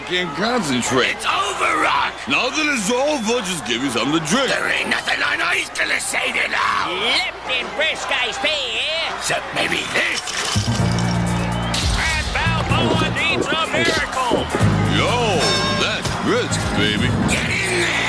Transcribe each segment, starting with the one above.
can't concentrate. It's over, Rock! Now that it's over, just give me something to drink. There ain't nothing on ice gonna save you now! Lipton Briscoe's pay, eh? Except maybe this! And Balboa needs a miracle! Yo, that's brisk, baby. Get in there!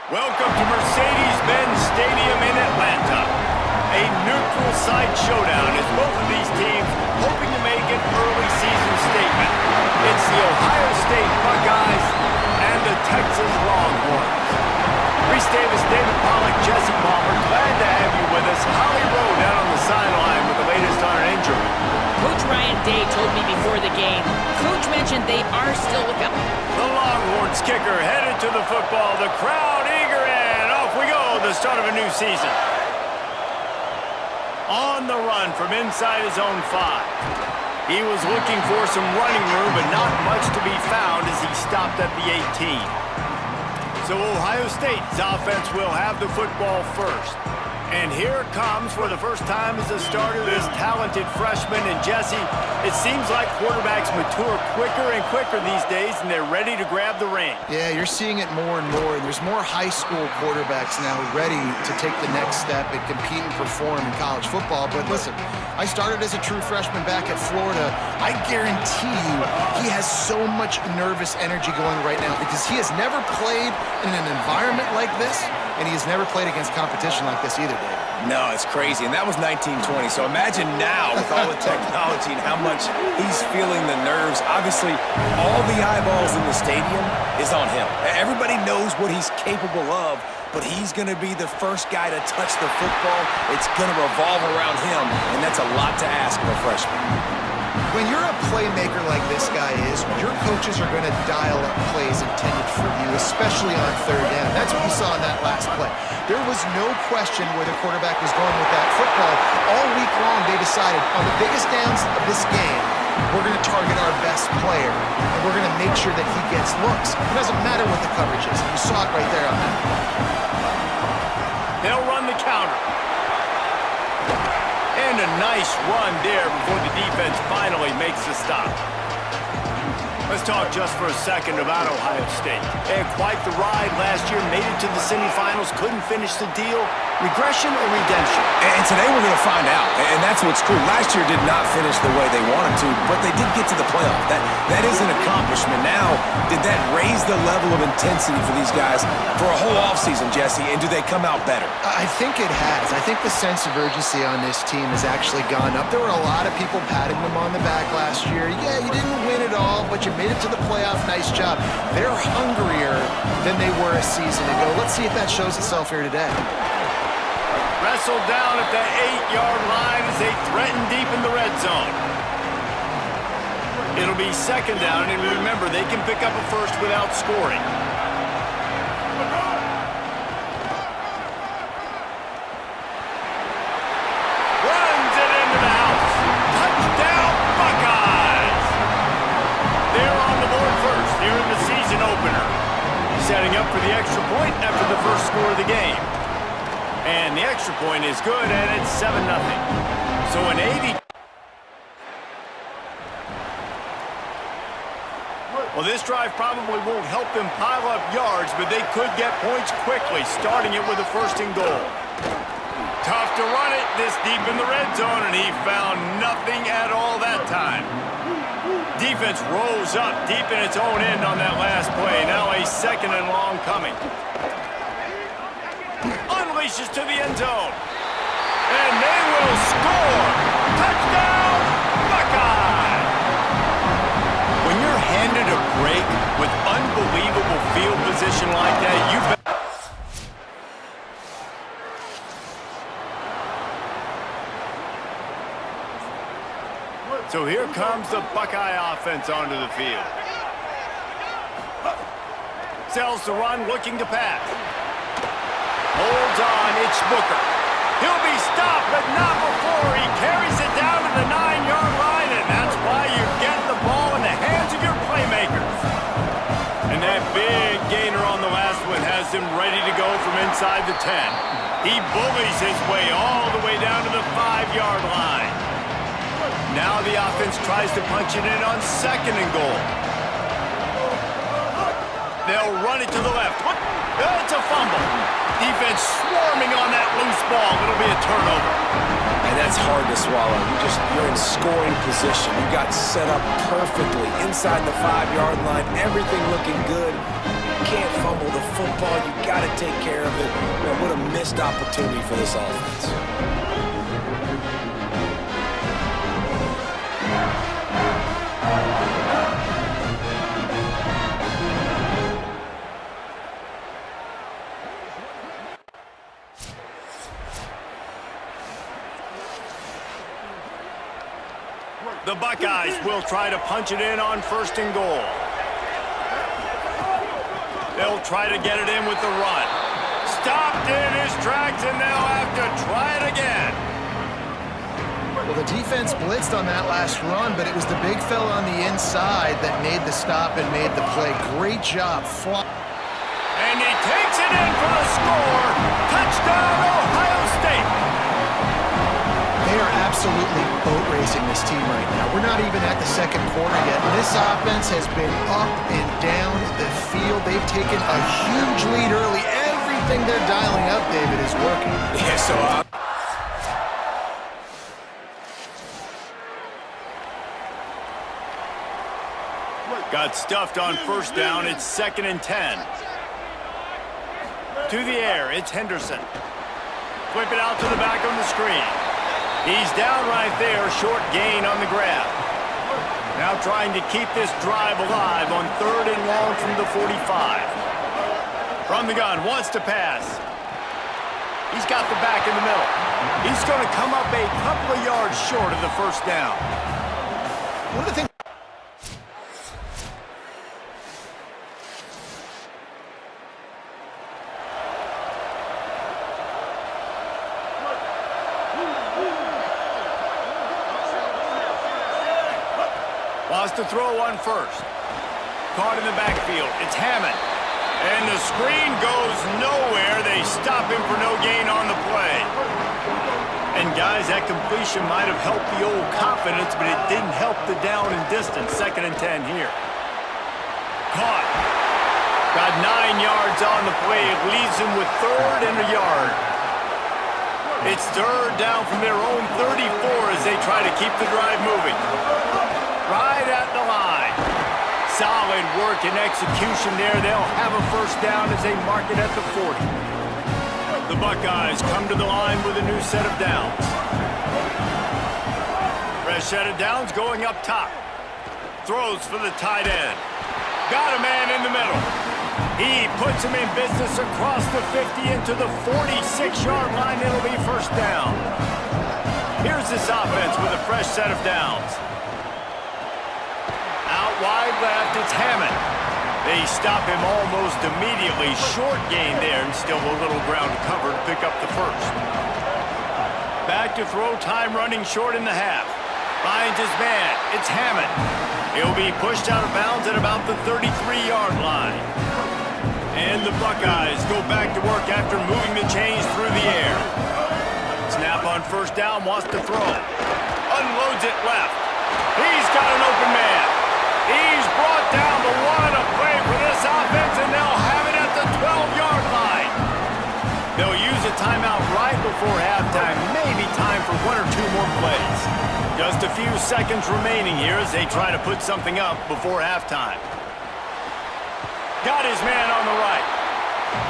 Welcome to Mercedes-Benz Stadium in Atlanta. A neutral site showdown as both of these teams hoping to make an early season statement. It's the Ohio State Buckeyes and the Texas Longhorns. Reese Davis, David Pollack, Jesse Palmer, glad to have you with us. Holly Rowe down on the sideline with the latest on an injury. Coach Ryan Day told me before the game, Coach mentioned they are still looking. The Longhorns kicker headed to the football. The crowd eager, and off we go, the start of a new season. On the run from inside his own 5. He was looking for some running room, but not much to be found as he stopped at the 18. So Ohio State's offense will have the football first. And here it comes for the first time as a starter, this talented freshman. And Jesse, it seems like quarterbacks mature quicker and quicker these days, and they're ready to grab the reins. Yeah, you're seeing it more and more. There's more high school quarterbacks now ready to take the next step and compete and perform in college football. But listen, I started as a true freshman back at Florida. I guarantee you he has so much nervous energy going right now because he has never played in an environment like this, and he has never played against competition like this either, David. No, it's crazy, and that was 1920. So imagine now with all the technology and how much he's feeling the nerves. Obviously, all the eyeballs in the stadium is on him. Everybody knows what he's capable of, but he's going to be the first guy to touch the football. It's going to revolve around him, and that's a lot to ask of a freshman. When you're a playmaker like this guy is, your coaches are going to dial up plays intended for you, especially on third down. That's what you saw in that last play. There was no question where the quarterback was going with that football. All week long, they decided on the biggest downs of this game, we're going to target our best player, and we're going to make sure that he gets looks. It doesn't matter what the coverage is. You saw it right there on that. They'll run the counter. And a nice run there before the defense finally makes the stop. Let's talk just for a second about Ohio State. They had quite the ride last year, made it to the semifinals, couldn't finish the deal. Regression or redemption? And today we're going to find out, and that's what's cool. Last year did not finish the way they wanted to, but they did get to the playoff. That is an accomplishment. Now, did that raise the level of intensity for these guys for a whole offseason, Jesse, and do they come out better? I think it has. I think the sense of urgency on this team has actually gone up. There were a lot of people patting them on the back last year. Yeah, you didn't win it all, but you made it to the playoff. Nice job. They're hungrier than they were a season ago. Let's see if that shows itself here today. Wrestled down at the 8-yard line as they threaten deep in the red zone. It'll be second down, and remember, they can pick up a first without scoring. Runs it into the house. Touchdown, Buckeyes! They're on the board first here in the season opener. Setting up for the extra point after the first score of the game. And the extra point is good, and it's 7-0. So an 80... Well, this drive probably won't help them pile up yards, but they could get points quickly, starting it with a first and goal. Tough to run it this deep in the red zone, and he found nothing at all that time. Defense rose up deep in its own end on that last play. Now a second and long coming. Unleashes to the end zone. And they will score. Touchdown, Buckeye! When you're handed a break with unbelievable field position like that, you bet. So here comes the Buckeye offense onto the field. Sells the run, looking to pass. Holds on, it's Booker. He'll be stopped, but not before he carries it down to the 9-yard line, and that's why you get the ball in the hands of your playmakers. And that big gainer on the last one has him ready to go from inside the 10. He bullies his way all the way down to the 5-yard line. Now the offense tries to punch it in on second and goal. They'll run it to the left. It's a fumble. Defense swarming on that loose ball. It'll be a turnover. And that's hard to swallow. You're in scoring position. You got set up perfectly inside the 5-yard line. Everything looking good. You can't fumble the football. You got to take care of it. Man, what a missed opportunity for this offense. The Buckeyes will try to punch it in on 1st and goal. They'll try to get it in with the run. Stopped in his tracks, and they'll have to try it again. Well, the defense blitzed on that last run, but it was the big fella on the inside that made the stop and made the play. Great job. And he takes it in for the score. Touchdown, Ohio State. They are absolutely boat racing this team right now. We're not even at the second quarter yet. This offense has been up and down the field. They've taken a huge lead early. Everything they're dialing up, David, is working. Yeah, so got stuffed on 1st down. It's 2nd and 10. To the air, it's Henderson. Flip it out to the back on the screen. He's down right there, short gain on the grab. Now trying to keep this drive alive on 3rd and long from the 45. From the gun, wants to pass. He's got the back in the middle. He's going to come up a couple of yards short of the 1st down. One of the things wants to throw on 1st. Caught in the backfield. It's Hammond. And the screen goes nowhere. They stop him for no gain on the play. And guys, that completion might have helped the old confidence, but it didn't help the down and distance. 2nd and 10 here. Caught. Got 9 yards on the play. It leaves him with 3rd and a yard. It's 3rd down from their own 34 as they try to keep the drive moving. Right at the line. Solid work and execution there. They'll have a 1st down as they mark it at the 40. The Buckeyes come to the line with a new set of downs. Fresh set of downs going up top. Throws for the tight end. Got a man in the middle. He puts him in business across the 50 into the 46-yard line. It'll be 1st down. Here's this offense with a fresh set of downs. Out wide left, it's Hammond. They stop him almost immediately. Short gain there, and still a little ground to cover to pick up the 1st. Back to throw, time running short in the half. Finds his man, it's Hammond. He'll be pushed out of bounds at about the 33-yard line. And the Buckeyes go back to work after moving the chains through the air. Snap on 1st down, wants to throw. Unloads it left. He's got an open man. He's brought down, but what a play for this offense, and they'll have it at the 12-yard line. They'll use a timeout right before halftime, maybe time for 1 or 2 more plays. Just a few seconds remaining here as they try to put something up before halftime. Got his man on the right.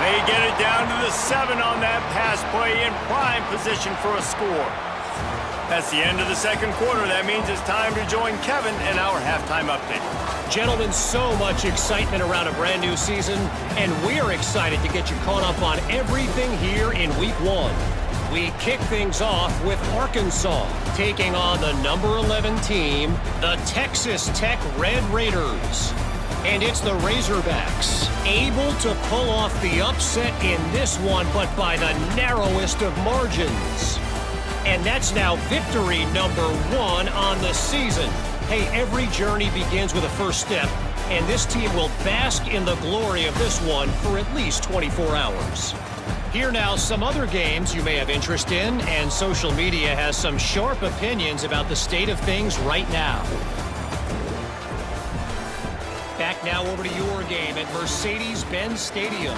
They get it down to the 7 on that pass play in prime position for a score. That's the end of the second quarter. That means it's time to join Kevin in our halftime update. Gentlemen, so much excitement around a brand new season, and we're excited to get you caught up on everything here in Week 1. We kick things off with Arkansas taking on the number 11 team, the Texas Tech Red Raiders. And it's the Razorbacks able to pull off the upset in this one, but by the narrowest of margins. And that's now victory number 1 on the season. Hey, every journey begins with a first step, and this team will bask in the glory of this one for at least 24 hours. Here now, some other games you may have interest in, and social media has some sharp opinions about the state of things right now. Back now over to your game at Mercedes-Benz Stadium.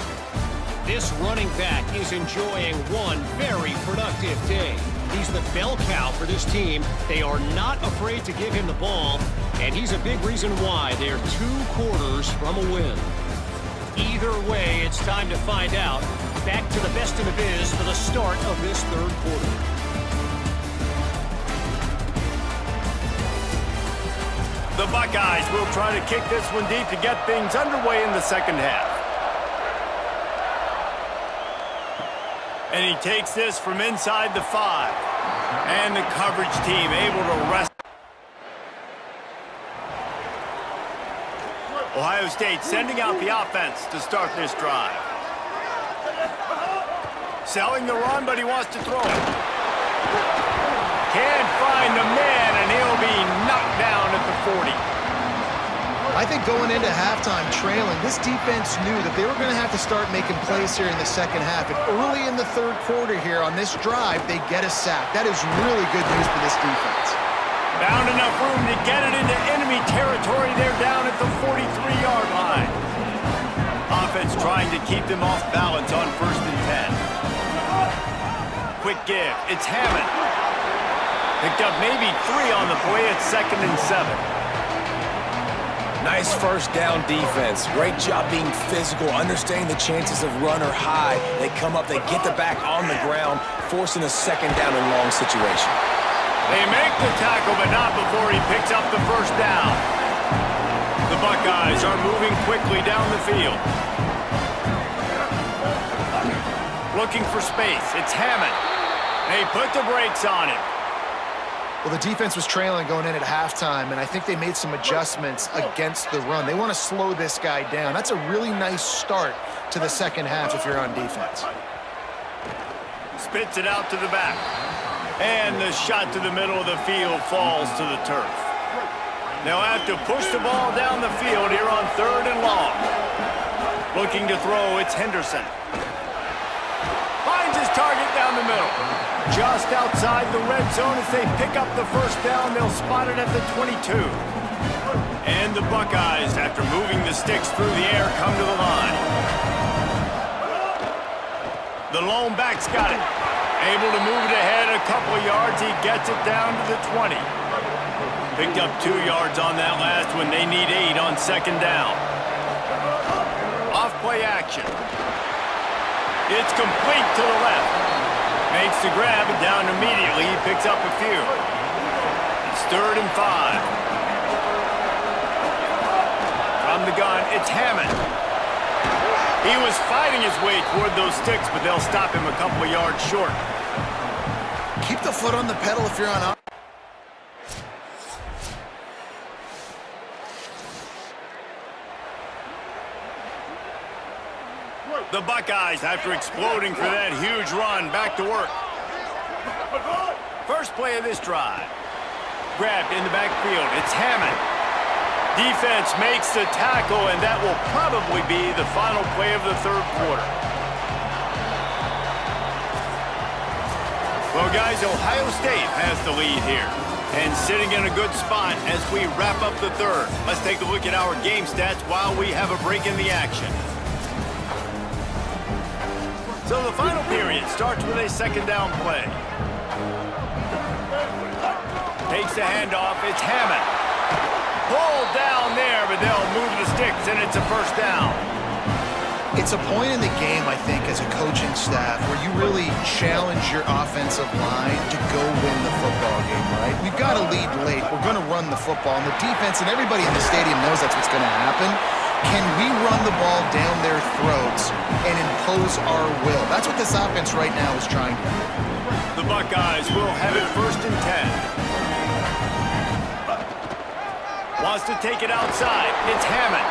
This running back is enjoying one very productive day. He's the bell cow for this team. They are not afraid to give him the ball, and he's a big reason why they're 2 quarters from a win. Either way, it's time to find out. Back to the best in the biz for the start of this third quarter. The Buckeyes will try to kick this one deep to get things underway in the second half. And he takes this from inside the 5. And the coverage team able to wrest. Ohio State sending out the offense to start this drive. Selling the run, but he wants to throw it. Can't find the man, and he'll be knocked down at the 40. I think going into halftime trailing, this defense knew that they were going to have to start making plays here in the second half. And early in the third quarter here on this drive, they get a sack. That is really good news for this defense. Found enough room to get it into enemy territory. They're down at the 43-yard line. Offense trying to keep them off balance on 1st and 10. Quick give. It's Hammond. Picked up maybe 3 on the play at 2nd and 7. Nice first down defense. Great job being physical, understanding the chances of run are high. They come up, they get the back on the ground, forcing a second down and long situation. They make the tackle, but not before he picks up the first down. The Buckeyes are moving quickly down the field. Looking for space. It's Hammond. They put the brakes on him. Well, the defense was trailing going in at halftime, and I think they made some adjustments against the run. They want to slow this guy down. That's a really nice start to the second half if you're on defense. Spits it out to the back. And the shot to the middle of the field falls to the turf. They'll have to push the ball down the field here on 3rd and long. Looking to throw, it's Henderson. Finds his target down the middle. Just outside the red zone as they pick up the first down. They'll spot it at the 22. And the Buckeyes, after moving the sticks through the air, come to the line. The lone back's got it. Able to move it ahead a couple of yards. He gets it down to the 20. Picked up 2 yards on that last one. They need 8 on 2nd down. Off play action. It's complete to the left. Makes the grab and down immediately. He picks up a few. It's 3rd and 5. From the gun, it's Hammond. He was fighting his way toward those sticks, but they'll stop him a couple of yards short. Keep the foot on the pedal if you're on. The Buckeyes, after exploding for that huge run, back to work. First play of this drive. Grabbed in the backfield. It's Hammond. Defense makes the tackle, and that will probably be the final play of the third quarter. Well, guys, Ohio State has the lead here. And sitting in a good spot as we wrap up the third. Let's take a look at our game stats while we have a break in the action. So the final period starts with a 2nd down play. Takes the handoff. It's Hammond. Pulled down there, but they'll move the sticks, and it's a first down. It's a point in the game, I think, as a coaching staff where you really challenge your offensive line to go win the football game, right? We've got to lead late. We're going to run the football. And the defense and everybody in the stadium knows that's what's going to happen. Can we run the ball down their throats and impose our will? That's what this offense right now is trying to do. The Buckeyes will have it 1st and 10. Wants to take it outside. It's Hammond.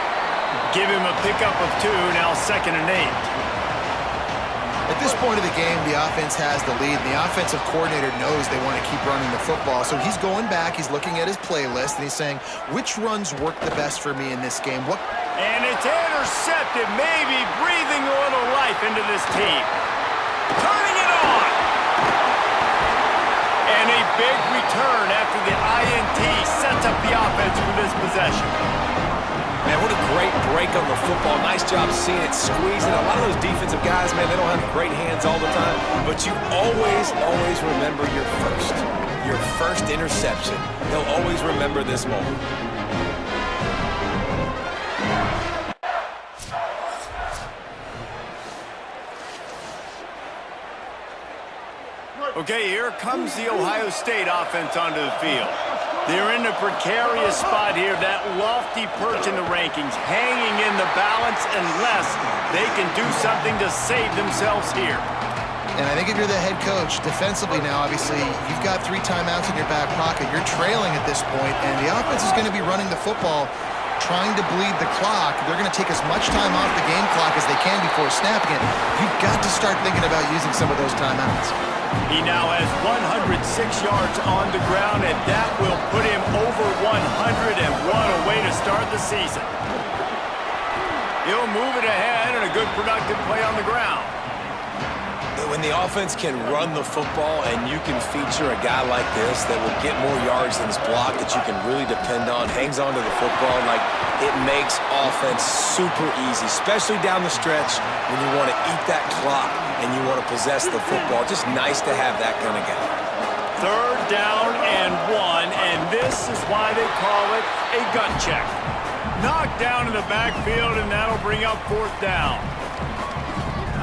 Give him a pickup of 2, now 2nd and 8. At this point of the game, the offense has the lead. The offensive coordinator knows they want to keep running the football. So he's going back, he's looking at his playlist, and he's saying, which runs work the best for me in this game? And it's intercepted, maybe breathing a little life into this team. Turning it on. And a big return after the INT sets up the offense for this possession. Man, what a great break on the football. Nice job seeing it squeezing. A lot of those defensive guys, man, they don't have great hands all the time, but you always remember your first interception. They'll always remember this moment. Okay, here comes the Ohio State offense onto the field. They're in a precarious spot here, that lofty perch in the rankings, hanging in the balance unless they can do something to save themselves here. And I think if you're the head coach, defensively now, obviously, you've got 3 timeouts in your back pocket. You're trailing at this point, and the offense is going to be running the football, trying to bleed the clock. They're going to take as much time off the game clock as they can before snapping it. You've got to start thinking about using some of those timeouts. He now has 106 yards on the ground, and that will put him over 100, and what a way to start the season. He'll move it ahead, and a good productive play on the ground. When the offense can run the football and you can feature a guy like this that will get more yards than his block that you can really depend on, hangs on to the football, like it makes offense super easy, especially down the stretch when you want to eat that clock and you want to possess the football. Just nice to have that kind of guy. 3rd down and 1, and this is why they call it a gut check. Knocked down in the backfield, and that'll bring up 4th down.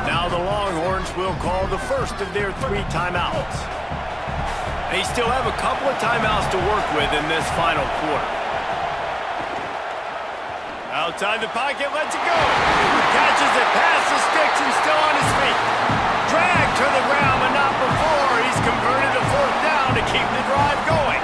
Now the Longhorns will call the first of their 3 timeouts. They still have a couple of timeouts to work with in this final quarter. Outside the pocket, lets it go. Catches it past the sticks and still on his feet. Dragged to the ground, but not before. He's converted to 4th down to keep the drive going.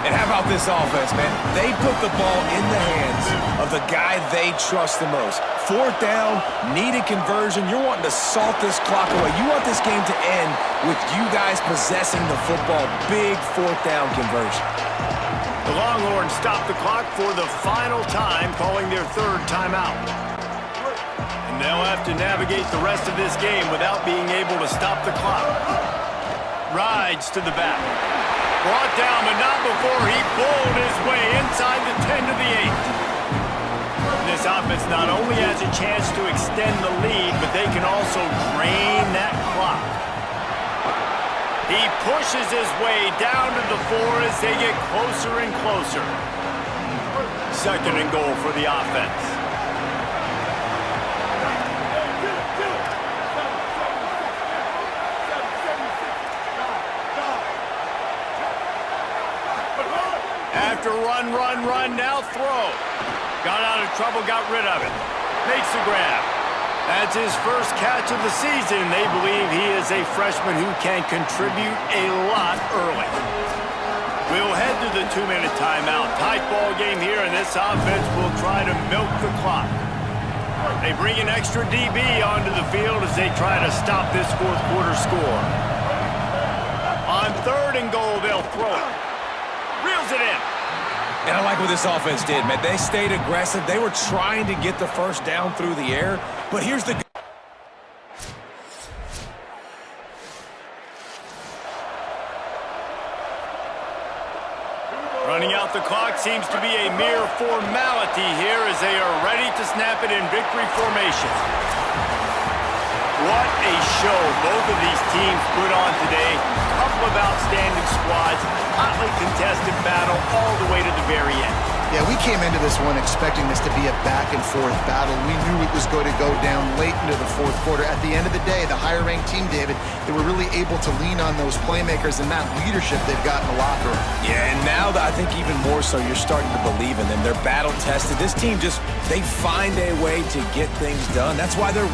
And how about this offense, man? They put the ball in the hands of the guy they trust the most. 4th down, needed conversion. You're wanting to salt this clock away. You want this game to end with you guys possessing the football. Big 4th down conversion. The Longhorns stop the clock for the final time, calling their 3rd timeout. And they'll have to navigate the rest of this game without being able to stop the clock. Rides to the back. Brought down, but not before he bowled his way inside the 10 to the 8. This offense not only has a chance to extend the lead, but they can also drain that clock. He pushes his way down to the 4 as they get closer and closer. 2nd and goal for the offense. After run, now throw. Got out of trouble, got rid of it. Makes the grab. That's his first catch of the season. They believe he is a freshman who can contribute a lot early. We'll head to the 2-minute timeout. Tight ball game here, and this offense will try to milk the clock. They bring an extra DB onto the field as they try to stop this 4th quarter score. On 3rd and goal, they'll throw it. Reels it in. And I like what this offense did, man. They stayed aggressive. They were trying to get the 1st down through the air. But here's the... Running out the clock seems to be a mere formality here as they are ready to snap it in victory formation. What a show both of these teams put on today. Couple of outstanding squads, hotly contested battle all the way to the very end. Yeah, we came into this one expecting this to be a back-and-forth battle. We knew it was going to go down late into the 4th quarter. At the end of the day, the higher-ranked team, David, they were really able to lean on those playmakers and that leadership they've got in the locker room. Yeah, and now I think even more so, you're starting to believe in them. They're battle-tested. This team they find a way to get things done. That's why they're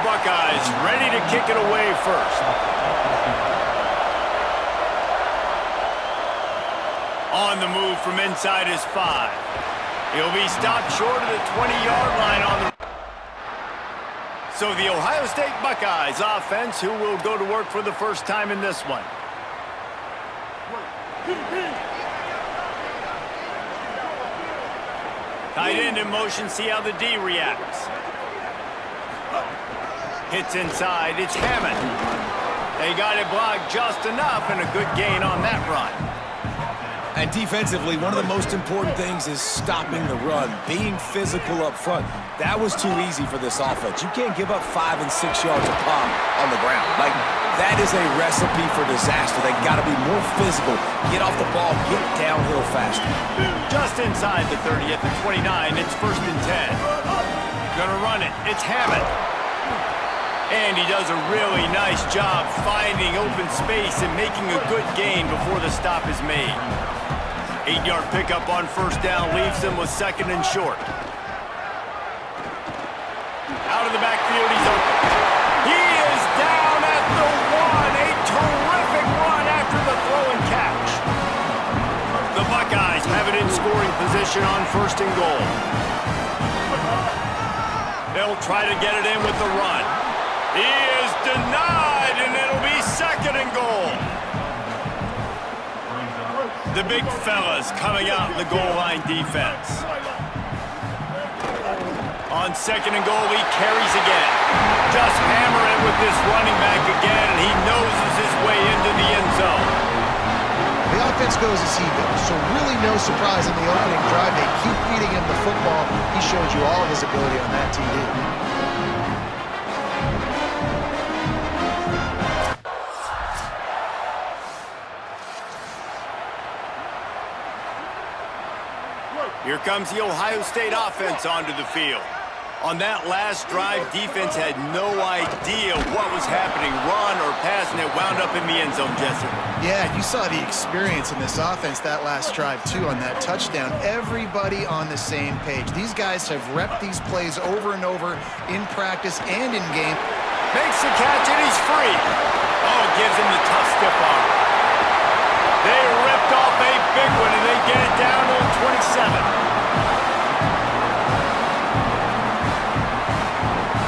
Buckeyes ready to kick it away first. On the move from inside his 5. He'll be stopped short of the 20-yard line on the... So the Ohio State Buckeyes offense, who will go to work for the first time in this one. Tight end in motion, see how the D reacts. Hits inside, it's Hammond. They got it blocked just enough and a good gain on that run. And defensively, one of the most important things is stopping the run, being physical up front. That was too easy for this offense. You can't give up 5 and 6 yards a pop on the ground. Like, that is a recipe for disaster. They got to be more physical, get off the ball, get downhill faster. Just inside the 30 at the 29, it's 1st and 10. Gonna run it, it's Hammond. And he does a really nice job finding open space and making a good gain before the stop is made. 8-yard pickup on 1st down leaves him with 2nd and short. Out of the backfield, he's open. He is down at the 1. A terrific run after the throw and catch. The Buckeyes have it in scoring position on 1st and goal. They'll try to get it in with the run. He is denied, and it'll be 2nd and goal. The big fellas coming out in the goal line defense. On 2nd and goal, he carries again. Just hammer it with this running back again, and he noses his way into the end zone. The offense goes as he goes, so really no surprise in the opening drive. They keep feeding him the football. He showed you all of his ability on that TD. Here comes the Ohio State offense onto the field. On that last drive, defense had no idea what was happening, run or pass, and it wound up in the end zone, Jesse. Yeah, you saw the experience in this offense that last drive, too, on that touchdown. Everybody on the same page. These guys have repped these plays over and over in practice and in game. Makes the catch, and he's free. Oh, it gives him the tough stiff arm. They ripped off a big one, and they get it down to 27.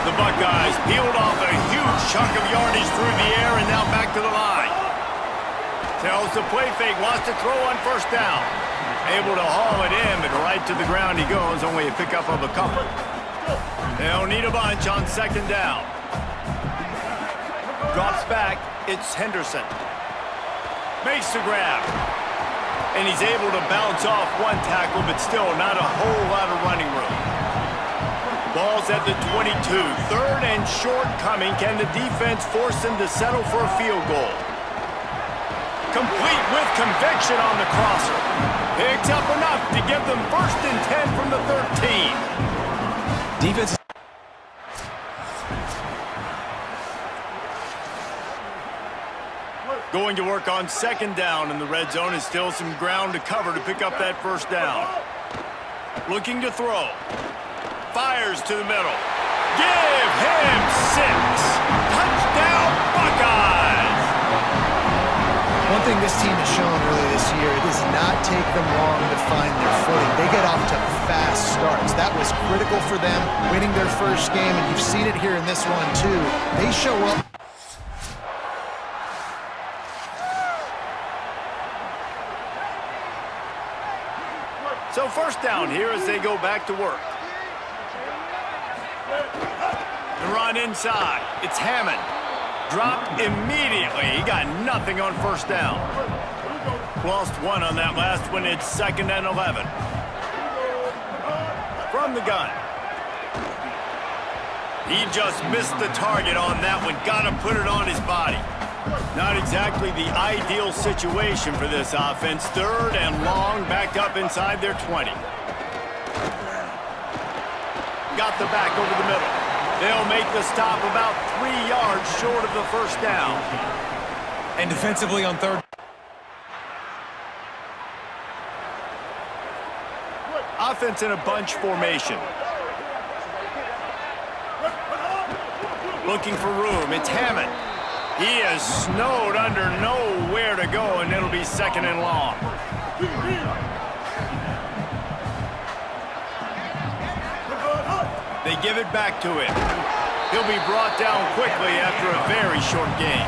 The Buckeyes peeled off a huge chunk of yardage through the air and now back to the line. Tells the play fake, wants to throw on 1st down. Able to haul it in, but right to the ground he goes, only a pickup of a couple. They'll need a bunch on 2nd down. Drops back, it's Henderson. Makes the grab. And he's able to bounce off one tackle, but still not a whole lot of running room. Ball's at the 22. 3rd and short coming. Can the defense force him to settle for a field goal? Complete with conviction on the crosser. Picks up enough to give them 1st and 10 from the 13. Defense. Going to work on 2nd down in the red zone, and still some ground to cover to pick up that 1st down. Looking to throw. Fires to the middle. Give him 6. Touchdown, Buckeyes! One thing this team has shown early this year, it does not take them long to find their footing. They get off to fast starts. That was critical for them, winning their first game, and you've seen it here in this one, too. They show up. So 1st down here as they go back to work. The run inside. It's Hammond. Dropped immediately. He got nothing on 1st down. Lost 1 on that last one. It's 2nd and 11. From the gun. He just missed the target on that one. Got to put it on his body. Not exactly the ideal situation for this offense. 3rd and long, back up inside their 20. Got the back over the middle. They'll make the stop about 3 yards short of the 1st down. And defensively on 3rd. Offense in a bunch formation. Looking for room. It's Hammond. He is snowed under, nowhere to go, and it'll be 2nd and long. They give it back to him. He'll be brought down quickly after a very short game.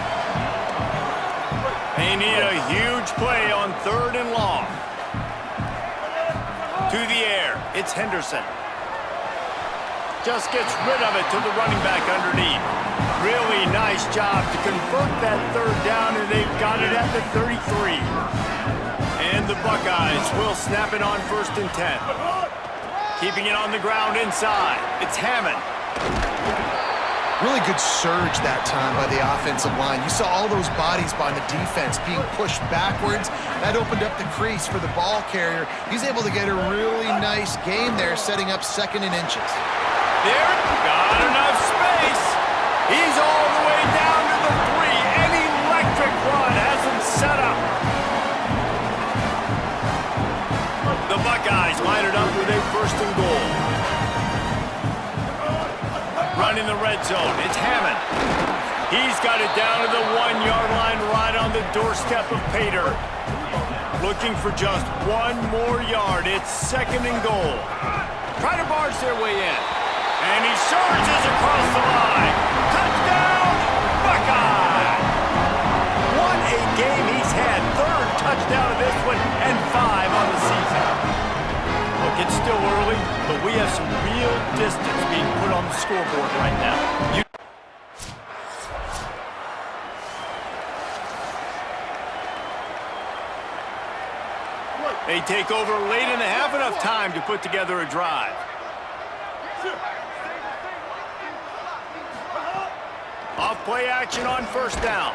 They need a huge play on 3rd and long. To the air. It's Henderson. Just gets rid of it to the running back underneath. Really nice job to convert that 3rd down, and they've got it at the 33. And the Buckeyes will snap it on 1st and 10. Keeping it on the ground inside. It's Hammond. Really good surge that time by the offensive line. You saw all those bodies by the defense being pushed backwards. That opened up the crease for the ball carrier. He's able to get a really nice gain there, setting up 2nd and inches. There, got enough space. He's all the way down to the 3. An electric run has him set up. The Buckeyes line it up with a 1st and goal. Run in the red zone. It's Hammond. He's got it down to the 1-yard line right on the doorstep of Pater. Looking for just 1 more yard. It's 2nd and goal. Try to barge their way in. And he surges across the line. Touchdown, Buckeye! What a game he's had. 3rd touchdown of this one and 5 on the season. Look, it's still early, but we have some real distance being put on the scoreboard right now. They take over late in the half, enough time to put together a drive. Off play action on 1st down.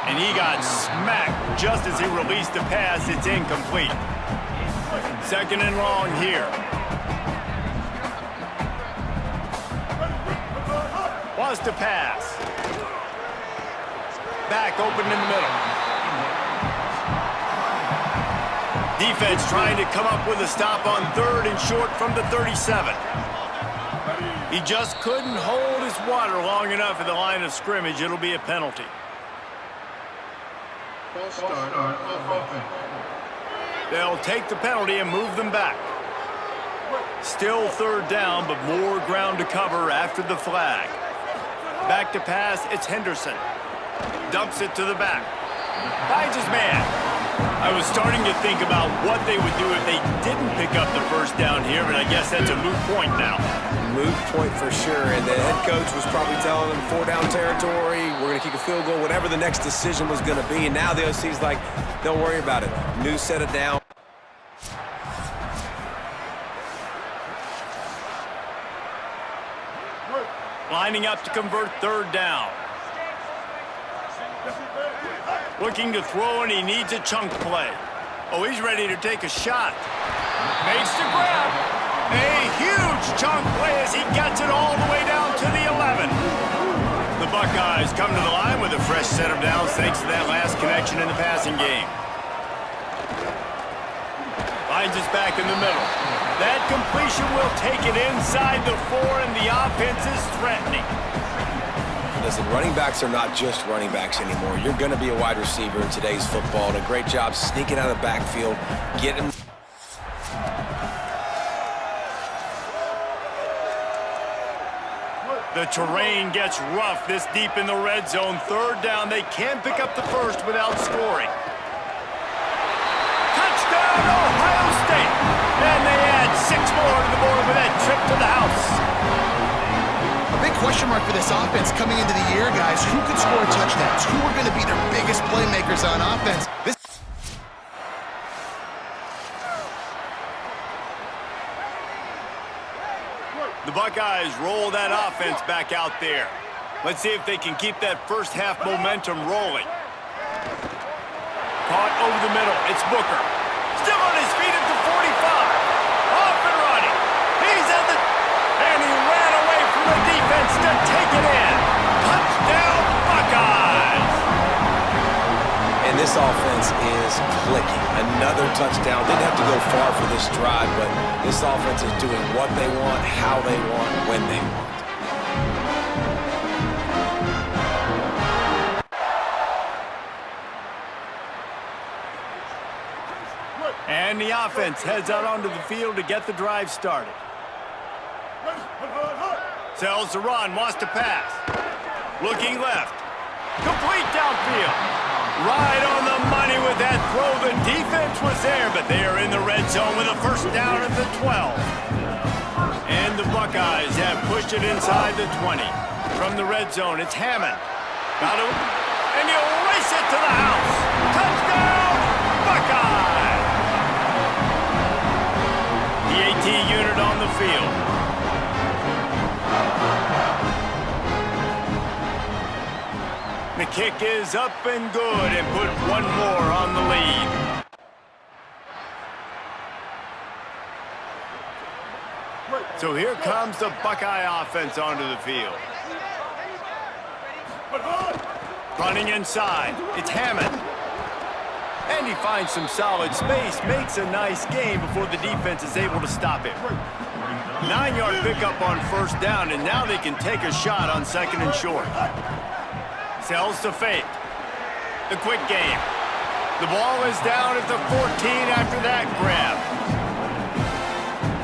And he got smacked just as he released the pass. It's incomplete. 2nd and long here. Wants to pass. Back open in the middle. Defense trying to come up with a stop on 3rd and short from the 37. He just couldn't hold his water long enough at the line of scrimmage. It'll be a penalty. They'll take the penalty and move them back. Still 3rd down, but more ground to cover after the flag. Back to pass, it's Henderson. Dumps it to the back. Finds his man. I was starting to think about what they would do if they didn't pick up the 1st down here, but I guess that's a moot point now. Moot point for sure, and the head coach was probably telling them 4-down territory, we're going to kick a field goal, whatever the next decision was going to be, and now the OC's like, don't worry about it. New set it down. Lining up to convert 3rd down. Looking to throw, and he needs a chunk play. Oh, he's ready to take a shot. Makes the grab. A huge chunk play as he gets it all the way down to the 11. The Buckeyes come to the line with a fresh set of downs thanks to that last connection in the passing game. Finds us back in the middle. That completion will take it inside the 4, and the offense is threatening. Listen, running backs are not just running backs anymore. You're going to be a wide receiver in today's football, and a great job sneaking out of the backfield, getting... The terrain gets rough this deep in the red zone. 3rd down, they can't pick up the 1st without scoring. Touchdown, Ohio State! And they add 6 more to the board with that trip to the house. A big question mark for this offense coming into the year, guys. Who could score touchdowns? Who are going to be their biggest playmakers on offense? The Buckeyes roll that offense back out there. Let's see if they can keep that 1st half momentum rolling. Caught over the middle. It's Booker. Still on his feet at the 45. Off and running. He's at the... And he ran away from the defense to take it in. Touchdown, Buckeyes! And this offense is clicking. Another touchdown. Didn't have to go far for this drive, but this offense is doing what they want, how they want, when they want. And the offense heads out onto the field to get the drive started. Sells to run, wants to pass. Looking left. Complete downfield. Right on the money with that throw. The defense was there, but they are in the red zone with a first down at the 12. And the Buckeyes have pushed it inside the 20. From the red zone, it's Hammond. Got him. And he'll race it to the house. Touchdown, Buckeye! The AT unit on the field. The kick is up and good and put one more on the lead. So here comes the Buckeye offense onto the field. Running inside, it's Hammond. And he finds some solid space, makes a nice gain before the defense is able to stop him. 9-yard pickup on first down, and now they can take a shot on second and short. Sells to fake. The quick game. The ball is down at the 14 after that grab.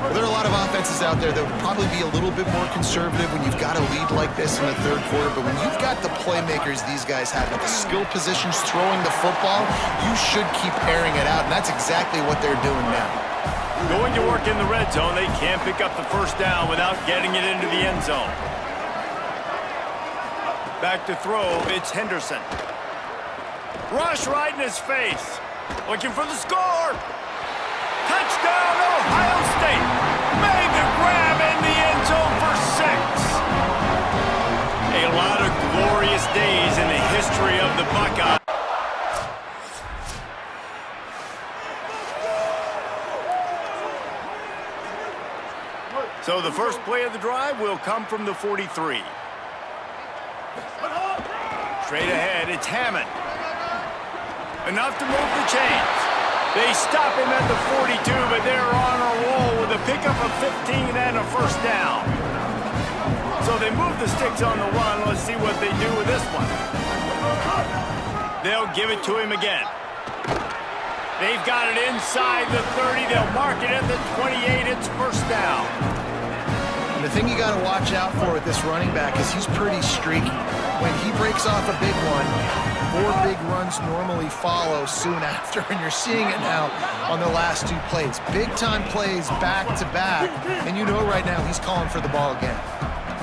Well, there are a lot of offenses out there that would probably be a little bit more conservative when you've got a lead like this in the third quarter, but when you've got the playmakers these guys have with the skill positions throwing the football, you should keep airing it out, and that's exactly what they're doing now. Going to work in the red zone, they can't pick up the first down without getting it into the end zone. Back to throw, it's Henderson. Rush right in his face. Looking for the score. Touchdown, Ohio State. Made the grab in the end zone for 6. A lot of glorious days in the history of the Buckeyes. So the first play of the drive will come from the 43. Straight ahead, it's Hammond. Enough to move the chains. They stop him at the 42, but they're on a roll with a pickup of 15 and a first down. So they move the sticks on the run. Let's see what they do with this one. They'll give it to him again. They've got it inside the 30. They'll mark it at the 28. It's first down. And the thing you got to watch out for with this running back is he's pretty streaky. When he breaks off a big one, 4 big runs normally follow soon after, and you're seeing it now on the last 2 plays. Big-time plays back-to-back, and you know right now he's calling for the ball again.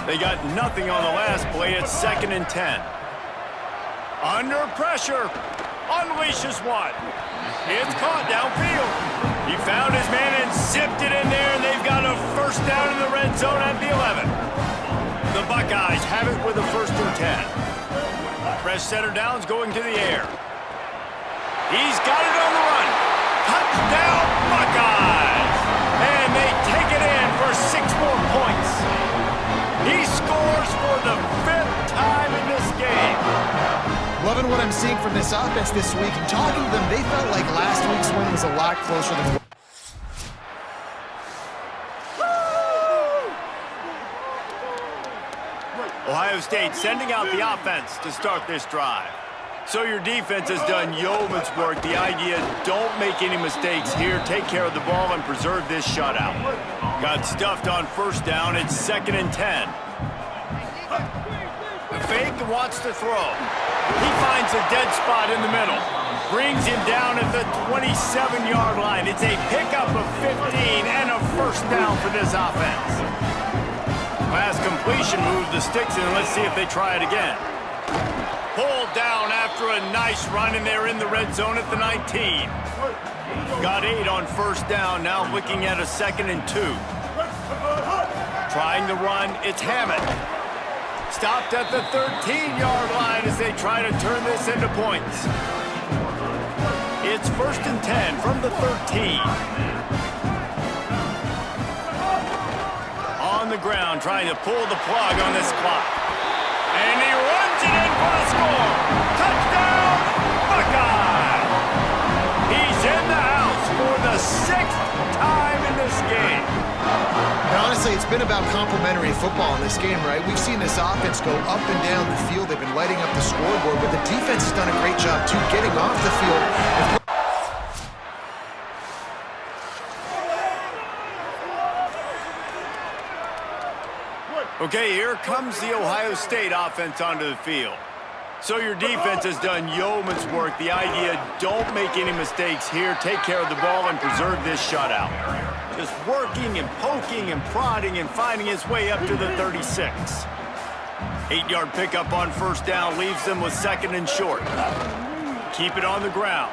They got nothing on the last play. It's 2nd and 10. Under pressure. Unleashes one. It's caught downfield. He found his man and zipped it in there, and they've got a first down in the red zone at the 11. The Buckeyes have it with a 1st and 10. Press center downs going to the air. He's got it on the run. Touchdown, Buckeyes! And they take it in for 6 more points. He scores for the 5th time in this game. Loving what I'm seeing from this offense this week. And talking to them, they felt like last week's win was a lot closer than... Ohio State sending out the offense to start this drive. So your defense has done yeoman's work. The idea is don't make any mistakes here. Take care of the ball and preserve this shutout. Got stuffed on first down. It's 2nd and 10. The fake wants to throw. He finds a dead spot in the middle. Brings him down at the 27-yard line. It's a pickup of 15 and a first down for this offense. Pass completion, move the sticks in. Let's see if they try it again. Pulled down after a nice run, and they're in the red zone at the 19. Got 8 on first down, now looking at a 2nd and 2. Trying to run, it's Hammond. Stopped at the 13-yard line as they try to turn this into points. It's 1st and 10 from the 13. On the ground, trying to pull the plug on this clock. And he runs it in for the score. Touchdown, Buckeye! He's in the house for the 6th time in this game. And honestly, it's been about complementary football in this game, right? We've seen this offense go up and down the field. They've been lighting up the scoreboard, but the defense has done a great job, too, getting off the field. Okay, here comes the Ohio State offense onto the field. So your defense has done yeoman's work. The idea, don't make any mistakes here. Take care of the ball and preserve this shutout. Just working and poking and prodding and finding his way up to the 36. 8-yard pickup on first down leaves them with second and short. Keep it on the ground.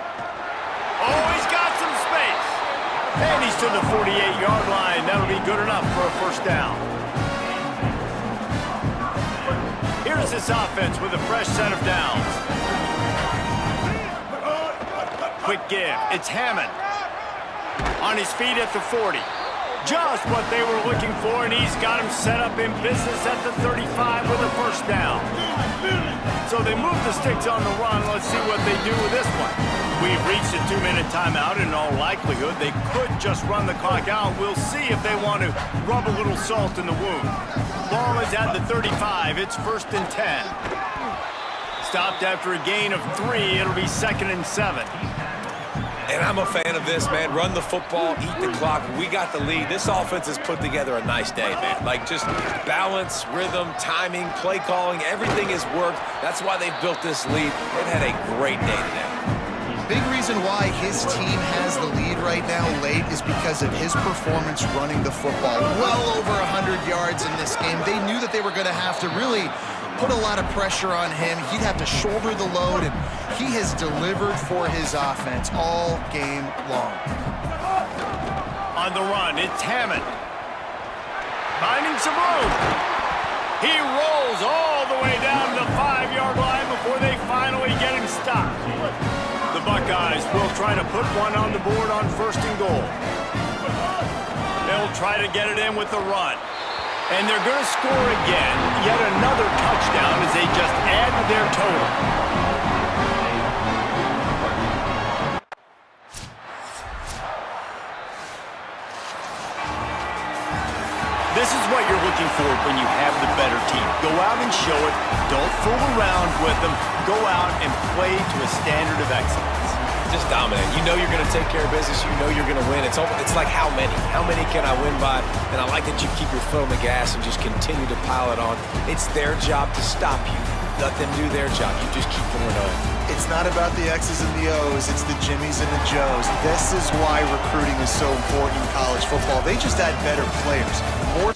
Oh, he's got some space. And he's to the 48-yard line. That'll be good enough for a first down. Here's this offense with a fresh set of downs. Quick give. It's Hammond. On his feet at the 40. Just what they were looking for, and he's got him set up in business at the 35 with a first down. So they move the sticks on the run. Let's see what they do with this one. We've reached a 2-minute timeout. In all likelihood, they could just run the clock out. We'll see if they want to rub a little salt in the wound. Ball is at the 35. It's 1st and 10. Stopped after a gain of 3. It'll be 2nd and 7. And I'm a fan of this, man. Run the football, eat the clock. We got the lead. This offense has put together a nice day, man. Like, just balance, rhythm, timing, play calling, everything has worked. That's why they've built this lead. They've had a great day today. Big reason why his team has the lead right now late is because of his performance running the football. Well over 100 yards in this game. They knew that they were going to have to really put a lot of pressure on him. He'd have to shoulder the load, and he has delivered for his offense all game long. On the run, it's Hammond. Finding some room. He rolls all the way down to the 5-yard line before they finally get him stopped. The Buckeyes will try to put one on the board on 1st and goal. They'll try to get it in with the run. And they're going to score again. Yet another touchdown as they just add to their total. This is what you're looking for when you have the better team. Go out and show it. Don't fool around with them. Go out and play to a standard of excellence. Just dominate. You know you're going to take care of business. You know you're going to win. It's like how many? How many can I win by? And I like that you keep your foot on the gas and just continue to pile it on. It's their job to stop you. Let them do their job. You just keep going on. It's not about the X's and the O's. It's the Jimmies and the Joes. This is why recruiting is so important in college football. They just add better players. More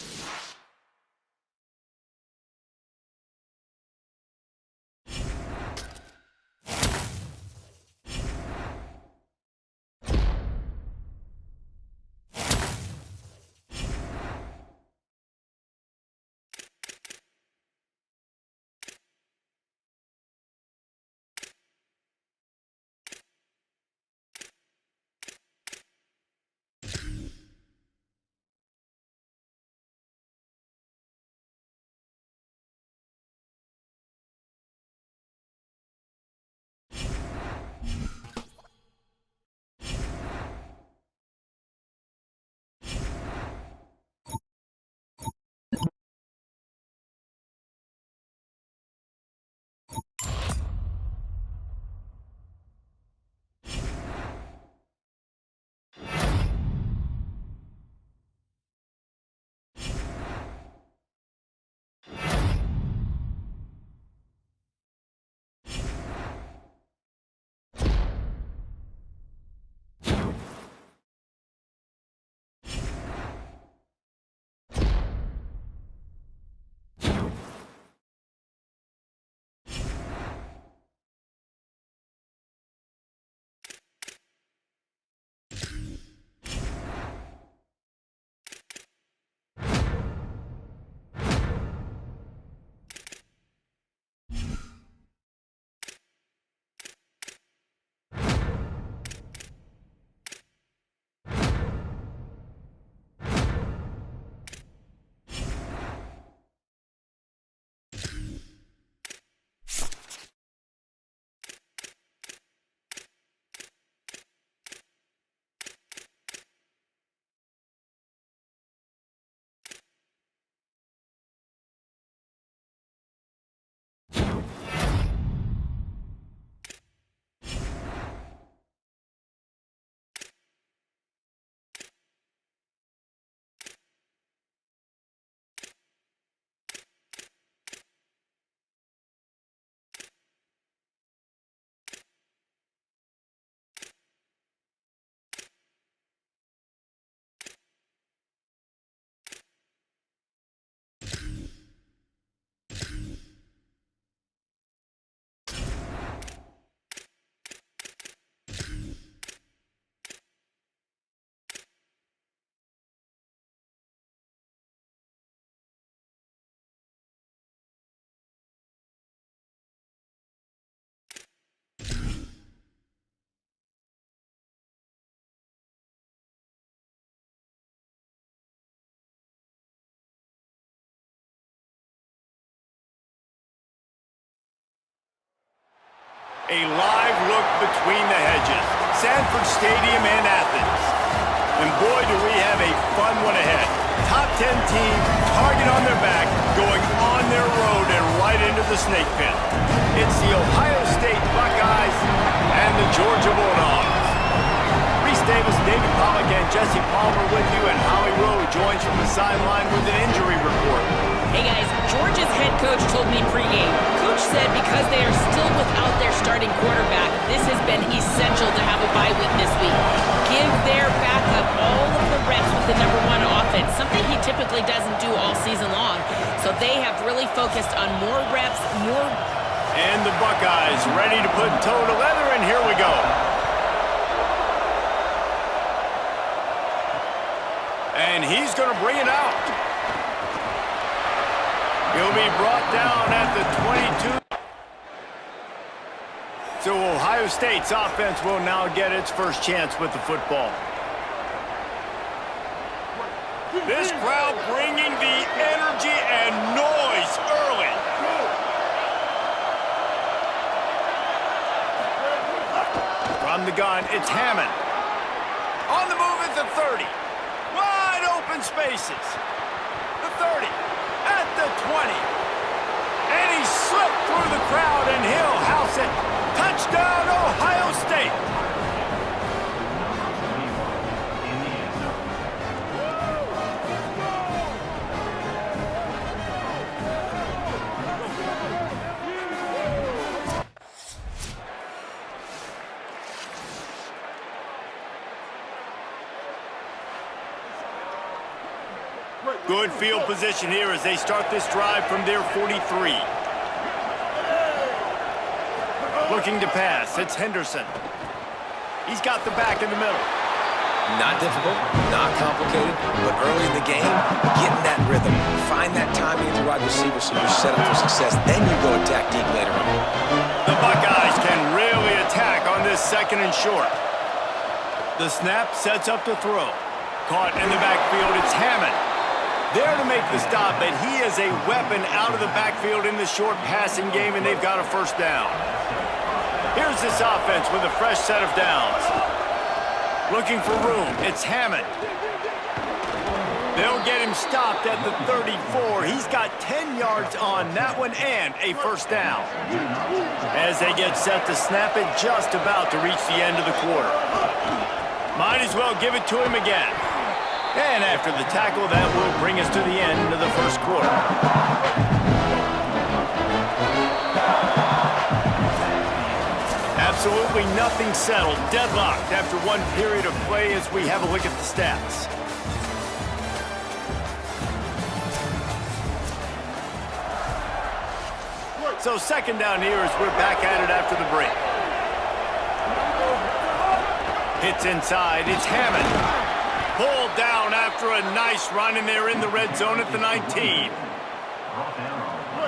A live look between the hedges. Sanford Stadium in Athens. And boy, do we have a fun one ahead. Top 10 team, target on their back, going on their road and right into the snake pit. It's the Ohio State Buckeyes and the Georgia Bulldogs. Reese Davis, David Pollack, and Jesse Palmer with you, and Holly Rowe joins from the sideline with an injury report. Hey guys, Georgia's head coach told me pregame. Coach said because they are still without their starting quarterback, this has been essential to have a bye week this week. Give their backup all of the reps with the #1 offense, something he typically doesn't do all season long. So they have really focused on more reps, more... And the Buckeyes ready to put toe to leather, and here we go. And he's going to bring it out. He'll be brought down at the 22. So Ohio State's offense will now get its first chance with the football. This crowd bringing the energy and noise early. From the gun, it's Hammond. On the move at the 30. Wide open spaces. The 30. At the 20. And he slipped through the crowd, and he'll house it. Touchdown, Ohio State. Good field position here as they start this drive from their 43. Looking to pass, it's Henderson. He's got the back in the middle. Not difficult, not complicated, but early in the game, getting that rhythm. Find that timing at the wide receiver so you're set up for success. Then you go attack deep later on. The Buckeyes can really attack on this 2nd and short. The snap sets up the throw. Caught in the backfield, it's Hammond. There to make the stop, but he is a weapon out of the backfield in the short passing game, and they've got a first down. Here's this offense with a fresh set of downs. Looking for room, it's Hammond. They'll get him stopped at the 34. He's got 10 yards on that one and a first down. As they get set to snap it, just about to reach the end of the quarter. Might as well give it to him again. And after the tackle, that will bring us to the end of the first quarter. Absolutely nothing settled. Deadlocked after one period of play as we have a look at the stats. So 2nd down here as we're back at it after the break. Hits inside. It's Hammond. Pulled down after a nice run, and they're in the red zone at the 19.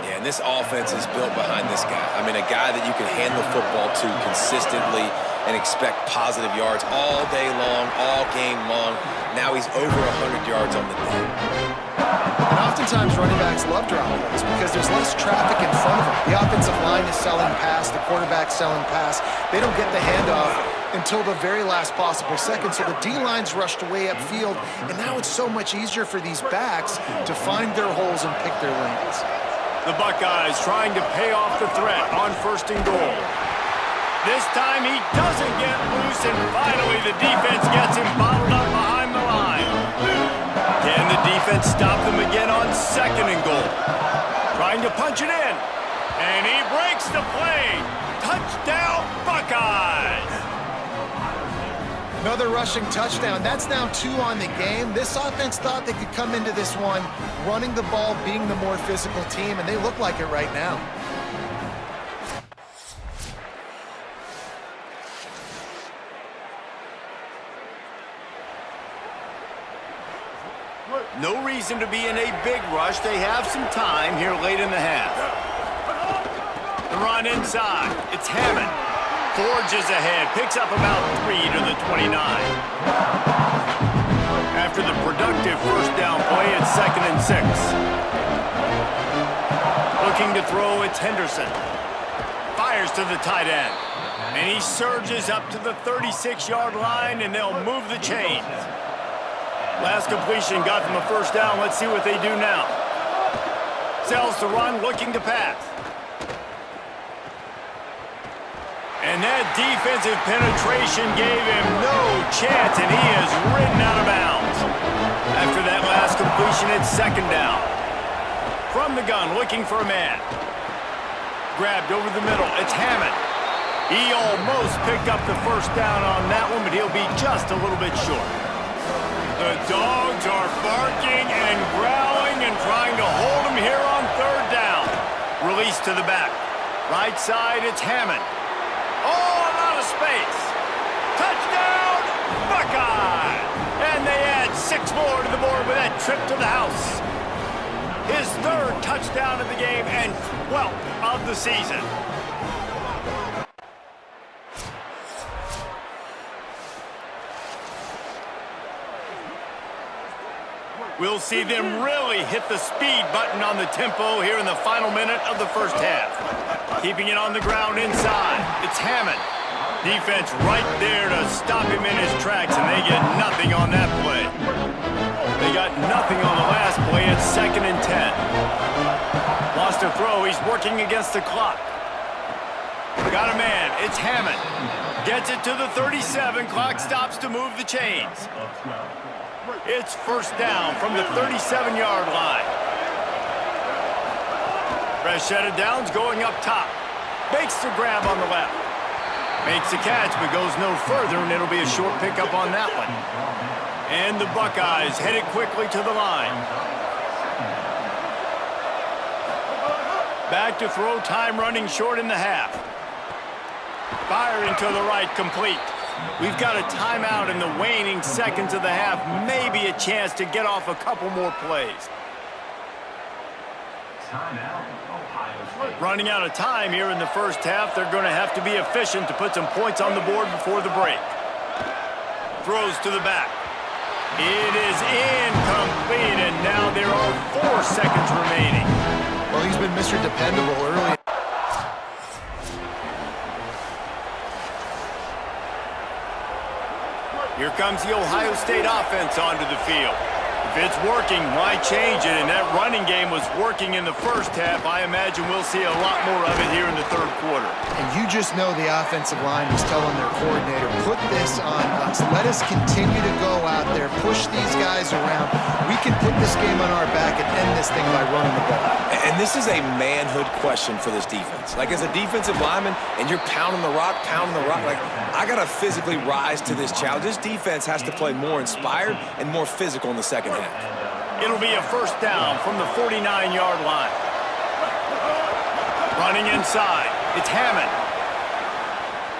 Yeah, and this offense is built behind this guy. I mean, a guy that you can hand the football to consistently and expect positive yards all day long, all game long. Now he's over 100 yards on the day. And oftentimes running backs love drop plays because there's less traffic in front of them. The offensive line is selling pass, the quarterback's selling pass. They don't get the handoff until the very last possible second, so the D-line's rushed away upfield, and now it's so much easier for these backs to find their holes and pick their lanes. The Buckeyes trying to pay off the threat on 1st and goal. This time he doesn't get loose, and finally the defense gets him bottled up behind the line. Can the defense stop them again on 2nd and goal? Trying to punch it in, and he breaks the play. Touchdown, Buckeyes! Another rushing touchdown. That's now 2 on the game. This offense thought they could come into this one running the ball, being the more physical team, and they look like it right now. No reason to be in a big rush. They have some time here late in the half. The run inside. It's Hammond. Forges ahead, picks up about 3 to the 29. After the productive first down play, it's 2nd and 6. Looking to throw, it's Henderson. Fires to the tight end. And he surges up to the 36-yard line, and they'll move the chains. Last completion got them a first down. Let's see what they do now. Sells to run, looking to pass. And that defensive penetration gave him no chance, and he is ridden out of bounds. After that last completion, it's second down. From the gun, looking for a man. Grabbed over the middle. It's Hammond. He almost picked up the first down on that one, but he'll be just a little bit short. The dogs are barking and growling and trying to hold him here on third down. Release to the back. Right side, it's Hammond. Oh, a lot of space. Touchdown, Buckeye! And they add 6 more to the board with that trip to the house. His third touchdown of the game and 12th of the season. We'll see them really hit the speed button on the tempo here in the final minute of the first half. Keeping it on the ground inside. It's Hammond. Defense right there to stop him in his tracks, and they get nothing on that play. They got nothing on the last play. It's 2nd and 10. Lost a throw. He's working against the clock. Got a man. It's Hammond. Gets it to the 37. Clock stops to move the chains. It's first down from the 37-yard line. Fresh set of downs going up top. Makes the grab on the left. Makes the catch, but goes no further, and it'll be a short pickup on that one. And the Buckeyes headed quickly to the line. Back to throw, time running short in the half. Firing to the right, complete. We've got a timeout in the waning seconds of the half. Maybe a chance to get off a couple more plays. Running out of time here in the first half. They're going to have to be efficient to put some points on the board before the break. Throws to the back. It is incomplete, and now there are 4 seconds remaining. Well, he's been Mr. Dependable early. Here comes the Ohio State offense onto the field. If it's working, why change it? And that running game was working in the first half. I imagine we'll see a lot more of it here in the third quarter. And you just know the offensive line was telling their coordinator, put this on us. Let us continue to go out there, push these guys around. We can put this game on our back and end this thing by running the ball. And this is a manhood question for this defense. Like, as a defensive lineman, and you're pounding the rock, like, I got to physically rise to this challenge. This defense has to play more inspired and more physical in the second half. It'll be a first down from the 49-yard line. Running inside, it's Hammond.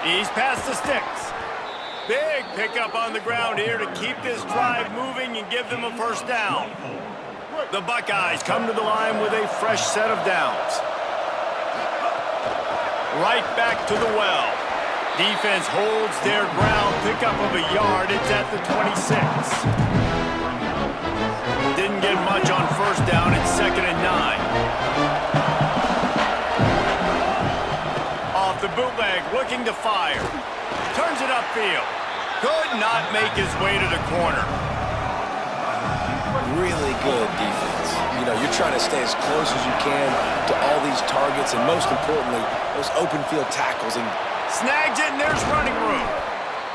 He's past the sticks. Big pickup on the ground here to keep this drive moving and give them a first down. The Buckeyes come to the line with a fresh set of downs. Right back to the well. Defense holds their ground. Pickup of a yard. It's at the 26. Didn't get much on first down. It's 2nd and 9. Off the bootleg, looking to fire. Turns it upfield. Could not make his way to the corner. Really good defense. You know, you're trying to stay as close as you can to all these targets, and most importantly, those open field tackles. And snags it, and there's running room.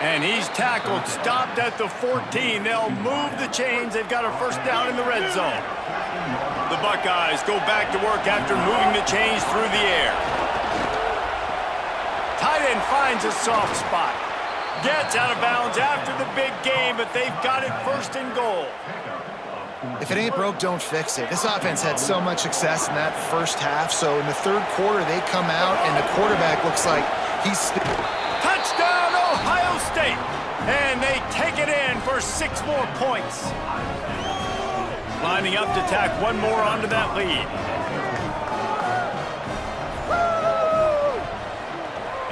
And he's tackled, stopped at the 14. They'll move the chains. They've got a first down in the red zone. The Buckeyes go back to work after moving the chains through the air. Tight end finds a soft spot. Gets out of bounds after the big game, but they've got it first and goal. If it ain't broke, don't fix it. This offense had so much success in that first half, so in the third quarter, they come out, and the quarterback looks like he's... Touchdown, Ohio State! And they take it in for 6 more points. Lining up to tack one more onto that lead.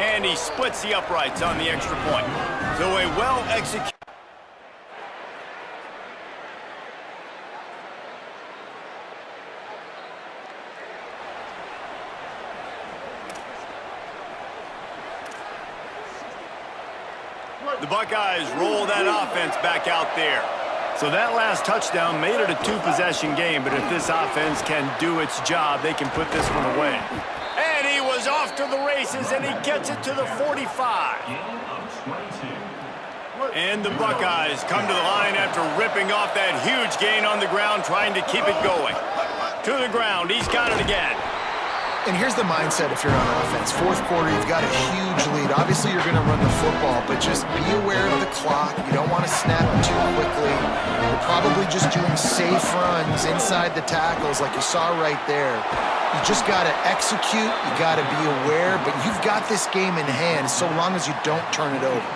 And he splits the uprights on the extra point. So a well-executed... The Buckeyes roll that offense back out there. So that last touchdown made it a two-possession game, but if this offense can do its job, they can put this one away. And he was off to the races, and he gets it to the 45. And the Buckeyes come to the line after ripping off that huge gain on the ground, trying to keep it going. To the ground, he's got it again. And here's the mindset if you're on offense. Fourth quarter, you've got a huge lead. Obviously, you're going to run the football, but just be aware of the clock. You don't want to snap it too quickly. You're probably just doing safe runs inside the tackles like you saw right there. You just got to execute. You got to be aware, but you've got this game in hand so long as you don't turn it over.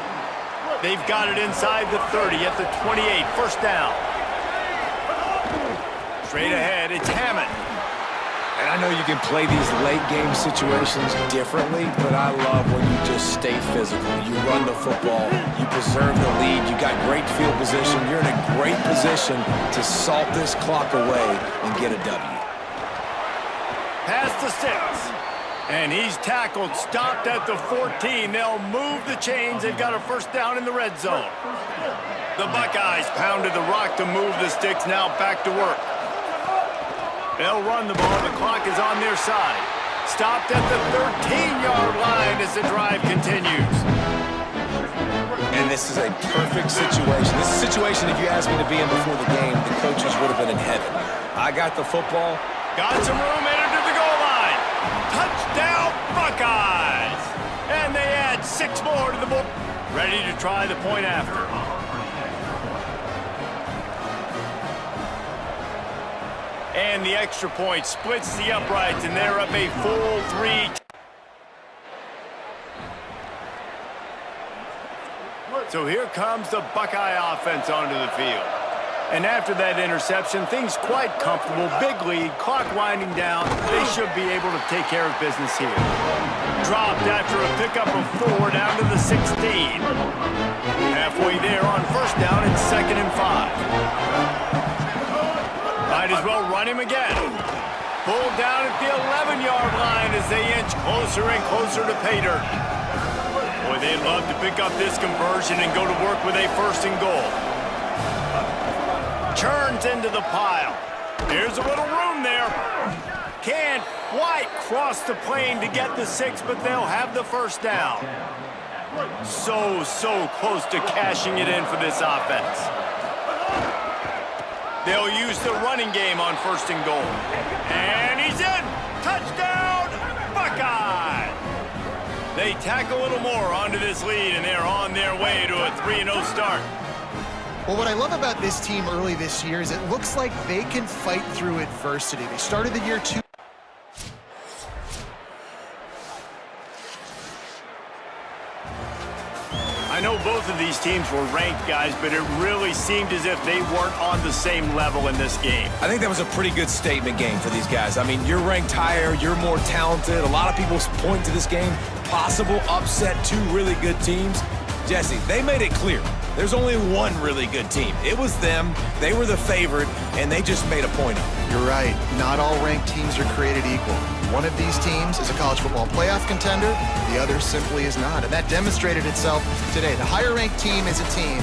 They've got it inside the 30 at the 28. First down. Straight ahead, it's Hammond. And I know you can play these late game situations differently, but I love when you just stay physical. You run the football, you preserve the lead, you got great field position. You're in a great position to salt this clock away and get a W. Past the 6. And he's tackled, stopped at the 14. They'll move the chains. They've got a first down in the red zone. The Buckeyes pounded the rock to move the sticks, now back to work. They'll run the ball. The clock is on their side. Stopped at the 13-yard line as the drive continues. And this is a perfect situation. This is a situation, if you asked me to be in before the game, the coaches would have been in heaven. I got the football. Got some room, entered to the goal line. Touchdown, Buckeyes! And they add 6 more to the board. Ready to try the point after. And the extra point splits the uprights, and they're up a full 3. So here comes the Buckeye offense onto the field. And after that interception, things quite comfortable. Big lead, clock winding down. They should be able to take care of business here. Dropped after a pickup of 4 down to the 16. Halfway there on first down, it's 2nd and 5. Might as well run him again. Pulled down at the 11-yard line as they inch closer and closer to pay dirt. Boy, they'd love to pick up this conversion and go to work with a 1st and goal. Churns into the pile. There's a little room there. Can't quite cross the plane to get the 6, but they'll have the first down. So close to cashing it in for this offense. They'll use the running game on 1st and goal. And he's in! Touchdown, Buckeye! They tack a little more onto this lead, and they're on their way to a 3-0 start. Well, what I love about this team early this year is it looks like they can fight through adversity. They started the year 2. I know both of these teams were ranked, guys, but it really seemed as if they weren't on the same level in this game. I think that was a pretty good statement game for these guys. I mean, you're ranked higher, you're more talented. A lot of people point to this game, possible upset, 2 really good teams. Jesse, they made it clear. There's only one really good team. It was them. They were the favorite, and they just made a point of it. You're right. Not all ranked teams are created equal. One of these teams is a college football playoff contender. The other simply is not. And that demonstrated itself today. The higher-ranked team is a team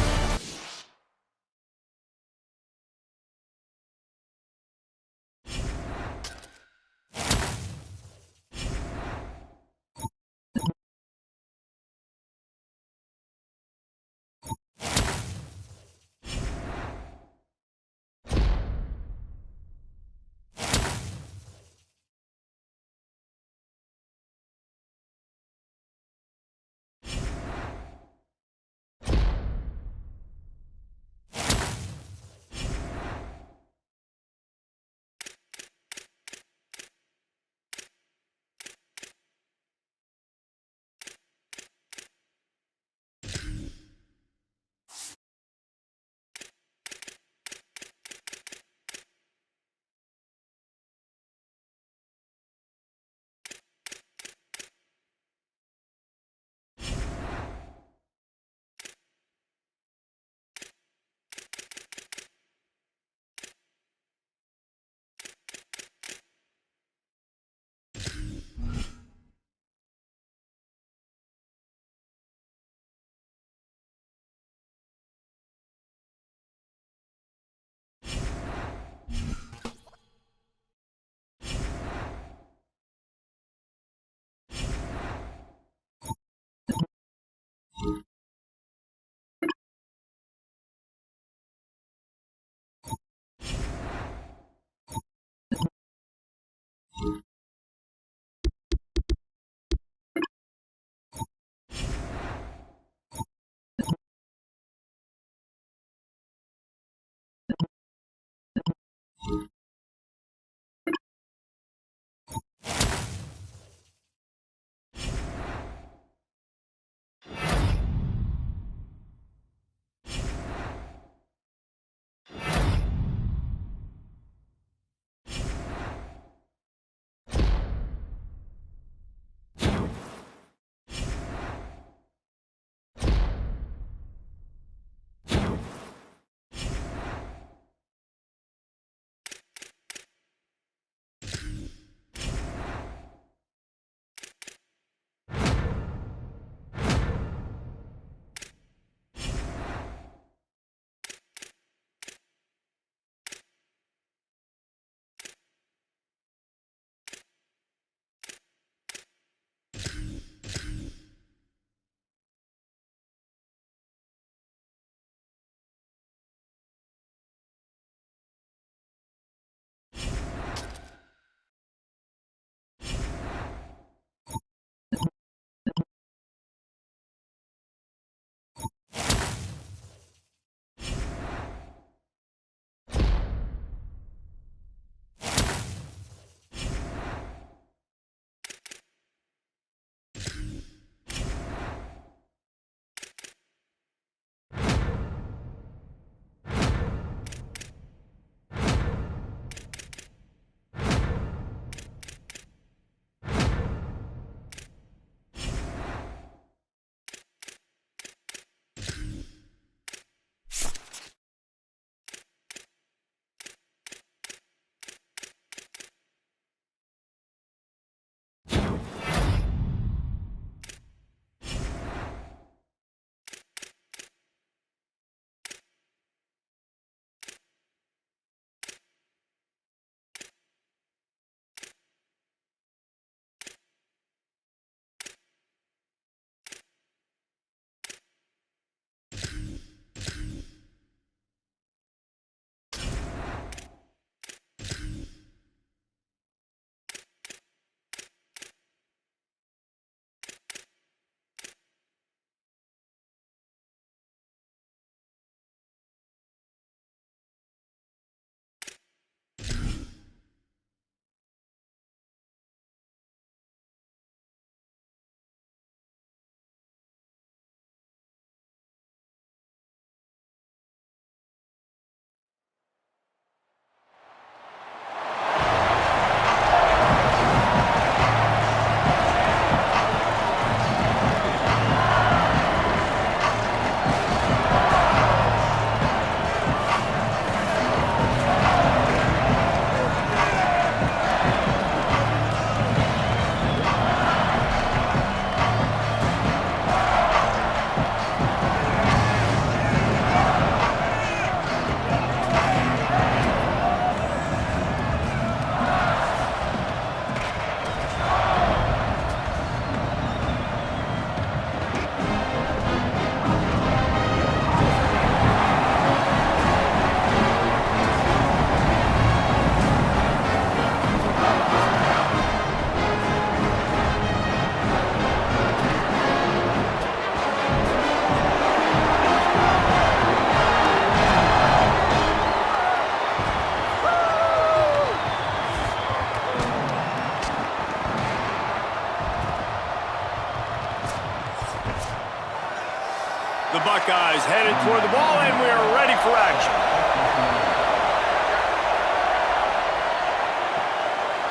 ready for action.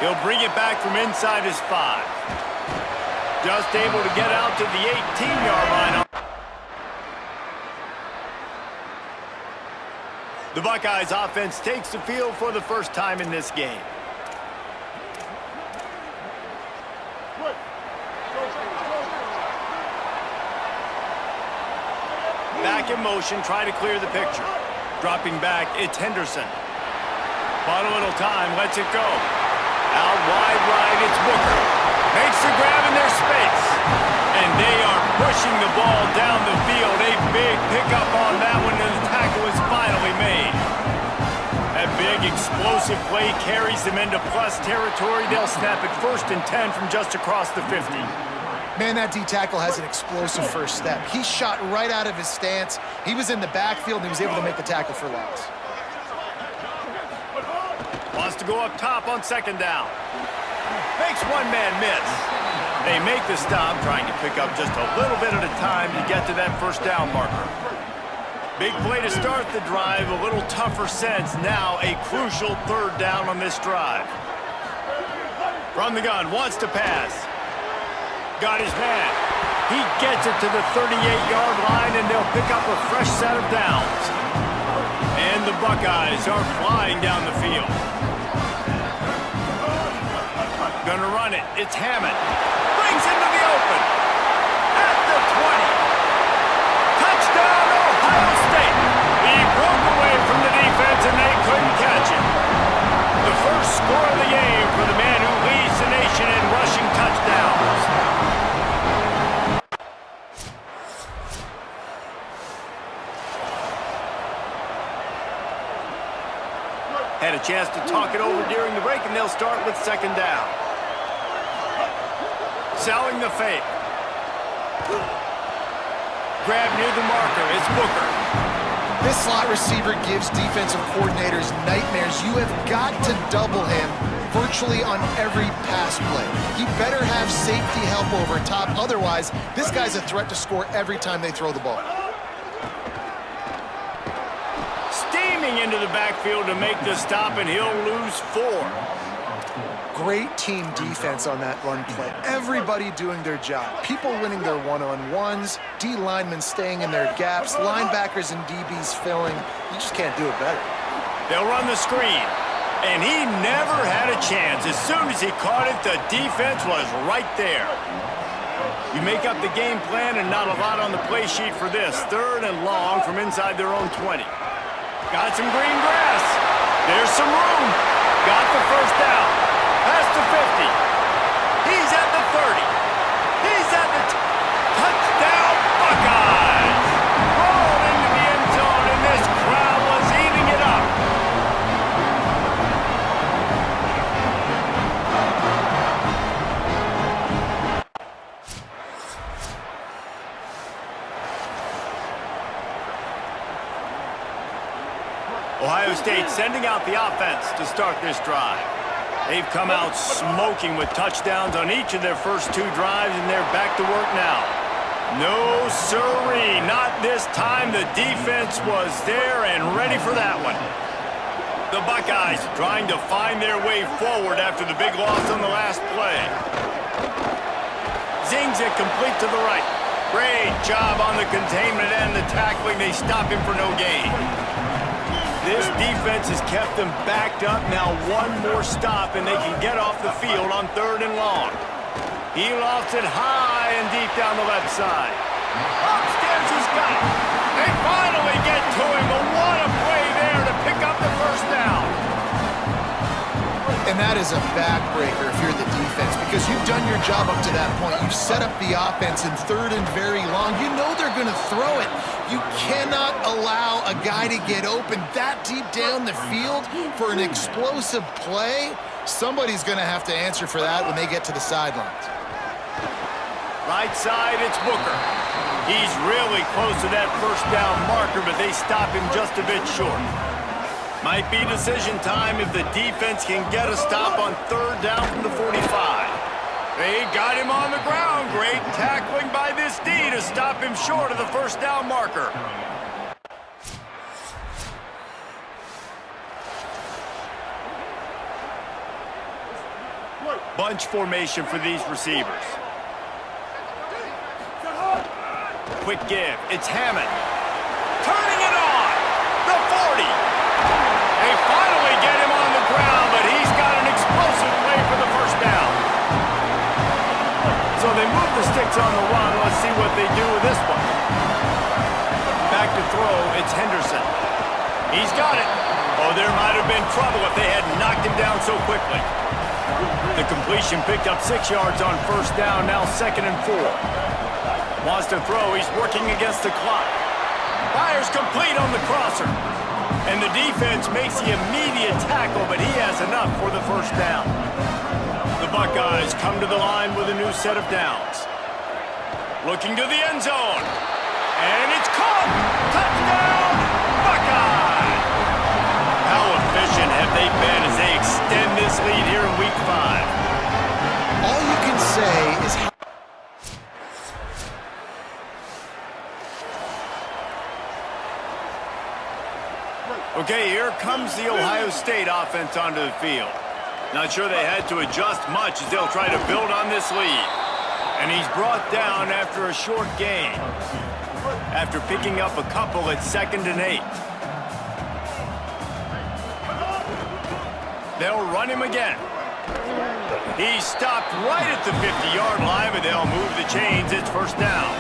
He'll bring it back from inside his 5. Just able to get out to the 18-yard line. The Buckeyes offense takes the field for the first time in this game. Back in motion, try to clear the picture. Dropping back, it's Henderson. Bought a little time, lets it go. Out wide right, it's Booker. Makes the grab in their space. And they are pushing the ball down the field. A big pickup on that one, and the tackle is finally made. That big explosive play carries them into plus territory. They'll snap it 1st and 10 from just across the 50. Man, that D-tackle has an explosive first step. He shot right out of his stance. He was in the backfield, and he was able to make the tackle for loss. Wants to go up top on 2nd down. Makes one man miss. They make the stop, trying to pick up just a little bit at a time to get to that 1st down marker. Big play to start the drive, a little tougher sense. Now a crucial 3rd down on this drive. From the gun, wants to pass. Got his man. He gets it to the 38-yard line, and they'll pick up a fresh set of downs. And the Buckeyes are flying down the field. Gonna run it. It's Hammond. Brings into the open. At the 20. Touchdown, Ohio State. He broke away from the defense, and they couldn't catch him. The first score of the game for the man who leads the nation in rushing touchdowns. Had a chance to talk it over during the break, and they'll start with 2nd down. Selling the fake. Grab near the marker. It's Booker. This slot receiver gives defensive coordinators nightmares. You have got to double him virtually on every pass play. He better have safety help over top. Otherwise, this guy's a threat to score every time they throw the ball. Steaming into the backfield to make the stop, and he'll lose 4. Great team defense on that run play. Everybody doing their job. People winning their one-on-ones, D linemen staying in their gaps, linebackers and DBs filling. You just can't do it better. They'll run the screen, and he never had a chance. As soon as he caught it, the defense was right there. You make up the game plan, and not a lot on the play sheet for this. 3rd and long from inside their own 20. Got some green grass. There's some room. Got the 1st down. Past the 50. He's at the 30. He's at the touchdown Buckeyes. Rolled into the end zone, and this crowd was eating it up. Ohio State sending out the offense to start this drive. They've come out smoking with touchdowns on each of their first 2 drives, and they're back to work now. No siree, not this time. The defense was there and ready for that one. The Buckeyes trying to find their way forward after the big loss on the last play. Zings it complete to the right. Great job on the containment and the tackling. They stop him for no gain. This defense has kept them backed up. Now one more stop, and they can get off the field on 3rd and long. He lofts it high and deep down the left side. Upstairs he's got it. They finally get to him, but what a play there to pick up the 1st down. And that is a backbreaker if you're the defense, because you've done your job up to that point. You've set up the offense in 3rd and very long. You know they're going to throw it. You cannot allow a guy to get open that deep down the field for an explosive play. Somebody's going to have to answer for that when they get to the sidelines. Right side, it's Booker. He's really close to that 1st down marker, but they stop him just a bit short. Might be decision time if the defense can get a stop on 3rd down from the 45. They got him on the ground. Great tackling by this D to stop him short of the 1st down marker. Bunch formation for these receivers. Quick give. It's Hammond. Turning it on. The 40. They finally get him on the ground, but he's got an explosive play for the first down. So they move the sticks on the run. Let's see what they do with this one. Back to throw. It's Henderson. He's got it. Oh, there might have been trouble if they had knocked him down so quickly. The completion picked up 6 yards on first down, now 2nd and 4. Wants to throw, he's working against the clock. Fires complete on the crosser. And the defense makes the immediate tackle, but he has enough for the first down. The Buckeyes come to the line with a new set of downs. Looking to the end zone. And it's caught! Touchdown, Buckeyes! How efficient have they been as they extend this lead here in Week 5? All you can say is how Okay, here comes the Ohio State offense onto the field. Not sure they had to adjust much as they'll try to build on this lead. And he's brought down after a short gain. After picking up a couple at 2nd and 8. They'll run him again. He's stopped right at the 50-yard line, but they'll move the chains. It's first down.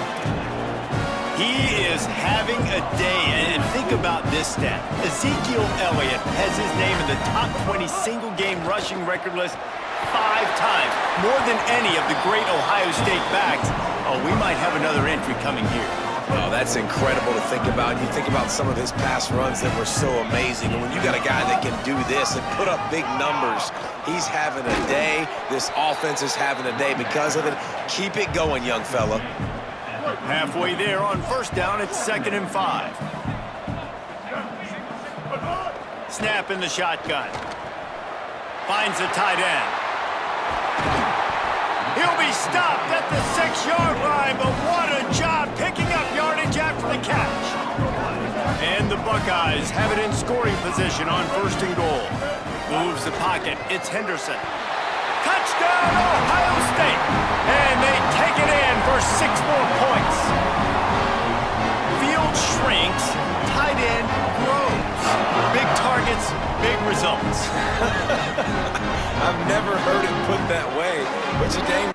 He is having a day, and think about this stat. Ezekiel Elliott has his name in the top 20 single-game rushing record list 5 times, more than any of the great Ohio State backs. Oh, we might have another entry coming here. Oh, that's incredible to think about. You think about some of his past runs that were so amazing. And when you got a guy that can do this and put up big numbers, he's having a day. This offense is having a day because of it. Keep it going, young fella. Halfway there on first down, it's 2nd and 5. Snap in the shotgun. Finds the tight end. He'll be stopped at the 6-yard line, but what a job picking up yardage after the catch. And the Buckeyes have it in scoring position on 1st and goal. Moves the pocket. It's Henderson. Touchdown, Ohio State! And they take it in for 6 more points. Field shrinks, tight end grows. Big targets, big results. I've never heard it put that way, but you dang.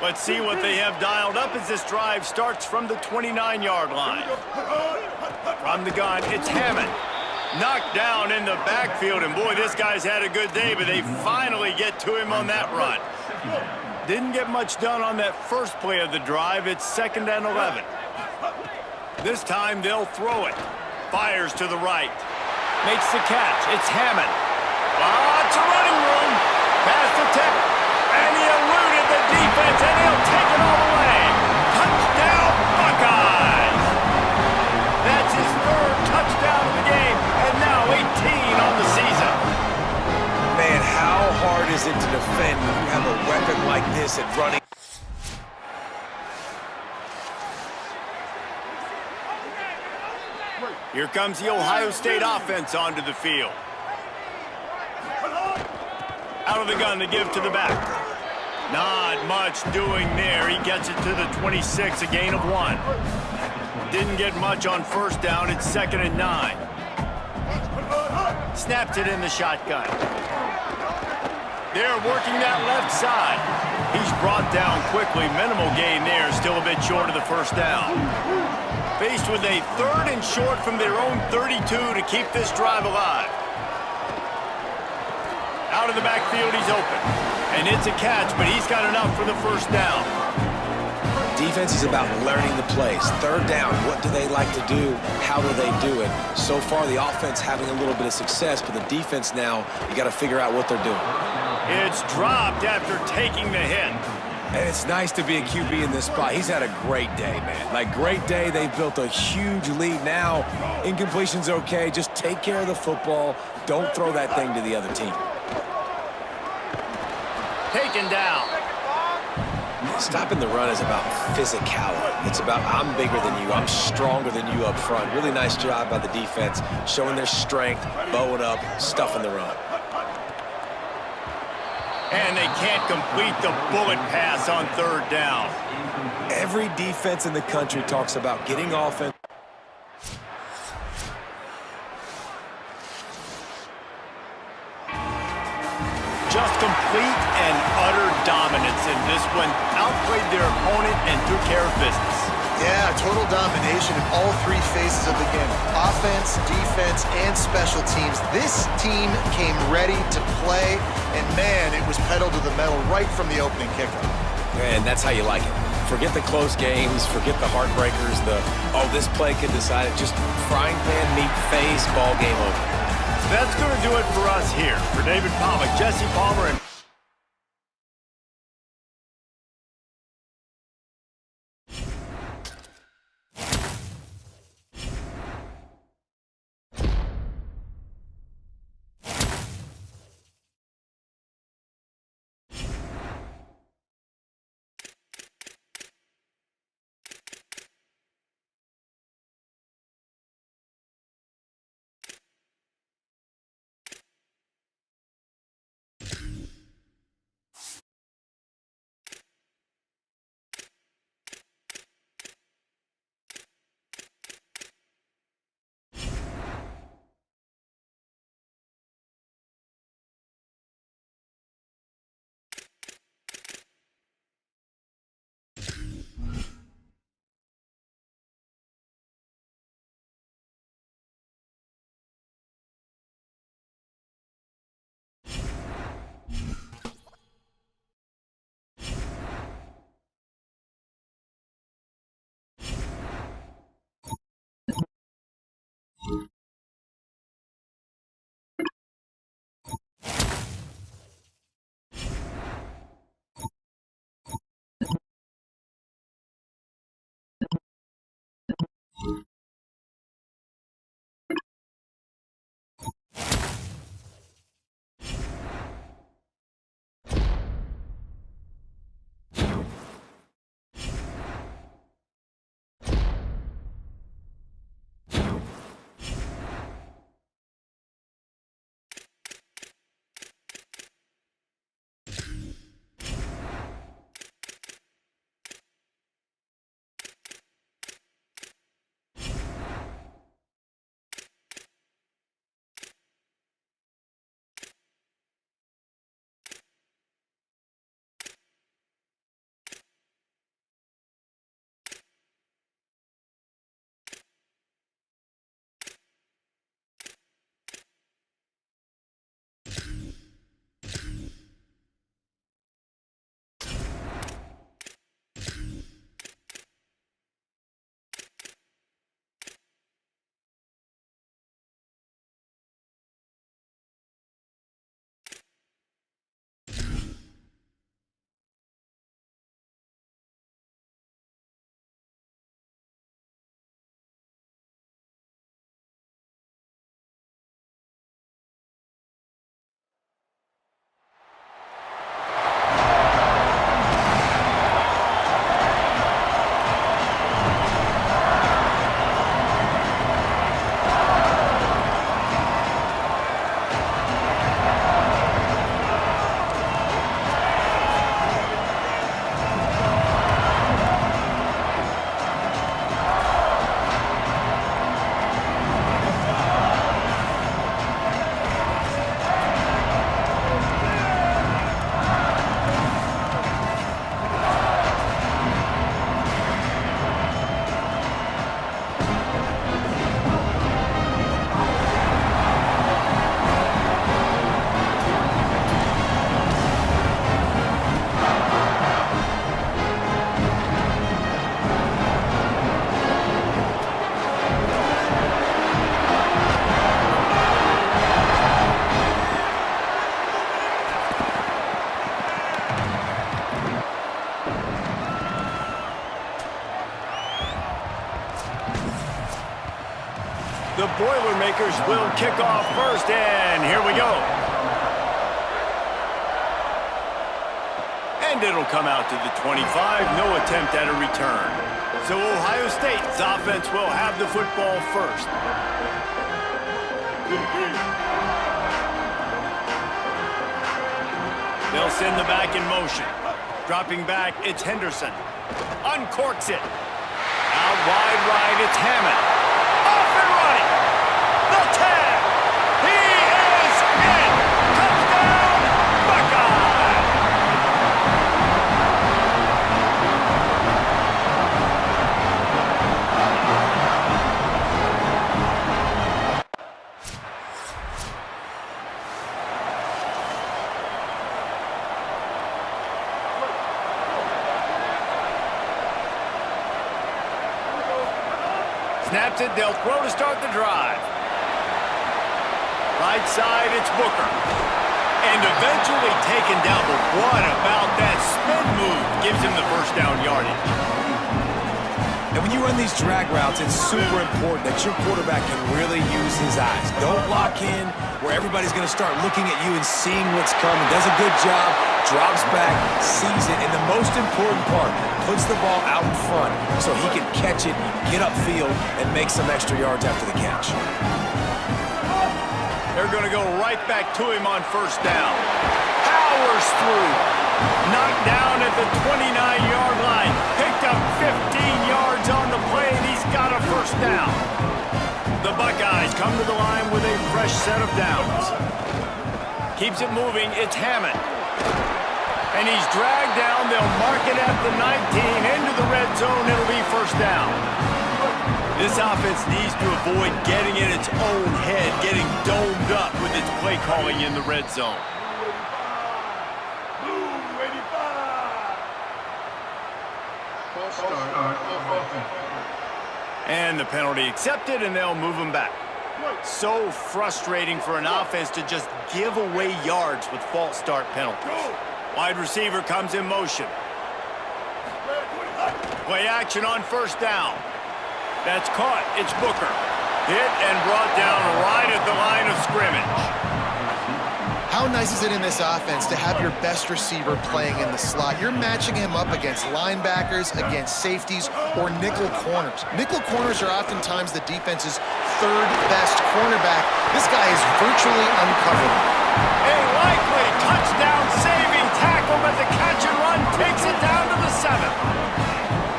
Let's see what they have dialed up as this drive starts from the 29-yard line. From the gun, it's Hammond. Knocked down in the backfield, and boy, this guy's had a good day, but they finally get to him on that run. Didn't get much done on that first play of the drive. It's 2nd and 11. This time they'll throw it. Fires to the right. Makes the catch. It's Hammond. Lots of running room. Pass the tip. And he eluded the defense, and he'll take it all the way. Touchdown, Buckeyes! That's his 3rd touchdown of the game, and now 18 on the season. Man, how hard is it to defend when you have a weapon like this at running? Here comes the Ohio State offense onto the field. Out of the gun to give to the back. Not much doing there. He gets it to the 26, a gain of 1. Didn't get much on first down. It's 2nd and 9. Snapped it in the shotgun. They're working that left side. He's brought down quickly. Minimal gain there. Still a bit short of the first down. Faced with a 3rd and short from their own 32 to keep this drive alive. Out of the backfield, he's open. And it's a catch, but he's got enough for the first down. Defense is about learning the plays. 3rd down, what do they like to do? How do they do it? So far, the offense having a little bit of success, but the defense now, you got to figure out what they're doing. It's dropped after taking the hit. And it's nice to be a QB in this spot. He's had a great day, man. Like, great day. They've built a huge lead now. Incompletion's okay. Just take care of the football. Don't throw that thing to the other team. Taken down. Stopping the run is about physicality. It's about I'm bigger than you, I'm stronger than you up front. Really nice job by the defense, showing their strength, bowing up, stuffing the run. And they can't complete the bullet pass on third down. Every defense in the country talks about getting offense. Just complete and utter dominance in this one. Outplayed their opponent and took care of business. Yeah, total domination in all three phases of the game. Offense, defense, and special teams. This team came ready to play, and man, it was pedal to the metal right from the opening kickoff. And that's how you like it. Forget the close games, forget the heartbreakers, this play could decide it. Just frying pan, meat face, ball game over. That's going to do it for us here. For David Palmer, Jesse Palmer, and The Boilermakers will kick off first, and here we go. And it'll come out to the 25. No attempt at a return. So Ohio State's offense will have the football first. They'll send the back in motion. Dropping back, it's Henderson. Uncorks it. Out wide right, it's Hammond. Off and running. The tag. He is in. Touchdown, Buckeye. Snaps it, they'll throw to start the drive. Right side, it's Booker. And eventually taken down, but what about that spin move? Gives him the first down yardage. And when you run these drag routes, it's super important that your quarterback can really use his eyes. Don't lock in where everybody's going to start looking at you and seeing what's coming. Does a good job, drops back, sees it, and the most important part, puts the ball out in front so he can catch it, get upfield, and make some extra yards after the catch. They're going to go right back to him on first down. Powers through. Knocked down at the 29-yard line. Picked up 15 yards on the play, and he's got a first down. The Buckeyes come to the line with a fresh set of downs. Keeps it moving. It's Hammond. And he's dragged down. They'll mark it at the 19. Into the red zone. It'll be first down. This offense needs to avoid getting in its own head, getting domed up with its play calling in the red zone. And the penalty accepted, and they'll move him back. So frustrating for an offense to just give away yards with false start penalties. Wide receiver comes in motion. Play action on first down. That's caught. It's Booker. Hit and brought down right at the line of scrimmage. How nice is it in this offense to have your best receiver playing in the slot? You're matching him up against linebackers, against safeties, or nickel corners. Nickel corners are oftentimes the defense's third best cornerback. This guy is virtually uncovered. A likely touchdown-saving tackle, but the catch and run takes it down to the 7th.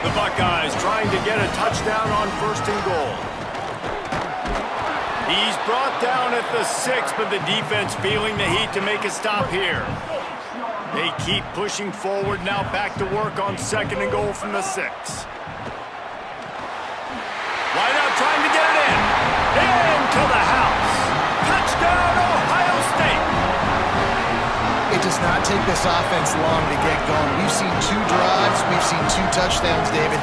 The Buckeyes trying to get a touchdown on first and goal. He's brought down at the 6, but the defense feeling the heat to make a stop here. They keep pushing forward, now back to work on second and goal from the 6. Wide out trying to get it in. Into the house. Touchdown, Ohio State. It does not take this offense long to get going. We've seen 2 drives. We've seen 2 touchdowns, David.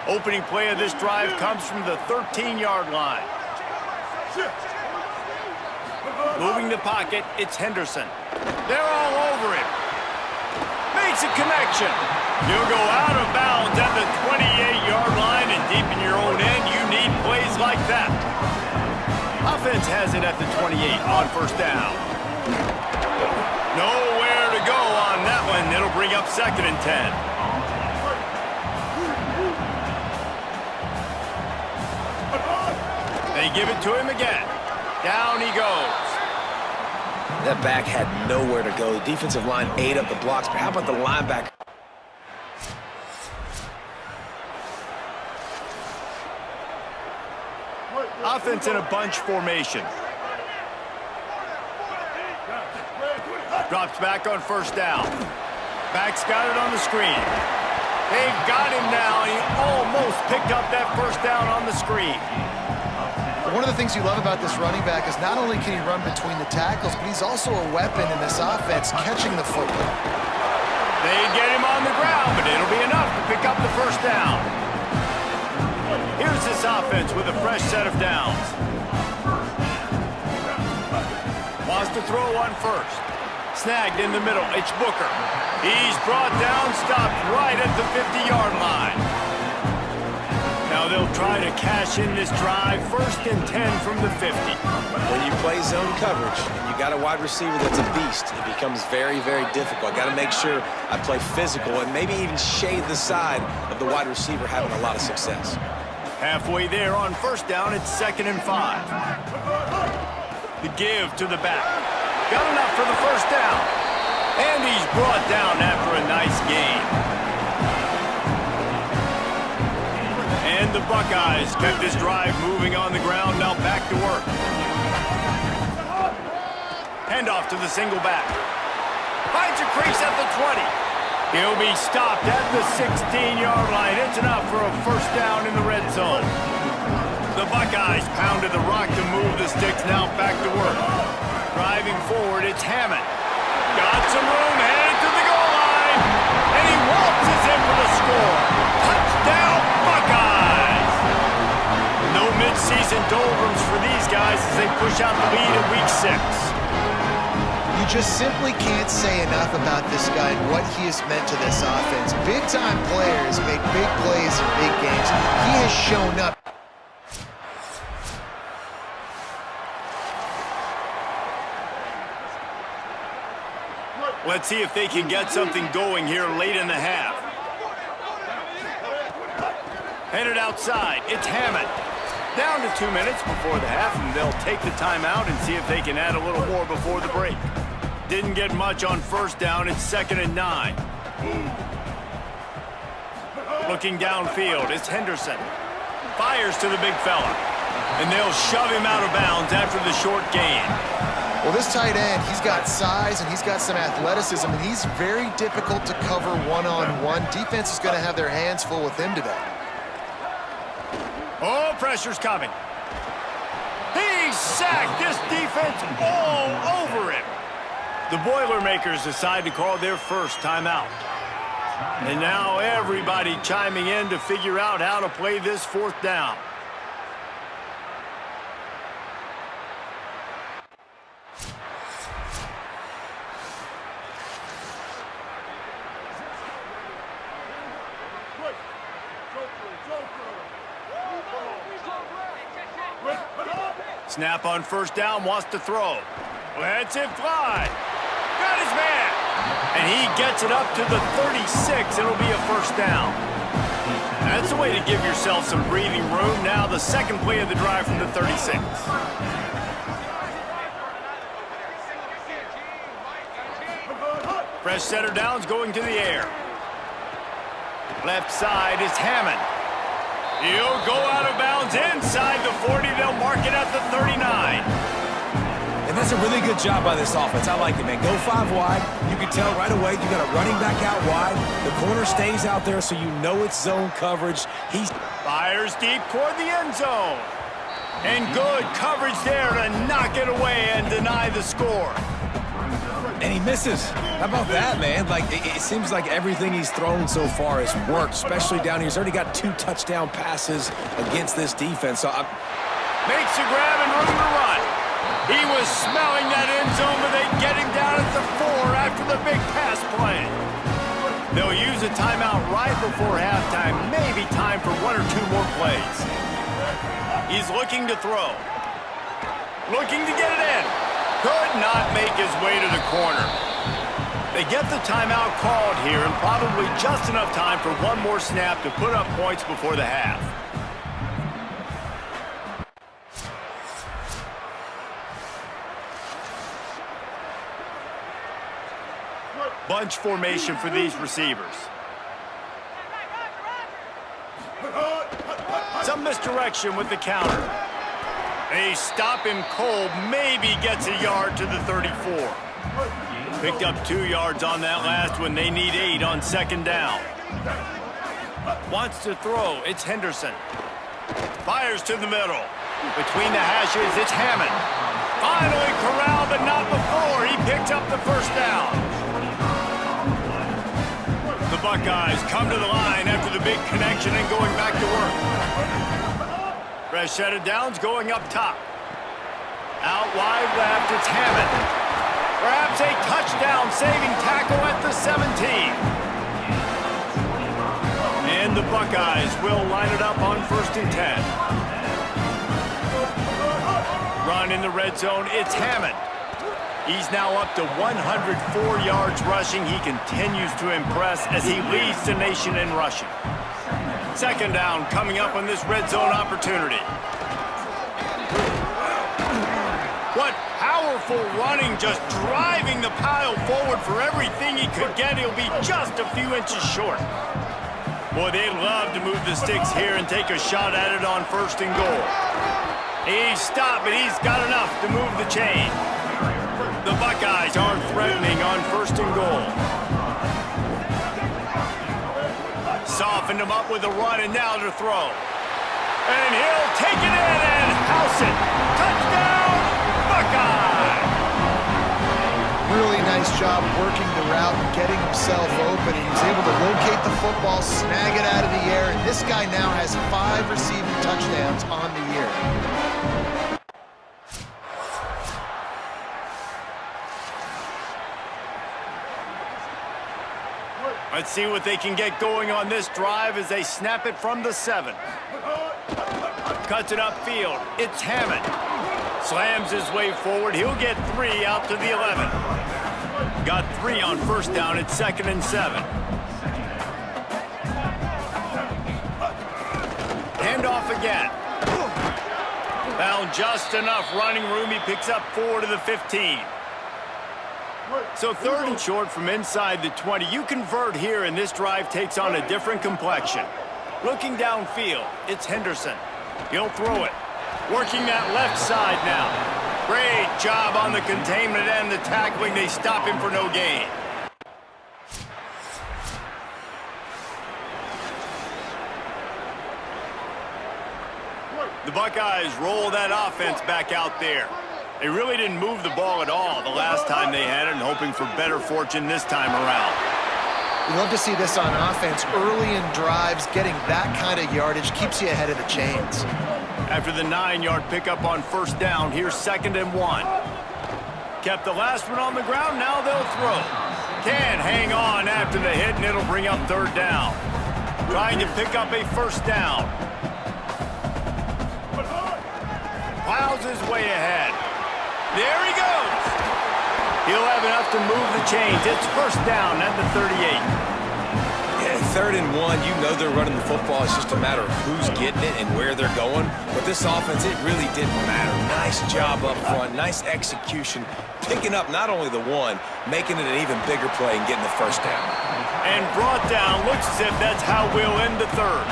Opening play of this drive comes from the 13-yard line. Moving the pocket, it's Henderson. They're all over him. Makes a connection. He'll go out of bounds at the 28-yard line, and deep in your own end, you need plays like that. Offense has it at the 28 on first down. Nowhere to go on that one. It'll bring up second and 10. They give it to him again. Down he goes. That back had nowhere to go. The defensive line ate up the blocks, but how about the linebacker? Offense in a bunch formation. Drops back on first down. Back's got it on the screen. They've got him now. He almost picked up that first down on the screen. One of the things you love about this running back is not only can he run between the tackles, but he's also a weapon in this offense, catching the football. They get him on the ground, but it'll be enough to pick up the first down. Here's this offense with a fresh set of downs. Wants to throw on first. Snagged in the middle, it's Booker. He's brought down, stopped right at the 50-yard line. Now Now they'll try to cash in this drive. 1st and 10 from the 50. When you play zone coverage and you got a wide receiver that's a beast, it becomes very, very difficult. I got to make sure I play physical and maybe even shade the side of the wide receiver having a lot of success. Halfway there on 1st down, it's 2nd and 5. The give to the back. Got enough for the 1st down. And he's brought down after a nice gain. And the Buckeyes kept this drive moving on the ground, now back to work. Handoff to the single back. Finds a crease at the 20. He'll be stopped at the 16-yard line. It's enough for a 1st down in the red zone. The Buckeyes pounded the rock to move the sticks, now back to work. Driving forward, it's Hammond. Got some room, headed to the goal line. And he waltzes in for the score. Touchdown, Buckeyes! No midseason doldrums for these guys as they push out the lead in Week 6. You just simply can't say enough about this guy and what he has meant to this offense. Big-time players make big plays in big games. He has shown up. Let's see if they can get something going here late in the half. Headed outside, it's Hammond. Down to 2 minutes before the half, and they'll take the timeout and see if they can add a little more before the break. Didn't get much on 1st down, it's 2nd and 9. Looking downfield, it's Henderson. Fires to the big fella. And they'll shove him out of bounds after the short gain. Well, this tight end, he's got size and he's got some athleticism, and he's very difficult to cover one-on-one. Defense is going to have their hands full with him today. Oh, pressure's coming. He's sacked. This defense all over him. The Boilermakers decide to call their 1st timeout. And now everybody chiming in to figure out how to play this 4th down. Snap on 1st down, wants to throw. Lets it fly. Got his man. And he gets it up to the 36. It'll be a 1st down. That's a way to give yourself some breathing room. Now the 2nd play of the drive from the 36. Fresh center downs going to the air. Left side is Hammond. He'll go out of bounds inside the 40. They'll mark it at the 39. And that's a really good job by this offense. I like it, man. Go 5 wide. You can tell right away you got a running back out wide. The corner stays out there, so you know it's zone coverage. He fires deep toward the end zone. And good coverage there to knock it away and deny the score. And he misses. How about that, man? Like, it seems like everything he's thrown so far has worked, especially down here. He's already got 2 touchdown passes against this defense. So makes a grab and room to run. He was smelling that end zone, but they get him down at the 4 after the big pass play. They'll use a timeout right before halftime. Maybe time for 1 or 2 more plays. He's looking to throw. Looking to get it in. Could not make his way to the corner. They get the timeout called here, and probably just enough time for 1 more snap to put up points before the half. Bunch formation for these receivers. Some misdirection with the counter. They stop him cold, maybe gets a yard to the 34. Picked up 2 yards on that last one. They need 8 on 2nd down. Wants to throw, it's Henderson. Fires to the middle. Between the hashes, it's Hammond. Finally corralled, but not before. He picked up the 1st down. The Buckeyes come to the line after the big connection and going back to work. Fresh set of downs going up top. Out wide left, it's Hammond. Perhaps a touchdown saving tackle at the 17. And And the Buckeyes will line it up on 1st and 10. Run in the red zone, it's Hammond. He's now up to 104 yards rushing. He continues to impress as he leads the nation in rushing. 2nd down coming up on this red zone opportunity. What powerful running, just driving the pile forward for everything he could get. He'll be just a few inches short. Boy, they'd love to move the sticks here and take a shot at it on 1st and goal. He's stopped, but he's got enough to move the chain. The Buckeyes are threatening on 1st and goal. Softened him up with a run, and now to throw. And he'll take it in and house it. Touchdown, Buckeye! Really nice job working the route and getting himself open. He was able to locate the football, snag it out of the air, and this guy now has 5 receiving touchdowns on the year. Let's see what they can get going on this drive as they snap it from the 7. Cuts it upfield. It's Hammond. Slams his way forward. He'll get 3 out to the 11. Got 3 on 1st down. It's 2nd and 7. Handoff again. Found just enough running room. He picks up 4 to the 15. So 3rd and short from inside the 20. You convert here, and this drive takes on a different complexion. Looking downfield, it's Henderson. He'll throw it. Working that left side now. Great job on the containment and the tackling. They stop him for no gain. The Buckeyes roll that offense back out there. They really didn't move the ball at all the last time they had it, and hoping for better fortune this time around. We love to see this on offense. Early in drives, getting that kind of yardage keeps you ahead of the chains. After the 9-yard pickup on 1st down, here's 2nd and 1. Kept the last one on the ground, now they'll throw. Can hang on after the hit, and it'll bring up 3rd down. Trying to pick up a 1st down. Plows his way ahead. There he goes. He'll have enough to move the chains. It's 1st down at the 38. Yeah, 3rd and 1, you know they're running the football. It's just a matter of who's getting it and where they're going. But this offense, it really didn't matter. Nice job up front, nice execution. Picking up not only the 1, making it an even bigger play and getting the 1st down. And brought down. Looks as if that's how we'll end the 3rd.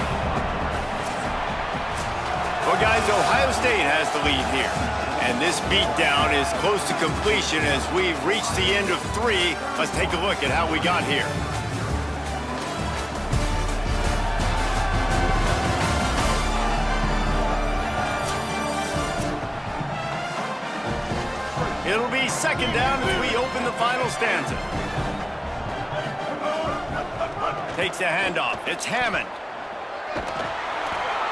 Well, guys, Ohio State has the lead here. And this beatdown is close to completion as we've reached the end of 3. Let's take a look at how we got here. It'll be 2nd down as we open the final stanza. Takes the handoff. It's Hammond.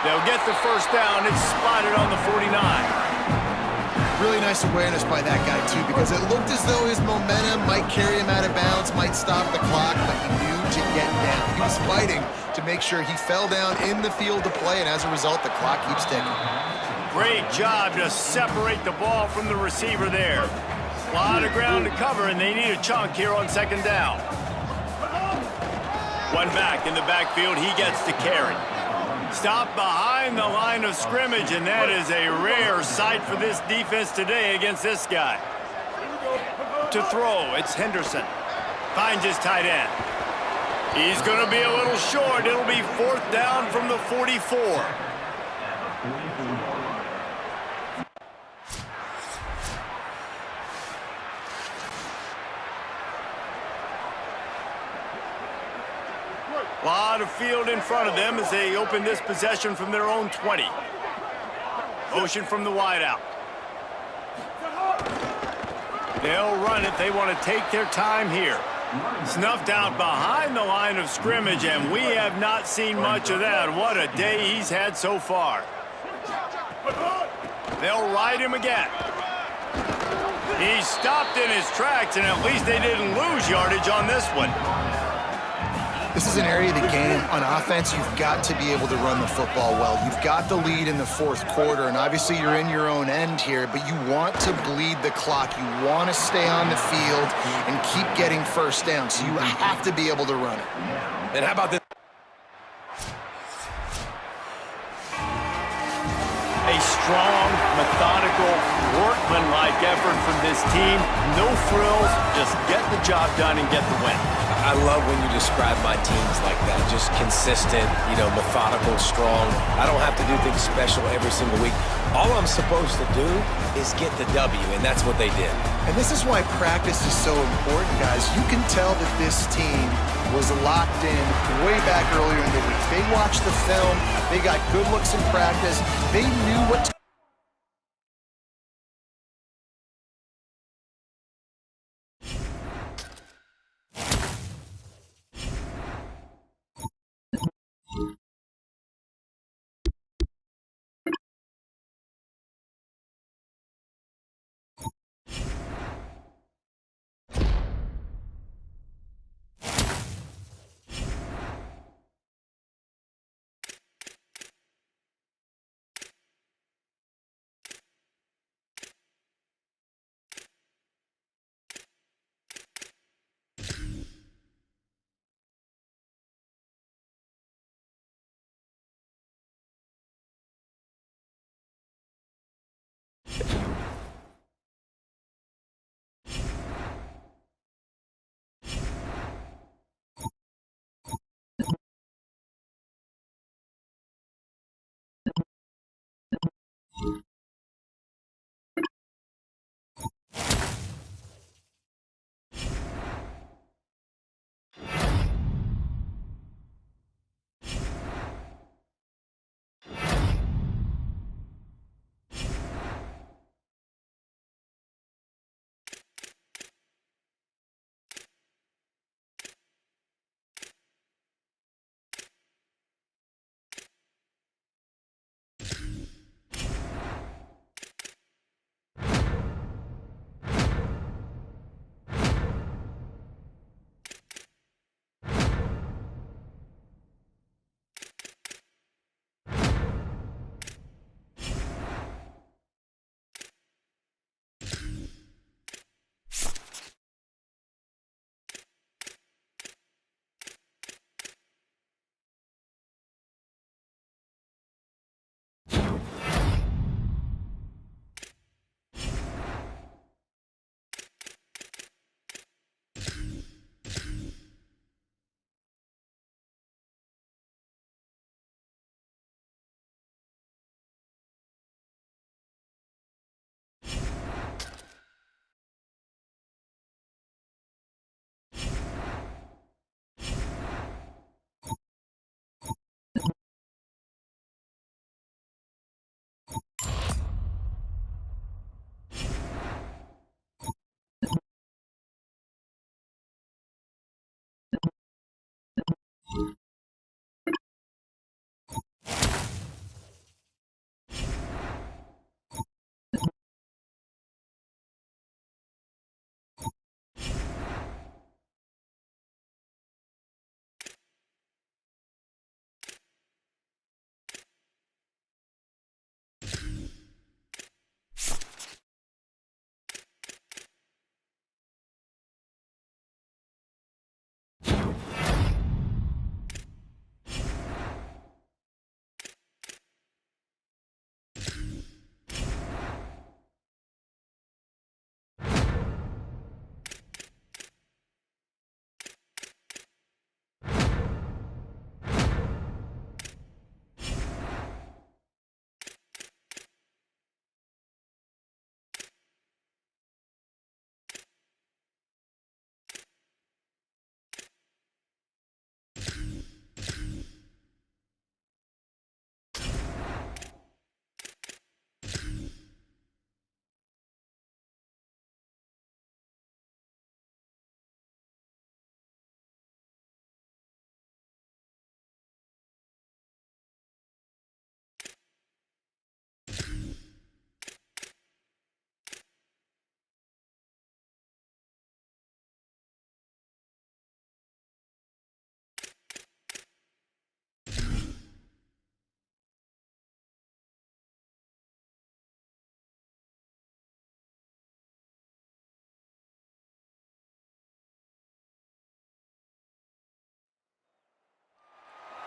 They'll get the 1st down. It's spotted on the 49. Really nice awareness by that guy, too, because it looked as though his momentum might carry him out of bounds, might stop the clock, but he knew to get down. He was fighting to make sure he fell down in the field to play, and as a result, the clock keeps ticking. Great job to separate the ball from the receiver there. A lot of ground to cover, and they need a chunk here on 2nd down. One back in the backfield. He gets to carry. Stopped behind the line of scrimmage, and that is a rare sight for this defense today against this guy. To throw, it's Henderson. Finds his tight end. He's going to be a little short. It'll be 4th down from the 44. A lot of field in front of them as they open this possession from their own 20. Motion from the wideout. They'll run it. They want to take their time here. Snuffed out behind the line of scrimmage, and we have not seen much of that. What a day he's had so far. They'll ride him again. He stopped in his tracks, and at least they didn't lose yardage on this one. This is an area of the game. On offense, you've got to be able to run the football well. You've got the lead in the fourth quarter, and obviously you're in your own end here, but you want to bleed the clock. You want to stay on the field and keep getting first down, so you have to be able to run it. And how about this? A strong, methodical, workmanlike effort from this team. No frills, just get the job done and get the win. I love when you describe my teams like that. Just consistent, methodical, strong. I don't have to do things special every single week. All I'm supposed to do is get the W, and that's what they did. And this is why practice is so important, guys. You can tell that this team was locked in way back earlier in the week. They watched the film. They got good looks in practice. They knew what to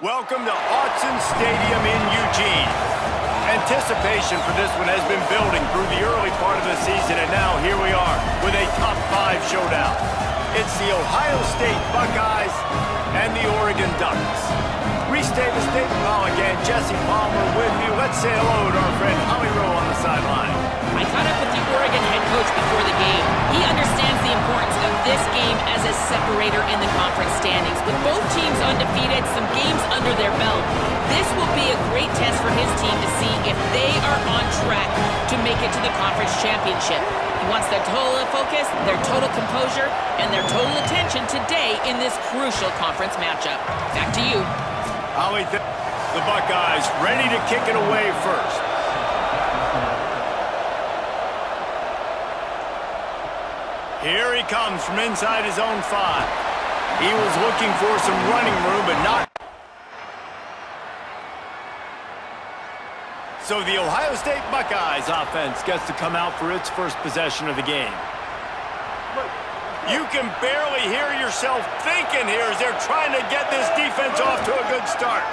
Welcome to Autzen Stadium in Eugene. Anticipation for this one has been building through the early part of the season, and now here we are with a top 5 showdown. It's the Ohio State Buckeyes and the Oregon Ducks. Reese Davis, David Pollock, and Jesse Palmer with you. Let's say hello to our friend Holly Rowe on the sideline. I caught up with the Oregon head coach before the game. He understands the importance of this game as a separator in the conference standings. With both teams undefeated, some games under their belt, this will be a great test for his team to see if they are on track to make it to the conference championship. He wants their total focus, their total composure, and their total attention today in this crucial conference matchup. Back to you. Holly, the Buckeyes ready to kick it away first. Here he comes from inside his own 5. He was looking for some running room, but not. So the Ohio State Buckeyes offense gets to come out for its first possession of the game. You can barely hear yourself thinking here as they're trying to get this defense off to a good start.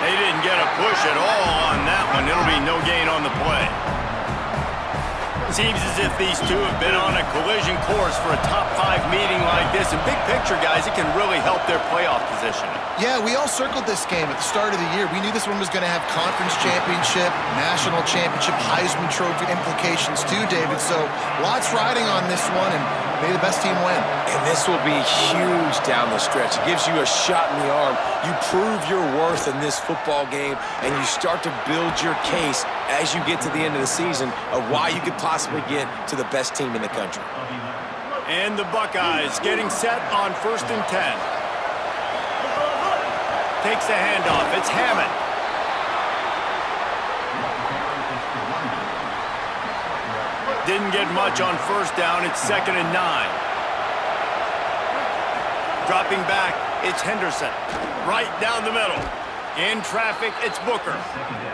They didn't get a push at all on that one. It'll be no gain on the play. Seems as if these two have been on a collision course for a top 5 meeting like this. And big picture, guys, it can really help their playoff position. Yeah, we all circled this game at the start of the year. We knew this one was going to have conference championship, national championship, Heisman Trophy implications too, David. So lots riding on this one, and may the best team win. And this will be huge down the stretch. It gives you a shot in the arm. You prove your worth in this football game, and you start to build your case as you get to the end of the season of why you could possibly get to the best team in the country. And the Buckeyes getting set on 1st and 10. Takes the handoff. It's Hammond. Didn't get much on 1st down. It's 2nd and 9. Dropping back, it's Henderson. Right down the middle. In traffic, it's Booker.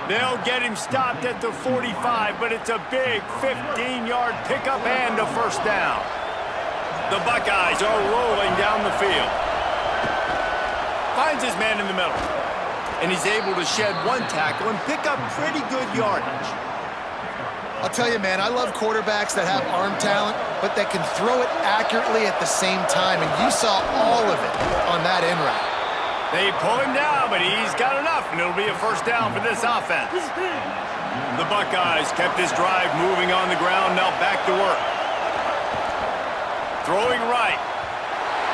They'll get him stopped at the 45, but it's a big 15-yard pickup and a 1st down. The Buckeyes are rolling down the field. Finds his man in the middle. And he's able to shed 1 tackle and pick up pretty good yardage. I'll tell you, man, I love quarterbacks that have arm talent, but that can throw it accurately at the same time, and you saw all of it on that in route. They pull him down, but he's got enough, and it'll be a 1st down for this offense. The Buckeyes kept this drive moving on the ground, now back to work. Throwing right.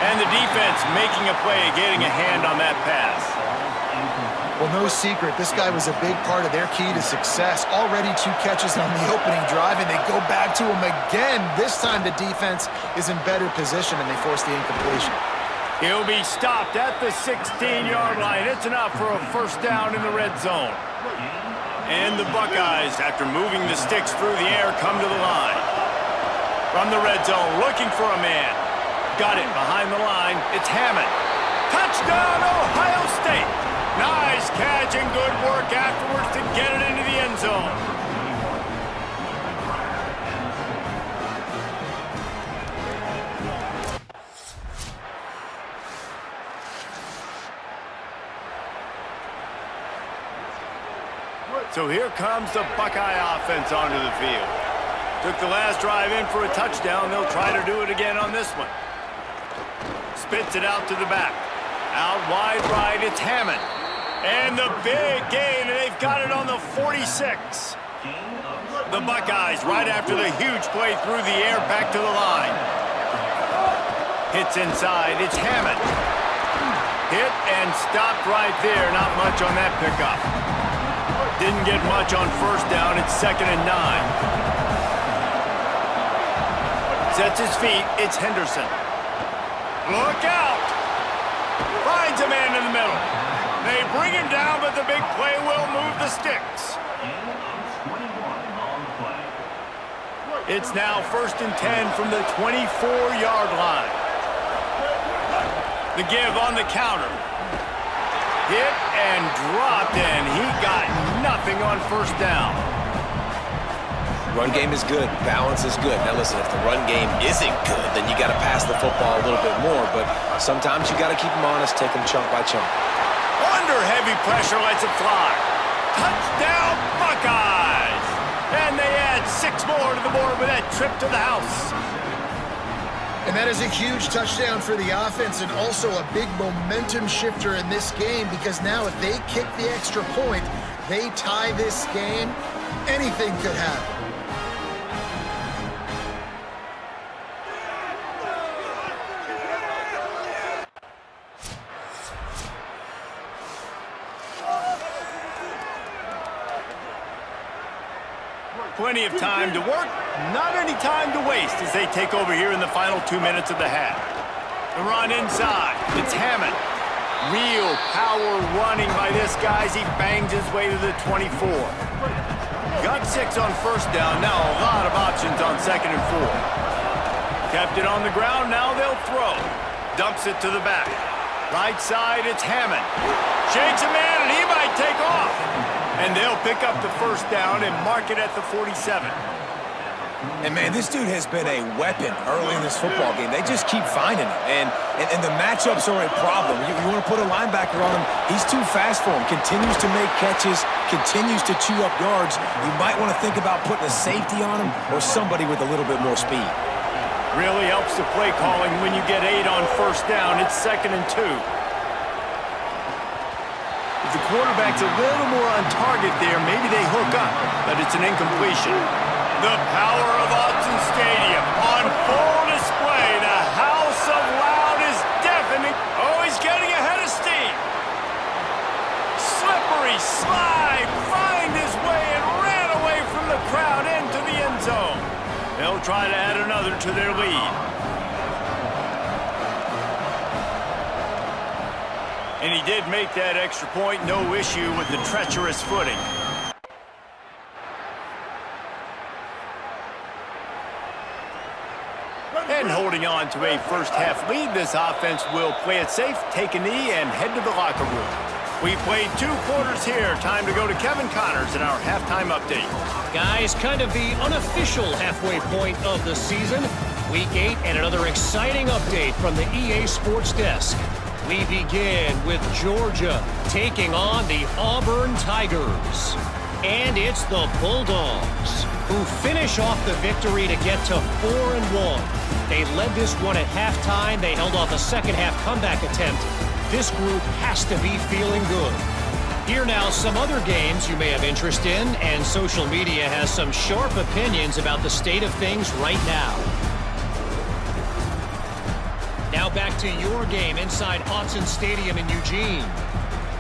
And the defense making a play, getting a hand on that pass. Well, no secret, this guy was a big part of their key to success. Already 2 catches on the opening drive, and they go back to him again. This time the defense is in better position, and they force the incompletion. He'll be stopped at the 16-yard line. It's enough for a 1st down in the red zone. And the Buckeyes, after moving the sticks through the air, come to the line. From the red zone, looking for a man. Got it behind the line. It's Hammond. Touchdown, Ohio State. Nice catch and good work afterwards to get it into the end zone. So here comes the Buckeye offense onto the field. Took the last drive in for a touchdown. They'll try to do it again on this one. Spits it out to the back. Out wide right, it's Hammond. And the big gain, and they've got it on the 46. The Buckeyes, right after the huge play through the air, back to the line. Hits inside, it's Hammond. Hit and stopped right there. Not much on that pickup. Didn't get much on 1st down. It's 2nd and 9. Sets his feet. It's Henderson. Look out! Finds a man in the middle. They bring him down, but the big play will move the sticks. It's now 1st and 10 from the 24-yard line. The give on the counter. Hit and dropped, and he got nothing on 1st down. Run game is good. Balance is good. Now listen, if the run game isn't good, then you got to pass the football a little bit more. But sometimes you got to keep them honest, take them chunk by chunk. under heavy pressure, lets it fly. Touchdown, Buckeyes! And they add 6 more to the board with that trip to the house. And that is a huge touchdown for the offense and also a big momentum shifter in this game because now if they kick the extra point, they tie this game, anything could happen. Plenty of time to work, not any time to waste as they take over here in the final 2 minutes of the half. The run inside, it's Hammond. Real power running by this guy as he bangs his way to the 24. Got 6 on first down, now a lot of options on 2nd and 4. Kept it on the ground, now they'll throw. Dumps it to the back. Right side, it's Hammond. Shakes a man and he might take off. And they'll pick up the first down and mark it at the 47. And, man, this dude has been a weapon early in this football game. They just keep finding him. And the matchups are a problem. You want to put a linebacker on him, he's too fast for him. Continues to make catches, continues to chew up yards. You might want to think about putting a safety on him or somebody with a little bit more speed. Really helps the play calling when you get 8 on first down. It's 2nd and 2. The quarterback's a little more on target there. Maybe they hook up, but it's an incompletion. The power of Autzen Stadium on full display. The house of loud is deafening. Oh, he's getting ahead of steam. Slippery slide, find his way and ran away from the crowd into the end zone. They'll try to add another to their lead. And he did make that extra point, no issue with the treacherous footing. And holding on to a first-half lead, this offense will play it safe, take a knee, and head to the locker room. We played 2 quarters here. Time to go to Kevin Connors in our halftime update. Guys, kind of the unofficial halfway point of the season. Week 8 and another exciting update from the EA Sports Desk. We begin with Georgia taking on the Auburn Tigers. And it's the Bulldogs who finish off the victory to get to 4-1. They led this one at halftime. They held off a second-half comeback attempt. This group has to be feeling good. Here now some other games you may have interest in, and social media has some sharp opinions about the state of things right now. Now back to your game inside Autzen Stadium in Eugene.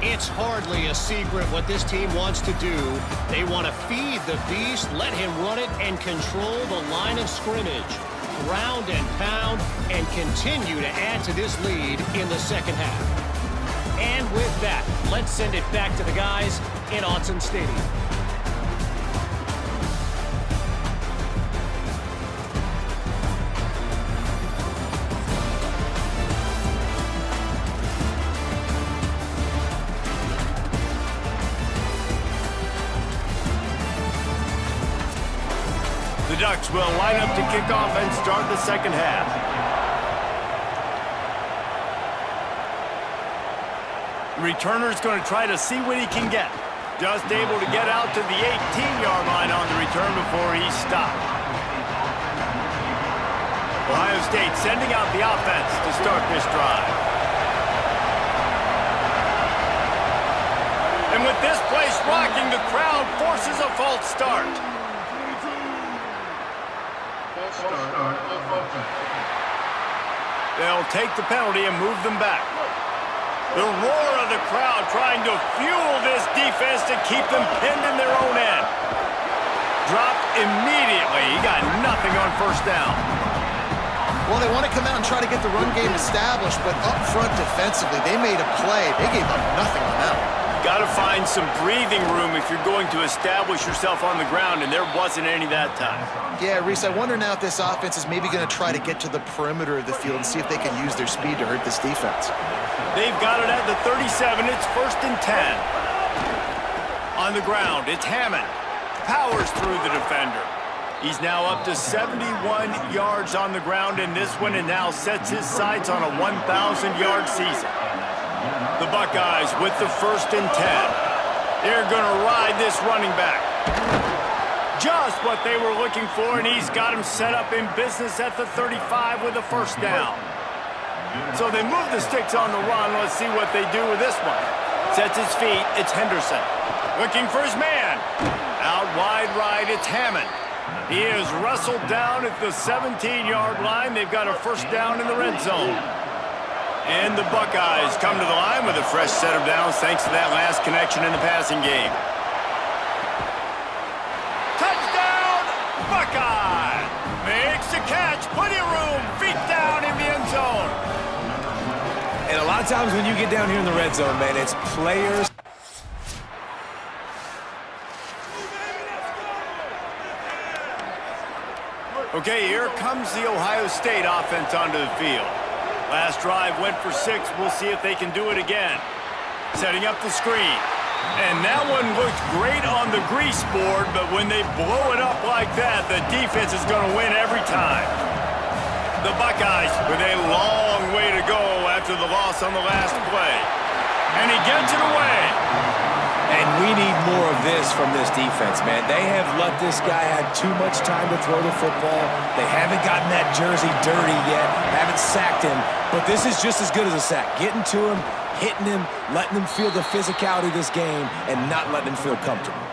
It's hardly a secret what this team wants to do. They want to feed the beast, let him run it, and control the line of scrimmage. Ground and pound, and continue to add to this lead in the second half. And with that, let's send it back to the guys in Autzen Stadium. The Ducks will line up to kick off and start the second half. The returner's going to try to see what he can get. Just able to get out to the 18-yard line on the return before he's stopped. Ohio State sending out the offense to start this drive. And with this place rocking, the crowd forces a false start. They'll take the penalty and move them back. The roar of the crowd trying to fuel this defense to keep them pinned in their own end. Dropped immediately. He got nothing on first down. Well, they want to come out and try to get the run game established, but up front defensively, they made a play. They gave up nothing on that one. Got to find some breathing room if you're going to establish yourself on the ground, and there wasn't any that time. Yeah, Reese, I wonder now if this offense is maybe going to try to get to the perimeter of the field and see if they can use their speed to hurt this defense. They've got it at the 37. It's 1st and 10. On the ground, it's Hammond. Powers through the defender. He's now up to 71 yards on the ground in this one and now sets his sights on a 1,000-yard season. The Buckeyes with the 1st and 10. They're going to ride this running back. Just what they were looking for, and he's got him set up in business at the 35 with a 1st down. So they move the sticks on the run. Let's see what they do with this one. Sets his feet. It's Henderson. Looking for his man. Out wide right, it's Hammond. He is wrestled down at the 17-yard line. They've got a 1st down in the red zone. And the Buckeyes come to the line with a fresh set of downs thanks to that last connection in the passing game. Touchdown, Buckeye! Makes the catch, plenty of room, feet down in the end zone. And a lot of times when you get down here in the red zone, man, it's players. Okay, here comes the Ohio State offense onto the field. Last drive went for 6. We'll see if they can do it again. Setting up the screen. And that one looked great on the grease board, but when they blow it up like that, the defense is going to win every time. The Buckeyes with a long way to go after the loss on the last play. And he gets it away. And we need more of this from this defense, man. They have let this guy have too much time to throw the football. They haven't gotten that jersey dirty yet, haven't sacked him. But this is just as good as a sack. Getting to him, hitting him, letting him feel the physicality of this game, and not letting him feel comfortable.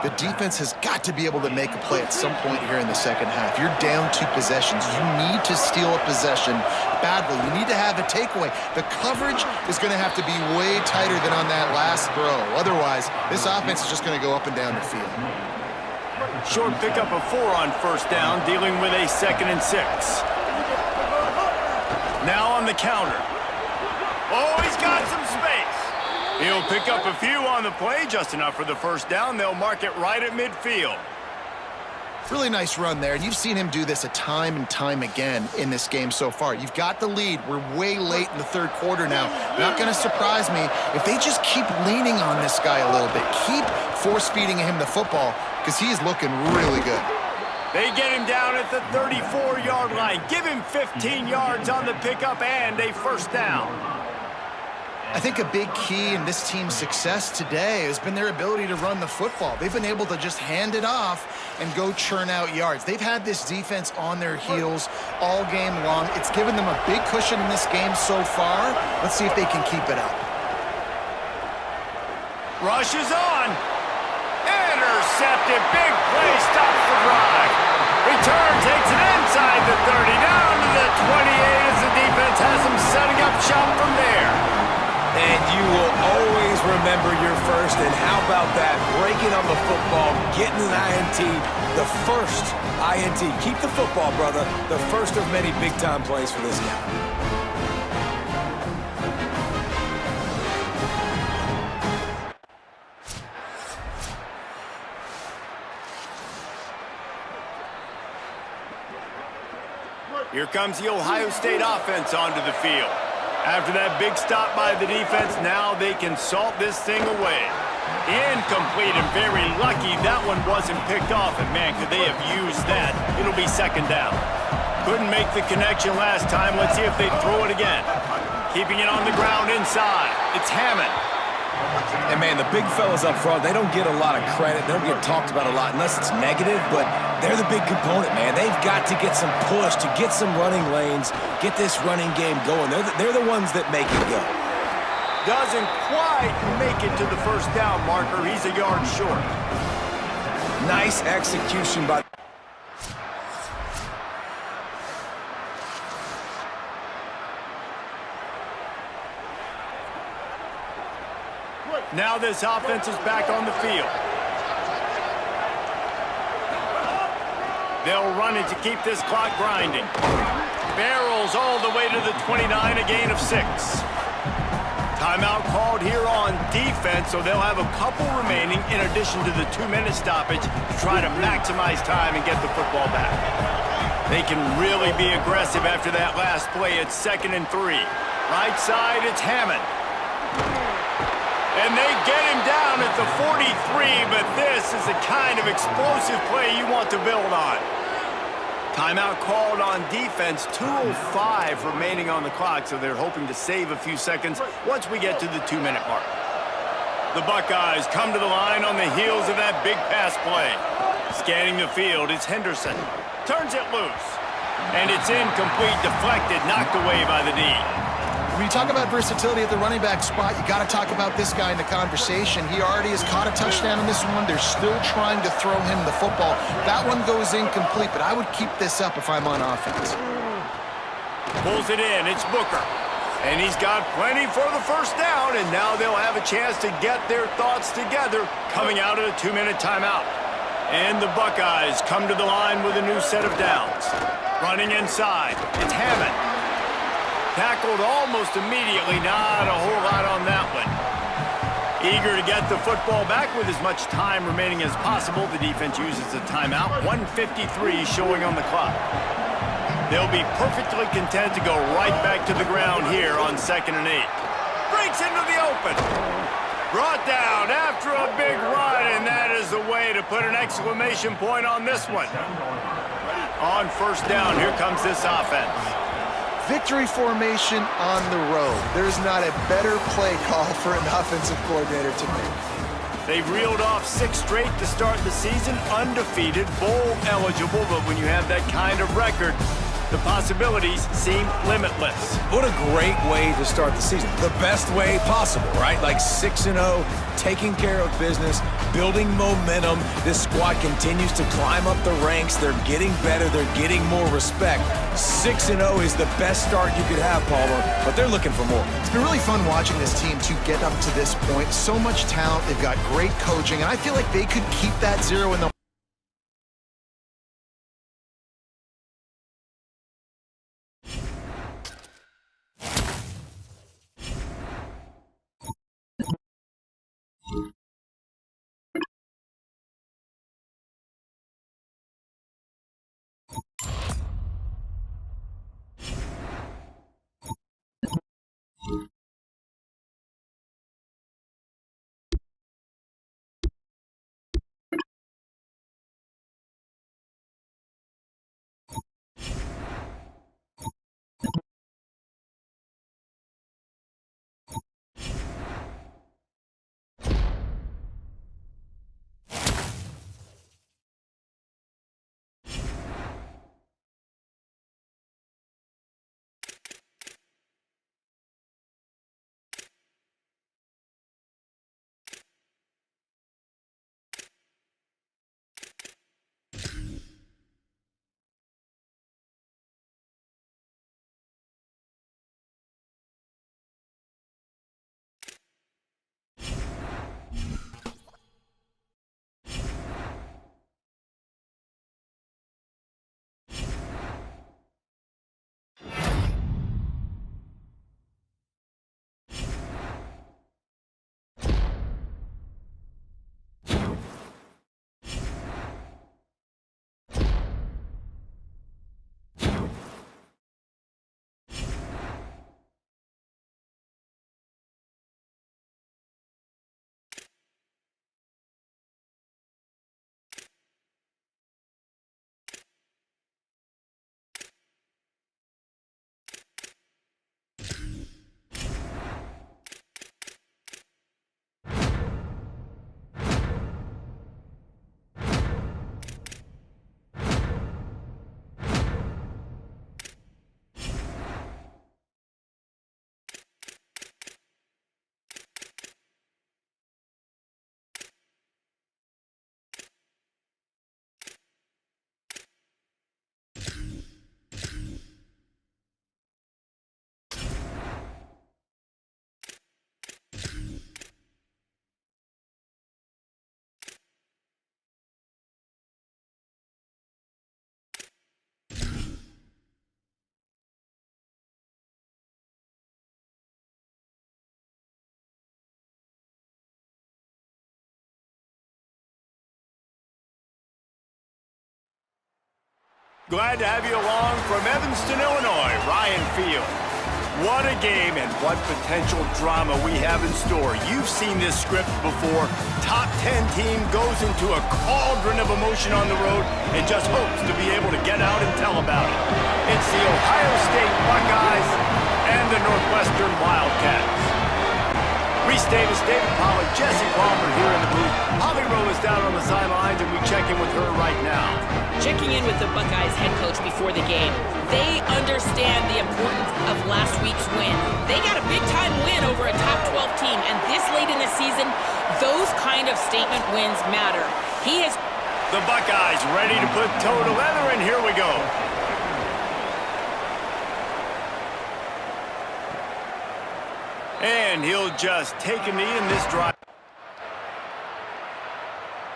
The defense has got to be able to make a play at some point here in the second half. You're down 2 possessions. You need to steal a possession badly. You need to have a takeaway. The coverage is going to have to be way tighter than on that last throw. Otherwise, this offense is just going to go up and down the field. Short pickup of 4 on 1st down, dealing with a 2nd and 6. Now on the counter. Oh, he's got some space. He'll pick up a few on the play, just enough for the 1st down. They'll mark it right at midfield. Really nice run there, and you've seen him do this a time and time again in this game so far. You've got the lead. We're way late in the 3rd quarter now. Not going to surprise me if they just keep leaning on this guy a little bit. Keep force-feeding him the football, because he's looking really good. They get him down at the 34-yard line. Give him 15 yards on the pickup and a 1st down. I think a big key in this team's success today has been their ability to run the football. They've been able to just hand it off and go churn out yards. They've had this defense on their heels all game long. It's given them a big cushion in this game so far. Let's see if they can keep it up. Rush is on. Intercepted. Big play. Stops the drive. Return takes it inside the 30. Down to the 28 as the defense has them setting up shop from there. And you will always remember your 1st, and how about that? Breaking on the football, getting an INT, the 1st INT. Keep the football, brother. The 1st of many big-time plays for this guy. Here comes the Ohio State offense onto the field. After that big stop by the defense, now they can salt this thing away. Incomplete, and very lucky that one wasn't picked off. And man, could they have used that? It'll be 2nd down. Couldn't make the connection last time. Let's see if they throw it again. Keeping it on the ground inside. It's Hammond. And man, the big fellas up front, they don't get a lot of credit. They don't get talked about a lot unless it's negative, but they're the big component, man. They've got to get some push, to get some running lanes, get this running game going. They're the ones that make it go. Doesn't quite make it to the 1st down marker. He's a yard short. Nice execution by... Now this offense is back on the field. They'll run it to keep this clock grinding. Barrels all the way to the 29, a gain of 6. Timeout called here on defense, so they'll have a couple remaining in addition to the 2-minute stoppage to try to maximize time and get the football back. They can really be aggressive after that last play. It's 2nd and 3. Right side, it's Hammond. And they get him down at the 43, but this is the kind of explosive play you want to build on. Timeout called on defense. 2:05 remaining on the clock, so they're hoping to save a few seconds once we get to the 2-minute mark. The Buckeyes come to the line on the heels of that big pass play. Scanning the field, it's Henderson. Turns it loose. And it's incomplete, deflected, knocked away by the D. When you talk about versatility at the running back spot, you got to talk about this guy in the conversation. He already has caught a touchdown in this one. They're still trying to throw him the football. That one goes incomplete, but I would keep this up if I'm on offense. Pulls it in, it's Booker. And he's got plenty for the first down, and now they'll have a chance to get their thoughts together coming out of a 2-minute timeout. And the Buckeyes come to the line with a new set of downs. Running inside, it's Hammond. Tackled almost immediately, not a whole lot on that one. Eager to get the football back with as much time remaining as possible, the defense uses a timeout. 1:53 showing on the clock. They'll be perfectly content to go right back to the ground here on 2nd and 8. Breaks into the open. Brought down after a big run, and that is the way to put an exclamation point on this one. On first down, here comes this offense. Victory formation on the road. There's not a better play call for an offensive coordinator to make. They've reeled off 6 straight to start the season, undefeated, bowl eligible, but when you have that kind of record, the possibilities seem limitless. What a great way to start the season. The best way possible, right? Like 6-0, taking care of business, building momentum. This squad continues to climb up the ranks. They're getting better. They're getting more respect. 6-0 is the best start you could have, Palmer, but they're looking for more. It's been really fun watching this team to get up to this point. So much talent. They've got great coaching, and I feel like they could keep that 0 in the Glad to have you along from Evanston, Illinois, Ryan Field. What a game and what potential drama we have in store. You've seen this script before. Top 10 team goes into a cauldron of emotion on the road and just hopes to be able to get out and tell tell about it. It's the Ohio State Buckeyes and the Northwestern Wildcats. Reese Davis, David Pollack, Jesse Palmer here in the booth. Holly Rowe is down on the sidelines, and we check in with her right now. Checking in with the Buckeyes head coach before the game. They understand the importance of last week's win. They got a big-time win over a top 12 team, and this late in the season, those kind of statement wins matter. He has... The Buckeyes ready to put toe to leather, and here we go. And he'll just take a knee in this drive.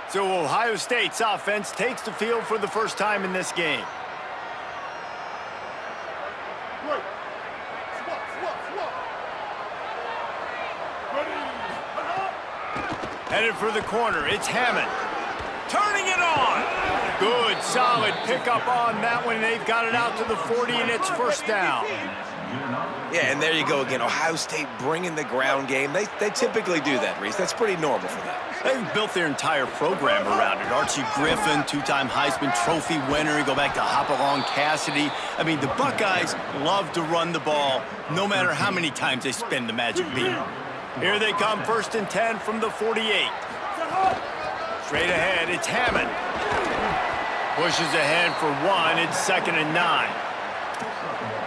So Ohio State's offense takes the field for the first time in this game. Headed for the corner, it's Hammond. Turning it on. Good, solid pickup on that one. They've got it out to the 40, and it's first down. Yeah, and there you go again. Ohio State bringing the ground game. They typically do that, Reese. That's pretty normal for them. They've built their entire program around it. Archie Griffin, two-time Heisman Trophy winner. You go back to Hopalong Cassidy. I mean, the Buckeyes love to run the ball, no matter how many times they spin the magic beat. Here they come, 1st and 10 from the 48. Straight ahead, it's Hammond. Pushes ahead for 1. It's 2nd and 9.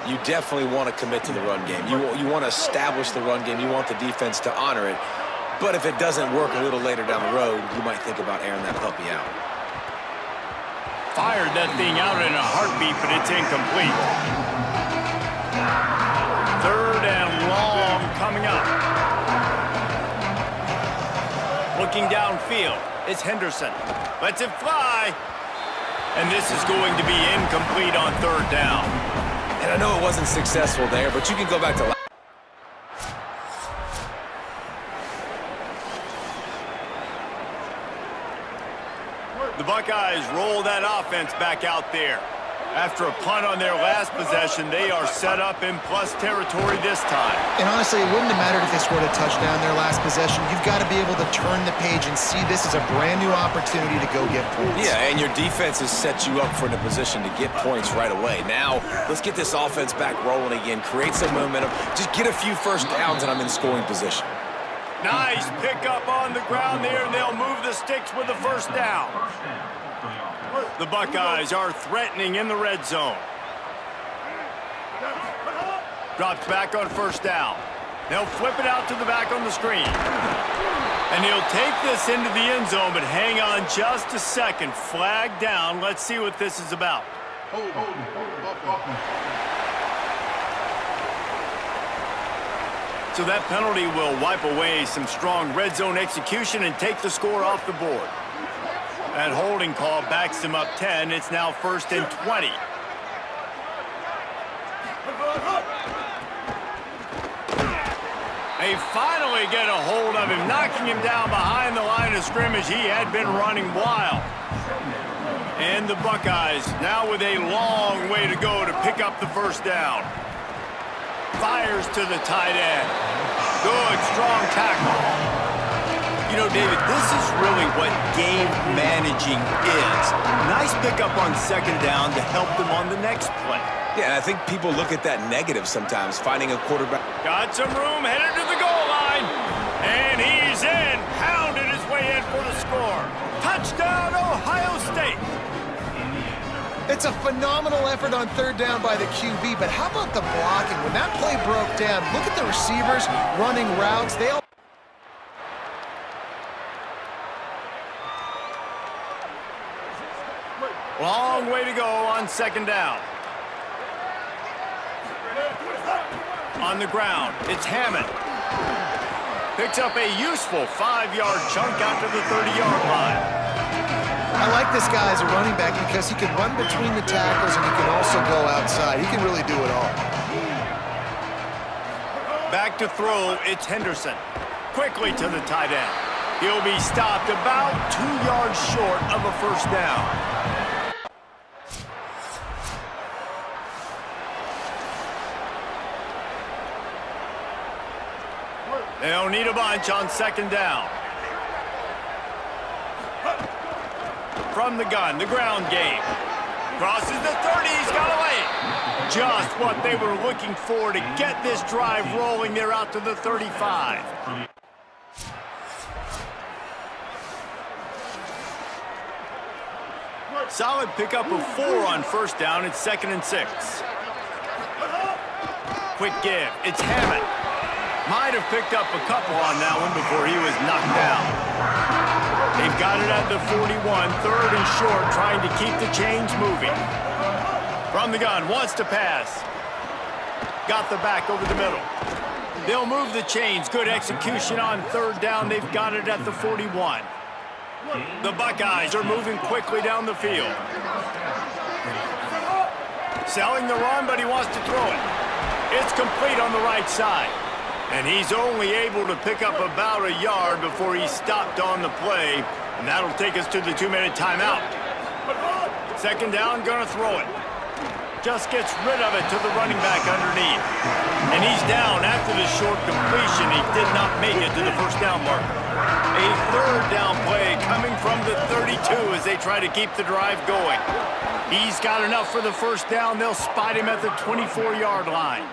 You definitely want to commit to the run game. You want to establish the run game. You want the defense to honor it. But if it doesn't work a little later down the road, you might think about airing that puppy out. Fired that thing out in a heartbeat, but it's incomplete. 3rd and long coming up. Looking downfield, it's Henderson. Lets it fly. And this is going to be incomplete on 3rd down. And I know it wasn't successful there, but you can go back to... The Buckeyes roll that offense back out there. After a punt on their last possession, they are set up in plus territory this time. And honestly, it wouldn't have mattered if they scored a touchdown their last possession. You've got to be able to turn the page and see this as a brand new opportunity to go get points. Yeah, and your defense has set you up for the position to get points right away. Now, let's get this offense back rolling again, create some momentum, just get a few first downs, and I'm in scoring position. Nice pickup on the ground there, and they'll move the sticks with the first down. The Buckeyes are threatening in the red zone. Drops back on 1st down. They'll flip it out to the back on the screen. And he'll take this into the end zone, but hang on just a second. Flag down. Let's see what this is about. So that penalty will wipe away some strong red zone execution and take the score off the board. That holding call backs him up 10. It's now 1st and 20. They finally get a hold of him, knocking him down behind the line of scrimmage. He had been running wild. And the Buckeyes now with a long way to go to pick up the first down. Fires to the tight end. Good, strong tackle. You know, David, this is really what game managing is. Nice pickup on 2nd down to help them on the next play. Yeah, and I think people look at that negative sometimes, finding a quarterback. Got some room, headed to the goal line. And he's in, pounded his way in for the score. Touchdown, Ohio State. It's a phenomenal effort on 3rd down by the QB, but how about the blocking? When that play broke down, look at the receivers running routes. They all... Long way to go on 2nd down. On the ground, it's Hammond. Picks up a useful 5-yard chunk out to the 30-yard line. I like this guy as a running back because he can run between the tackles and he can also go outside. He can really do it all. Back to throw, it's Henderson. Quickly to the tight end. He'll be stopped about 2 yards short of a first down. They'll need a bunch on 2nd down. From the gun, the ground game. Crosses the 30, he's got just what they were looking for to get this drive rolling. They're out to the 35. Solid pickup of 4 on first down. It's 2nd and 6. Quick give. It's Hammond. Might have picked up a couple on that one before he was knocked down. They've got it at the 41, 3rd and short, trying to keep the chains moving. From the gun, wants to pass. Got the back over the middle. They'll move the chains. Good execution on 3rd down. They've got it at the 41. The Buckeyes are moving quickly down the field. Selling the run, but he wants to throw it. It's complete on the right side. And he's only able to pick up about a yard before he stopped on the play. And that'll take us to the 2-minute timeout. 2nd down, gonna throw it. Just gets rid of it to the running back underneath. And he's down after the short completion. He did not make it to the first down marker. A 3rd down play coming from the 32 as they try to keep the drive going. He's got enough for the first down. They'll spot him at the 24-yard line.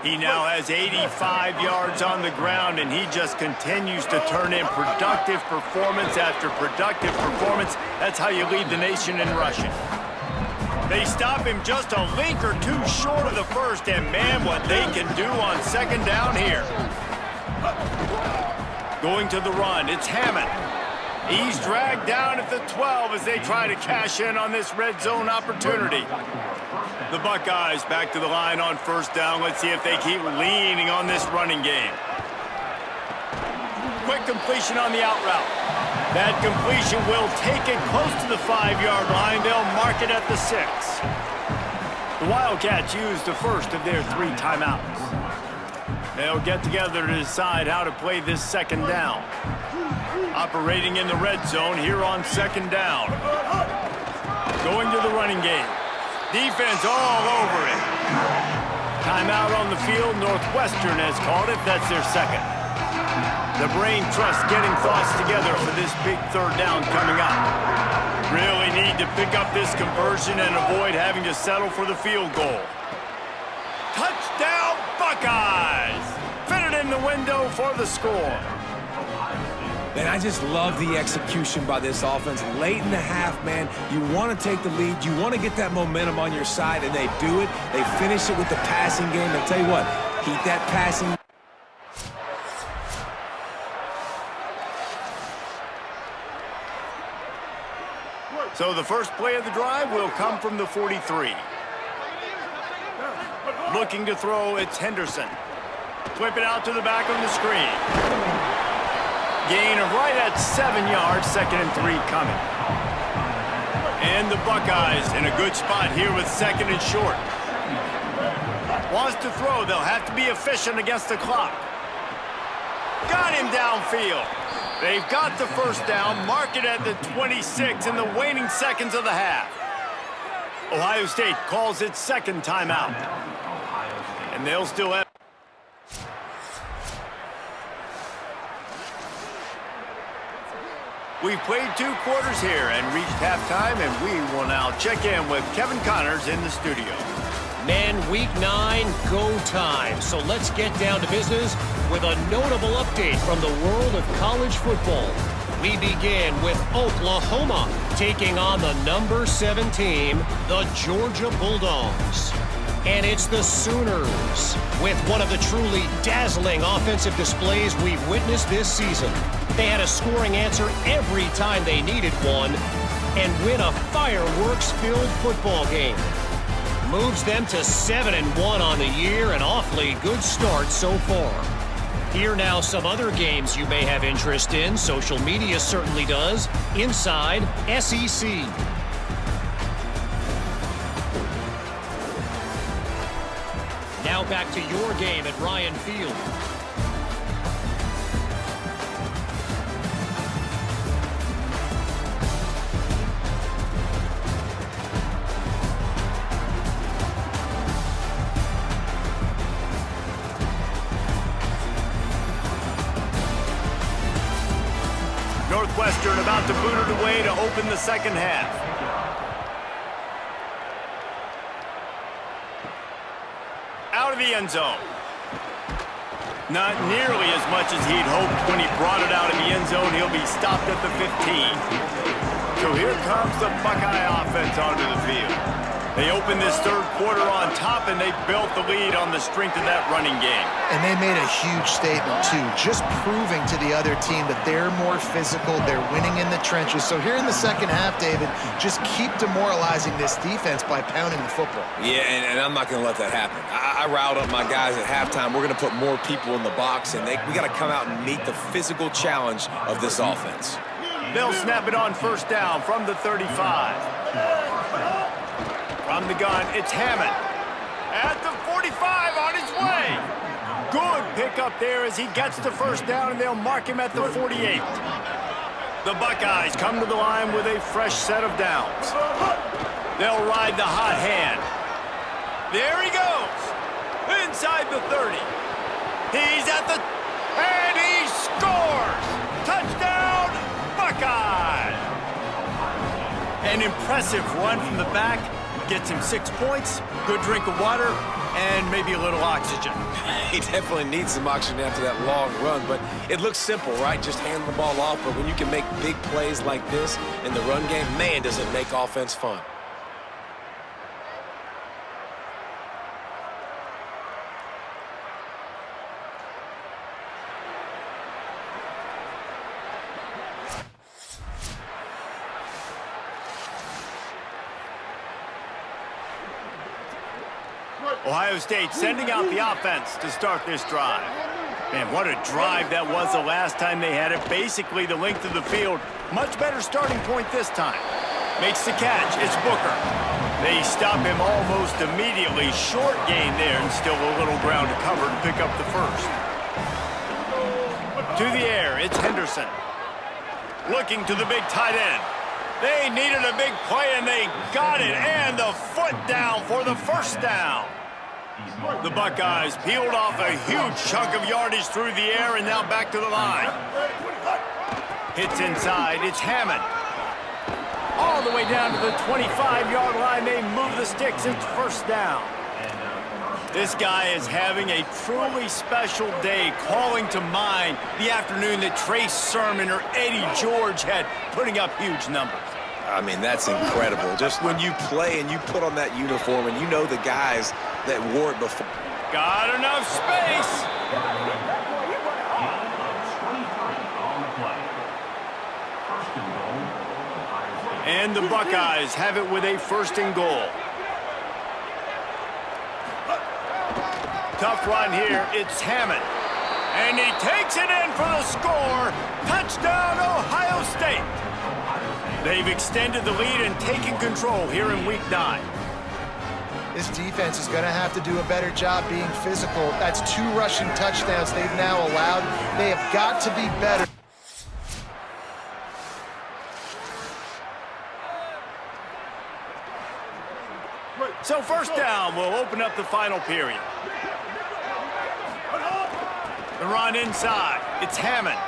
He now has 85 yards on the ground, and he just continues to turn in productive performance after productive performance. That's how you lead the nation in rushing. They stop him just a link or two short of the first, and man, what they can do on 2nd down here. Going to the run, it's Hammond. He's dragged down at the 12 as they try to cash in on this red zone opportunity. The Buckeyes back to the line on first down. Let's see if they keep leaning on this running game. Quick completion on the out route. That completion will take it close to the 5-yard line. They'll mark it at the 6. The Wildcats used the first of their 3 timeouts. They'll get together to decide how to play this 2nd down. Operating in the red zone here on 2nd down. Going to the running game. Defense all over it. Timeout on the field. Northwestern has called it. That's their 2nd. The Brain Trust getting thoughts together for this big 3rd down coming up. Really need to pick up this conversion and avoid having to settle for the field goal. Touchdown, Buckeyes! Fitted in the window for the score. Man, I just love the execution by this offense. Late in the half, man, you want to take the lead. You want to get that momentum on your side, and they do it. They finish it with the passing game. I'll tell you what, keep that passing. So the first play of the drive will come from the 43. Looking to throw, it's Henderson. Flip it out to the back on the screen. Gain of right at 7 yards, 2nd and 3 coming. And the Buckeyes in a good spot here with 2nd and short. Wants to throw, they'll have to be efficient against the clock. Got him downfield. They've got the first down, mark it at the 26 in the waning seconds of the half. Ohio State calls its 2nd timeout. And they'll still have... We've played 2 quarters here and reached halftime, and we will now check in with Kevin Connors in the studio. Men, Week 9, go time. So let's get down to business with a notable update from the world of college football. We begin with Oklahoma taking on the number 7 team, the Georgia Bulldogs. And it's the Sooners with one of the truly dazzling offensive displays we've witnessed this season. They had a scoring answer every time they needed one and win a fireworks-filled football game. Moves them to 7-1 on the year, an awfully good start so far. Here now some other games you may have interest in. Social media certainly does. Inside SEC. Now back to your game at Ryan Field. Northwestern about to boot it away to open the 2nd half. out of the end zone. Not nearly as much as he'd hoped when he brought it out of the end zone. He'll be stopped at the 15. So here comes the Buckeye offense onto the field. They opened this third quarter on top, and they built the lead on the strength of that running game. And they made a huge statement, too, just proving to the other team that they're more physical, they're winning in the trenches. So here in the second half, David, just keep demoralizing this defense by pounding the football. Yeah, and I'm not going to let that happen. I riled up my guys at halftime. We're going to put more people in the box, and we got to come out and meet the physical challenge of this offense. They'll snap it on first down from the 35. From the gun, it's Hammond. At the 45, on his way. Good pickup there as he gets the first down, and they'll mark him at the 48. The Buckeyes come to the line with a fresh set of downs. They'll ride the hot hand. There he goes. Inside the 30. He's at the... and he scores! Touchdown, Buckeyes! An impressive run from the back. Gets him 6 points, good drink of water, and maybe a little oxygen. He definitely needs some oxygen after that long run, but it looks simple, right? Just hand the ball off, but when you can make big plays like this in the run game, man, does it make offense fun. Ohio State sending out the offense to start this drive. Man, what a drive that was the last time they had it. Basically the length of the field. Much better starting point this time. Makes the catch. It's Booker. They stop him almost immediately. Short gain there, and still a little ground to cover to pick up the first. To the air, it's Henderson. Looking to the big tight end. They needed a big play, and they got it. And the foot down for the first down. The Buckeyes peeled off a huge chunk of yardage through the air, and now back to the line. Hits inside. It's Hammond. All the way down to the 25-yard line. They move the sticks. It's first down. This guy is having a truly special day, calling to mind the afternoon that Trace Sermon or Eddie George had, putting up huge numbers. I mean, that's incredible. Just when you play and you put on that uniform and you know the guys that wore it before. Got enough space. And the Buckeyes have it with a first and goal. Tough run here. It's Hammond. And he takes it in for the score. Touchdown, Ohio State. They've extended the lead and taken control here in Week 9. This defense is going to have to do a better job being physical. That's 2 rushing touchdowns they've now allowed. They have got to be better. So first down will open up the final period. The run inside. It's Hammond.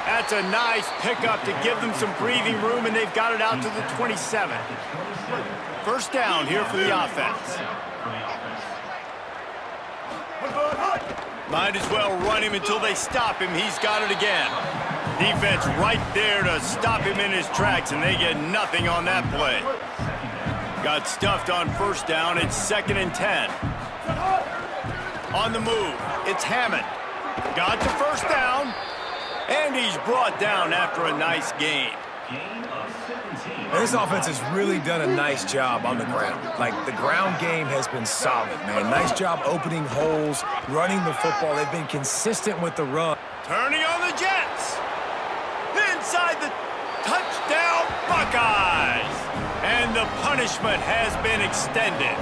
That's a nice pickup to give them some breathing room, and they've got it out to the 27. First down here for the offense. Might as well run him until they stop him. He's got it again. Defense right there to stop him in his tracks, and they get nothing on that play. Got stuffed on first down. It's 2nd and 10. On the move, it's Hammond. Got the first down, and he's brought down after a nice gain. This offense has really done a nice job on the ground. Like, the ground game has been solid, man. Nice job opening holes, running the football. They've been consistent with the run. Turning on the Jets. Inside the touchdown, Buckeyes. And the punishment has been extended.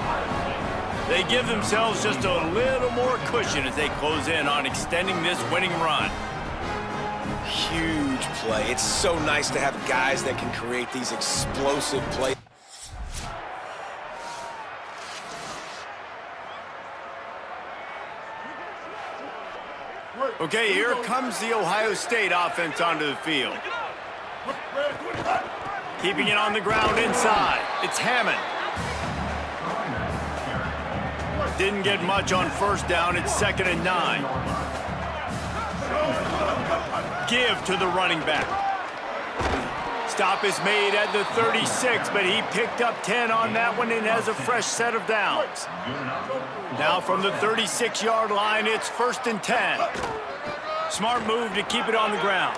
They give themselves just a little more cushion as they close in on extending this winning run. Huge play. It's so nice to have guys that can create these explosive plays. Okay, here comes the Ohio State offense onto the field. Keeping it on the ground inside. It's Hammond. Didn't get much on first down. It's 2nd and 9. Give to the running back. Stop is made at the 36, but he picked up 10 on that one and has a fresh set of downs. Now from the 36-yard line, it's 1st and 10. Smart move to keep it on the ground.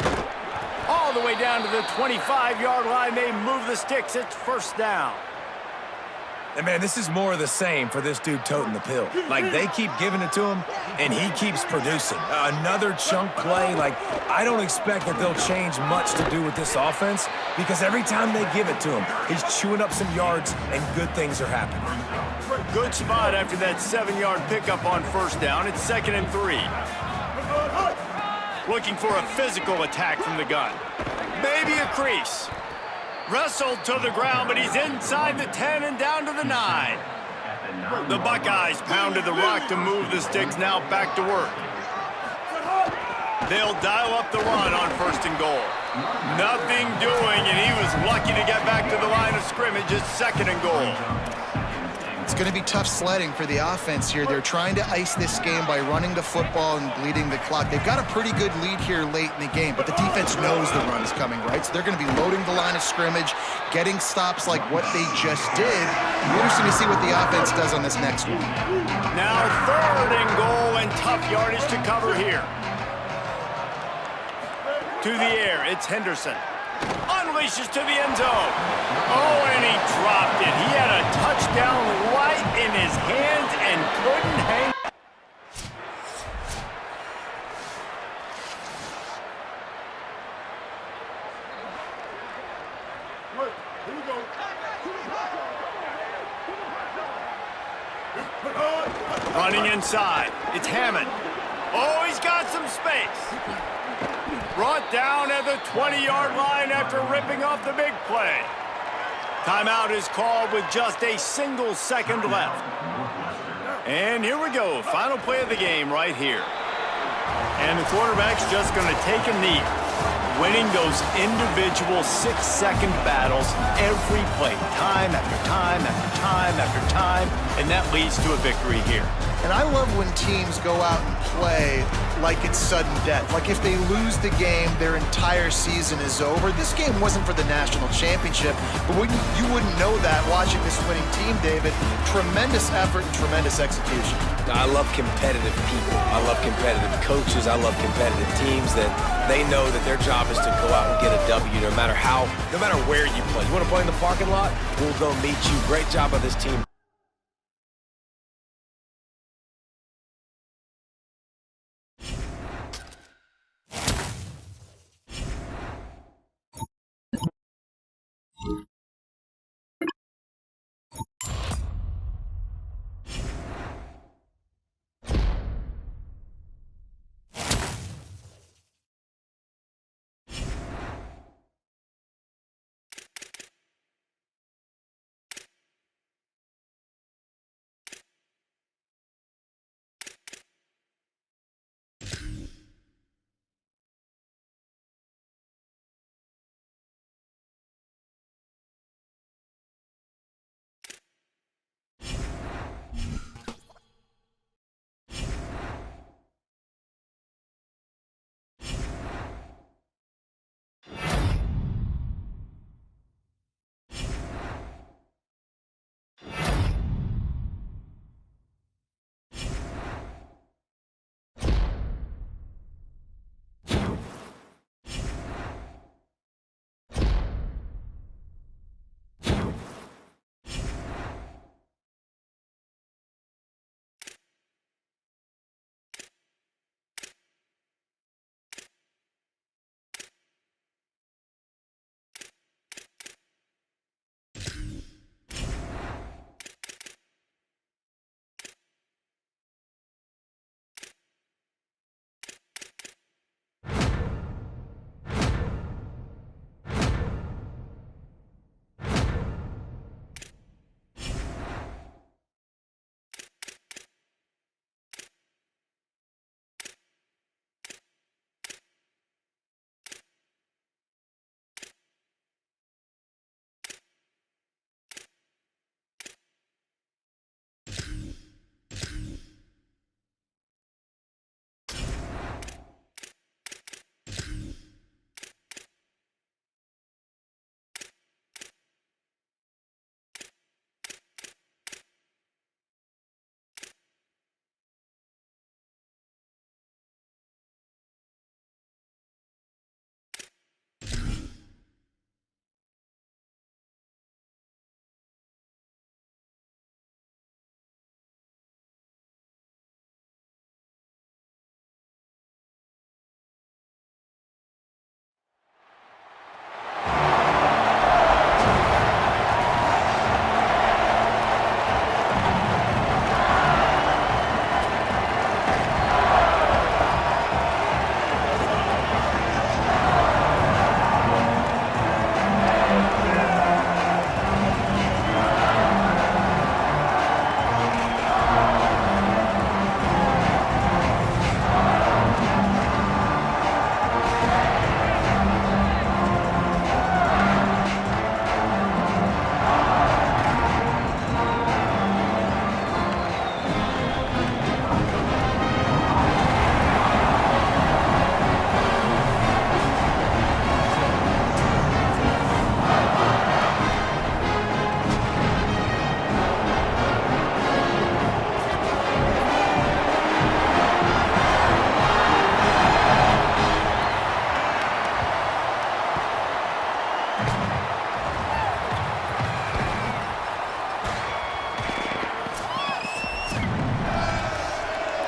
All the way down to the 25-yard line, they move the sticks. It's 1st down. And man, this is more of the same for this dude toting the pill. Like, they keep giving it to him, and he keeps producing. Another chunk play. Like, I don't expect that they'll change much to do with this offense because every time they give it to him, he's chewing up some yards, and good things are happening. Good spot after that 7-yard pickup on 1st down. It's 2nd and 3. Looking for a physical attack from the gun. Maybe a crease. Wrestled to the ground, but he's inside the 10 and down to the 9. The Buckeyes pounded the rock to move the sticks, now back to work. They'll dial up the run on 1st and goal. Nothing doing, and he was lucky to get back to the line of scrimmage. It's 2nd and goal. It's going to be tough sledding for the offense here. They're trying to ice this game by running the football and bleeding the clock. They've got a pretty good lead here late in the game, but the defense knows the run is coming, right? So they're going to be loading the line of scrimmage, getting stops like what they just did. It'll be interesting to see what the offense does on this next one. Now 3rd and goal and tough yardage to cover here. To the air, it's Henderson. Unleashes to the end zone. Oh, and he dropped it. He had a touchdown right in his hands and couldn't hang. Running inside, it's Hammond. Oh, he's got some space. Brought down at the 20-yard line after ripping off the big play. Timeout is called with just a single second left. And here we go, final play of the game right here. And the quarterback's just going to take a knee, winning those individual 6-second battles every play, time after time after time after time, and that leads to a victory here. And I love when teams go out and play like it's sudden death. Like if they lose the game, their entire season is over. This game wasn't for the national championship, but you wouldn't know that watching this winning team, David. Tremendous effort and tremendous execution. I love competitive people. I love competitive coaches. I love competitive teams that they know that their job is to go out and get a W no matter where you play. You want to play in the parking lot? We'll go meet you. Great job by this team.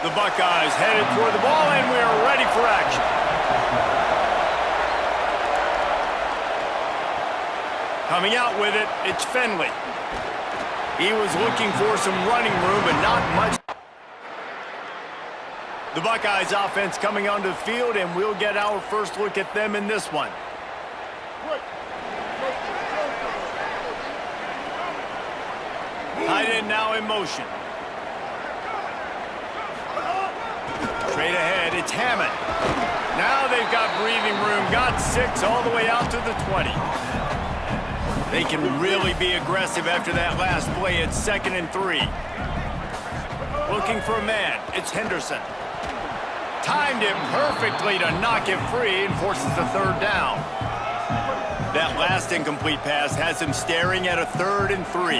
The Buckeyes headed toward the ball, and we're ready for action. Coming out with it, it's Finley. He was looking for some running room, but not much. The Buckeyes offense coming onto the field, and we'll get our first look at them in this one. Tight end now in motion. Straight ahead, it's Hammond. Now they've got breathing room. Got 6 all the way out to the 20. They can really be aggressive after that last play. It's 2nd and 3. Looking for a man. It's Henderson. Timed it perfectly to knock it free and forces a 3rd down. That last incomplete pass has him staring at a 3rd and 3.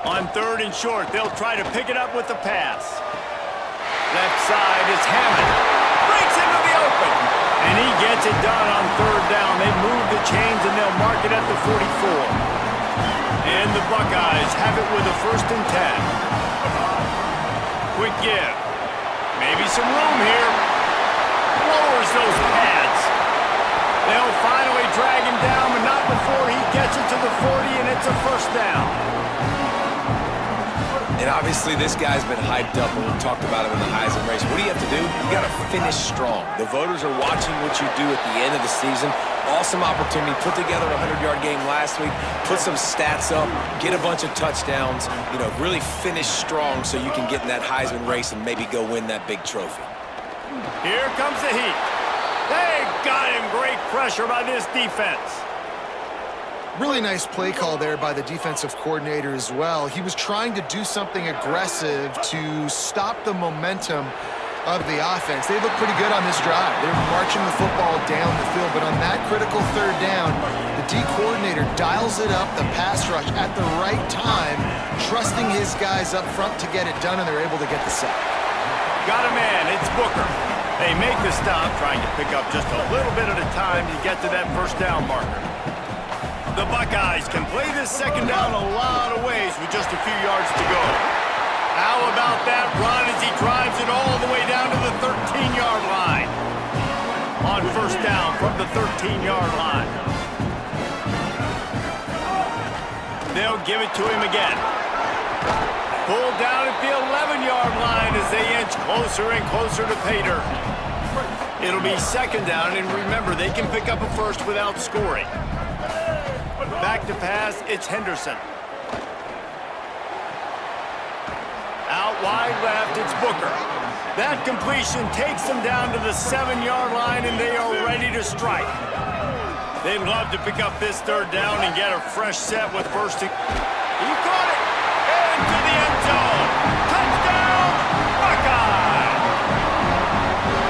On 3rd and short, they'll try to pick it up with the pass. Left side is Hammond. Breaks into the open. And he gets it done on 3rd down. They move the chains and they'll mark it at the 44. And the Buckeyes have it with a 1st and 10. Quick give. Maybe some room here. Lowers those pads. They'll finally drag him down, but not before he gets it to the 40, and it's a 1st down. And obviously this guy's been hyped up, and we've talked about him in the Heisman race. What do you have to do? You got to finish strong. The voters are watching what you do at the end of the season. Awesome opportunity. Put together a 100-yard game last week. Put some stats up. Get a bunch of touchdowns. You know, really finish strong so you can get in that Heisman race and maybe go win that big trophy. Here comes the heat. They got him. Great pressure by this defense. Really nice play call there by the defensive coordinator as well. He was trying to do something aggressive to stop the momentum of the offense. They look pretty good on this drive. They're marching the football down the field, but on that critical 3rd down, the D coordinator dials it up, the pass rush at the right time, trusting his guys up front to get it done, and they're able to get the sack. Got a man. It's Booker. They make the stop, trying to pick up just a little bit at a time to get to that 1st down marker. The Buckeyes can play this 2nd down a lot of ways with just a few yards to go. How about that run as he drives it all the way down to the 13-yard line? On 1st down from the 13-yard line. They'll give it to him again. Pulled down at the 11-yard line as they inch closer and closer to pay dirt. It'll be 2nd down, and remember, they can pick up a 1st without scoring. Back to pass, it's Henderson. Out wide left, it's Booker. That completion takes them down to the 7-yard line, and they are ready to strike. They'd love to pick up this 3rd down and get a fresh set with 1st and... He caught it! Into the end zone! Touchdown, Buckeye!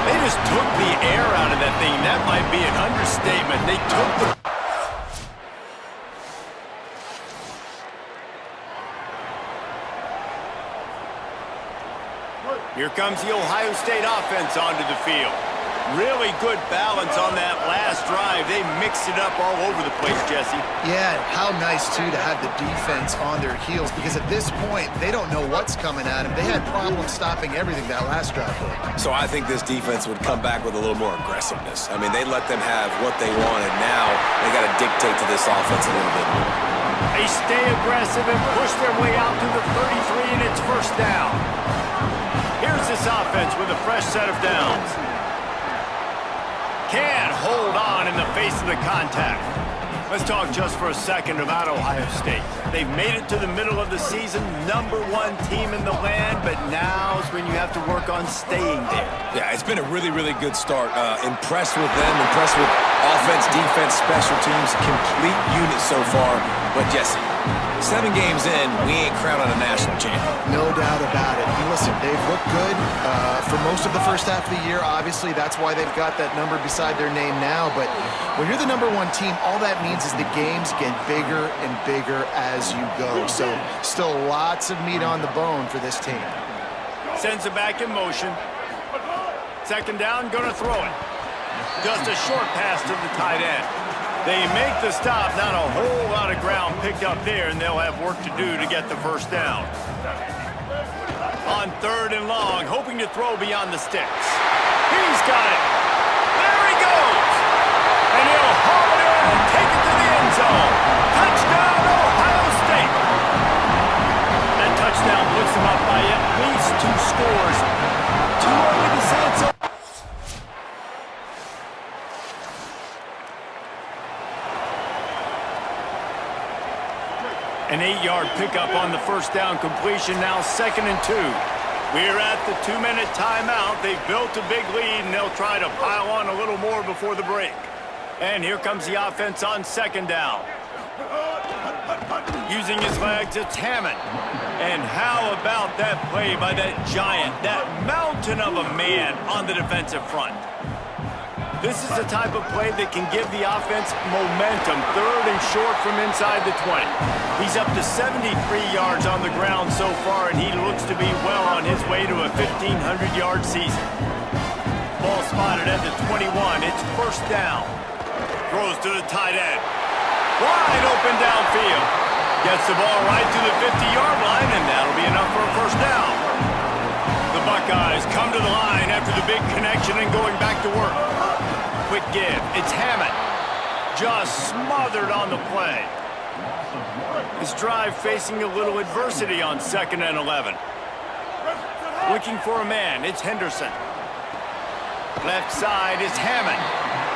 They just took the air out of that thing. That might be an understatement. They took the... Here comes the Ohio State offense onto the field. Really good balance on that last drive. They mixed it up all over the place, Jesse. Yeah, how nice, too, to have the defense on their heels, because at this point, they don't know what's coming at them. They had problems stopping everything that last drive. So I think this defense would come back with a little more aggressiveness. I mean, they let them have what they wanted. Now they got to dictate to this offense a little bit more. They stay aggressive and push their way out to the 33, and it's 1st down. Here's this offense with a fresh set of downs. Can't hold on in the face of the contact. Let's talk just for a second about Ohio State. They've made it to the middle of the season, #1 team in the land, but now's when you have to work on staying there. Yeah, it's been a really, really good start. Impressed with them, impressed with offense, defense, special teams, complete unit so far. But Jesse, 7 games in, we ain't crowned a national champion. No doubt about it. And listen, they've looked good for most of the first half of the year. Obviously, that's why they've got that number beside their name now. But when you're the #1 team, all that means is the games get bigger and bigger as you go. So still lots of meat on the bone for this team. Sends it back in motion. 2nd down, gonna throw it. Just a short pass to the tight end. They make the stop, not a whole lot of ground picked up there, and they'll have work to do to get the 1st down. on 3rd and long, hoping to throw beyond the sticks. He's got it. There he goes. And he'll haul it in and take it to the end zone. Touchdown, Ohio State. That touchdown puts them up by at least 2 scores. Too early to say it's over. An 8-yard pickup on the first down completion, now 2nd and 2. We're at the 2-minute timeout. They've built a big lead, and they'll try to pile on a little more before the break. And here comes the offense on 2nd down. Using his legs, it's Hammond. And how about that play by that giant, that mountain of a man on the defensive front? This is the type of play that can give the offense momentum. 3rd and short from inside the 20. He's up to 73 yards on the ground so far, and he looks to be well on his way to a 1,500-yard season. Ball spotted at the 21. It's 1st down. Throws to the tight end. Wide open downfield. Gets the ball right to the 50-yard line, and that'll be enough for a 1st down. The Buckeyes come to the line after the big connection and going back to work. Quick give. It's Hammond. Just smothered on the play. This drive facing a little adversity on 2nd and 11. Looking for a man. It's Henderson. Left side is Hammond.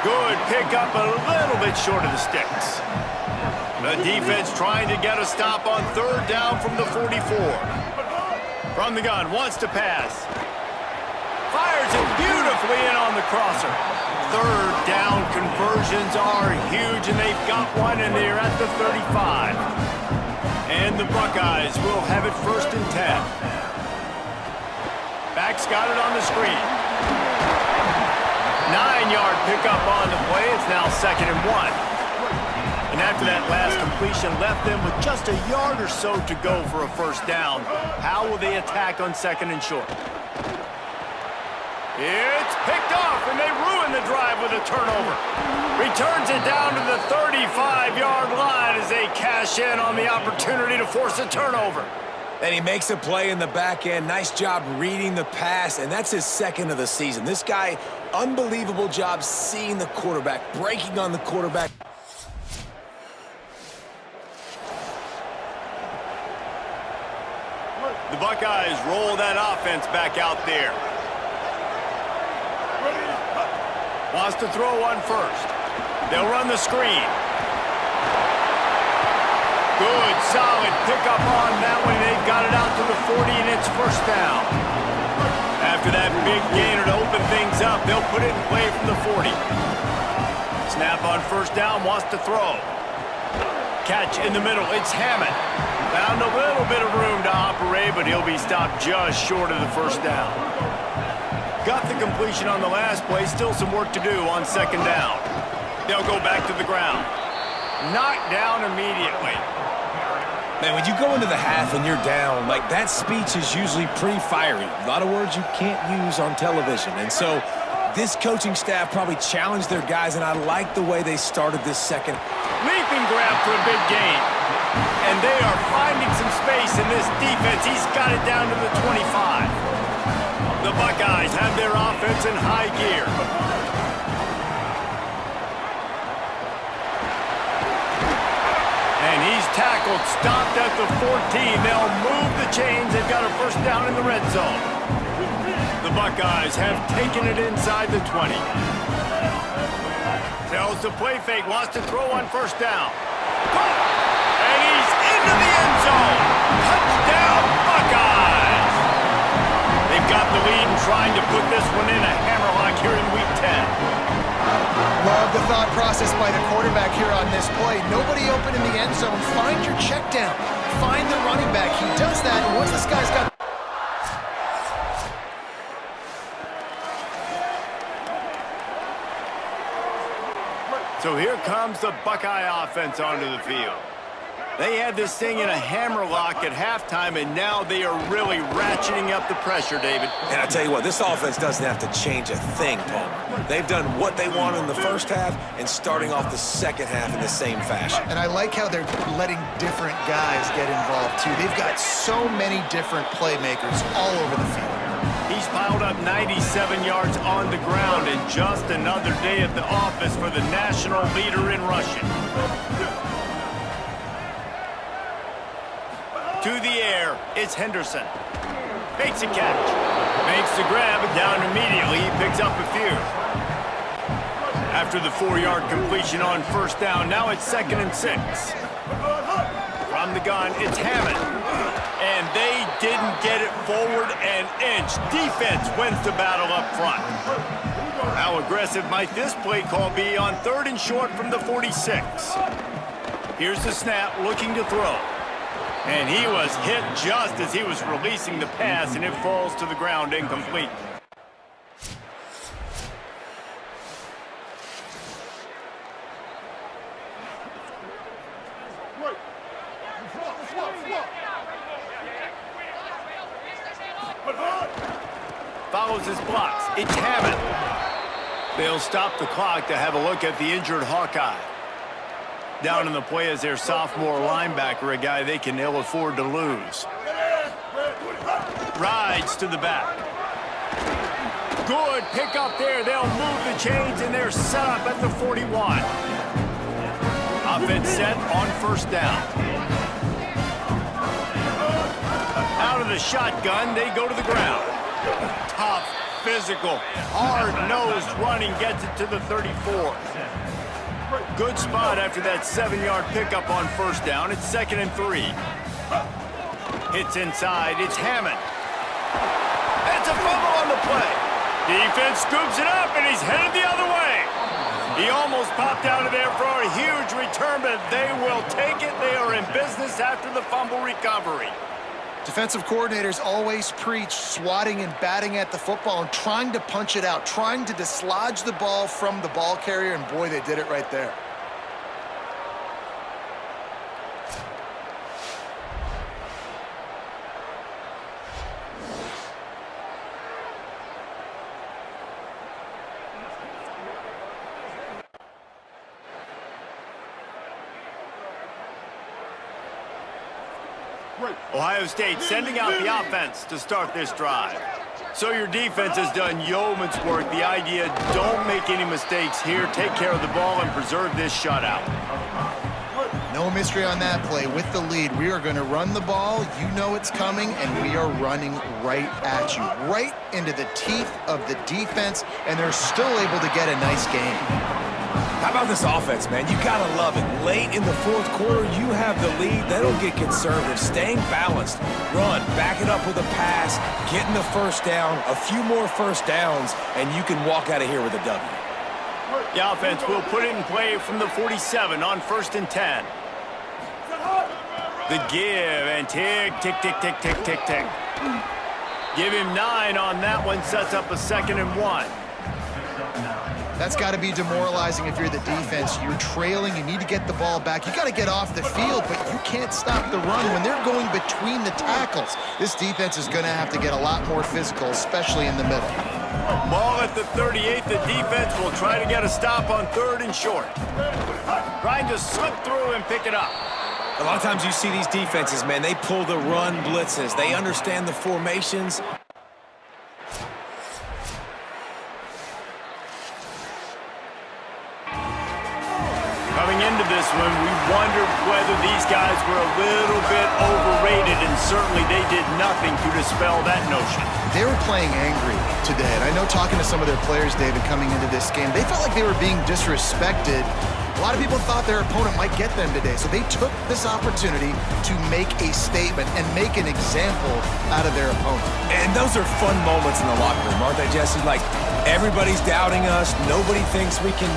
Good pickup, a little bit short of the sticks. The defense trying to get a stop on 3rd down from the 44. From the gun, wants to pass. Fires it beautifully in on the crosser. 3rd down conversions are huge, and they've got one, and they're at the 35. And the Buckeyes will have it 1st and 10. Back's got it on the screen. 9-yard pickup on the play. It's now 2nd and 1. And after that last completion left them with just a yard or so to go for a 1st down. How will they attack on 2nd and short? It's picked off, and they ruin the drive with a turnover. Returns it down to the 35-yard line as they cash in on the opportunity to force a turnover. And he makes a play in the back end. Nice job reading the pass, and that's his 2nd of the season. This guy, unbelievable job seeing the quarterback, breaking on the quarterback. The Buckeyes roll that offense back out there. Wants to throw one first. They'll run the screen. Good, solid pickup on that one. They've got it out to the 40, and it's 1st down. After that big gainer to open things up, they'll put it in play from the 40. Snap on 1st down, wants to throw. Catch in the middle, it's Hammond. Found a little bit of room to operate, but he'll be stopped just short of the 1st down. Got the completion on the last play, still some work to do on 2nd down. They'll go back to the ground. Knocked down immediately. Man, when you go into the half and you're down, like that speech is usually pretty fiery. A lot of words you can't use on television. And so this coaching staff probably challenged their guys, and I like the way they started this 2nd. Leaping grab for a big gain. And they are finding some space in this defense. He's got it down to the 25. The Buckeyes have their offense in high gear. And he's tackled, stopped at the 14. They'll move the chains. They've got a 1st down in the red zone. The Buckeyes have taken it inside the 20. Tells the play fake, wants to throw on 1st down. And he's into the end zone. Touchdown, Buckeyes! They've got the lead and trying to put this one in a hammerlock here in Week 10. Love the thought process by the quarterback here on this play. Nobody open in the end zone. Find your check down. Find the running back. He does that, and once this guy's got... So here comes the Buckeye offense onto the field. They had this thing in a hammerlock at halftime, and now they are really ratcheting up the pressure, David. And I tell you what, this offense doesn't have to change a thing, Palmer. They've done what they wanted in the first half and starting off the second half in the same fashion. And I like how they're letting different guys get involved, too. They've got so many different playmakers all over the field. He's piled up 97 yards on the ground, and just another day at the office for the national leader in rushing. To the air, it's Henderson. Makes a catch. Makes the grab, down immediately. He picks up a few. After the 4-yard completion on first down, now it's 2nd and 6. From the gun, it's Hammond. And they didn't get it forward an inch. Defense wins the battle up front. How aggressive might this play call be on 3rd and short from the 46? Here's the snap, looking to throw. And he was hit just as he was releasing the pass, and it falls to the ground incomplete. Follows his blocks. It's Hammond. They'll stop the clock to have a look at the injured Hawkeye. Down in the play is their sophomore linebacker, a guy they can ill afford to lose. Rides to the back. Good pick up there. They'll move the chains, and they're set up at the 41. Offense set on first down. Out of the shotgun, they go to the ground. Tough, physical, hard-nosed running gets it to the 34. Good spot after that 7-yard pickup on first down. It's 2nd and 3. Hits inside. It's Hammond. It's a fumble on the play. Defense scoops it up, and he's headed the other way. He almost popped out of there for a huge return, but they will take it. They are in business after the fumble recovery. Defensive coordinators always preach swatting and batting at the football and trying to punch it out, trying to dislodge the ball from the ball carrier, and boy, they did it right there. Ohio State sending out the offense to start this drive. So your defense has done yeoman's work. The idea, don't make any mistakes here. Take care of the ball and preserve this shutout. No mystery on that play. With the lead, we are going to run the ball. You know it's coming, and we are running right at you, right into the teeth of the defense, and they're still able to get a nice game. How about this offense, man? You gotta love it. Late in the 4th quarter, you have the lead. They don't get conservative. Staying balanced. Run, back it up with a pass, getting the first down, a few more first downs, and you can walk out of here with a W. The offense will put it in play from the 47 on 1st and 10. The give, and tick, tick, tick, tick, tick, tick, tick. Give him 9 on that one, sets up a 2nd and 1. That's got to be demoralizing if you're the defense. You're trailing, you need to get the ball back. You got to get off the field, but you can't stop the run when they're going between the tackles. This defense is going to have to get a lot more physical, especially in the middle. Ball at the 38. The defense will try to get a stop on 3rd and short. Trying to slip through and pick it up. A lot of times you see these defenses, man, they pull the run blitzes. They understand the formations. Coming into this one, we wondered whether these guys were a little bit overrated, and certainly they did nothing to dispel that notion. They were playing angry today, and I know talking to some of their players, David, coming into this game, they felt like they were being disrespected. A lot of people thought their opponent might get them today, so they took this opportunity to make a statement and make an example out of their opponent. And those are fun moments in the locker room, aren't they, Jesse? Like, everybody's doubting us. Nobody thinks we can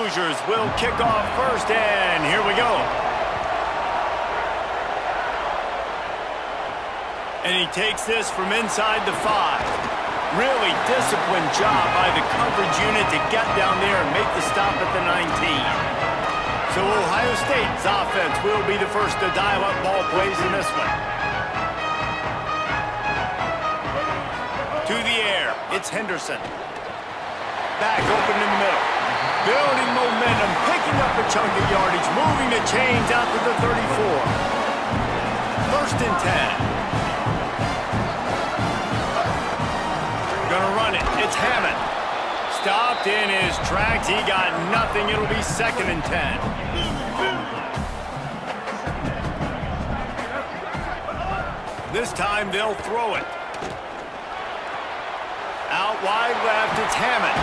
Hoosiers will kick off first, and here we go. And he takes this from inside the 5. Really disciplined job by the coverage unit to get down there and make the stop at the 19. So Ohio State's offense will be the first to dial up ball plays in this one. To the air, it's Henderson. Back open in the middle. Building momentum, picking up a chunk of yardage, moving the chains out to the 34. First and 10. Gonna run it. It's Hammond. Stopped in his tracks. He got nothing. It'll be second and 10. This time they'll throw it. Out wide left, it's Hammond.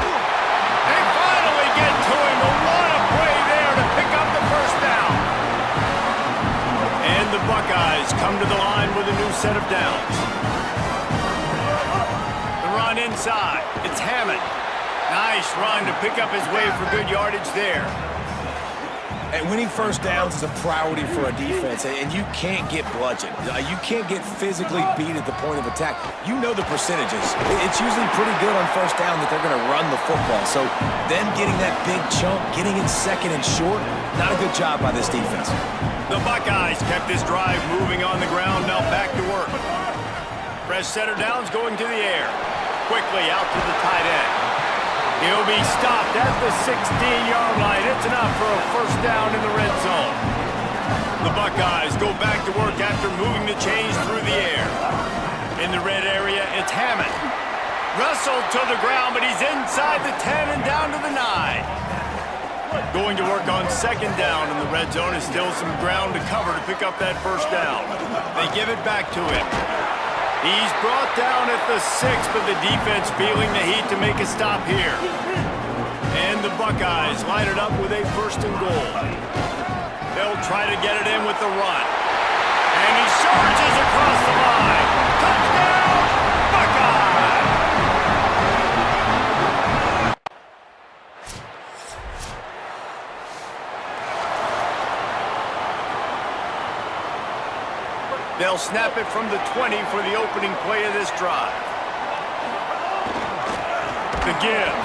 They finally get to him. But what a play there to pick up the first down. And the Buckeyes come to the line with a new set of downs. Run inside. It's Hammond. Nice run to pick up his way for good yardage there. And winning first downs is a priority for a defense, and you can't get bludgeoned. You can't get physically beat at the point of attack. You know the percentages. It's usually pretty good on first down that they're going to run the football. So them getting that big chunk, getting it second and short, not a good job by this defense. The Buckeyes kept this drive moving on the ground. Now back to work. Fresh center downs going to the air. Quickly out to the tight end. He'll be stopped at the 16-yard line. It's enough for a first down in the red zone. The Buckeyes go back to work after moving the chains through the air. In the red area, it's Hammond. Wrestled to the ground, but he's inside the 10 and down to the 9. Going to work on second down in the red zone. Is still some ground to cover to pick up that first down. They give it back to him. He's brought down at the 6, but the defense feeling the heat to make a stop here. And the Buckeyes line it up with a first and goal. They'll try to get it in with the run. And he charges across the line. Touchdown, Buckeyes! They'll snap it from the 20 for the opening play of this drive. The give.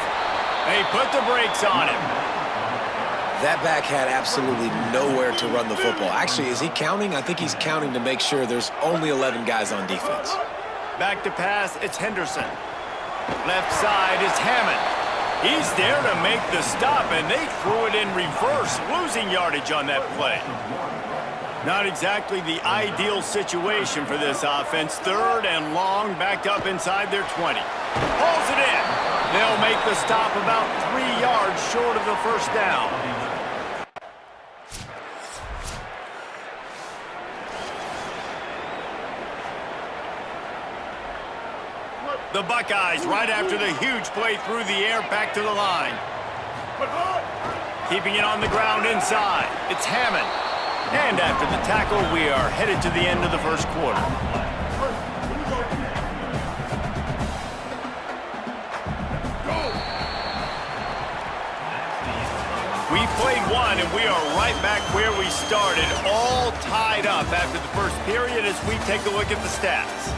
They put the brakes on him. That back had absolutely nowhere to run the football. Actually, is he counting? I think he's counting to make sure there's only 11 guys on defense. Back to pass, it's Henderson. Left side is Hammond. He's there to make the stop, and they threw it in reverse, losing yardage on that play. Not exactly the ideal situation for this offense. Third and long, backed up inside their 20. Pulls it in. They'll make the stop about 3 yards short of the first down. The Buckeyes, right after the huge play through the air, back to the line. Keeping it on the ground inside. It's Hammond. And after the tackle, we are headed to the end of the first quarter. We played one, and we are right back where we started, all tied up after the first period as we take a look at the stats.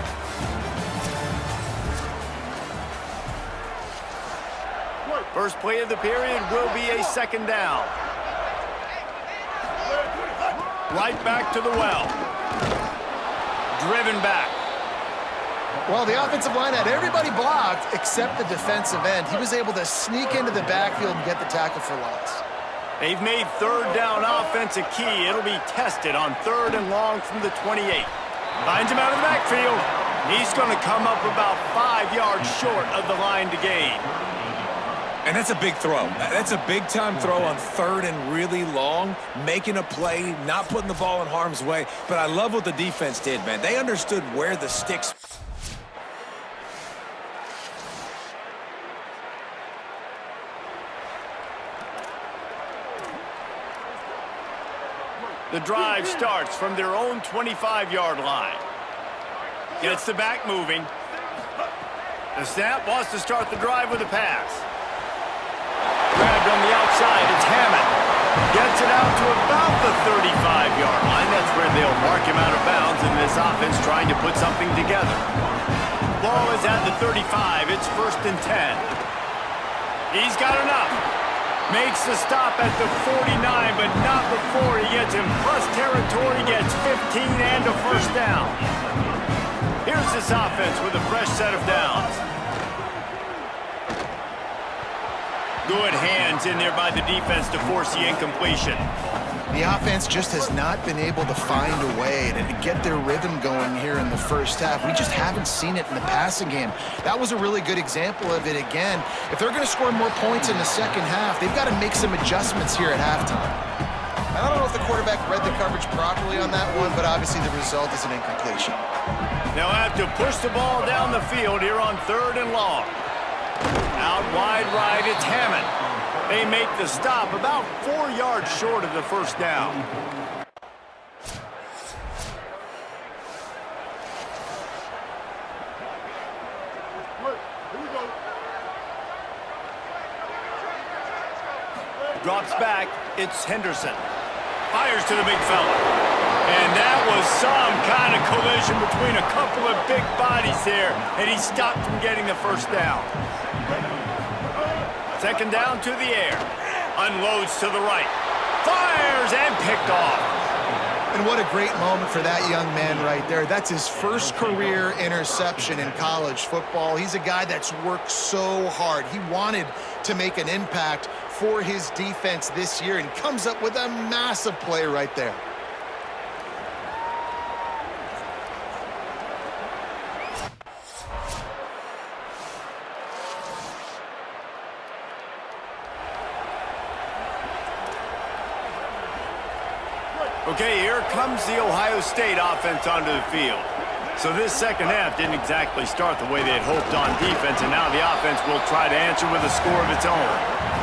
First play of the period will be a second down. Right back to the well. Driven back. Well, the offensive line had everybody blocked except the defensive end. He was able to sneak into the backfield and get the tackle for loss. They've made third down offense a key. It'll be tested on third and long from the 28. Finds him out of the backfield. He's going to come up about 5 yards short of the line to gain. And that's a big throw. That's a big-time throw on third and really long, making a play, not putting the ball in harm's way. But I love what the defense did, man. They understood where the sticks... The drive starts from their own 25-yard line. Gets the back moving. The snap wants to start the drive with a pass. Grab drive on the outside. It's Hammond. Gets it out to about the 35-yard line. That's where they'll mark him out of bounds in this offense trying to put something together. Ball is at the 35. It's 1st and 10. He's got enough. Makes the stop at the 49, but not before he gets in plus territory, gets 15 and a first down. Here's this offense with a fresh set of downs. Good hands in there by the defense to force the incompletion. The offense just has not been able to find a way to get their rhythm going here in the first half. We just haven't seen it in the passing game. That was a really good example of it again. If they're going to score more points in the second half, they've got to make some adjustments here at halftime. I don't know if the quarterback read the coverage properly on that one, but obviously the result is an incompletion. They'll have to push the ball down the field here on 3rd and long. Out wide right, it's Hammond. They make the stop about 4 yards short of the first down. Drops back, it's Henderson. Fires to the big fella. And that was some kind of collision between a couple of big bodies there, and he stopped from getting the first down. 2nd down to the air. Unloads to the right. Fires and picked off. And what a great moment for that young man right there. That's his first career interception in college football. He's a guy that's worked so hard. He wanted to make an impact for his defense this year and comes up with a massive play right there. Okay, here comes the Ohio State offense onto the field. So this second half didn't exactly start the way they had hoped on defense, and now the offense will try to answer with a score of its own.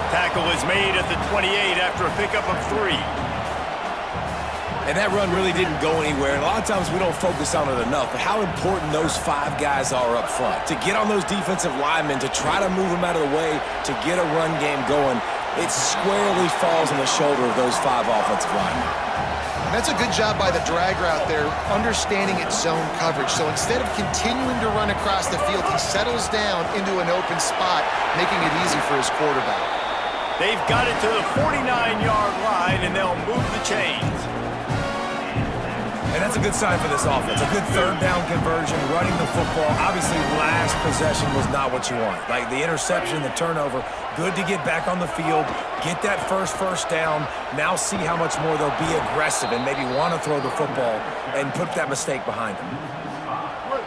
Tackle is made at the 28 after a pickup of 3. And that run really didn't go anywhere. And a lot of times we don't focus on it enough, but how important those 5 guys are up front. To get on those defensive linemen, to try to move them out of the way, to get a run game going, it squarely falls on the shoulder of those 5 offensive linemen. And that's a good job by the drag route there, understanding its zone coverage. So instead of continuing to run across the field, he settles down into an open spot, making it easy for his quarterback. They've got it to the 49-yard line, and they'll move the chains. And that's a good sign for this offense. A good 3rd down conversion, running the football. Obviously, last possession was not what you want. Like the interception, the turnover, good to get back on the field, get that first down. Now see how much more they'll be aggressive and maybe want to throw the football and put that mistake behind them.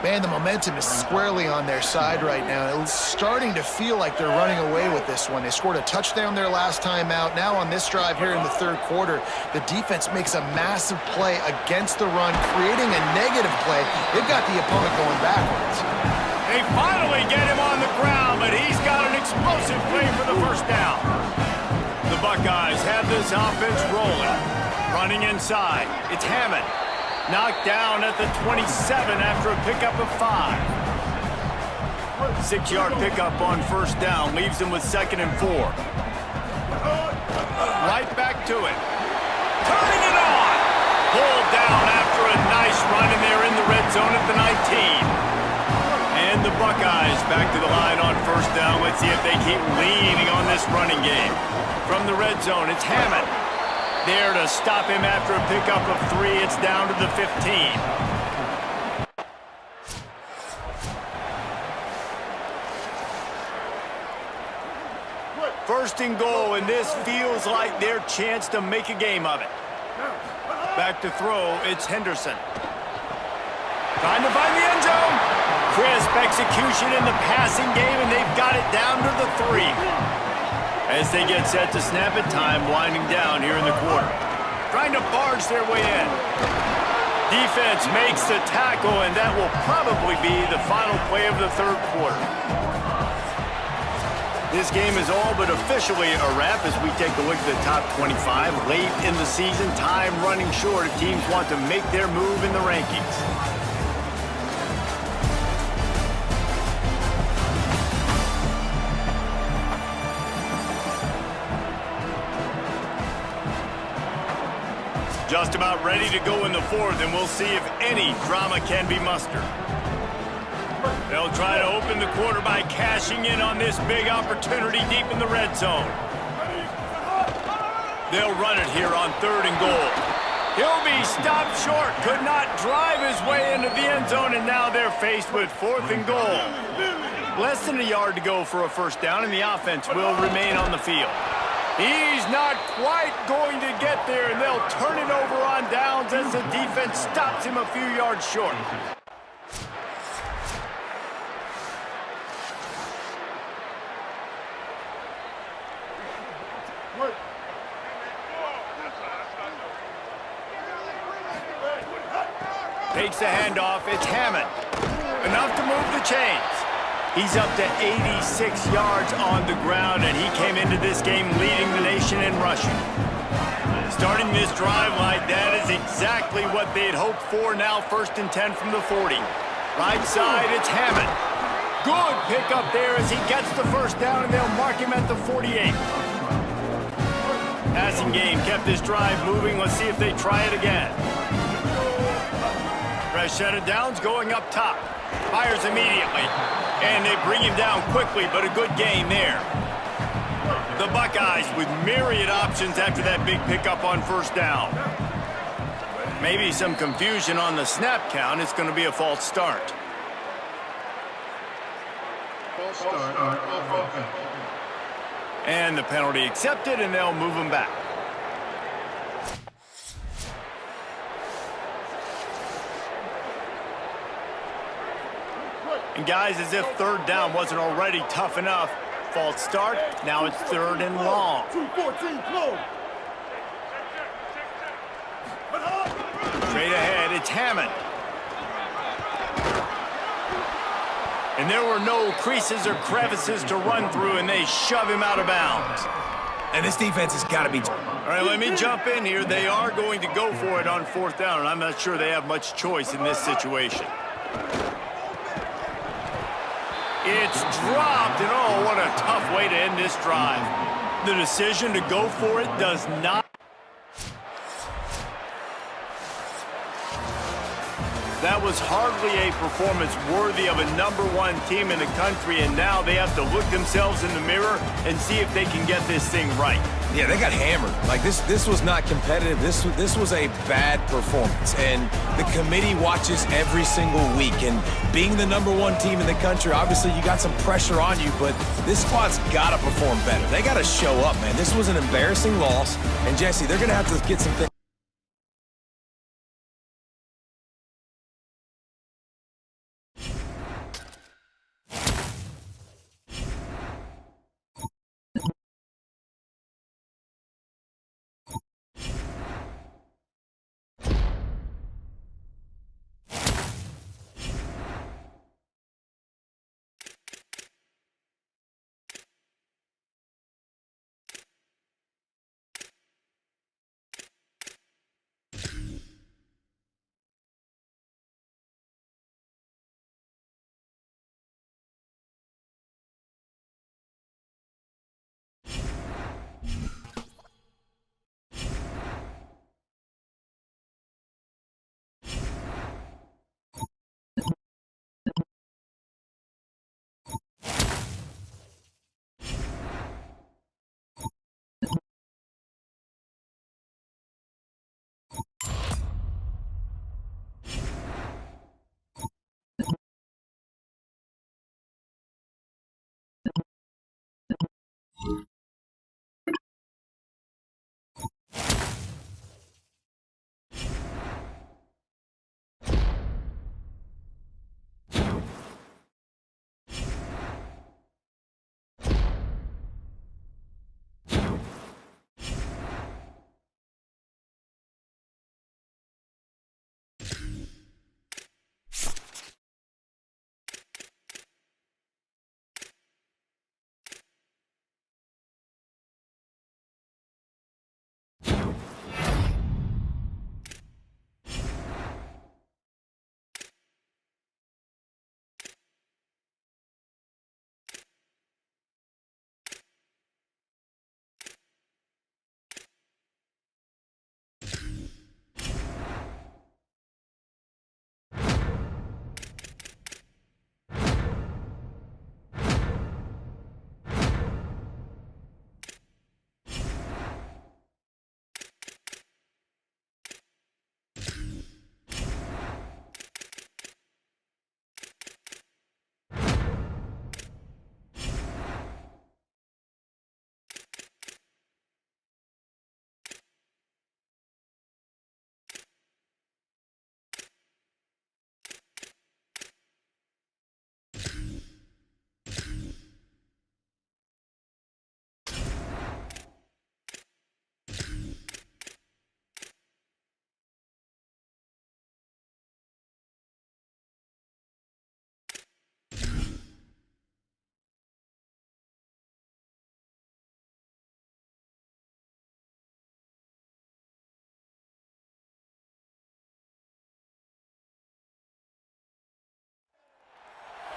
Man, the momentum is squarely on their side right now. It's starting to feel like they're running away with this one. They scored a touchdown their last time out. Now on this drive here in the 3rd quarter, the defense makes a massive play against the run, creating a negative play. They've got the opponent going backwards. They finally get him on the ground, but he's got an explosive play for the first down. The Buckeyes have this offense rolling. Running inside, it's Hammond. Knocked down at the 27 after a pickup of 5. 6-yard pickup on first down leaves him with 2nd and 4. Right back to it. Turning it on. Pulled down after a nice run, and they're in the red zone at the 19. And the Buckeyes back to the line on first down. Let's see if they keep leaning on this running game. From the red zone, it's Hammond. There to stop him after a pickup of 3. It's down to the 15. First and goal, and this feels like their chance to make a game of it. Back to throw, it's Henderson. Trying to find the end zone. Crisp execution in the passing game, and they've got it down to the 3. As they get set to snap it, time winding down here in the quarter. Trying to barge their way in. Defense makes the tackle, and that will probably be the final play of the 3rd quarter. This game is all but officially a wrap as we take a look at the top 25. Late in the season, time running short if teams want to make their move in the rankings. Just about ready to go in the fourth, and we'll see if any drama can be mustered. They'll try to open the quarter by cashing in on this big opportunity deep in the red zone. They'll run it here on 3rd and goal. He'll be stopped short, could not drive his way into the end zone, and now they're faced with 4th and goal. Less than a yard to go for a first down, and the offense will remain on the field. He's not quite going to get there, and they'll turn it over on downs as the defense stops him a few yards short. Takes the handoff. It's Hammond. Enough to move the chains. He's up to 86 yards on the ground, and he came into this game leading the nation in rushing. Starting this drive like that is exactly what they'd hoped for. Now 1st and 10 from the 40. Right side, it's Hammond. Good pickup there as he gets the first down, and they'll mark him at the 48. Passing game kept this drive moving. Let's see if they try it again. Fresh set of downs going up top. Fires immediately. And they bring him down quickly, but a good gain there. The Buckeyes with myriad options after that big pickup on first down. Maybe some confusion on the snap count. It's going to be a false start. And the penalty accepted, and they'll move him back. And guys, as if 3rd down wasn't already tough enough. False start. Now it's 3rd and long. Straight ahead, it's Hammond. And there were no creases or crevices to run through, and they shove him out of bounds. And this defense has got to be... All right, let me jump in here. They are going to go for it on 4th down, and I'm not sure they have much choice in this situation. It's dropped, and oh, what a tough way to end this drive. The decision to go for it does not... That was hardly a performance worthy of a #1 team in the country, and now they have to look themselves in the mirror and see if they can get this thing right. Yeah, they got hammered. Like, this was not competitive. This was a bad performance. And the committee watches every single week. And being the #1 team in the country, obviously you got some pressure on you, but this squad's got to perform better. They got to show up, man. This was an embarrassing loss. And, Jesse, they're going to have to get some things.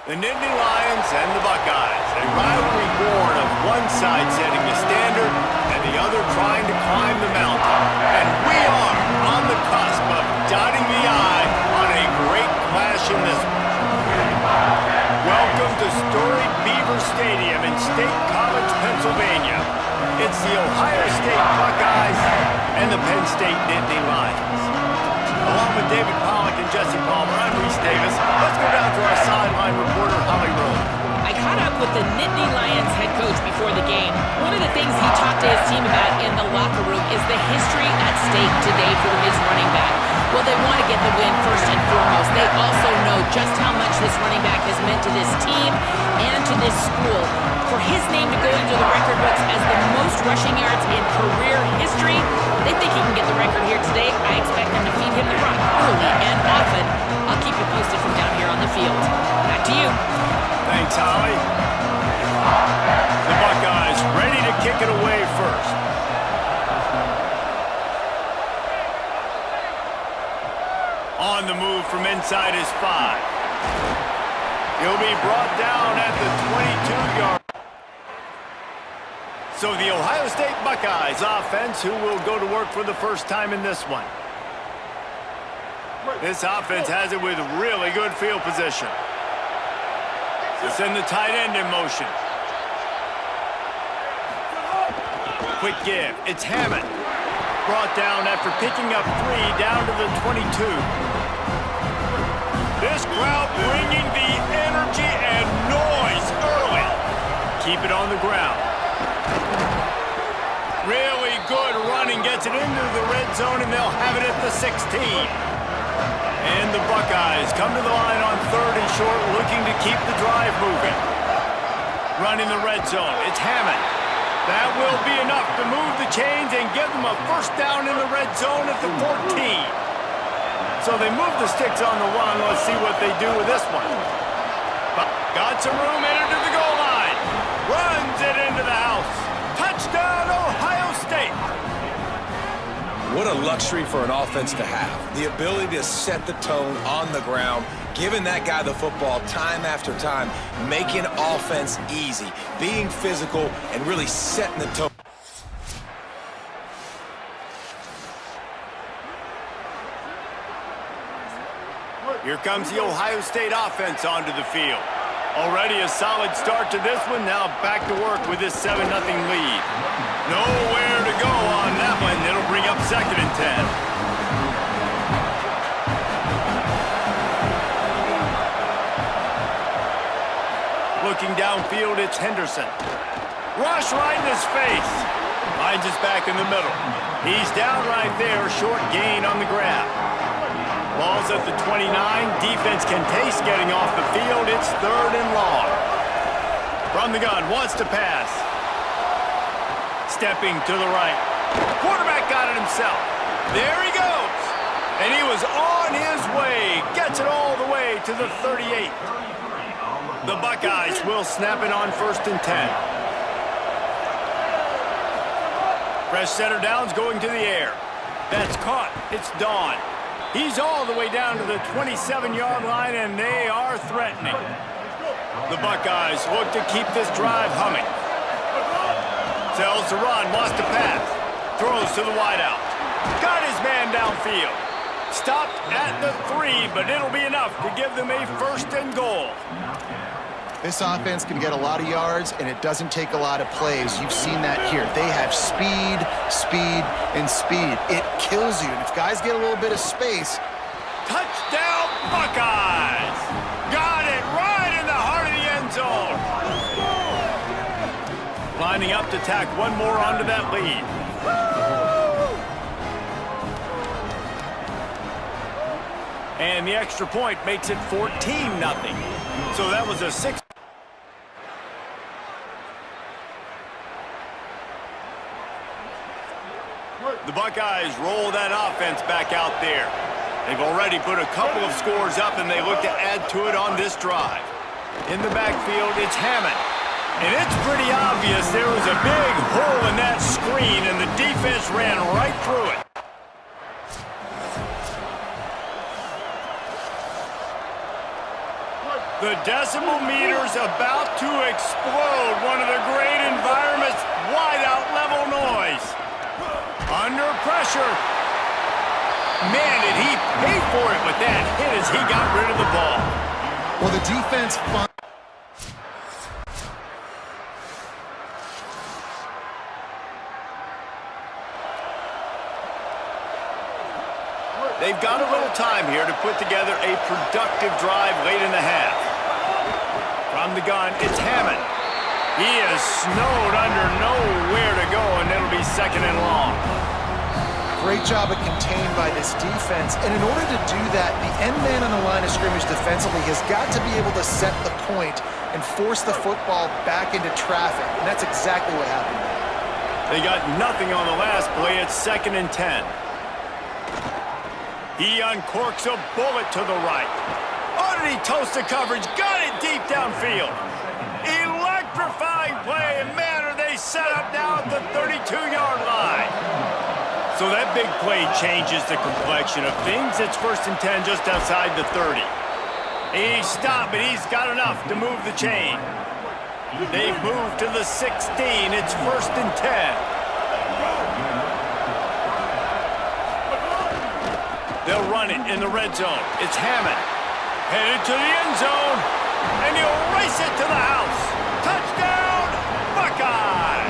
The Nittany Lions and the Buckeyes, a rivalry born of one side setting the standard and the other trying to climb the mountain. And we are on the cusp of dotting the I on a great clash in this one. Welcome to storied Beaver Stadium in State College, Pennsylvania. It's the Ohio State Buckeyes and the Penn State Nittany Lions. Along with David Pollack and Jesse Palmer, I'm Reese Davis. Let's go down to our sideline reporter, Holly Rowe. I caught up with the Nittany Lions head coach before the game. One of the things he talked to his team about in the locker room is the history at stake today for his running back. Well, they want to get the win first and foremost. They also know just how much this running back has meant to this team and to this school. For his name to go into the record books as the most rushing yards in career history, they think he can get the record here today. I expect them to feed him the rock early and often. I'll keep you posted from down here on the field. Back to you. Thanks, Holly. The Buckeyes ready to kick it away first. On the move from inside his 5. He'll be brought down at the 22-yard. So the Ohio State Buckeyes offense, who will go to work for the first time in this one. This offense has it with really good field position. They send the tight end in motion. Quick give. It's Hammond. Brought down after picking up 3 down to the 22. This crowd bringing the energy and noise early. Keep it on the ground. Really good running. Gets it into the red zone, and they'll have it at the 16. And the Buckeyes come to the line on 3rd and short, looking to keep the drive moving. Running the red zone. It's Hammond. That will be enough to move the chains and give them a first down in the red zone at the 14. So they move the sticks on the 1. Let's see what they do with this one. Got some room, entered to the goal line. Runs it into the house. Touchdown, Ohio State. What a luxury for an offense to have. The ability to set the tone on the ground, giving that guy the football time after time, making offense easy, being physical, and really setting the tone. Here comes the Ohio State offense onto the field. Already a solid start to this one. Now back to work with this 7-0 lead. Nowhere to go on that one. It'll bring up 2nd and 10. Looking downfield, it's Henderson. Rush right in his face. Finds his back in the middle. He's down right there. Short gain on the grab. Ball's at the 29. Defense can taste getting off the field. It's 3rd and long. From the gun, wants to pass. Stepping to the right. Quarterback got it himself. There he goes. And he was on his way. Gets it all the way to the 38. The Buckeyes will snap it on 1st and 10. Fresh setter down's going to the air. That's caught. It's Dawn. He's all the way down to the 27-yard line, and they are threatening. The Buckeyes look to keep this drive humming. Tells to run, wants to pass. Throws to the wideout. Got his man downfield. Stopped at the 3, but it'll be enough to give them a 1st and goal. This offense can get a lot of yards, and it doesn't take a lot of plays. You've seen that here. They have speed, speed, and speed. It kills you. And if guys get a little bit of space... Touchdown, Buckeyes! Got it right in the heart of the end zone. Lining up to tack one more onto that lead. And the extra point makes it 14-0. So that was a 6. The Buckeyes roll that offense back out there. They've already put a couple of scores up, and they look to add to it on this drive. In the backfield, it's Hammond. And it's pretty obvious there was a big hole in that screen, and the defense ran right through it. The decimal meter's about to explode. One of the great environments, wide-out level noise. Under pressure. Man, did he pay for it with that hit as he got rid of the ball. Well, the defense... They've got a little time here to put together a productive drive late in the half. From the gun, it's Hammond. He is snowed under, nowhere to go, and it'll be second and long. Great job of contained by this defense. And in order to do that, the end man on the line of scrimmage defensively has got to be able to set the point and force the football back into traffic. And that's exactly what happened there. They got nothing on the last play. It's 2nd and 10. He uncorks a bullet to the right. Oh, did he toast the coverage? Got it deep downfield. Electrifying play, and man, are they set up now at the 32-yard line. So that big play changes the complexion of things. It's 1st and 10 just outside the 30. He stopped, but he's got enough to move the chain. They've moved to the 16. It's 1st and 10. They'll run it in the red zone. It's Hammond. Headed to the end zone. And he'll race it to the house. Touchdown, Buckeye!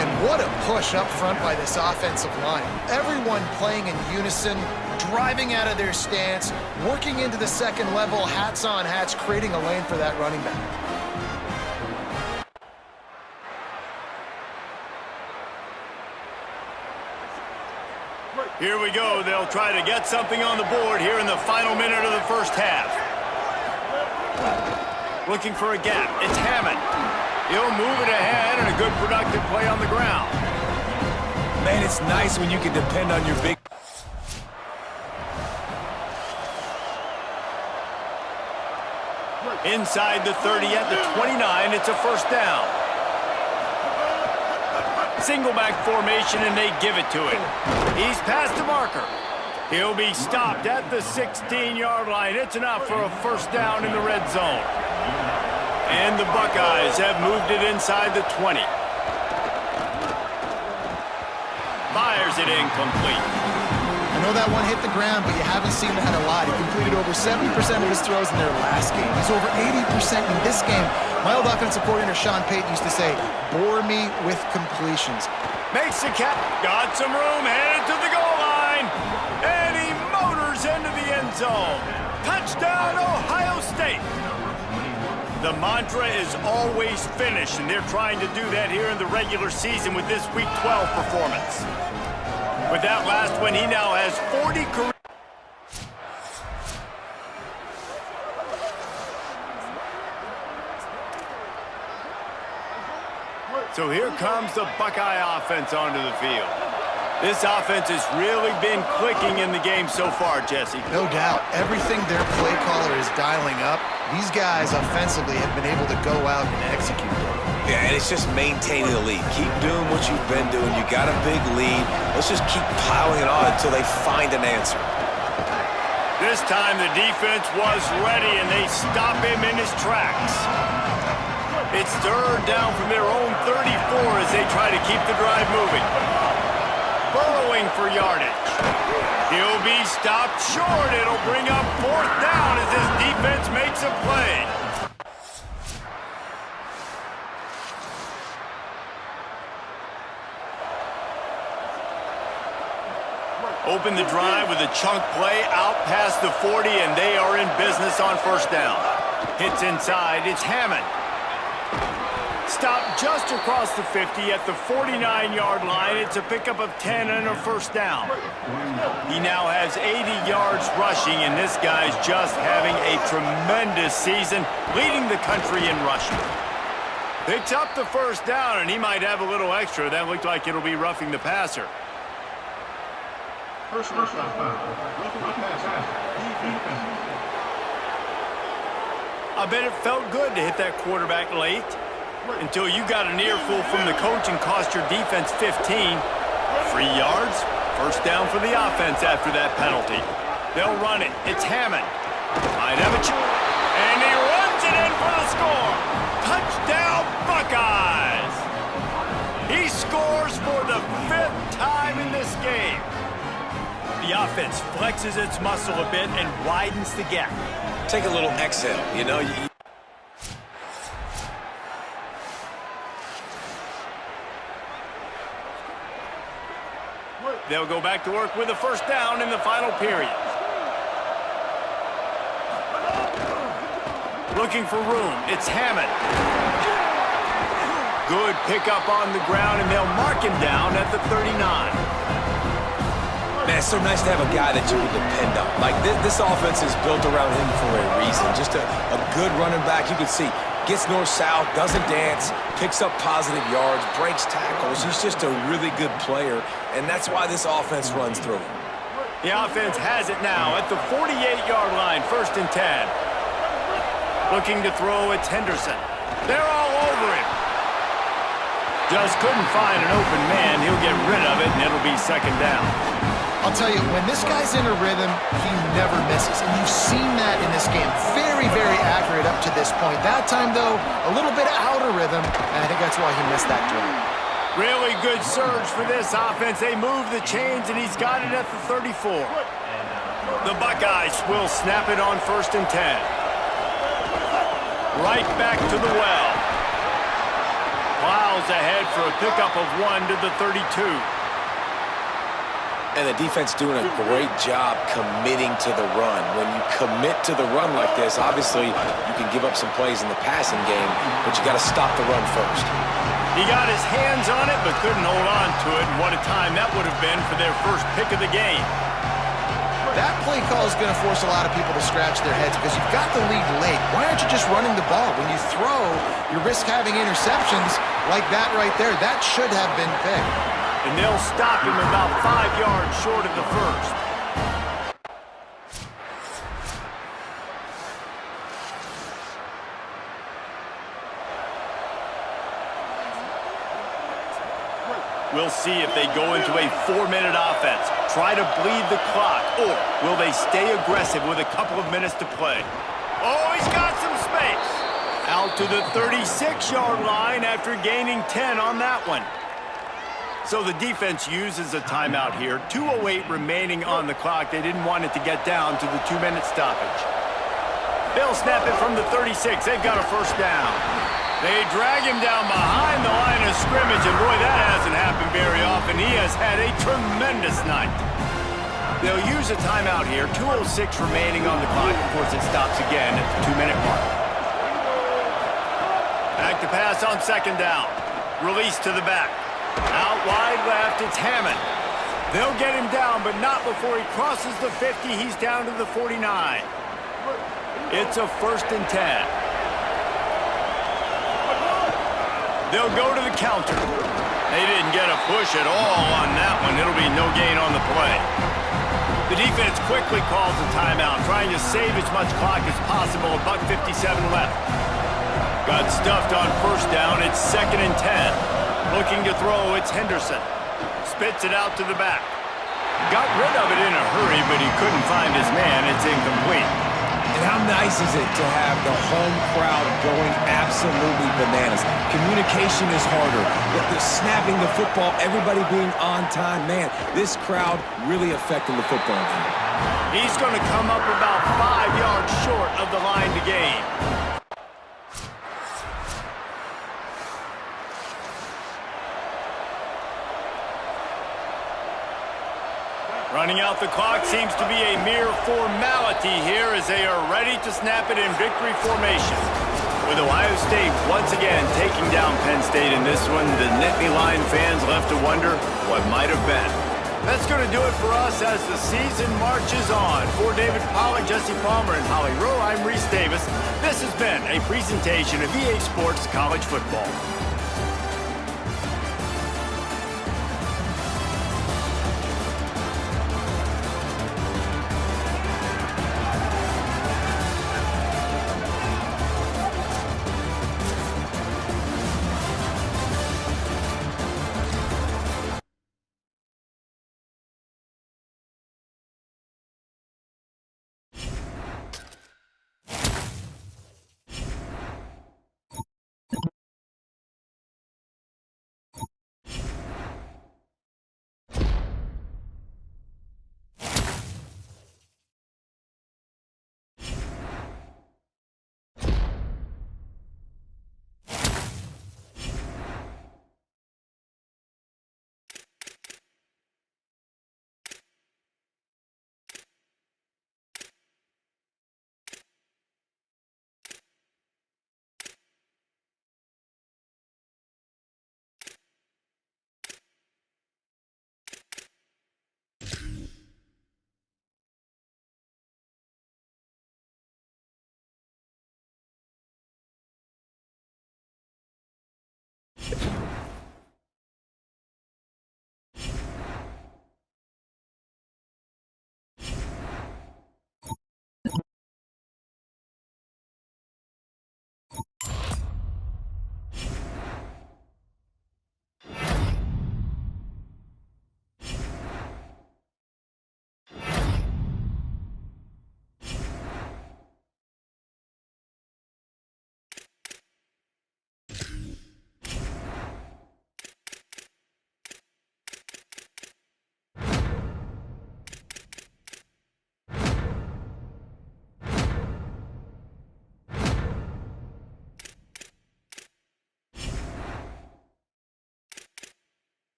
And what a push up front by this offensive line. Everyone playing in unison, driving out of their stance, working into the second level, hats on hats, creating a lane for that running back. Here we go. They'll try to get something on the board here in the final minute of the first half. Looking for a gap. It's Hammond. He'll move it ahead and a good productive play on the ground. Man, it's nice when you can depend on your big... Inside the 30 at the 29, it's a first down. Single back formation, and they give it to him. He's past the marker. He'll be stopped at the 16-yard line. It's enough for a first down in the red zone. And the Buckeyes have moved it inside the 20. Fires it incomplete. I know that one hit the ground, but you haven't seen that a lot. He completed over 70% of his throws in their last game. He's over 80% in this game. My old offensive coordinator, Sean Payton, used to say, bore me with completions. Makes the catch. Got some room, headed to the goal line. And he motors into the end zone. Touchdown, Ohio State. The mantra is always finish, and they're trying to do that here in the regular season with this Week 12 performance. With that last one, he now has 40 career. So here comes the Buckeye offense onto the field. This offense has really been clicking in the game so far, Jesse. No doubt. Everything their play caller is dialing up, these guys offensively have been able to go out and execute. Yeah, and it's just maintaining the lead. Keep doing what you've been doing. You got a big lead. Let's just keep piling it on until they find an answer. This time the defense was ready, and they stop him in his tracks. It's third down from their own 34 as they try to keep the drive moving. Burrowing for yardage. He'll be stopped short. It'll bring up fourth down as this defense makes a play. Open the drive with a chunk play out past the 40, and they are in business on first down. Hits inside. It's Hammond. Stopped just across the 50 at the 49-yard line. It's a pickup of 10 and a first down. He now has 80 yards rushing, and this guy's just having a tremendous season, leading the country in rushing. Picks up the first down, and he might have a little extra. That looked like it'll be roughing the passer. First down, roughing the passer. I bet it felt good to hit that quarterback late until you got an earful from the coach and cost your defense 15. 3 yards, first down for the offense after that penalty. They'll run it. It's Hammond. Might have a chance. for the score. Touchdown, Buckeyes. He scores for the 5th time in this game. The offense flexes its muscle a bit and widens the gap. Take a little exhale, you know. They'll go back to work with a first down in the final period. Looking for room, it's Hammond. Good pickup on the ground, and they'll mark him down at the 39. Man, it's so nice to have a guy that you can depend on. Like, this offense is built around him for a reason. Just a good running back. You can see, gets north-south, doesn't dance, picks up positive yards, breaks tackles. He's just a really good player, and that's why this offense runs through him. The offense has it now at the 48-yard line, 1st and 10. Looking to throw, it's Henderson. They're all over him. Just couldn't find an open man. He'll get rid of it, and it'll be 2nd down. I'll tell you, when this guy's in a rhythm, he never misses. And you've seen that in this game. Very, very accurate up to this point. That time, though, a little bit out of rhythm, and I think that's why he missed that throw. Really good surge for this offense. They move the chains, and he's got it at the 34. The Buckeyes will snap it on 1st and 10. Right back to the well. Plows ahead for a pickup of 1 to the 32. And the defense doing a great job committing to the run. When you commit to the run like this, obviously you can give up some plays in the passing game, but you got to stop the run first. He got his hands on it, but couldn't hold on to it. And what a time that would have been for their first pick of the game. That play call is going to force a lot of people to scratch their heads because you've got the lead late. Why aren't you just running the ball? When you throw, you risk having interceptions like that right there. That should have been picked. And they'll stop him about 5 yards short of the first. We'll see if they go into a 4-minute offense, try to bleed the clock, or will they stay aggressive with a couple of minutes to play? Oh, he's got some space. Out to the 36-yard line after gaining 10 on that one. So the defense uses a timeout here. 2:08 remaining on the clock. They didn't want it to get down to the 2-minute stoppage. They'll snap it from the 36. They've got a first down. They drag him down behind the line of scrimmage, and boy, that hasn't happened very often. He has had a tremendous night. They'll use a timeout here. 2:06 remaining on the clock. Of course, it stops again at the 2-minute mark. Back to pass on 2nd down. Release to the back. Out wide left, it's Hammond. They'll get him down, but not before he crosses the 50. He's down to the 49. It's a 1st and 10. They'll go to the counter. They didn't get a push at all on that one. It'll be no gain on the play. The defense quickly calls a timeout, trying to save as much clock as possible. $1:57 left. Got stuffed on 1st down. It's 2nd and 10. Looking to throw, it's Henderson. Spits it out to the back. Got rid of it in a hurry, but he couldn't find his man. It's incomplete. And how nice is it to have the home crowd going absolutely bananas? Communication is harder. The snapping the football, everybody being on time. Man, this crowd really affecting the football game. He's going to come up about 5 yards short of the line to gain. Running out the clock seems to be a mere formality here as they are ready to snap it in victory formation. With Ohio State once again taking down Penn State in this one, the Nittany Lion fans left to wonder what might have been. That's going to do it for us as the season marches on. For David Pollack, Jesse Palmer, and Holly Rowe, I'm Reese Davis. This has been a presentation of EA Sports College Football.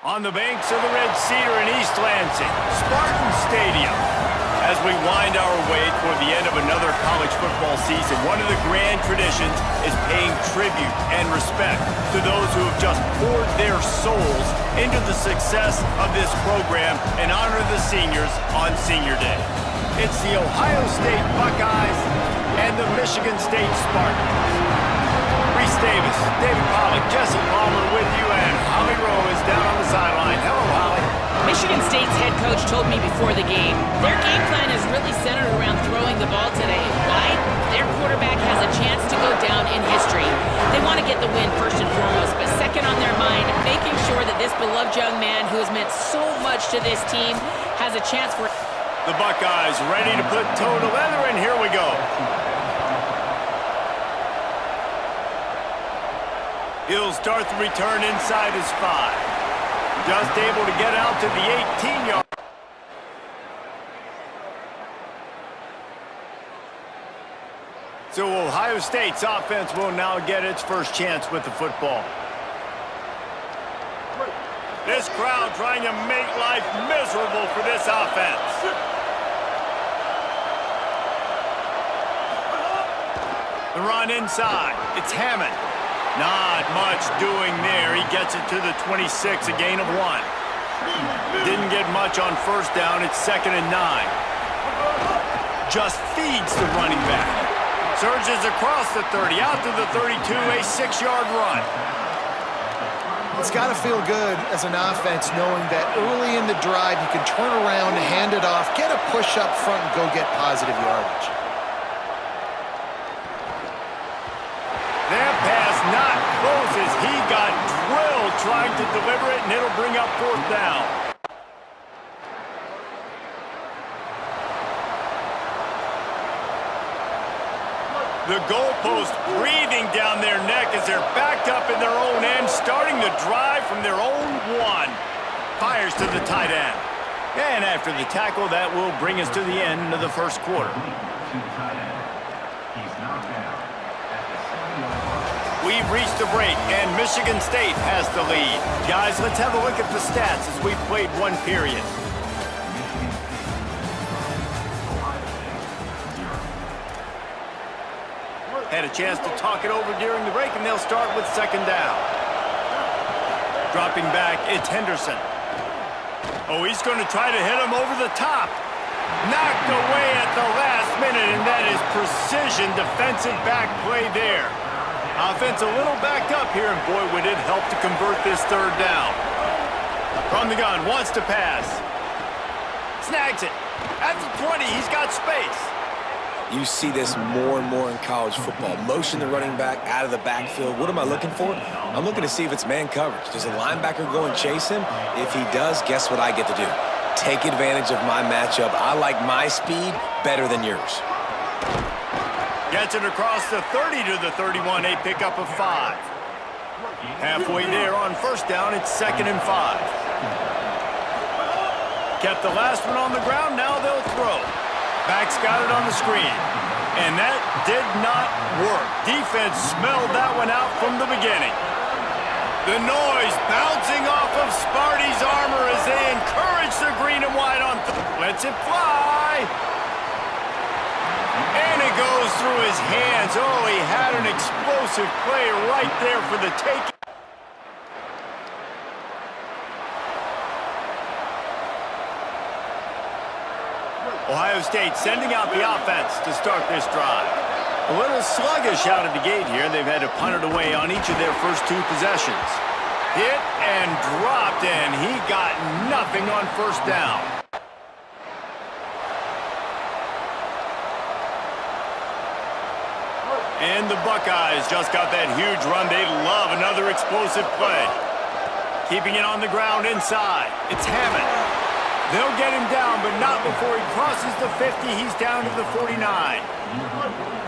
On the banks of the Red Cedar in East Lansing, Spartan Stadium. As we wind our way toward the end of another college football season, one of the grand traditions is paying tribute and respect to those who have just poured their souls into the success of this program and honor the seniors on Senior Day. It's the Ohio State Buckeyes and the Michigan State Spartans. Reese Davis, David Pollack, Jesse Palmer with you, and Holly Rowe is down on the sideline. Hello, Holly. Michigan State's head coach told me before the game, their game plan is really centered around throwing the ball today. Why? Their quarterback has a chance to go down in history. They want to get the win first and foremost, but second on their mind, making sure that this beloved young man who has meant so much to this team has a chance for... The Buckeyes ready to put toe to leather, and here we go. He'll start the return inside his 5. Just able to get out to the 18-yard. So Ohio State's offense will now get its first chance with the football. This crowd trying to make life miserable for this offense. The run inside. It's Hammond. Not much doing there. He gets it to the 26, a gain of 1. Didn't get much on first down. It's 2nd and 9. Just feeds the running back. Surges across the 30, out to the 32, a 6-yard run. It's got to feel good as an offense knowing that early in the drive you can turn around, hand it off, get a push up front, and go get positive yardage. That pass not close as he got drilled trying to deliver it, and it'll bring up 4th down. The goalpost breathing down their neck as they're backed up in their own end, starting the drive from their own 1. Fires to the tight end. And after the tackle, that will bring us to the end of the first quarter. We've reached the break, and Michigan State has the lead. Guys, let's have a look at the stats as we've played 1 period. Had a chance to talk it over during the break, and they'll start with 2nd down. Dropping back, it's Henderson. Oh, he's going to try to hit him over the top. Knocked away at the last minute, and that is precision defensive back play there. Offense a little backed up here, and boy, would it help to convert this 3rd down. From the gun, wants to pass. Snags it. At the 20, he's got space. You see this more and more in college football. Motion the running back out of the backfield. What am I looking for? I'm looking to see if it's man coverage. Does a linebacker go and chase him? If he does, guess what I get to do? Take advantage of my matchup. I like my speed better than yours. Gets it across the 30 to the 31, a pickup of 5. Halfway there on 1st down, it's 2nd and 5. Kept the last one on the ground, now they'll throw. Back's got it on the screen. And that did not work. Defense smelled that one out from the beginning. The noise bouncing off of Sparty's armor as they encourage the green and white on lets it fly. And it goes through his hands. Oh, he had an explosive play right there for the taking. Ohio State sending out the offense to start this drive. A little sluggish out of the gate here. They've had to punt it away on each of their first 2 possessions. Hit and dropped, and he got nothing on 1st down. And the Buckeyes just got that huge run. They love another explosive play. Keeping it on the ground inside. It's Hammond. They'll get him down, but not before he crosses the 50. He's down to the 49.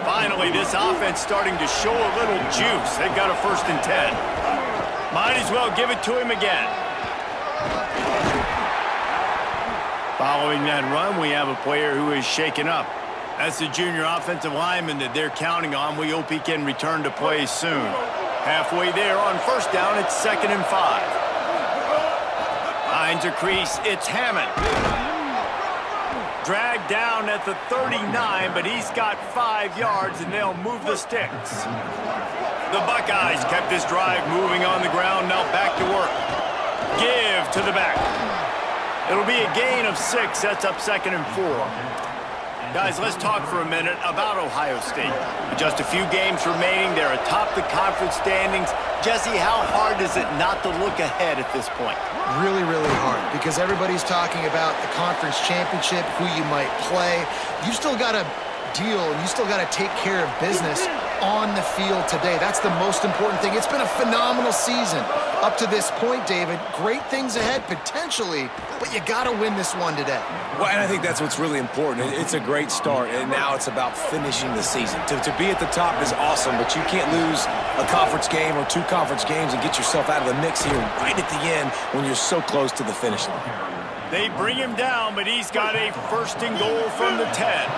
Finally, this offense starting to show a little juice. They've got a 1st and 10. Might as well give it to him again. Following that run, we have a player who is shaken up. That's the junior offensive lineman that they're counting on. We hope he can return to play soon. Halfway there on 1st down, it's 2nd and 5. Finds a crease. It's Hammond. Dragged down at the 39, but he's got 5 yards, and they'll move the sticks. The Buckeyes kept this drive moving on the ground. Now back to work. Give to the back. It'll be a gain of 6. That's up 2nd and 4. Guys, let's talk for a minute about Ohio State. With just a few games remaining, they're atop the conference standings. Jesse, how hard is it not to look ahead at this point? Really, really hard, because everybody's talking about the conference championship, who you might play. You still got to deal, and you still got to take care of business on the field today. That's the most important thing. It's been a phenomenal season up to this point, David. Great things ahead, potentially, but you got to win this one today. Well, and I think that's what's really important. It's a great start, and now it's about finishing the season. To be at the top is awesome, but you can't lose a conference game or 2 conference games and get yourself out of the mix here right at the end when you're so close to the finish line. They bring him down, but he's got a 1st and goal from the 10.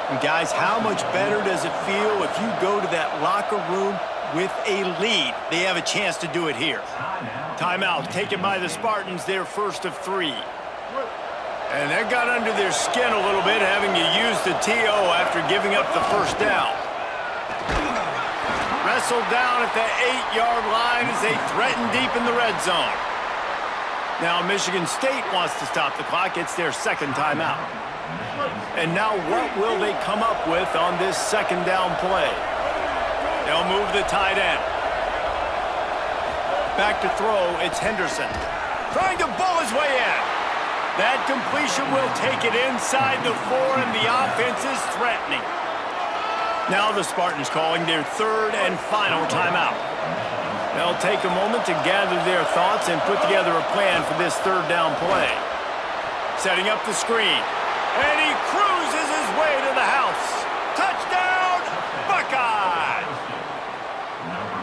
And guys, how much better does it feel if you go to that locker room with a lead? They have a chance to do it here. Timeout taken by the Spartans, their 1st of 3. And that got under their skin a little bit, having to use the TO after giving up the 1st down. Wrestled down at the 8-yard line as they threaten deep in the red zone. Now Michigan State wants to stop the clock. It's their 2nd timeout. And now what will they come up with on this 2nd down play? They'll move the tight end. Back to throw, it's Henderson. Trying to bull his way in. That completion will take it inside the 4, and the offense is threatening. Now the Spartans calling their 3rd and final timeout. They'll take a moment to gather their thoughts and put together a plan for this 3rd down play. Setting up the screen. And he cruises his way to the house. Touchdown, Buckeyes!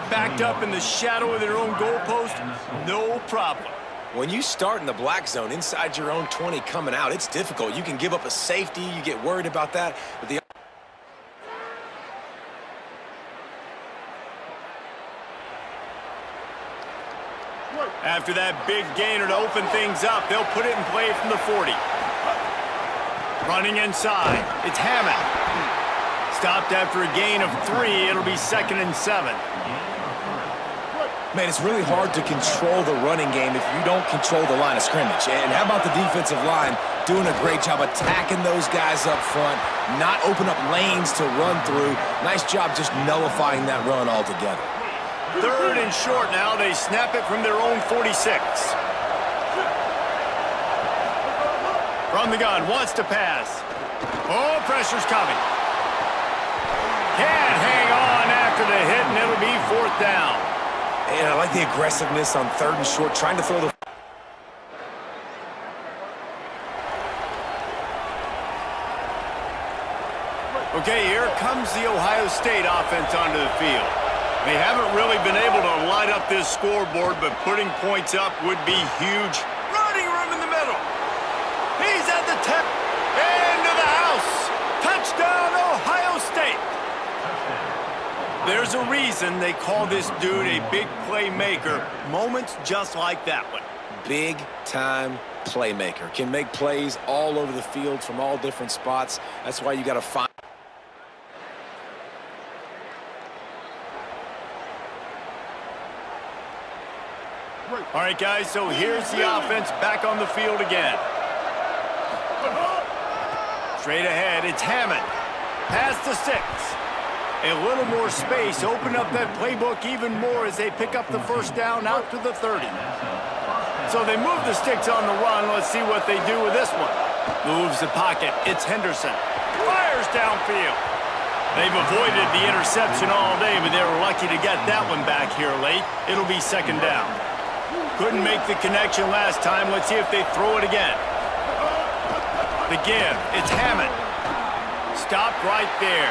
Backed up in the shadow of their own goalpost, no problem. When you start in the black zone inside your own 20 coming out, it's difficult. You can give up a safety. You get worried about that. But the After that big gainer to open things up, they'll put it in play from the 40. Running inside, it's Hammond. Stopped after a gain of 3, it'll be 2nd and 7. Man, it's really hard to control the running game if you don't control the line of scrimmage. And how about the defensive line doing a great job attacking those guys up front, not open up lanes to run through. Nice job just nullifying that run altogether. 3rd and short now. They snap it from their own 46. From the gun, wants to pass. Oh, pressure's coming. Can't hang on after the hit, and it'll be 4th down. And I like the aggressiveness on 3rd and short, trying to throw the... Okay, here comes the Ohio State offense onto the field. They haven't really been able to light up this scoreboard, but putting points up would be huge. Running room in the middle. He's at the 10. Into the house. Touchdown, Ohio State. There's a reason they call this dude a big playmaker. Moments just like that one. Big-time playmaker. Can make plays all over the field from all different spots. That's why you got to find... All right, guys, so here's the offense back on the field again. Straight ahead, it's Hammond. Pass to 6. A little more space. Open up that playbook even more as they pick up the 1st down out to the 30. So they move the sticks on the run. Let's see what they do with this one. Moves the pocket. It's Henderson. Fires downfield. They've avoided the interception all day, but they were lucky to get that one back here late. It'll be 2nd down. Couldn't make the connection last time. Let's see if they throw it again. The give. It's Hammond. Stopped right there.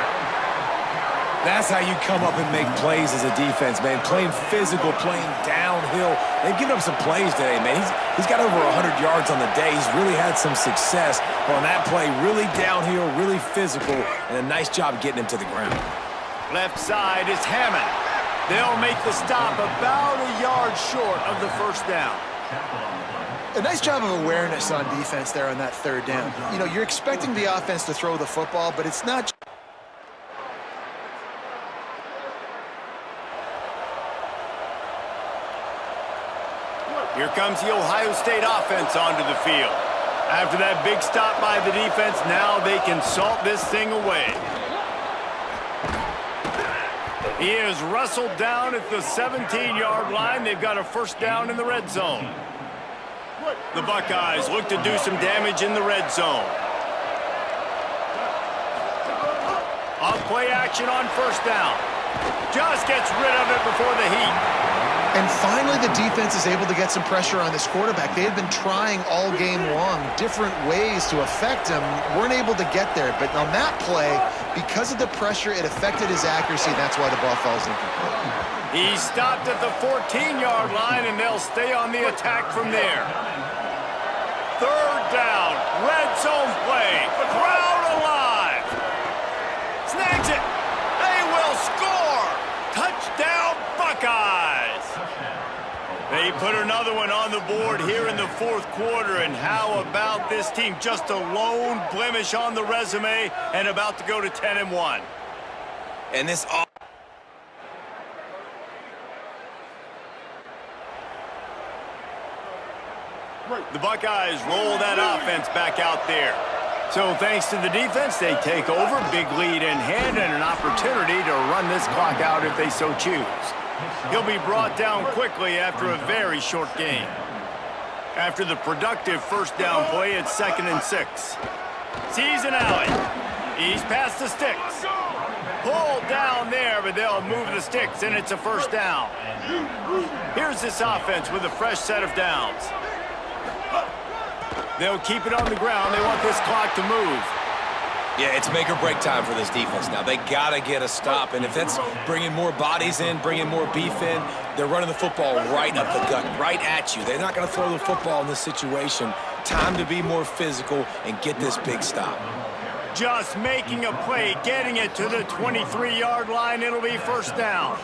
That's how you come up and make plays as a defense, man. Playing physical, playing downhill. They've given up some plays today, man. He's got over 100 yards on the day. He's really had some success on that play. Really downhill, really physical, and a nice job getting him to the ground. Left side is Hammond. They'll make the stop about a yard short of the 1st down. A nice job of awareness on defense there on that third down. You know, you're expecting the offense to throw the football, but it's not. Here comes the Ohio State offense onto the field. After that big stop by the defense, now they can salt this thing away. He is wrestled down at the 17-yard line. They've got a first down in the red zone. The Buckeyes look to do some damage in the red zone. On play action on first down. Just gets rid of it before the heat. And finally, the defense is able to get some pressure on this quarterback. They had been trying all game long different ways to affect him. Weren't able to get there. But on that play, because of the pressure, it affected his accuracy, and that's why the ball falls incomplete. He stopped at the 14-yard line, and they'll stay on the attack from there. Third down, red zone play, crowd alive. Snags it. They will score. Touchdown, Buckeyes. They put another one on the board here in the fourth quarter, and how about this team? Just a lone blemish on the resume and about to go to 10-1. And this The Buckeyes roll that offense back out there. So thanks to the defense, they take over, big lead in hand, and an opportunity to run this clock out if they so choose. He'll be brought down quickly after a very short game. After the productive first down play, it's 2nd and 6. Sees an alley. He's past the sticks. Pulled down there, but they'll move the sticks, and it's a first down. Here's this offense with a fresh set of downs. They'll keep it on the ground. They want this clock to move. Yeah, it's make or break time for this defense now. They got to get a stop, and if that's bringing more bodies in, bringing more beef in, they're running the football right up the gut, right at you. They're not going to throw the football in this situation. Time to be more physical and get this big stop. Just making a play, getting it to the 23-yard line. It'll be first down.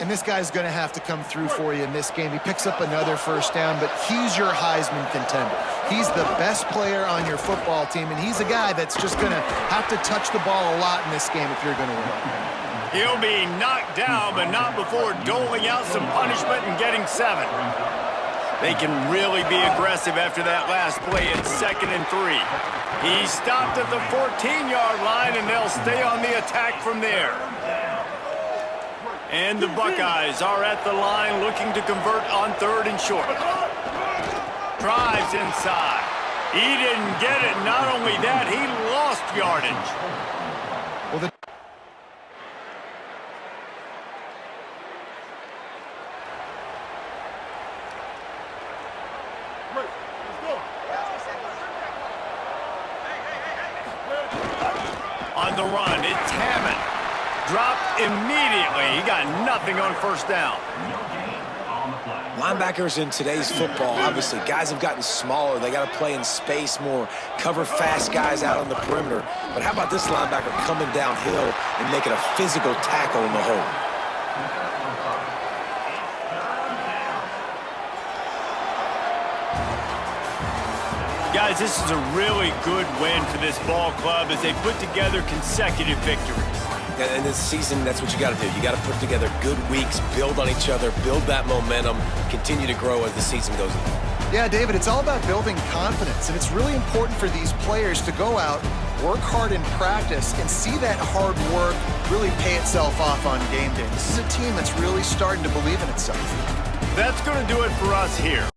And this guy's going to have to come through for you in this game. He picks up another first down, but he's your Heisman contender. He's the best player on your football team, and he's a guy that's just going to have to touch the ball a lot in this game if you're going to win. He'll be knocked down, but not before doling out some punishment and getting 7. They can really be aggressive after that last play. It's 2nd and 3. He stopped at the 14-yard line, and they'll stay on the attack from there. And the Buckeyes are at the line looking to convert on 3rd and short. Drives inside. He didn't get it. Not only that, he lost yardage. Well, the on the run, it's Hammond. Dropped immediately. He got nothing on first down. Linebackers in today's football, obviously, guys have gotten smaller. They got to play in space more, cover fast guys out on the perimeter. But how about this linebacker coming downhill and making a physical tackle in the hole? Guys, this is a really good win for this ball club as they put together consecutive victories. And this season, that's what you got to do. You got to put together good weeks, build on each other, build that momentum, continue to grow as the season goes along. Yeah, David, it's all about building confidence, and it's really important for these players to go out, work hard in practice, and see that hard work really pay itself off on game day. This is a team that's really starting to believe in itself. That's going to do it for us here.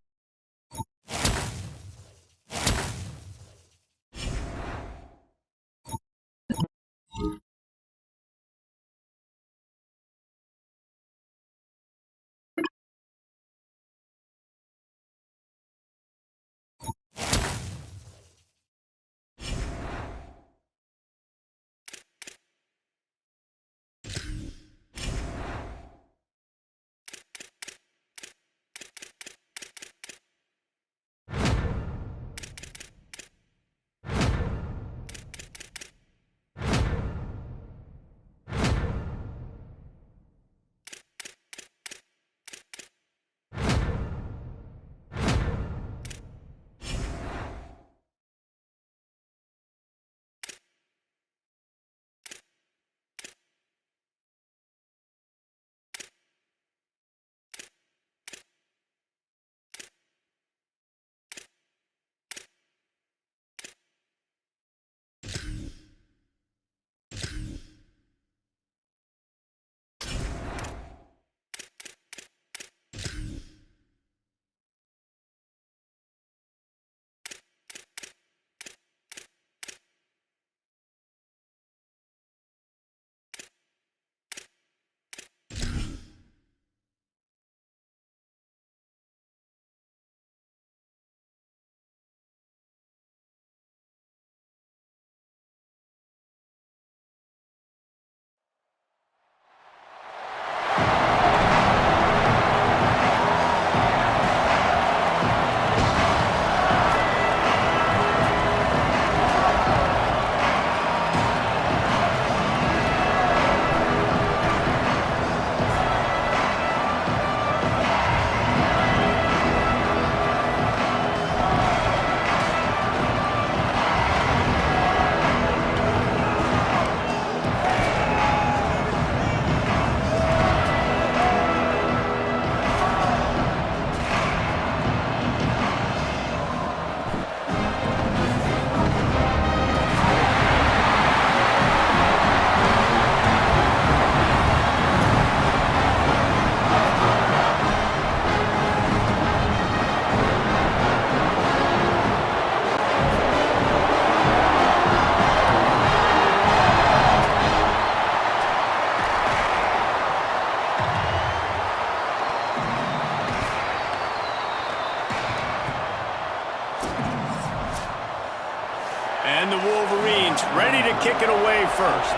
And the Wolverines ready to kick it away first.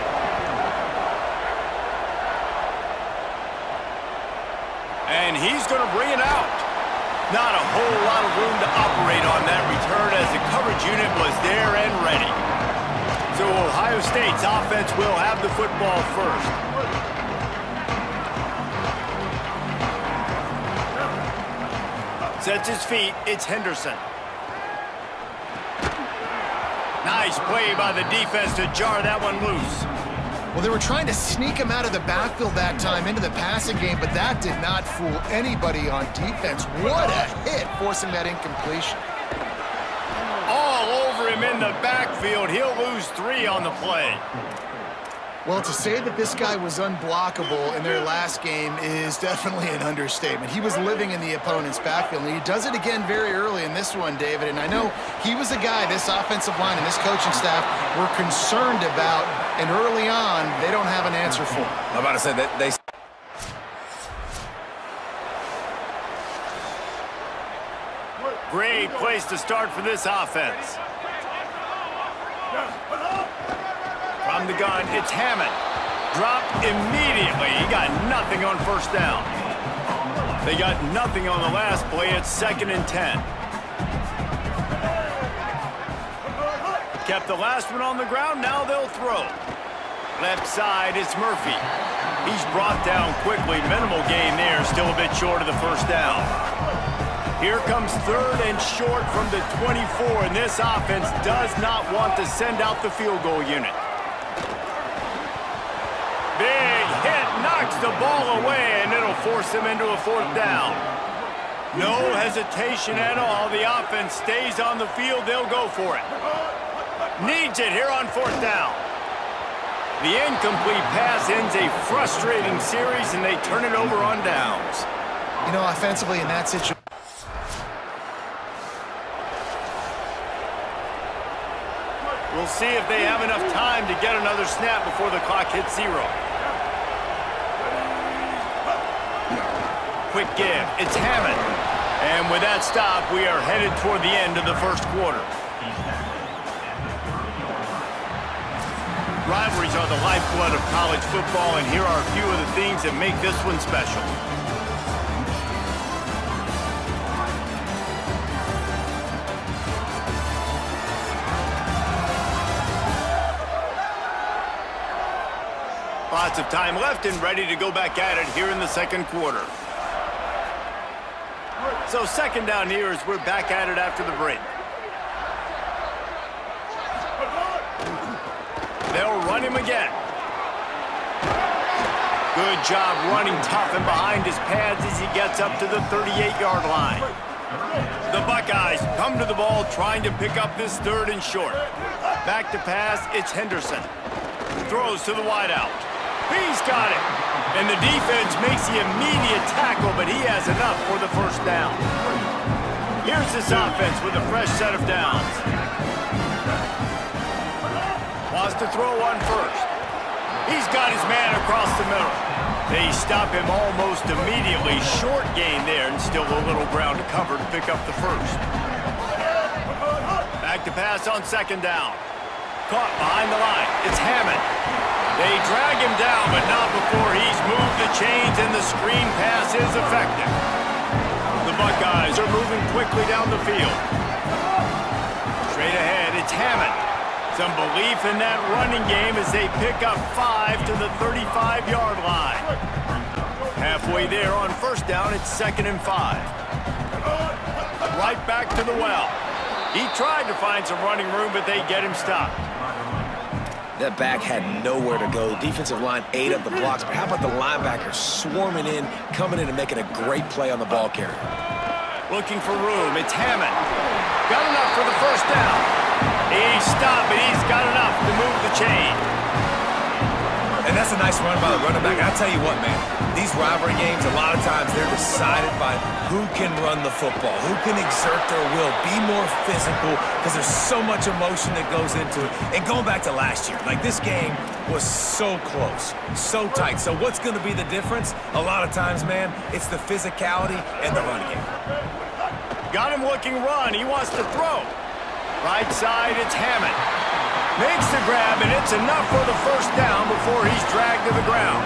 And he's going to bring it out. Not a whole lot of room to operate on that return as the coverage unit was there and ready. So Ohio State's offense will have the football first. Sets his feet, it's Henderson. Nice play by the defense to jar that one loose. Well, they were trying to sneak him out of the backfield that time into the passing game, but that did not fool anybody on defense. What a hit, forcing that incompletion. All over him in the backfield. He'll lose 3 on the play. Well, to say that this guy was unblockable in their last game is definitely an understatement. He was living in the opponent's backfield, and he does it again very early in this one, David. And I know he was a guy this offensive line and this coaching staff were concerned about, and early on, they don't have an answer for him. I'm about to say that they... Great place to start for this offense. From the gun, it's Hammond. Dropped immediately. He got nothing on first down. They got nothing on the last play. It's 2nd and 10. Kept the last one on the ground. Now they'll throw. Left side, it's Murphy. He's brought down quickly. Minimal gain there. Still a bit short of the first down. Here comes 3rd and short from the 24, and this offense does not want to send out the field goal unit. Big hit, knocks the ball away, and it'll force him into a 4th down. No hesitation at all. The offense stays on the field. They'll go for it. Needs it here on 4th down. The incomplete pass ends a frustrating series, and they turn it over on downs. You know, offensively in that situation, we'll see if they have enough time to get another snap before the clock hits 0. Quick give, it's Hammond. And with that stop, we are headed toward the end of the first quarter. Rivalries are the lifeblood of college football, and here are a few of the things that make this one special. Lots of time left and ready to go back at it here in the second quarter. So 2nd down here as we're back at it after the break. They'll run him again. Good job running tough and behind his pads as he gets up to the 38-yard line. The Buckeyes come to the ball trying to pick up this 3rd and short. Back to pass, it's Henderson. Throws to the wideout. He's got it. And the defense makes the immediate tackle, but he has enough for the first down. Here's this offense with a fresh set of downs. Wants to throw on first. He's got his man across the middle. They stop him almost immediately. Short gain there and still a little ground to cover to pick up the first. Back to pass on 2nd down. Caught behind the line. It's Hammond. They drag him down, but not before he's moved the chains, and the screen pass is effective. The Buckeyes are moving quickly down the field. Straight ahead, it's Hammond. Some belief in that running game as they pick up 5 to the 35-yard line. Halfway there on first down, it's 2nd and 5. Right back to the well. He tried to find some running room, but they get him stopped. That back had nowhere to go. Defensive line ate up the blocks, but how about the linebackers swarming in, coming in and making a great play on the ball carrier? Looking for room, it's Hammond. Got enough for the first down. He stopped, but he's got enough to move the chain. And that's a nice run by the running back. I'll tell you what, man, these rivalry games, a lot of times they're decided by who can run the football, who can exert their will, be more physical, because there's so much emotion that goes into it. And going back to last year, like this game was so close, so tight. So what's going to be the difference? A lot of times, man, it's the physicality and the run game. Got him looking run. He wants to throw. Right side, it's Hammond. Makes the grab, and it's enough for the first down before he's dragged to the ground.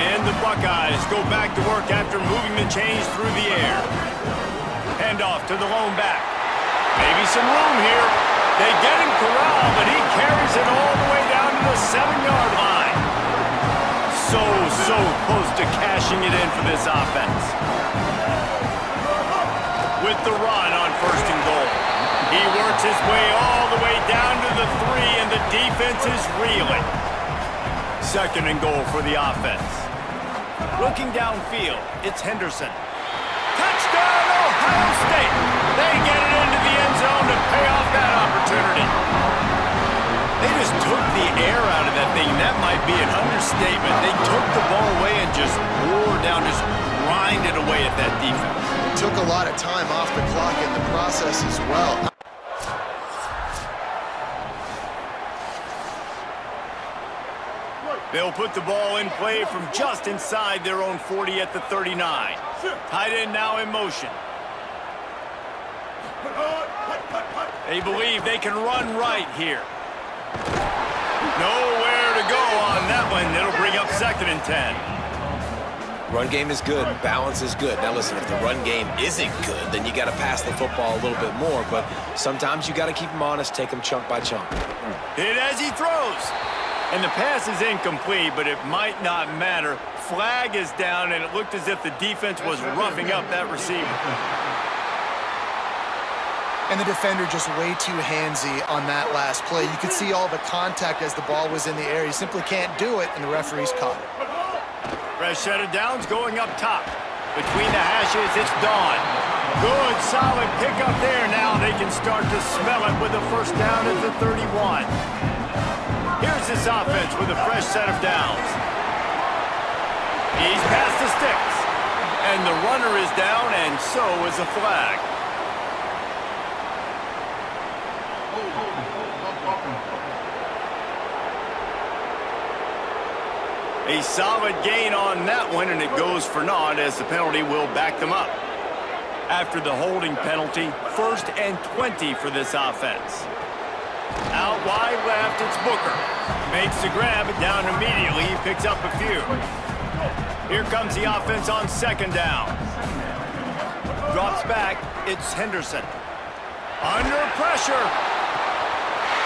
And the Buckeyes go back to work after moving the chains through the air. Handoff to the lone back. Maybe some room here. They get him corralled, but he carries it all the way down to the 7-yard line. So close to cashing it in for this offense. With the run on 1st and goal. He works his way all the way down to the 3, and the defense is reeling. 2nd and goal for the offense. Looking downfield, it's Henderson. Touchdown, Ohio State! They get it into the end zone to pay off that opportunity. They just took the air out of that thing. That might be an understatement. They took the ball away and just wore down, just grinded away at that defense. It took a lot of time off the clock in the process as well. They'll put the ball in play from just inside their own 40 at the 39. Tight end now in motion. They believe they can run right here. Nowhere to go on that one. It'll bring up 2nd and 10. Run game is good. Balance is good. Now listen, if the run game isn't good, then you got to pass the football a little bit more. But sometimes you got to keep them honest, take them chunk by chunk. Hit as he throws. And the pass is incomplete, but it might not matter. Flag is down, and it looked as if the defense was roughing up that receiver. And the defender just way too handsy on that last play. You could see all the contact as the ball was in the air. He simply can't do it, and the referee's caught it. Fresh set of downs going up top. Between the hashes, it's Dawn. Good, solid pickup there. Now they can start to smell it with a first down at the 31. Here's this offense with a fresh set of downs. He's past the sticks. And the runner is down, and so is a flag. A solid gain on that one, and it goes for naught as the penalty will back them up. After the holding penalty, 1st and 20 for this offense. Out wide left, it's Booker. Makes the grab, down immediately. He picks up a few. Here comes the offense on 2nd down. Drops back, it's Henderson. Under pressure.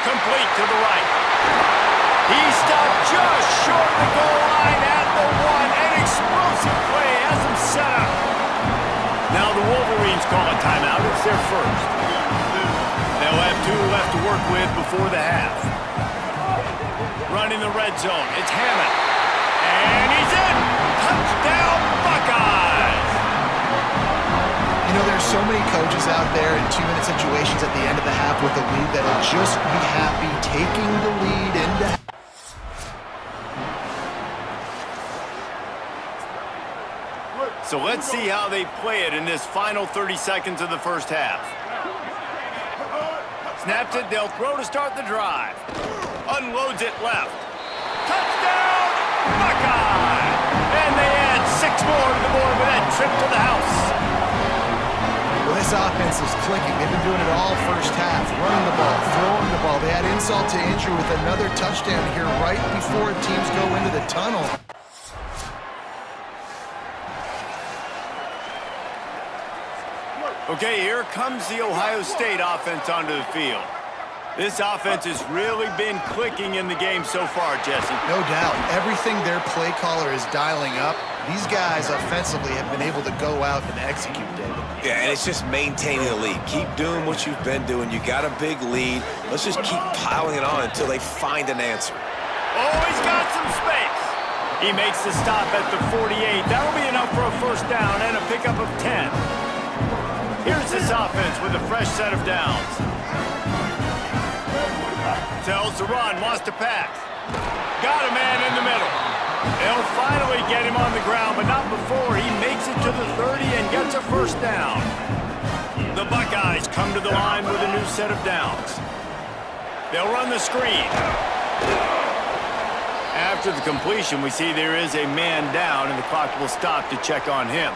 Complete to the right. He stopped just short of the goal line at the 1. An explosive play has him set up. Now the Wolverines call a timeout. It's their first. They'll have 2 left to work with before the half. Running the red zone. It's Hammond. And he's in. Touchdown, Buckeyes. You know, there's so many coaches out there in 2-minute situations at the end of the half with a lead that'll just be happy taking the lead into half. So let's see how they play it in this final 30 seconds of the first half. Snaps it, they'll throw to start the drive. Unloads it left. Touchdown, Buckeye! And they add 6 more to the board with that trip to the house. Well, this offense is clicking. They've been doing it all first half. Running the ball, throwing the ball. They add insult to injury with another touchdown here right before teams go into the tunnel. Okay, here comes the Ohio State offense onto the field. This offense has really been clicking in the game so far, Jesse. No doubt. Everything their play caller is dialing up, these guys offensively have been able to go out and execute, David. Yeah, and it's just maintaining the lead. Keep doing what you've been doing. You got a big lead. Let's just keep piling it on until they find an answer. Oh, he's got some space. He makes the stop at the 48. That'll be enough for a first down and a pickup of 10. Here's this offense with a fresh set of downs. Tells to run, wants to pass. Got a man in the middle. They'll finally get him on the ground, but not before he makes it to the 30 and gets a first down. The Buckeyes come to the line with a new set of downs. They'll run the screen. After the completion, we see there is a man down, and the clock will stop to check on him.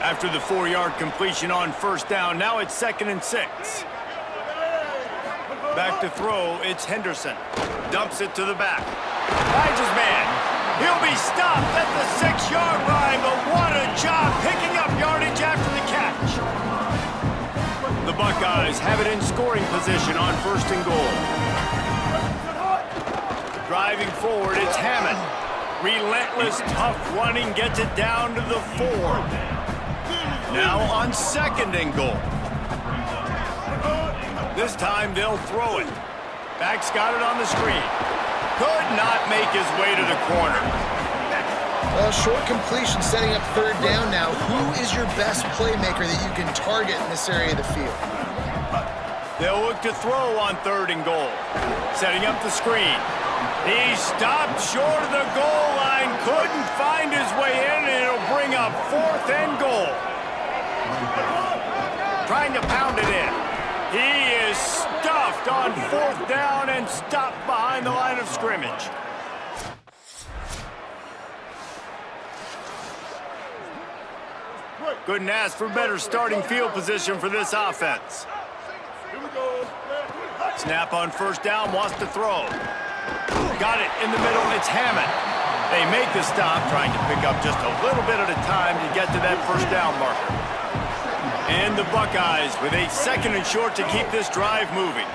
After the 4-yard completion on first down, now it's 2nd and 6. Back to throw, it's Henderson. Dumps it to the back. Finds his man. He'll be stopped at the 6-yard line, but what a job picking up yardage after the catch. The Buckeyes have it in scoring position on 1st and goal. Driving forward, it's Hammond. Relentless, tough running, gets it down to the 4. Now on 2nd and goal. This time they'll throw it. Back's got it on the screen. Could not make his way to the corner. Well, short completion setting up 3rd down now. Who is your best playmaker that you can target in this area of the field? They'll look to throw on 3rd and goal. Setting up the screen. He stopped short of the goal line, couldn't find his way in, and it'll bring up 4th and goal. Trying to pound it in. He is stuffed on 4th down and stopped behind the line of scrimmage. Couldn't ask for better starting field position for this offense. Snap on 1st down, wants to throw. Got it in the middle, it's Hammond. They make the stop, trying to pick up just a little bit at a time to get to that 1st down marker. And the Buckeyes with a 2nd and short to keep this drive moving.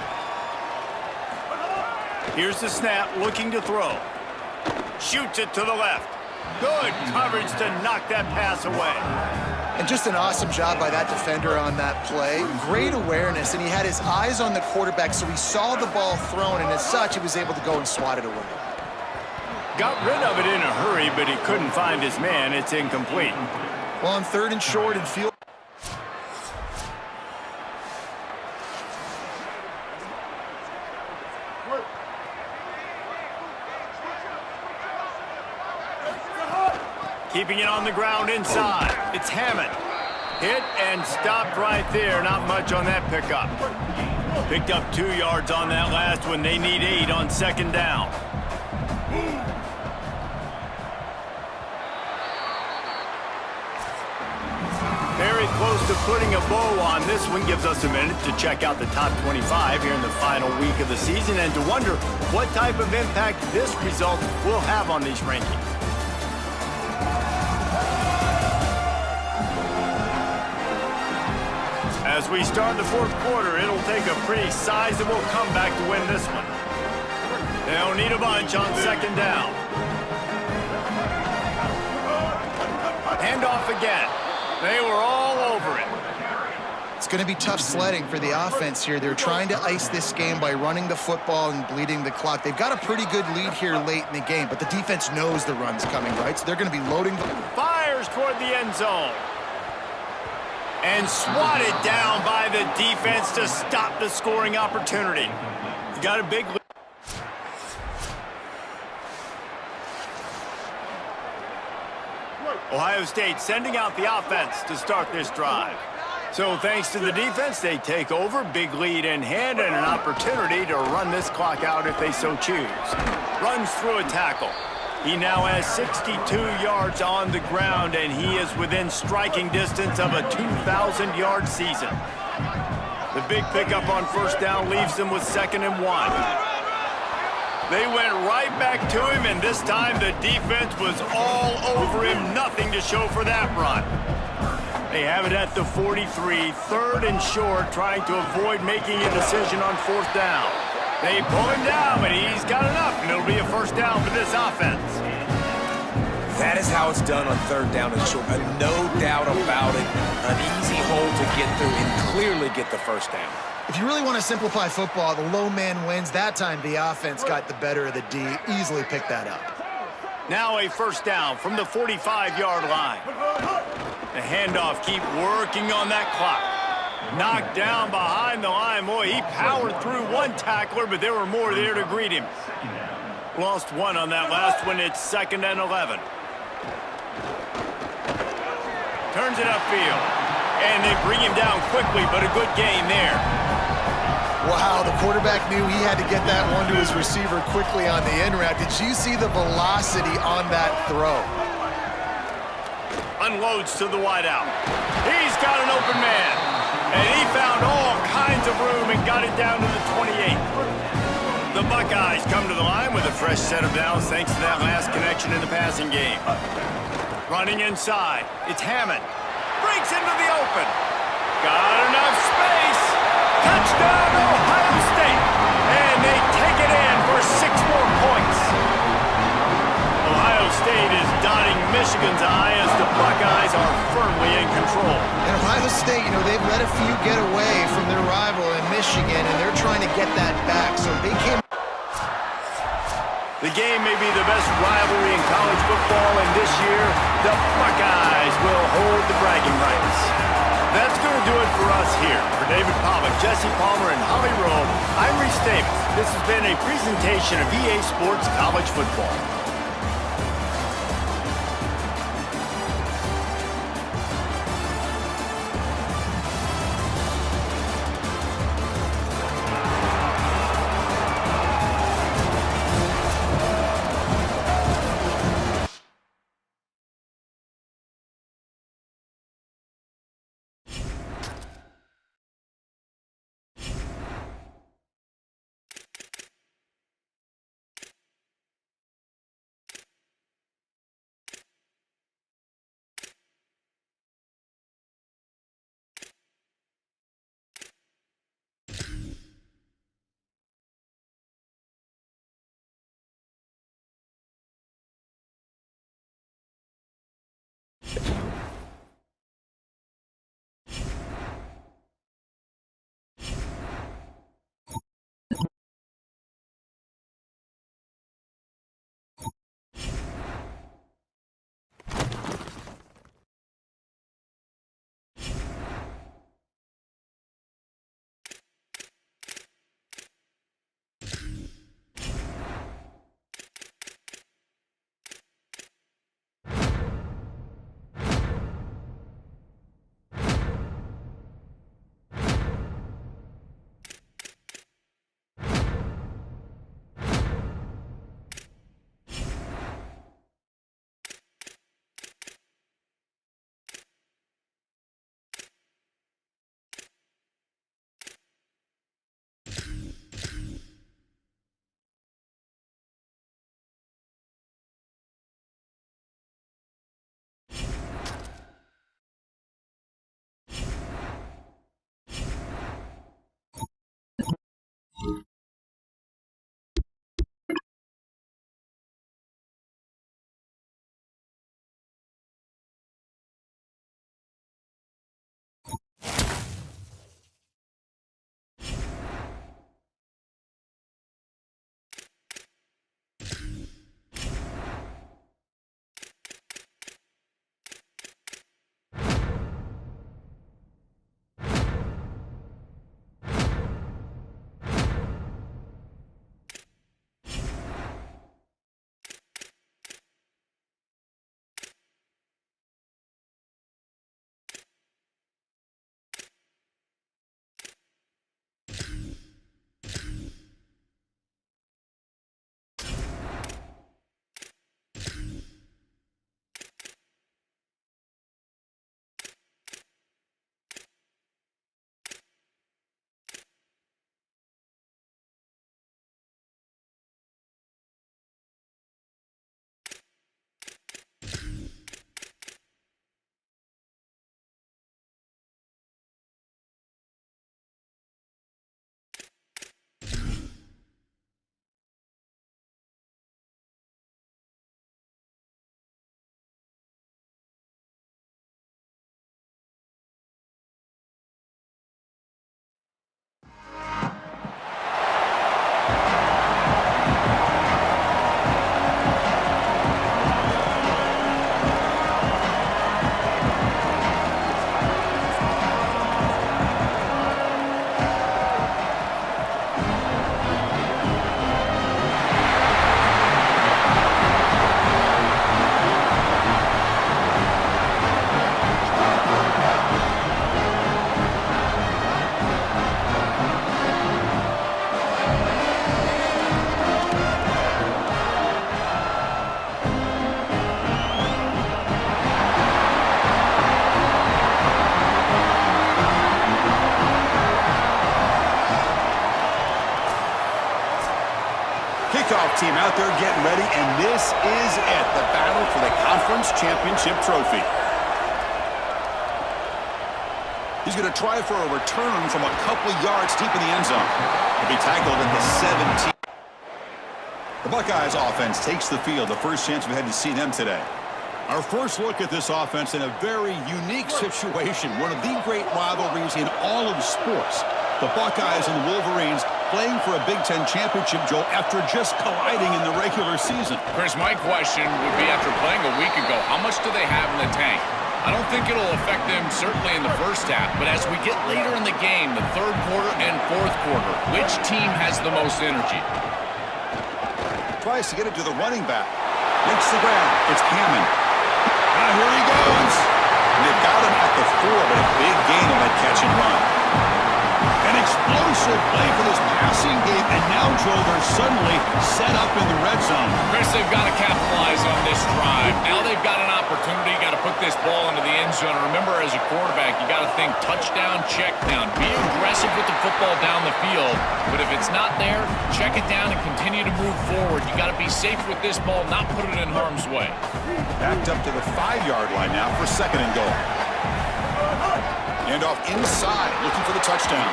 Here's the snap, looking to throw. Shoots it to the left. Good coverage to knock that pass away. And just an awesome job by that defender on that play. Great awareness, and he had his eyes on the quarterback, so he saw the ball thrown, and as such, he was able to go and swat it away. Got rid of it in a hurry, but he couldn't find his man. It's incomplete. Well, on 3rd and short and field. Keeping it on the ground inside. It's Hammond. Hit and stopped right there. Not much on that pickup. Picked up 2 yards on that last one. They need 8 on 2nd down. Very close to putting a bow on. This one gives us a minute to check out the top 25 here in the final week of the season and to wonder what type of impact this result will have on these rankings. As we start the 4th quarter, it'll take a pretty sizable comeback to win this one. They'll need a bunch on 2nd down. Handoff again. They were all over it. It's going to be tough sledding for the offense here. They're trying to ice this game by running the football and bleeding the clock. They've got a pretty good lead here late in the game, but the defense knows the run's coming, right? So they're going to be loading. Fires toward the end zone. And swatted down by the defense to stop the scoring opportunity. You got a big lead. Ohio State sending out the offense to start this drive. So thanks to the defense, they take over, big lead in hand, and an opportunity to run this clock out if they so choose. Runs through a tackle. He now has 62 yards on the ground, and he is within striking distance of a 2,000-yard season. The big pickup on 1st down leaves them with 2nd and 1. They went right back to him, and this time the defense was all over him. Nothing to show for that run. They have it at the 43, 3rd and short, trying to avoid making a decision on 4th down. They pull him down, but he's got enough, and it'll be a 1st down for this offense. That is how it's done on 3rd down and short. No doubt about it. An easy hole to get through and clearly get the 1st down. If you really want to simplify football, the low man wins. That time, the offense got the better of the D. Easily picked that up. Now a 1st down from the 45-yard line. The handoff, keep working on that clock. Knocked down behind the line. Boy, he powered through one tackler, but there were more there to greet him. Lost one on that last one. It's 2nd and 11. Turns it upfield. And they bring him down quickly, but a good gain there. Wow, the quarterback knew he had to get that one to his receiver quickly on the in route. Did you see the velocity on that throw? Unloads to the wideout. He's got an open man. And he found all kinds of room and got it down to the 28. The Buckeyes come to the line with a fresh set of downs thanks to that last connection in the passing game. Running inside, it's Hammond. Breaks into the open. Got enough space. Touchdown, Ohio State. And they take it in for 6 more points. Ohio State is dotting Michigan's eye as the Buckeyes are firmly in control. And Ohio State, they've let a few get away from their rival in Michigan, and they're trying to get that back. So they came. The game may be the best rivalry in college football, and this year, the Buckeyes will hold the bragging rights. That's going to do it for us here. For David Pollack, Jesse Palmer, and Holly Rowe, I'm Reese Davis. This has been a presentation of EA Sports College Football. Kickoff team out there getting ready, and this is it, the battle for the conference championship trophy. He's going to try for a return from a couple yards deep in the end zone. He'll be tackled at the 17. The Buckeyes offense takes the field, the first chance we've had to see them today. Our first look at this offense in a very unique situation, one of the great rivalries in all of sports. The Buckeyes and the Wolverines playing for a Big Ten championship, Joe, after just colliding in the regular season. Chris, my question would be, after playing a week ago, how much do they have in the tank? I don't think it'll affect them certainly in the first half, but as we get later in the game, the third quarter and fourth quarter, which team has the most energy? Tries to get it to the running back. Makes the grab. It's Hammond. Now here he goes. And they've got him at the 4, but a big gain on that catch and run. An explosive play for this passing game, and now, Joe, they're suddenly set up in the red zone. Chris, they've got to capitalize on this drive. Now they've got an opportunity. You got to put this ball into the end zone. Remember, as a quarterback, you got to think touchdown, check down. Be aggressive with the football down the field, but if it's not there, check it down and continue to move forward. You got to be safe with this ball, not put it in harm's way. Backed up to the 5-yard line now for second and goal. Hand off inside, looking for the touchdown.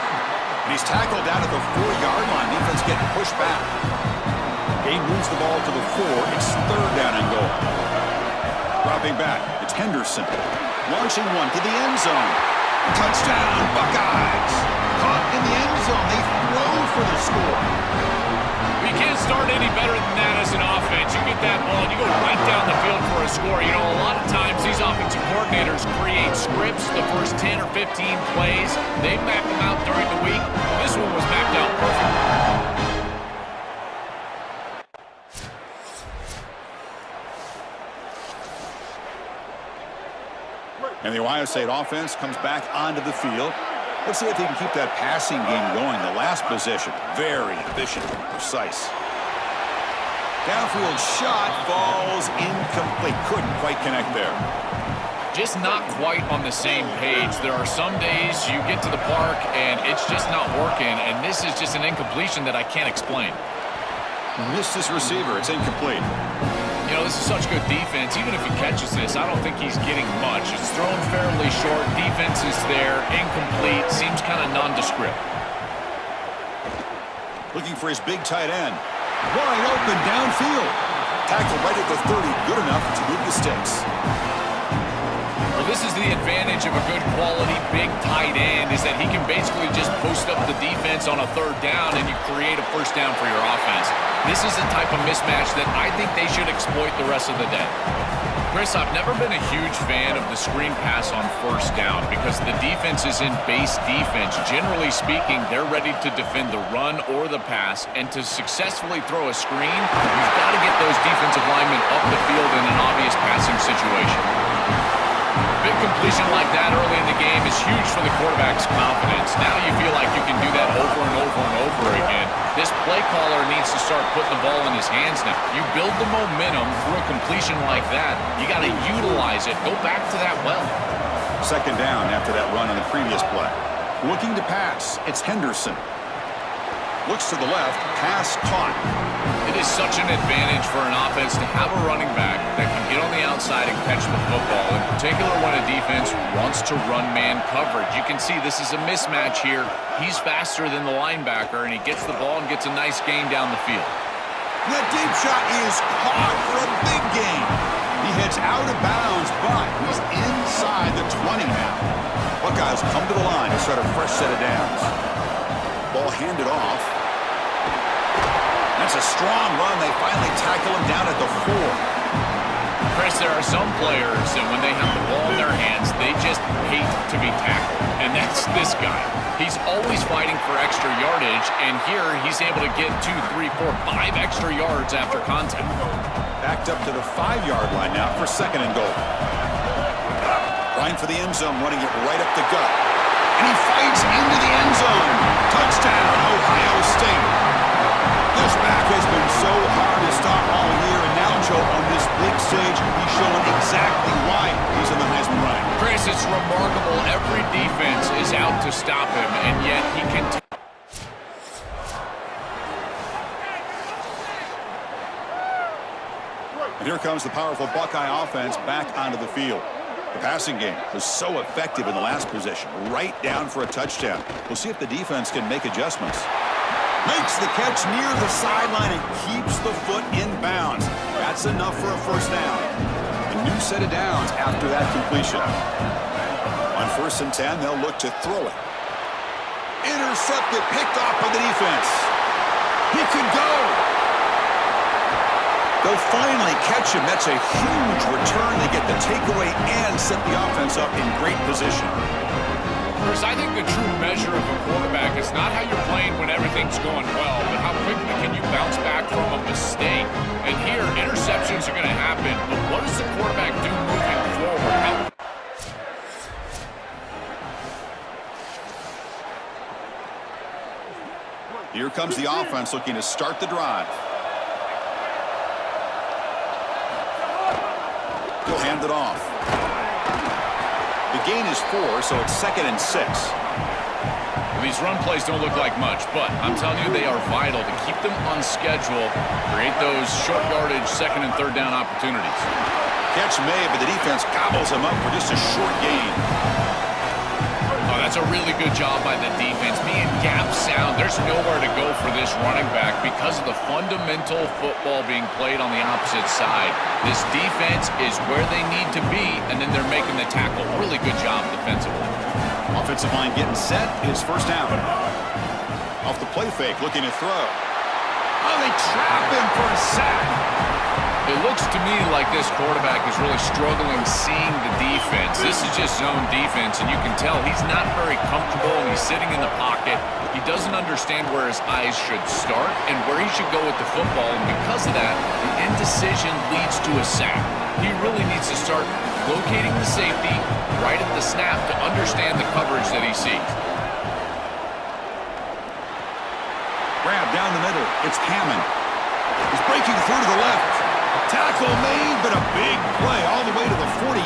And he's tackled down at the 4-yard line. Defense getting pushed back. Gain moves the ball to the 4. It's third down and goal. Dropping back, it's Henderson. Launching one to the end zone. Touchdown, Buckeyes. Caught in the end zone. They throw for the score. You can't start any better than that as an offense. You get that ball and you go right down the field for a score. You know, a lot of times these offensive coordinators create scripts, the first 10 or 15 plays. They map them out during the week. This one was mapped out perfectly. And the Ohio State offense comes back onto the field. Let's see if they can keep that passing game going. The last possession, very efficient and precise. Downfield shot falls incomplete. Couldn't quite connect there. Just not quite on the same page. There are some days you get to the park and it's just not working, and this is just an incompletion that I can't explain. Missed his receiver. It's incomplete. You know, this is such good defense. Even if he catches this, I don't think he's getting much. It's thrown fairly short. Defense is there. Incomplete. Seems kind of nondescript. Looking for his big tight end. Wide open downfield. Tackle right at the 30. Good enough to move the sticks. Well, this is the advantage of a good quality big tight end, is that he can basically just post up the defense on a third down and you create a first down for your offense. This is the type of mismatch that I think they should exploit the rest of the day. Chris, I've never been a huge fan of the screen pass on first down because the defense is in base defense. Generally speaking, they're ready to defend the run or the pass, and to successfully throw a screen, you've got to get those defensive linemen up the field in an obvious passing situation. Big completion like that early in the game is huge for the quarterback's confidence. Now you feel like you can do that over and over and over again. This play caller needs to start putting the ball in his hands now. You build the momentum through a completion like that. You got to utilize it. Go back to that well. Second down after that run on the previous play. Looking to pass. It's Henderson. Looks to the left. Pass caught. It is such an advantage for an offense to have a running back that can get on the outside and catch the football, in particular when a defense wants to run man coverage. You can see this is a mismatch here. He's faster than the linebacker, and he gets the ball and gets a nice gain down the field. That deep shot is caught for a big gain. He heads out of bounds, but he's inside the 20 now. Buckeyes come to the line to start a fresh set of downs. Ball handed off. That's a strong run. They finally tackle him down at the 4. Chris, there are some players that when they have the ball in their hands, they just hate to be tackled. And that's this guy. He's always fighting for extra yardage, and here he's able to get 2, 3, 4, 5 extra yards after contact. Backed up to the 5-yard line now for second and goal. Line for the end zone, running it right up the gut. And he fights into the end zone. Touchdown, Ohio State. This back has been so hard to stop all year, and now, Joe, on this big stage, he's showing exactly why he's in the Heisman running. Chris, it's remarkable. Every defense is out to stop him, and yet he can. And here comes the powerful Buckeye offense back onto the field. The passing game was so effective in the last possession, right down for a touchdown. We'll see if the defense can make adjustments. Makes the catch near the sideline and keeps the foot in bounds. That's enough for a first down. A new set of downs after that completion. On 1st and 10, they'll look to throw it. Intercepted, picked off by the defense. He could go. They'll finally catch him. That's a huge return. They get the takeaway and set the offense up in great position. Chris, I think the true measure of a quarterback is not how you're playing when everything's going well, but how quickly can you bounce back from a mistake. And here, interceptions are going to happen, but what does the quarterback do moving forward? Here comes the offense looking to start the drive. He'll hand it off. The gain is 4, so it's 2nd and 6. These run plays don't look like much, but I'm telling you they are vital to keep them on schedule, create those short yardage 2nd and 3rd down opportunities. Catch made, but the defense gobbles him up for just a short gain. Oh, that's a really good job by the defense. Being gap sound, there's nowhere to go for this running back because of the fundamental football being played on the opposite side. This defense is where they need to be, and then they're making the tackle. Really good job defensively. Offensive line getting set. It's 1st down. Off the play fake, looking to throw. Oh, they trap him for a sack. It looks to me like this quarterback is really struggling seeing the defense. This is just zone defense, and you can tell he's not very comfortable, and he's sitting in the pocket. He doesn't understand where his eyes should start and where he should go with the football, and because of that, the indecision leads to a sack. He really needs to start locating the safety right at the snap to understand the coverage that he sees. Grab down the middle. It's Hammond. He's breaking through to the left. Tackle made, but a big play all the way to the 48.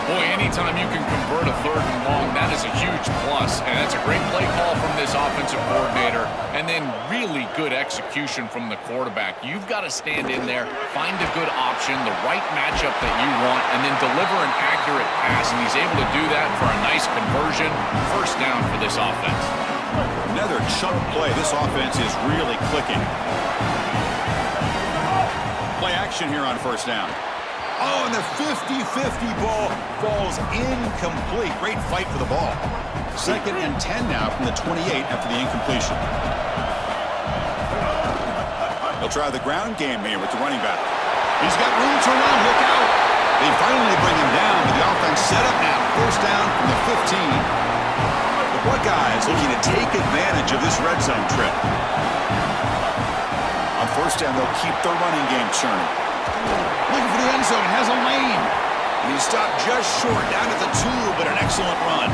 Boy, anytime you can convert a 3rd and long, that is a huge plus. And that's a great play call from this offensive coordinator. And then really good execution from the quarterback. You've got to stand in there, find a good option, the right matchup that you want, and then deliver an accurate pass. And he's able to do that for a nice conversion. 1st down for this offense. Another chunk play. This offense is really clicking. Play action here on 1st down. Oh, and the 50-50 ball falls incomplete. Great fight for the ball. 2nd and 10 now from the 28 after the incompletion. They'll try the ground game here with the running back. He's got room to run. Look out. They finally bring him down, but the offense set up now. 1st down from the 15. The Buckeyes looking to take advantage of this red zone trip. On 1st down, they'll keep their running game churning. Looking for the end zone, has a lane. And he stopped just short, down at the 2, but an excellent run.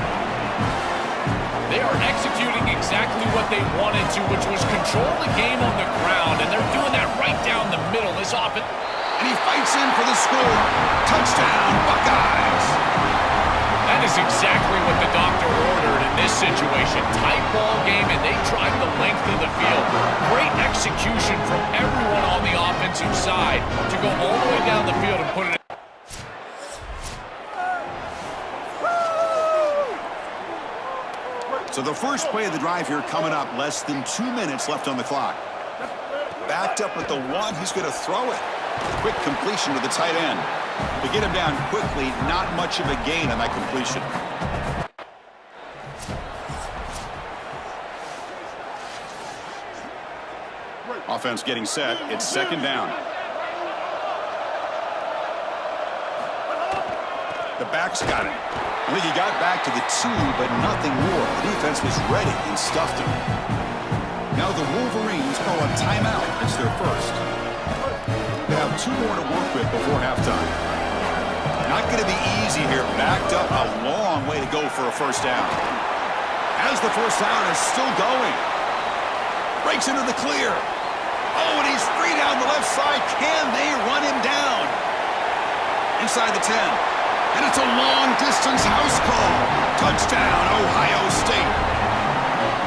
They are executing exactly what they wanted to, which was control the game on the ground, and they're doing that right down the middle. This offense. And he fights in for the score. Touchdown, Buckeyes. That is exactly what the doctor ordered in this situation. Tight ball game, and they tried the length of the field. Great execution from everyone on the offensive side to go all the way down the field and put it in. So the first play of the drive here coming up. Less than 2 minutes left on the clock. Backed up at the 1. He's going to throw it. Quick completion to the tight end. To get him down quickly, not much of a gain on that completion. Offense getting set. It's 2nd down. The back's got it. I think he got back to the 2, but nothing more. The defense was ready and stuffed him. Now the Wolverines call a timeout. It's their first. They have 2 more to work with before halftime. Not going to be easy here. Backed up a long way to go for a 1st down. As the 1st down is still going. Breaks into the clear. Oh, and he's free down the left side. Can they run him down? Inside the 10. And it's a long-distance house call. Touchdown, Ohio State.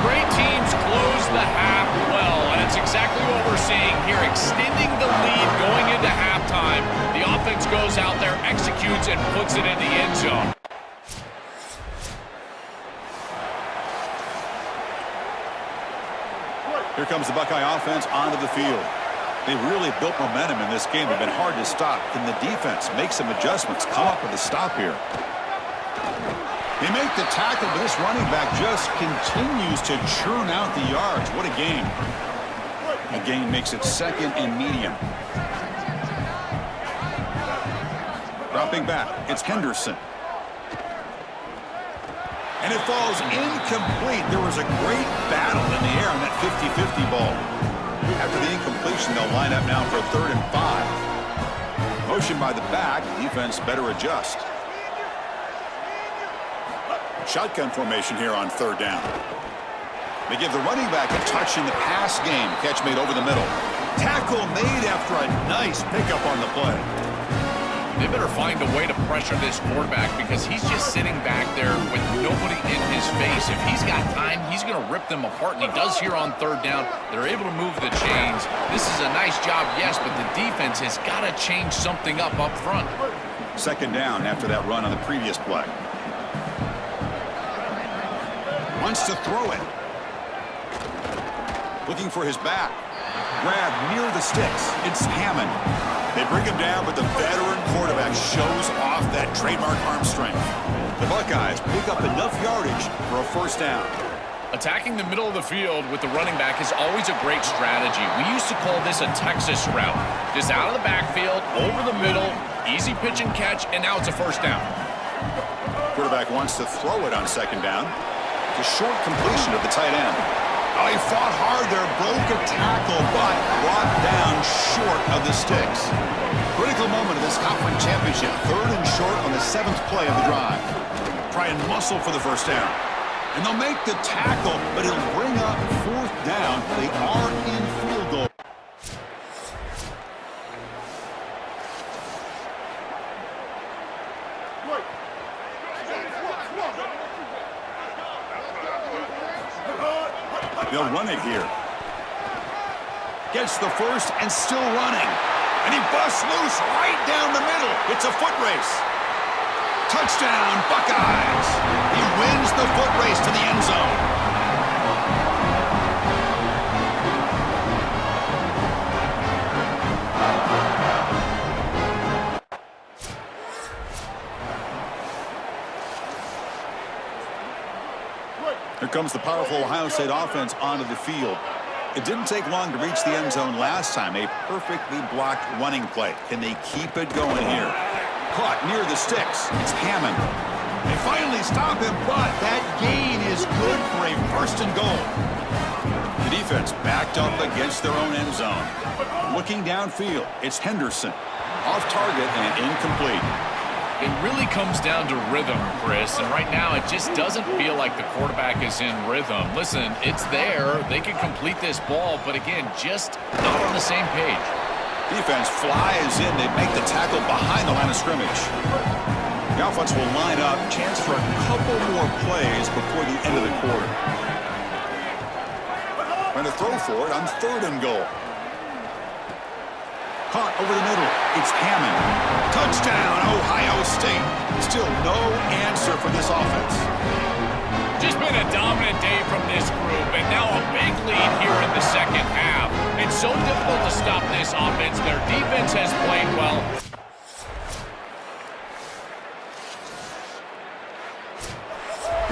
Great teams close the half well, and it's exactly what we're seeing here, extending the lead going into defense goes out there, executes, and puts it in the end zone. Here comes the Buckeye offense onto the field. They've really built momentum in this game. They've been hard to stop. Can the defense make some adjustments? Come up with a stop here. They make the tackle, but this running back just continues to churn out the yards. What a game. The gain makes it second and medium. Dropping back, it's Henderson. And it falls incomplete. There was a great battle in the air on that 50-50 ball. After the incompletion, they'll line up now for 3rd and 5. Motion by the back. Defense better adjust. Shotgun formation here on 3rd down. They give the running back a touch in the pass game. Catch made over the middle. Tackle made after a nice pickup on the play. They better find a way to pressure this quarterback because he's just sitting back there with nobody in his face. If he's got time, he's going to rip them apart, and he does here on 3rd down. They're able to move the chains. This is a nice job, yes, but the defense has got to change something up front. 2nd down after that run on the previous play. Wants to throw it. Looking for his back. Grab near the sticks. It's Hammond. They bring him down, but the veteran quarterback shows off that trademark arm strength. The Buckeyes pick up enough yardage for a 1st down. Attacking the middle of the field with the running back is always a great strategy. We used to call this a Texas route. Just out of the backfield, over the middle, easy pitch and catch, and now it's a 1st down. Quarterback wants to throw it on 2nd down. It's a short completion of the tight end. Oh, he fought hard there, broke a tackle, but brought down short of the sticks. Critical moment of this conference championship. 3rd and short on the 7th play of the drive. Try and muscle for the 1st down. And they'll make the tackle, but it'll bring up 4th down. They are in field goal. They'll run it here. Gets the 1st and still running. And he busts loose right down the middle. It's a foot race. Touchdown, Buckeyes. He wins the foot race to the end zone. Here comes the powerful Ohio State offense onto the field. It didn't take long to reach the end zone last time. A perfectly blocked running play. Can they keep it going here? Caught near the sticks. It's Hammond. They finally stop him, but that gain is good for a 1st and goal. The defense backed up against their own end zone. Looking downfield, it's Henderson. Off target and incomplete. It really comes down to rhythm, Chris, and right now it just doesn't feel like the quarterback is in rhythm. Listen, it's there. They can complete this ball, but again, just not on the same page. Defense flies in. They make the tackle behind the line of scrimmage. The offense will line up. Chance for a couple more plays before the end of the quarter. Trying to throw for it on 3rd and goal. Caught over the middle. It's Hammond. Touchdown, Ohio State. Still no answer for this offense. Just been a dominant day from this group, and now a big lead here in the 2nd half. It's so difficult to stop this offense. Their defense has played well.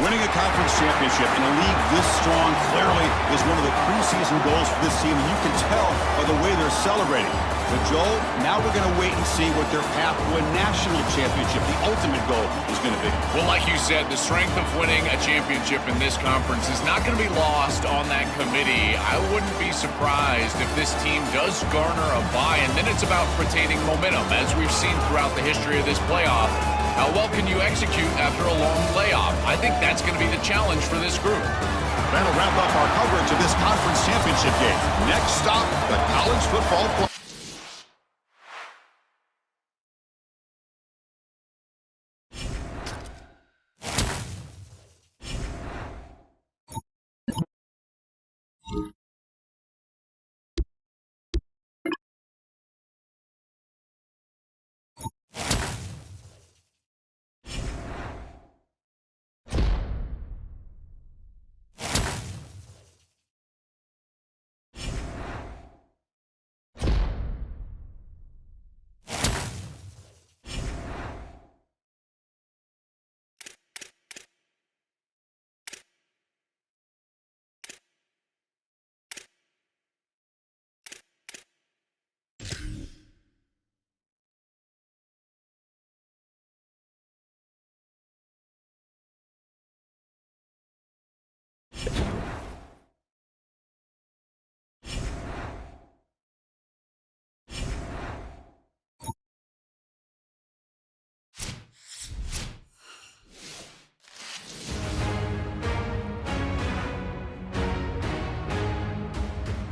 Winning a conference championship in a league this strong clearly is one of the preseason goals for this team, and you can tell by the way they're celebrating. But Joel, now we're going to wait and see what their path to a national championship, the ultimate goal, is going to be. Well, like you said, the strength of winning a championship in this conference is not going to be lost on that committee. I wouldn't be surprised if this team does garner a bye, and then it's about retaining momentum, as we've seen throughout the history of this playoff. How well can you execute after a long layoff? I think that's going to be the challenge for this group. That'll wrap up our coverage of this conference championship game. Next stop, the college football playoff.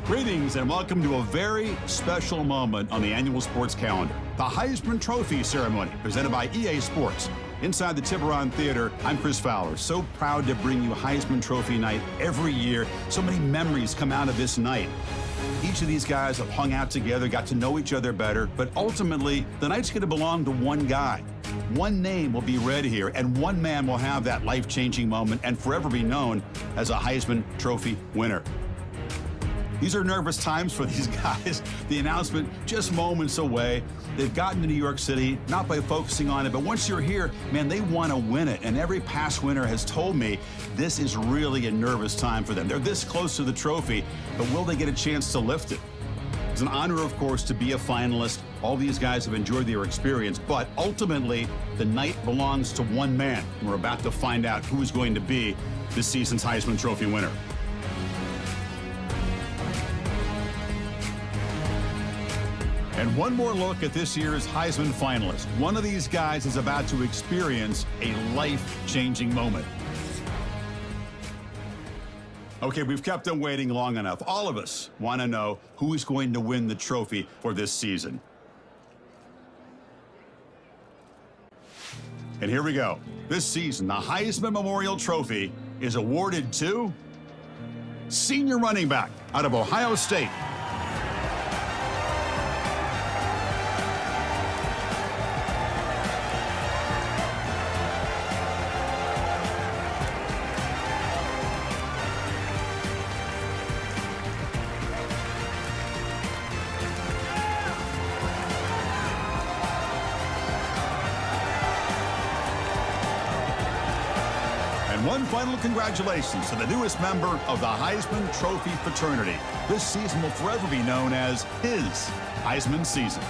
Greetings and welcome to a very special moment on the annual sports calendar. The Heisman Trophy ceremony presented by EA Sports. Inside the Tiburon Theater, I'm Chris Fowler. So proud to bring you Heisman Trophy night every year. So many memories come out of this night. Each of these guys have hung out together, got to know each other better, but ultimately, the night's going to belong to one guy. One name will be read here, and one man will have that life-changing moment and forever be known as a Heisman Trophy winner. These are nervous times for these guys. The announcement just moments away. They've gotten to New York City, not by focusing on it, but once you're here, man, they want to win it. And every past winner has told me this is really a nervous time for them. They're this close to the trophy, but will they get a chance to lift it? It's an honor, of course, to be a finalist. All these guys have enjoyed their experience, but ultimately, the night belongs to one man. And we're about to find out who is going to be this season's Heisman Trophy winner. And one more look at this year's Heisman finalist. One of these guys is about to experience a life-changing moment. Okay, we've kept them waiting long enough. All of us want to know who is going to win the trophy for this season. And here we go. This season, the Heisman Memorial Trophy is awarded to senior running back out of Ohio State. One final congratulations to the newest member of the Heisman Trophy fraternity. This season will forever be known as his Heisman season.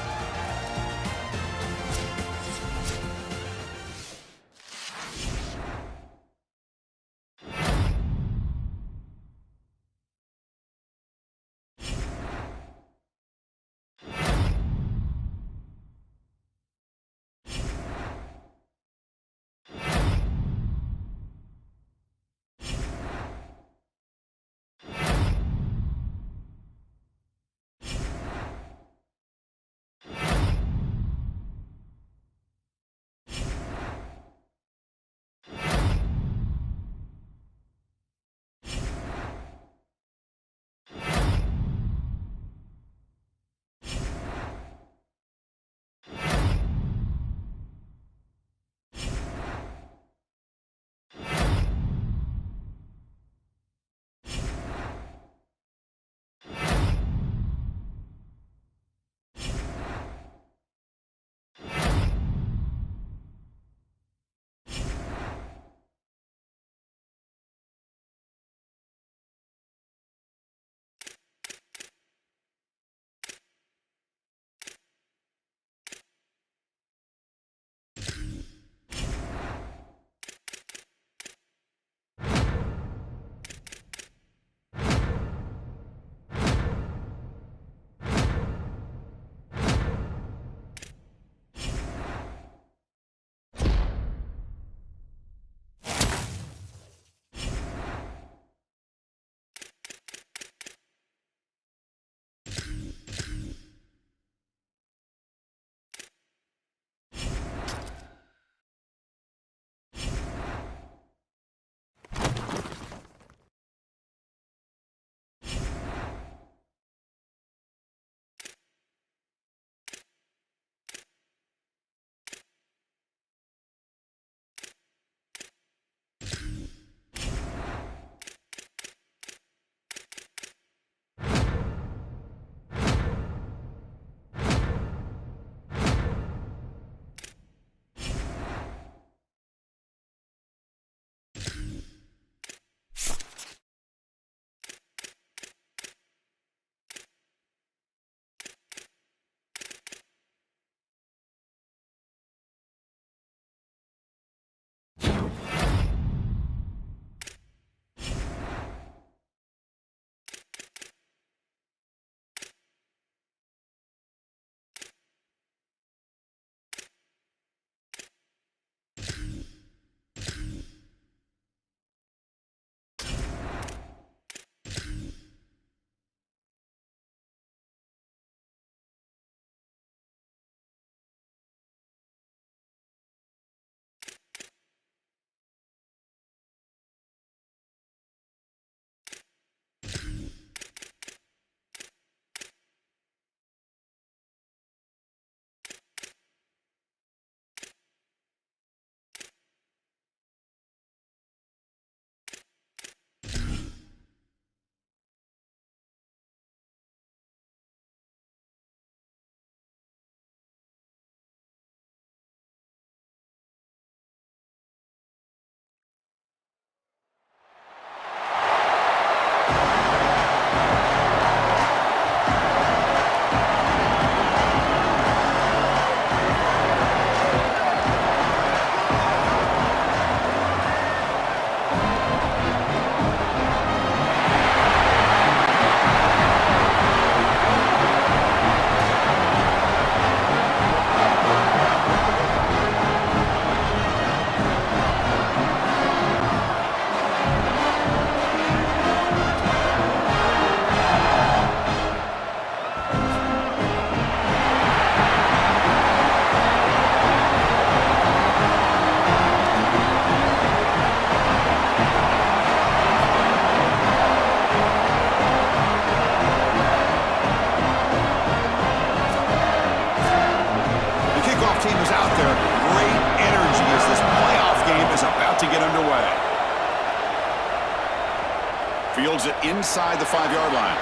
Fields it inside the 5-yard line.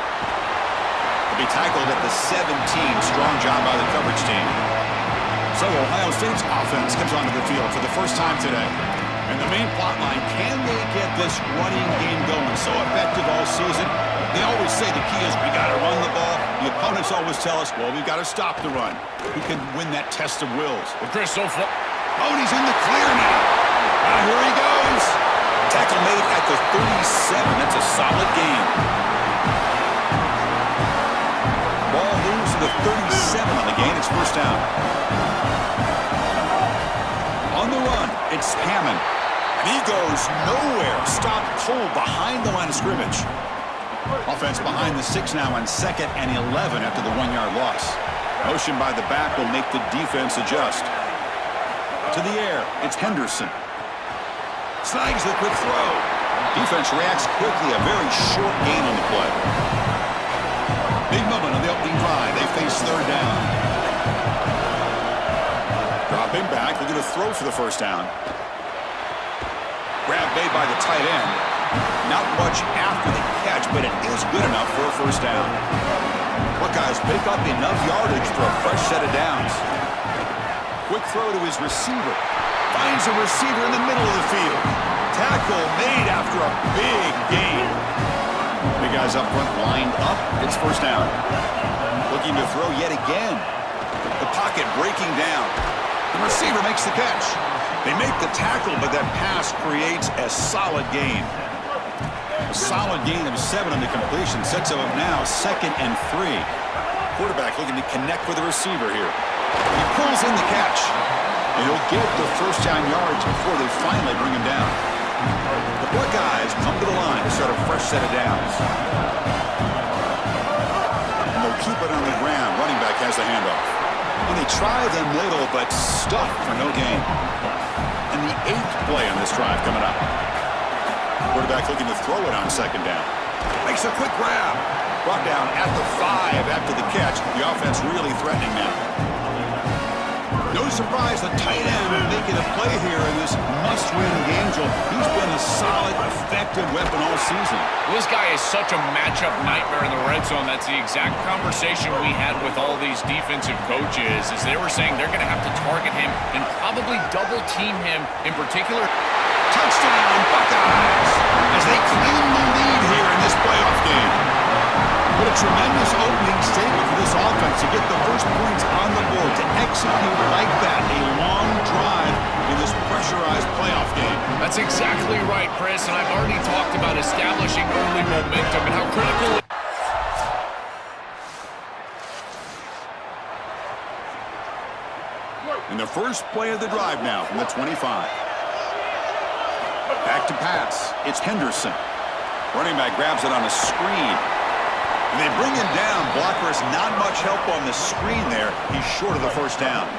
He'll be tackled at the 17. Strong job by the coverage team. So Ohio State's offense comes onto the field for the first time today. And the main plot line, can they get this running game going? So effective all season. They always say the key is we got to run the ball. The opponents always tell us, well, we've got to stop the run. Who can win that test of wills? Well, Chris, so far... Oh, and he's in the clear now. Here he goes. Tackle made at the 37. That's a solid gain. Ball moves to the 37 on the gain. It's first down. On the run, it's Hammond. And he goes nowhere. Stopped cold behind the line of scrimmage. Offense behind the 6 now on 2nd and 11 after the 1-yard loss. Motion by the back will make the defense adjust. To the air, it's Henderson. Snags the quick throw. Defense reacts quickly. A very short gain on the play. Big moment on the opening drive. They face third down. Dropping back. They're going to throw for the first down. Grab made by the tight end. Not much after the catch, but it is good enough for a first down. Buckeyes pick up enough yardage for a fresh set of downs. Quick throw to his receiver. Finds a receiver in the middle of the field. Tackle made after a big gain. The guys up front lined up. It's first down. Looking to throw yet again. The pocket breaking down. The receiver makes the catch. They make the tackle, but that pass creates a solid gain. A solid gain of 7 on the completion. Sets them up now 2nd and 3. Quarterback looking to connect with the receiver here. He pulls in the catch. And he'll get the first down yards before they finally bring him down. The Buckeyes come to the line to start a fresh set of downs. And they'll keep it on the ground. Running back has the handoff. And they try the middle, but stuffed for no gain. And the 8th play on this drive coming up. Quarterback looking to throw it on 2nd down. Makes a quick grab. Brought down at the 5 after the catch. The offense really threatening now. No surprise, the tight end making a play here in this must-win game, Joel. He's been a solid, effective weapon all season. Well, this guy is such a matchup nightmare in the red zone. That's the exact conversation we had with all these defensive coaches, as they were saying they're going to have to target him and probably double-team him in particular. Touchdown, Buckeyes, as they claim the lead here in this playoff game. What a tremendous opening statement for this offense to get the first points on the board, to execute like that, a long drive in this pressurized playoff game. That's exactly right, Chris, and I've already talked about establishing early momentum and how critical. In the first play of the drive now from the 25. Back to pass. It's Henderson. Running back grabs it on a screen. And they bring him down. Blocker has not much help on the screen there. He's short of the first down.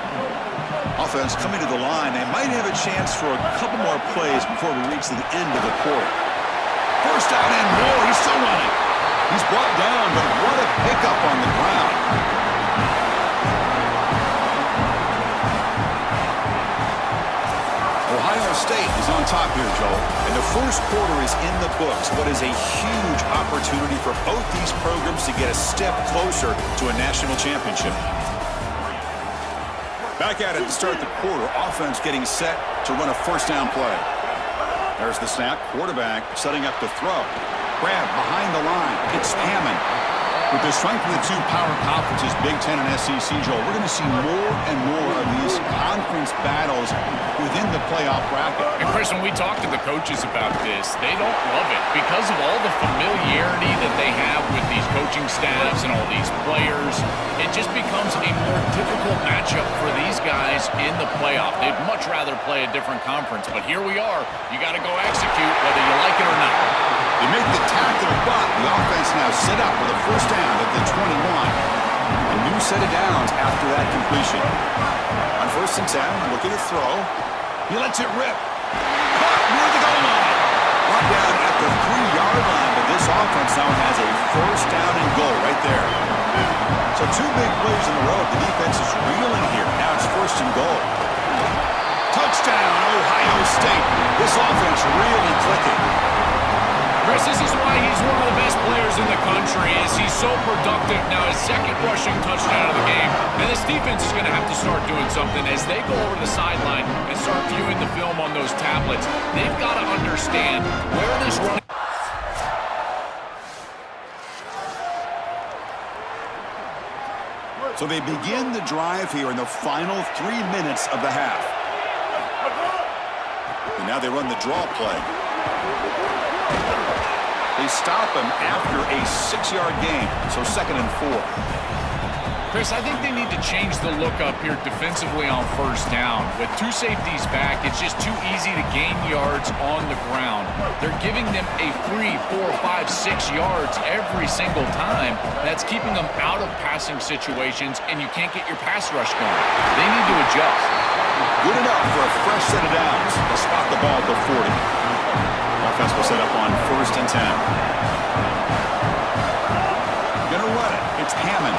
Offense coming to the line. They might have a chance for a couple more plays before we reach the end of the quarter. First down and more. He's still running. He's brought down, but what a pickup on the ground. Ohio State is on top here, Joel. And the first quarter is in the books. What is a huge opportunity for both these programs to get a step closer to a national championship. Back at it to start the quarter. Offense getting set to run a first down play. There's the snap. Quarterback setting up the throw. Grab behind the line. It's Hammond. With the strength of the two power conferences, Big Ten and SEC, Joel, we're going to see more and more of these conference battles within the playoff bracket. And Chris, when we talk to the coaches about this, they don't love it because of all the familiarity that they have with these coaching staffs and all these players. It just becomes a more difficult matchup for these guys in the playoff. They'd much rather play a different conference, but here we are. You got to go execute whether you like it or not. They make the tackle, but the offense now set up with a first down at the 21. A new set of downs after that completion. On 1st and 10, looking to throw. He lets it rip. Caught near the goal line. Brought down at the 3-yard line, but this offense now has a first down and goal right there. So 2 big plays in a row. The defense is reeling here. Now it's 1st and goal. Touchdown, Ohio State. This offense really clicking. Chris, this is why he's one of the best players in the country, is he's so productive. Now his second rushing touchdown of the game, and this defense is going to have to start doing something as they go over the sideline and start viewing the film on those tablets. They've got to understand where this running... So they begin the drive here in the final 3 minutes of the half. And now they run the draw play. They stop him after a 6-yard gain, so 2nd and 4. Chris, I think they need to change the look up here defensively on first down. With 2 safeties back, it's just too easy to gain yards on the ground. They're giving them a free 4, 5, 6 yards every single time. That's keeping them out of passing situations, and you can't get your pass rush going. They need to adjust. Good enough for a fresh set of downs. They'll spot the ball at the 40. Offense will set up on 1st and 10. Gonna run it. It's Hammond.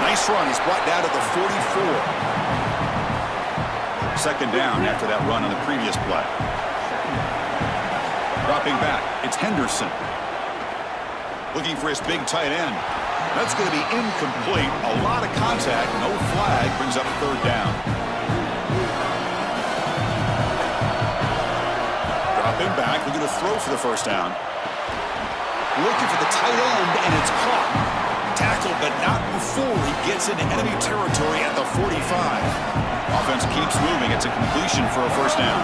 Nice run. He's brought down to the 44. 2nd down after that run on the previous play. Dropping back. It's Henderson. Looking for his big tight end. That's going to be incomplete. A lot of contact. No flag. Brings up 3rd down. Dropping back. Looking to throw for the 1st down. Looking for the tight end, and it's caught. Tackled, but not before he gets into enemy territory at the 45. Offense keeps moving. It's a completion for a 1st down.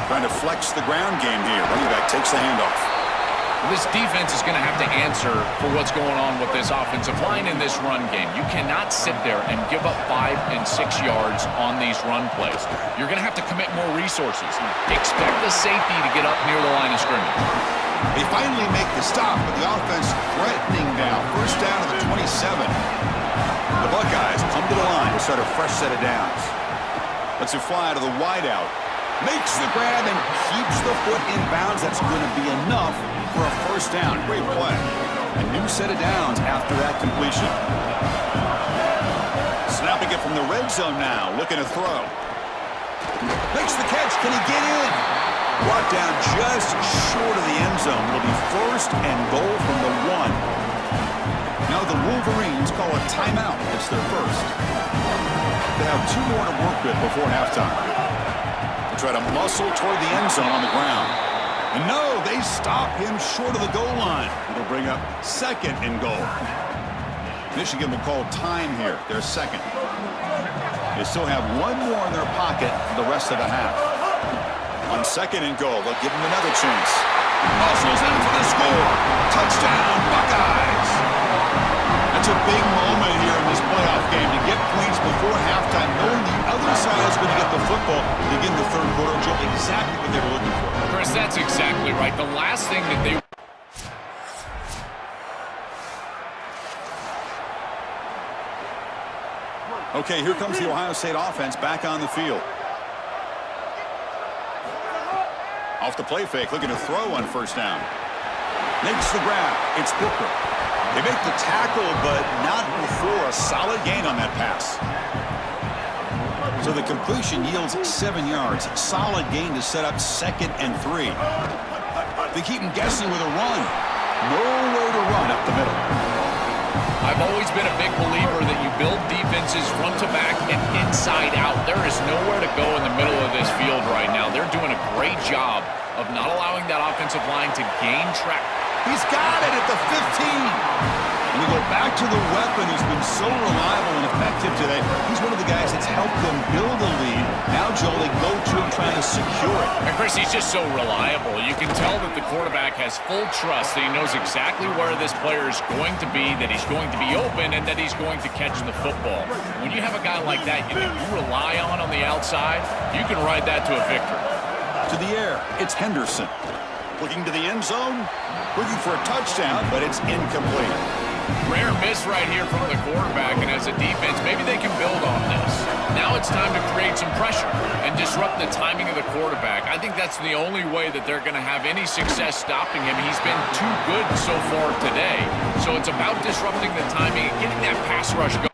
Trying to flex the ground game here. Running back takes the handoff. This defense is going to have to answer for what's going on with this offensive line in this run game. You cannot sit there and give up 5 and 6 yards on these run plays. You're going to have to commit more resources. Expect the safety to get up near the line of scrimmage. They finally make the stop, but the offense threatening now. 1st down to the 27. The Buckeyes come to the line to start a fresh set of downs. Lets it fly to the wideout. Makes the grab and keeps the foot in bounds. That's going to be enough for a 1st down. Great play. A new set of downs after that completion. Snapping it from the red zone now. Looking to throw. Makes the catch. Can he get in? Brought down just short of the end zone. It'll be 1st and goal from the 1. Now the Wolverines call a timeout. It's their 1st. They have 2 more to work with before halftime. They try to muscle toward the end zone on the ground. And no, they stop him short of the goal line. It'll bring up 2nd and goal. Michigan will call time here. Their 2nd. They still have 1 more in their pocket the rest of the half. On 2nd and goal, they'll give him another chance. Muscles in for the score. Touchdown, Buckeyes. That's a big moment here in this playoff game to get points before halftime, knowing the other side is going to get the football to begin the 3rd quarter. Joe, exactly what they were looking for. Chris, that's exactly right. The last thing that they... Okay, here comes the Ohio State offense back on the field. Off the play fake, looking to throw on 1st down. Makes the grab. It's Booker. They make the tackle, but not before a solid gain on that pass. So the completion yields 7 yards. Solid gain to set up 2nd and 3. They keep him guessing with a run. Nowhere to run up the middle. I've always been a big believer that you build defenses front to back and inside out. There is nowhere to go in the middle of this field right now. They're doing a great job of not allowing that offensive line to gain track. He's got it at the 15. And we go back to the weapon who's been so reliable and effective today. He's one of the guys that's helped them build a lead. Now, Joe, they go to him trying to secure it. And Chris, he's just so reliable. You can tell that the quarterback has full trust that he knows exactly where this player is going to be, that he's going to be open, and that he's going to catch the football. When you have a guy like that you rely on the outside, you can ride that to a victory. To the air, it's Henderson. Looking to the end zone, looking for a touchdown, but it's incomplete. Rare miss right here from the quarterback, and as a defense, maybe they can build on this. Now it's time to create some pressure and disrupt the timing of the quarterback. I think that's the only way that they're going to have any success stopping him. He's been too good so far today. So it's about disrupting the timing and getting that pass rush going.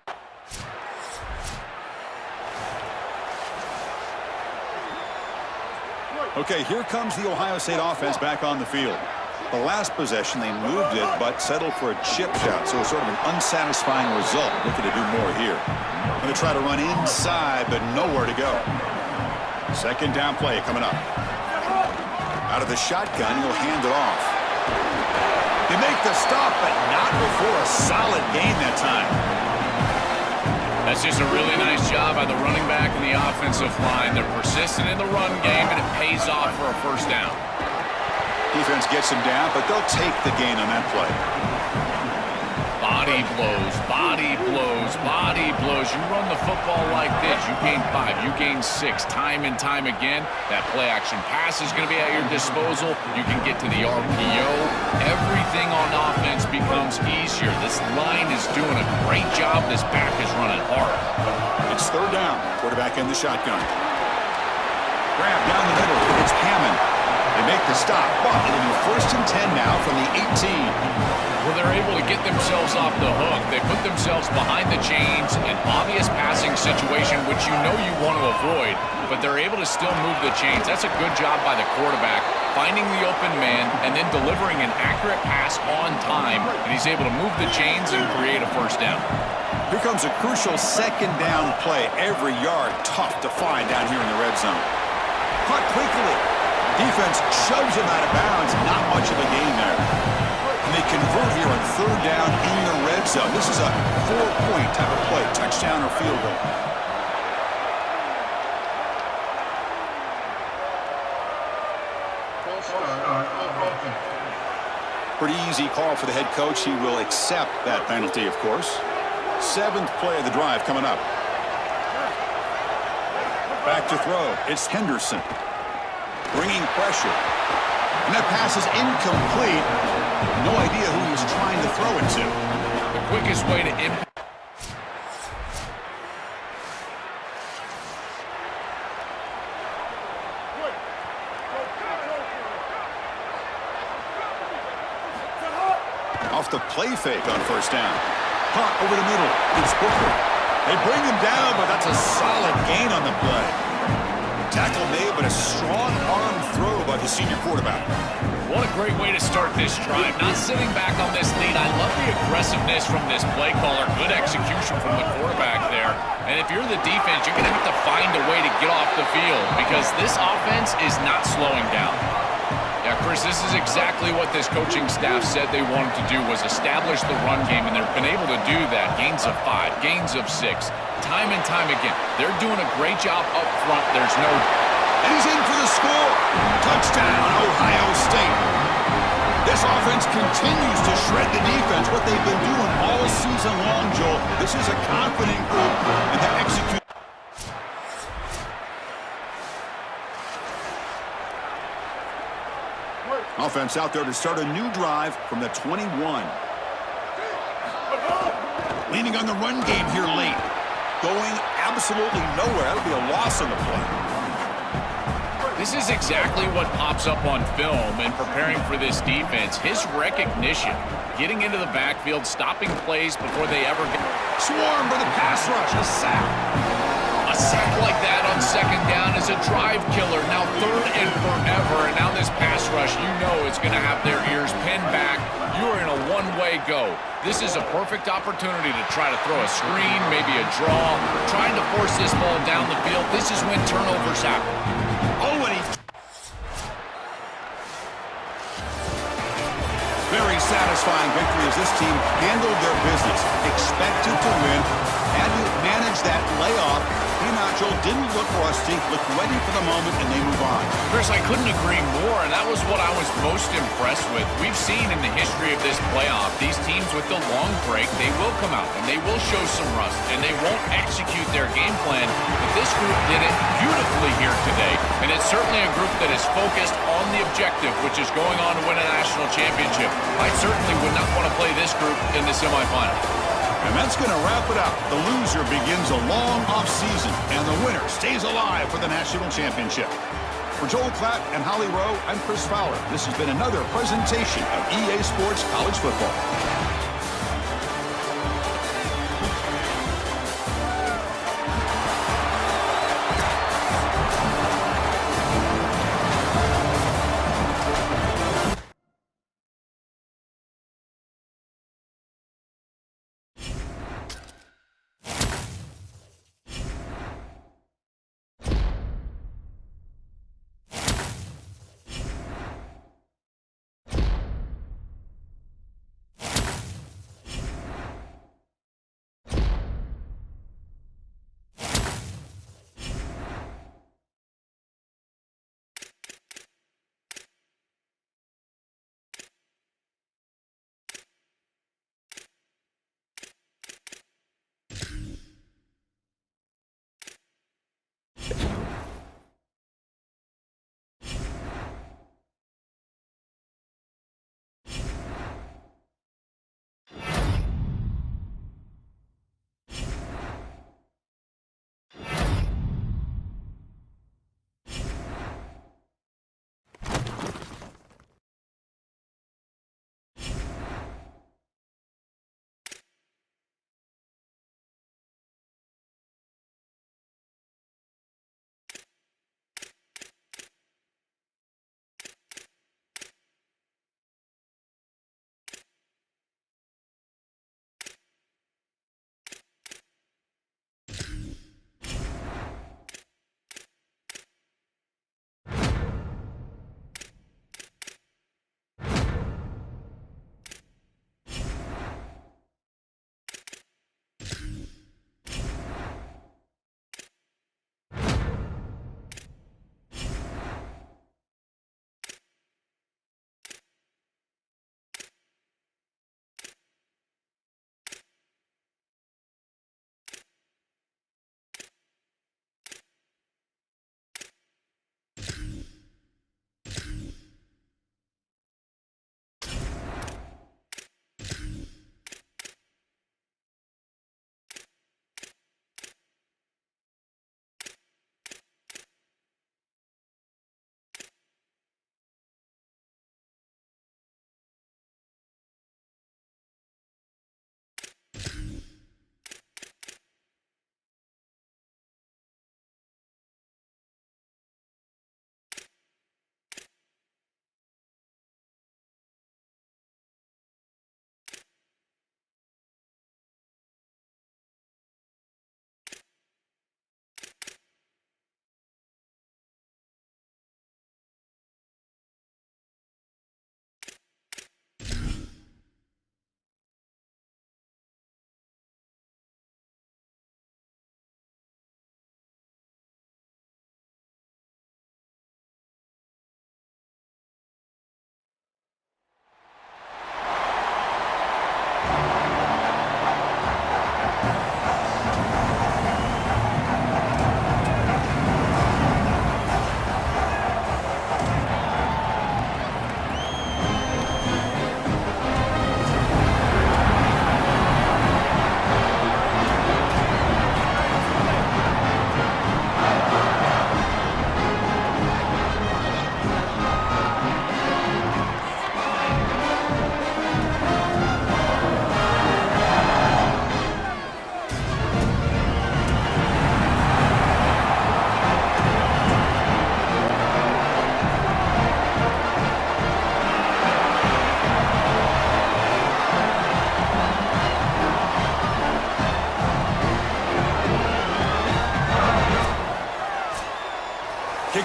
Okay, here comes the Ohio State offense back on the field. The last possession, they moved it, but settled for a chip shot, so it's sort of an unsatisfying result. Looking to do more here. Going to try to run inside, but nowhere to go. Second down play coming up. Out of the shotgun, he'll hand it off. They make the stop, but not before a solid gain that time. That's just a really nice job by the running back and the offensive line. They're persistent in the run game, and it pays off for a first down. Defense gets him down, but they'll take the gain on that play. Body blows, body blows, body blows. You run the football like this, you gain 5, you gain 6, time and time again. That play action pass is going to be at your disposal. You can get to the RPO. Everything on offense becomes easier. This line is doing a great job. This back is running hard. It's third down. Quarterback in the shotgun. Grab down the middle. It's Hammond. They make the stop, but it'll be first and 10 now from the 18. Well, they're able to get themselves off the hook. They put themselves behind the chains, an obvious passing situation, which you know you want to avoid, but they're able to still move the chains. That's a good job by the quarterback, finding the open man and then delivering an accurate pass on time, and he's able to move the chains and create a first down. Here comes a crucial second down play. Every yard tough to find down here in the red zone. Caught quickly. Defense shoves him out of bounds. Not much of a gain there. And they convert here on third down in the red zone. This is a 4-point type of play. Touchdown or field goal. Pretty easy call for the head coach. He will accept that penalty, of course. 7th play of the drive coming up. Back to throw. It's Henderson. Bringing pressure. And that pass is incomplete. No idea who he was trying to throw it to. The quickest way to impact. Off the play fake on first down. Caught over the middle. It's Booker. They bring him down, but that's a solid gain on the play. Tackle made, but a strong arm throw by the senior quarterback. What a great way to start this drive. Not sitting back on this lead. I love the aggressiveness from this play caller. Good execution from the quarterback there. And if you're the defense, you're going to have to find a way to get off the field because this offense is not slowing down. Yeah, Chris, this is exactly what this coaching staff said they wanted to do was establish the run game, and they've been able to do that. Gains of 5, gains of 6, time and time again. They're doing a great job up front. There's no... And he's in for the score. Touchdown, Ohio State. This offense continues to shred the defense, what they've been doing all season long, Joel. This is a confident group, and they're executing. Offense out there to start a new drive from the 21. Leaning on the run game here late. Going absolutely nowhere. That'll be a loss on the play. This is exactly what pops up on film and preparing for this defense. His recognition, getting into the backfield, stopping plays before they ever get... Swarm for the pass rush, a sack. A sack like that on second down is a drive killer. Now third and forever, and now this pass rush, you know it's going to have their ears pinned back. You are in a one-way go. This is a perfect opportunity to try to throw a screen, maybe a draw, trying to force this ball down the field. This is when turnovers happen. Oh, and he... Very satisfying victory as this team handled their business. Expected to win. Had to manage that layoff. Nacho didn't look rusty, looked ready for the moment, and they move on. Chris, I couldn't agree more, and that was what I was most impressed with. We've seen in the history of this playoff, these teams with the long break, they will come out, and they will show some rust, and they won't execute their game plan, but this group did it beautifully here today, and it's certainly a group that is focused on the objective, which is going on to win a national championship. I certainly would not want to play this group in the semifinal. And that's going to wrap it up. The loser begins a long offseason, and the winner stays alive for the national championship. For Joel Klatt and Holly Rowe, I'm Chris Fowler. This has been another presentation of EA Sports College Football.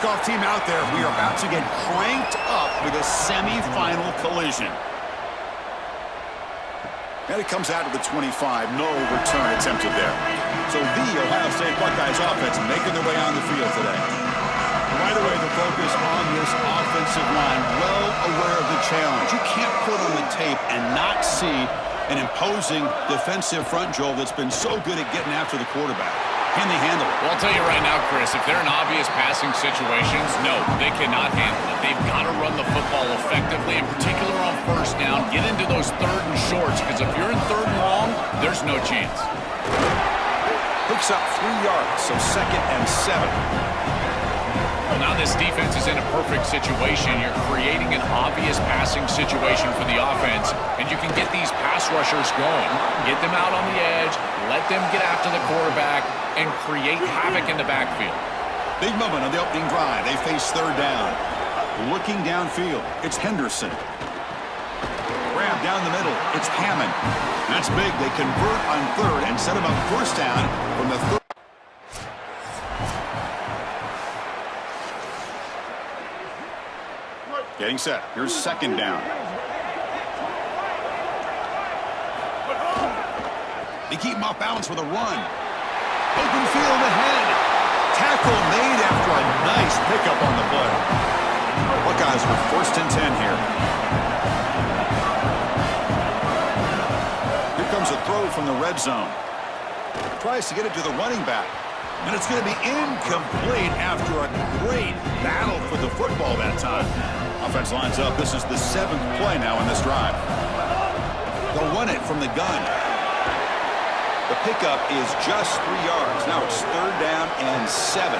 kickoff team out there. We are about to get cranked up with a semifinal collision. And it comes out to the 25. No return attempted there. So the Ohio State Buckeyes offense making their way on the field today. Right away, the focus on this offensive line, well aware of the challenge. You can't put on the tape and not see an imposing defensive front, Joel, that's been so good at getting after the quarterback. Can they handle it? Well, I'll tell you right now, Chris, if they're in obvious passing situations, no, they cannot handle it. They've got to run the football effectively, in particular on first down. Get into those third and shorts, because if you're in third and long, there's no chance. Picks up 3 yards, so 2nd and 7. Well, now this defense is in a perfect situation. You're creating an obvious passing situation for the offense, and you can get these pass rushers going. Get them out on the edge, let them get after the quarterback, and create havoc in the backfield. Big moment on the opening drive. They face third down. Looking downfield, it's Henderson. Grab down the middle, it's Hammond. That's big. They convert on third and set him up first down from the third. Getting set. Here's 2nd down. They keep him off balance with a run. Open field ahead. Tackle made after a nice pickup on the play. Buckeyes with 1st and 10 here. Here comes a throw from the red zone. Tries to get it to the running back. And it's going to be incomplete after a great battle for the football that time. Offense lines up. This is the 7th play now in this drive. They'll run it from the gun. The pickup is just 3 yards. Now it's 3rd down and 7.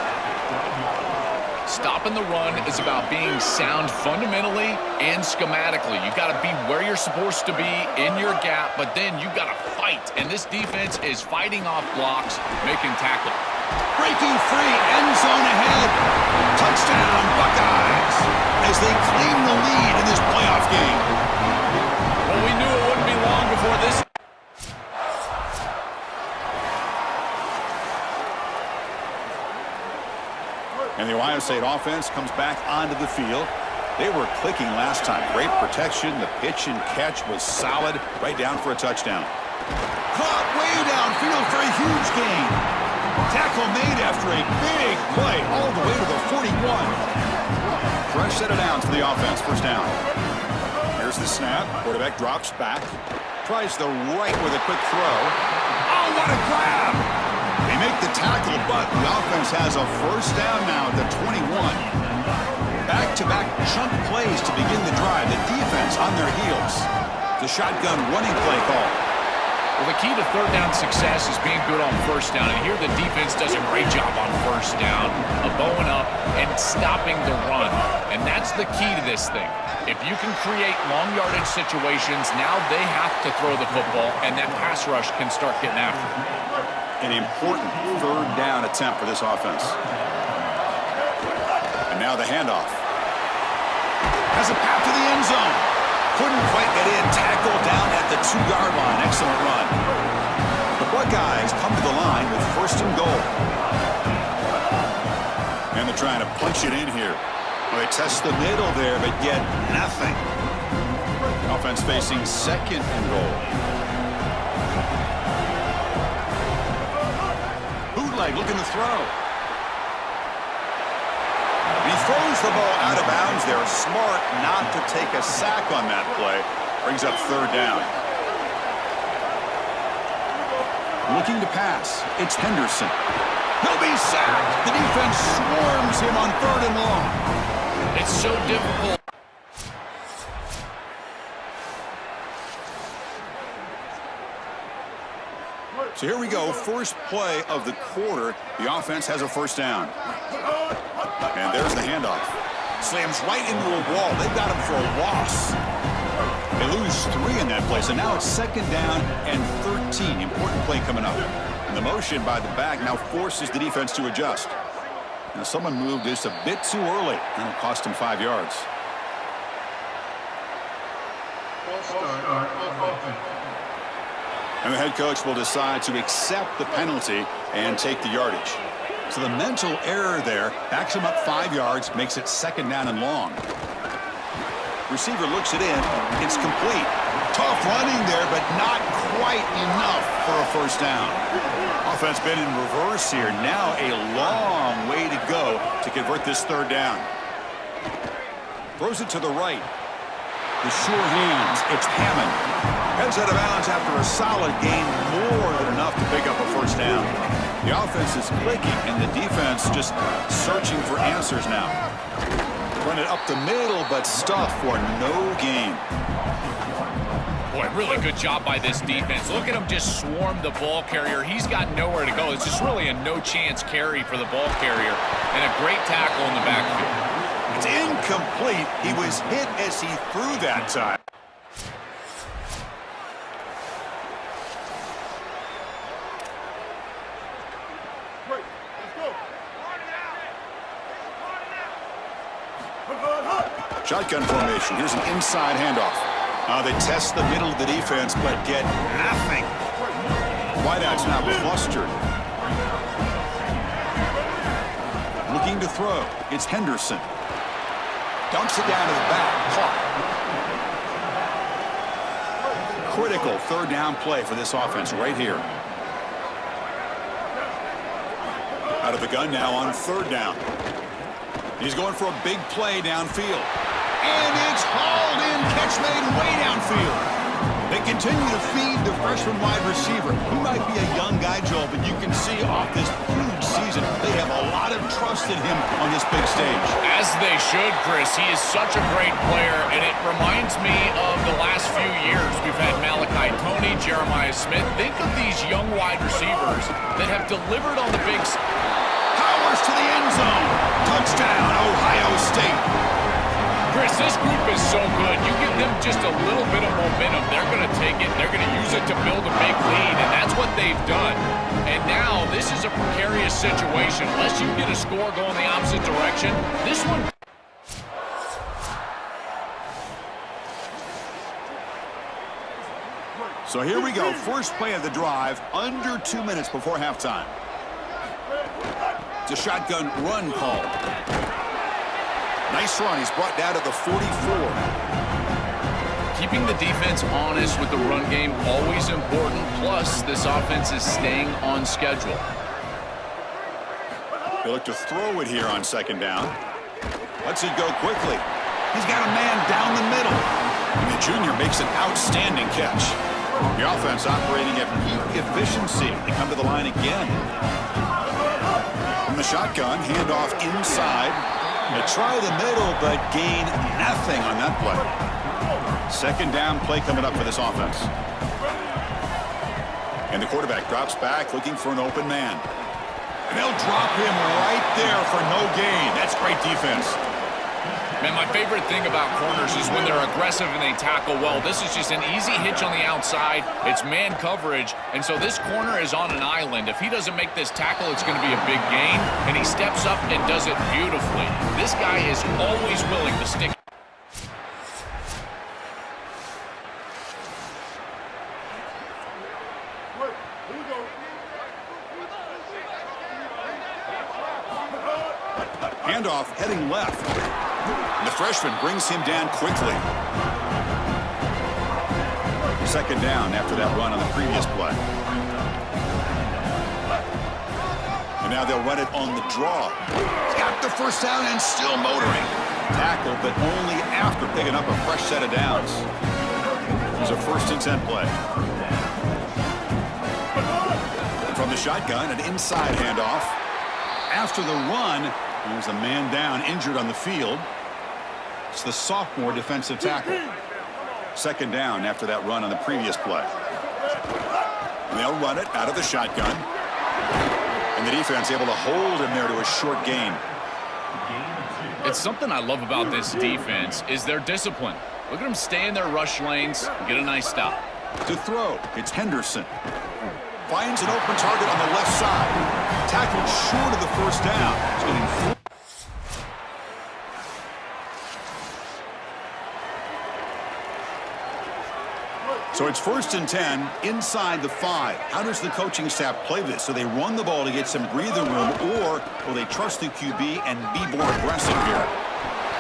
Stopping the run is about being sound fundamentally and schematically. You got to be where you're supposed to be in your gap, but then you got to fight. And this defense is fighting off blocks, making tackle. Breaking free, end zone ahead. Touchdown, Buckeyes, as they claim the lead in this playoff game. Well, we knew it wouldn't be long before this. And the Ohio State offense comes back onto the field. They were clicking last time. Great protection. The pitch and catch was solid. Right down for a touchdown. Caught way downfield for a huge gain. Tackle made after a big play all the way to the 41. Fresh set of downs for the offense. First down. Here's the snap. Quarterback drops back. Tries the right with a quick throw. Oh, what a grab! They make the tackle, but the offense has a first down now at the 21. Back-to-back chunk plays to begin the drive. The defense on their heels. The shotgun running play call. Well, the key to third down success is being good on first down. And here the defense does a great job on first down of bowing up and stopping the run. And that's the key to this thing. If you can create long yardage situations, now they have to throw the football, and that pass rush can start getting after it. An important third down attempt for this offense. And now the handoff. Has a path to the end zone. Couldn't quite get in. Tackle down at the 2-yard line. Excellent run. The Buckeyes come to the line with 1st and goal. And they're trying to punch it in here. Well, they test the middle there, but yet nothing. Offense facing 2nd and goal. Bootleg looking to throw. He throws the ball out of bounds there. Smart not to take a sack on that play. Brings up 3rd down. Looking to pass. It's Henderson. He'll be sacked. The defense swarms him on 3rd and long. It's so difficult. So here we go. First play of the quarter. The offense has a first down. And there's the handoff. Slams right into a wall. They've got him for a loss. They lose 3 in that play. So now it's 2nd down and 13. Important play coming up. And the motion by the back now forces the defense to adjust. Now someone moved just a bit too early, and it cost him 5 yards. And the head coach will decide to accept the penalty and take the yardage. So the mental error there backs him up 5 yards, makes it 2nd down and long. Receiver looks it in. It's complete. Tough running there, but not quite enough for a 1st down. Offense been in reverse here. Now a long way to go to convert this 3rd down. Throws it to the right. The sure hands. It's Hammond. Heads out of bounds after a solid gain, more than enough to pick up a 1st down. The offense is clicking, and the defense just searching for answers now. Run it up the middle, but stuffed for no gain. Boy, really good job by this defense. Look at him just swarm the ball carrier. He's got nowhere to go. It's just really a no-chance carry for the ball carrier, and a great tackle in the backfield. It's incomplete. He was hit as he threw that time. Shotgun formation. Here's an inside handoff. They test the middle of the defense, but get nothing. Wideout's now flustered. Looking to throw. It's Henderson. Dumps it down to the back. Caught. Critical 3rd down play for this offense right here. Out of the gun now on 3rd down. He's going for a big play downfield. And it's hauled in. Catch made way downfield. They continue to feed the freshman wide receiver. He might be a young guy, Joel, but you can see off this huge season, they have a lot of trust in him on this big stage. As they should, Chris. He is such a great player, and it reminds me of the last few years. We've had Malachi Tony, Jeremiah Smith. Think of these young wide receivers that have delivered on the big stage. Powers to the end zone. Touchdown, Ohio State. Chris, this group is so good. You give them just a little bit of momentum, they're going to take it, they're going to use it to build a big lead, and that's what they've done. And now, this is a precarious situation. Unless you get a score going the opposite direction, this one... So here we go. First play of the drive, under 2 minutes before halftime. It's a shotgun run call. Nice run. He's brought down to the 44. Keeping the defense honest with the run game, always important. Plus, this offense is staying on schedule. They look to throw it here on 2nd down. Lets it go quickly. He's got a man down the middle. And the junior makes an outstanding catch. The offense operating at peak efficiency. They come to the line again. From the shotgun, handoff inside. They try the middle, but gain nothing on that play. 2nd down play coming up for this offense. And the quarterback drops back, looking for an open man. And they'll drop him right there for no gain. That's great defense. Man, my favorite thing about corners is when they're aggressive and they tackle well. This is just an easy hitch on the outside. It's man coverage, and so this corner is on an island. If he doesn't make this tackle, it's going to be a big gain, and he steps up and does it beautifully. This guy is always willing to stick. Handoff heading left. And the freshman brings him down quickly. 2nd down after that run on the previous play. And now they'll run it on the draw. He's got the 1st down and still motoring. Tackle, but only after picking up a fresh set of downs. It was a 1st and 10 play. And from the shotgun, an inside handoff. After the run, there's a man down, injured on the field. It's the sophomore defensive tackle. 2nd down after that run on the previous play. And they'll run it out of the shotgun. And the defense able to hold him there to a short gain. It's something I love about this defense is their discipline. Look at them stay in their rush lanes and get a nice stop. To throw, it's Henderson. Finds an open target on the left side. Tackled short of the 1st down. He's getting So it's 1st and 10 inside the 5. How does the coaching staff play this? So they run the ball to get some breathing room, or will they trust the QB and be more aggressive here?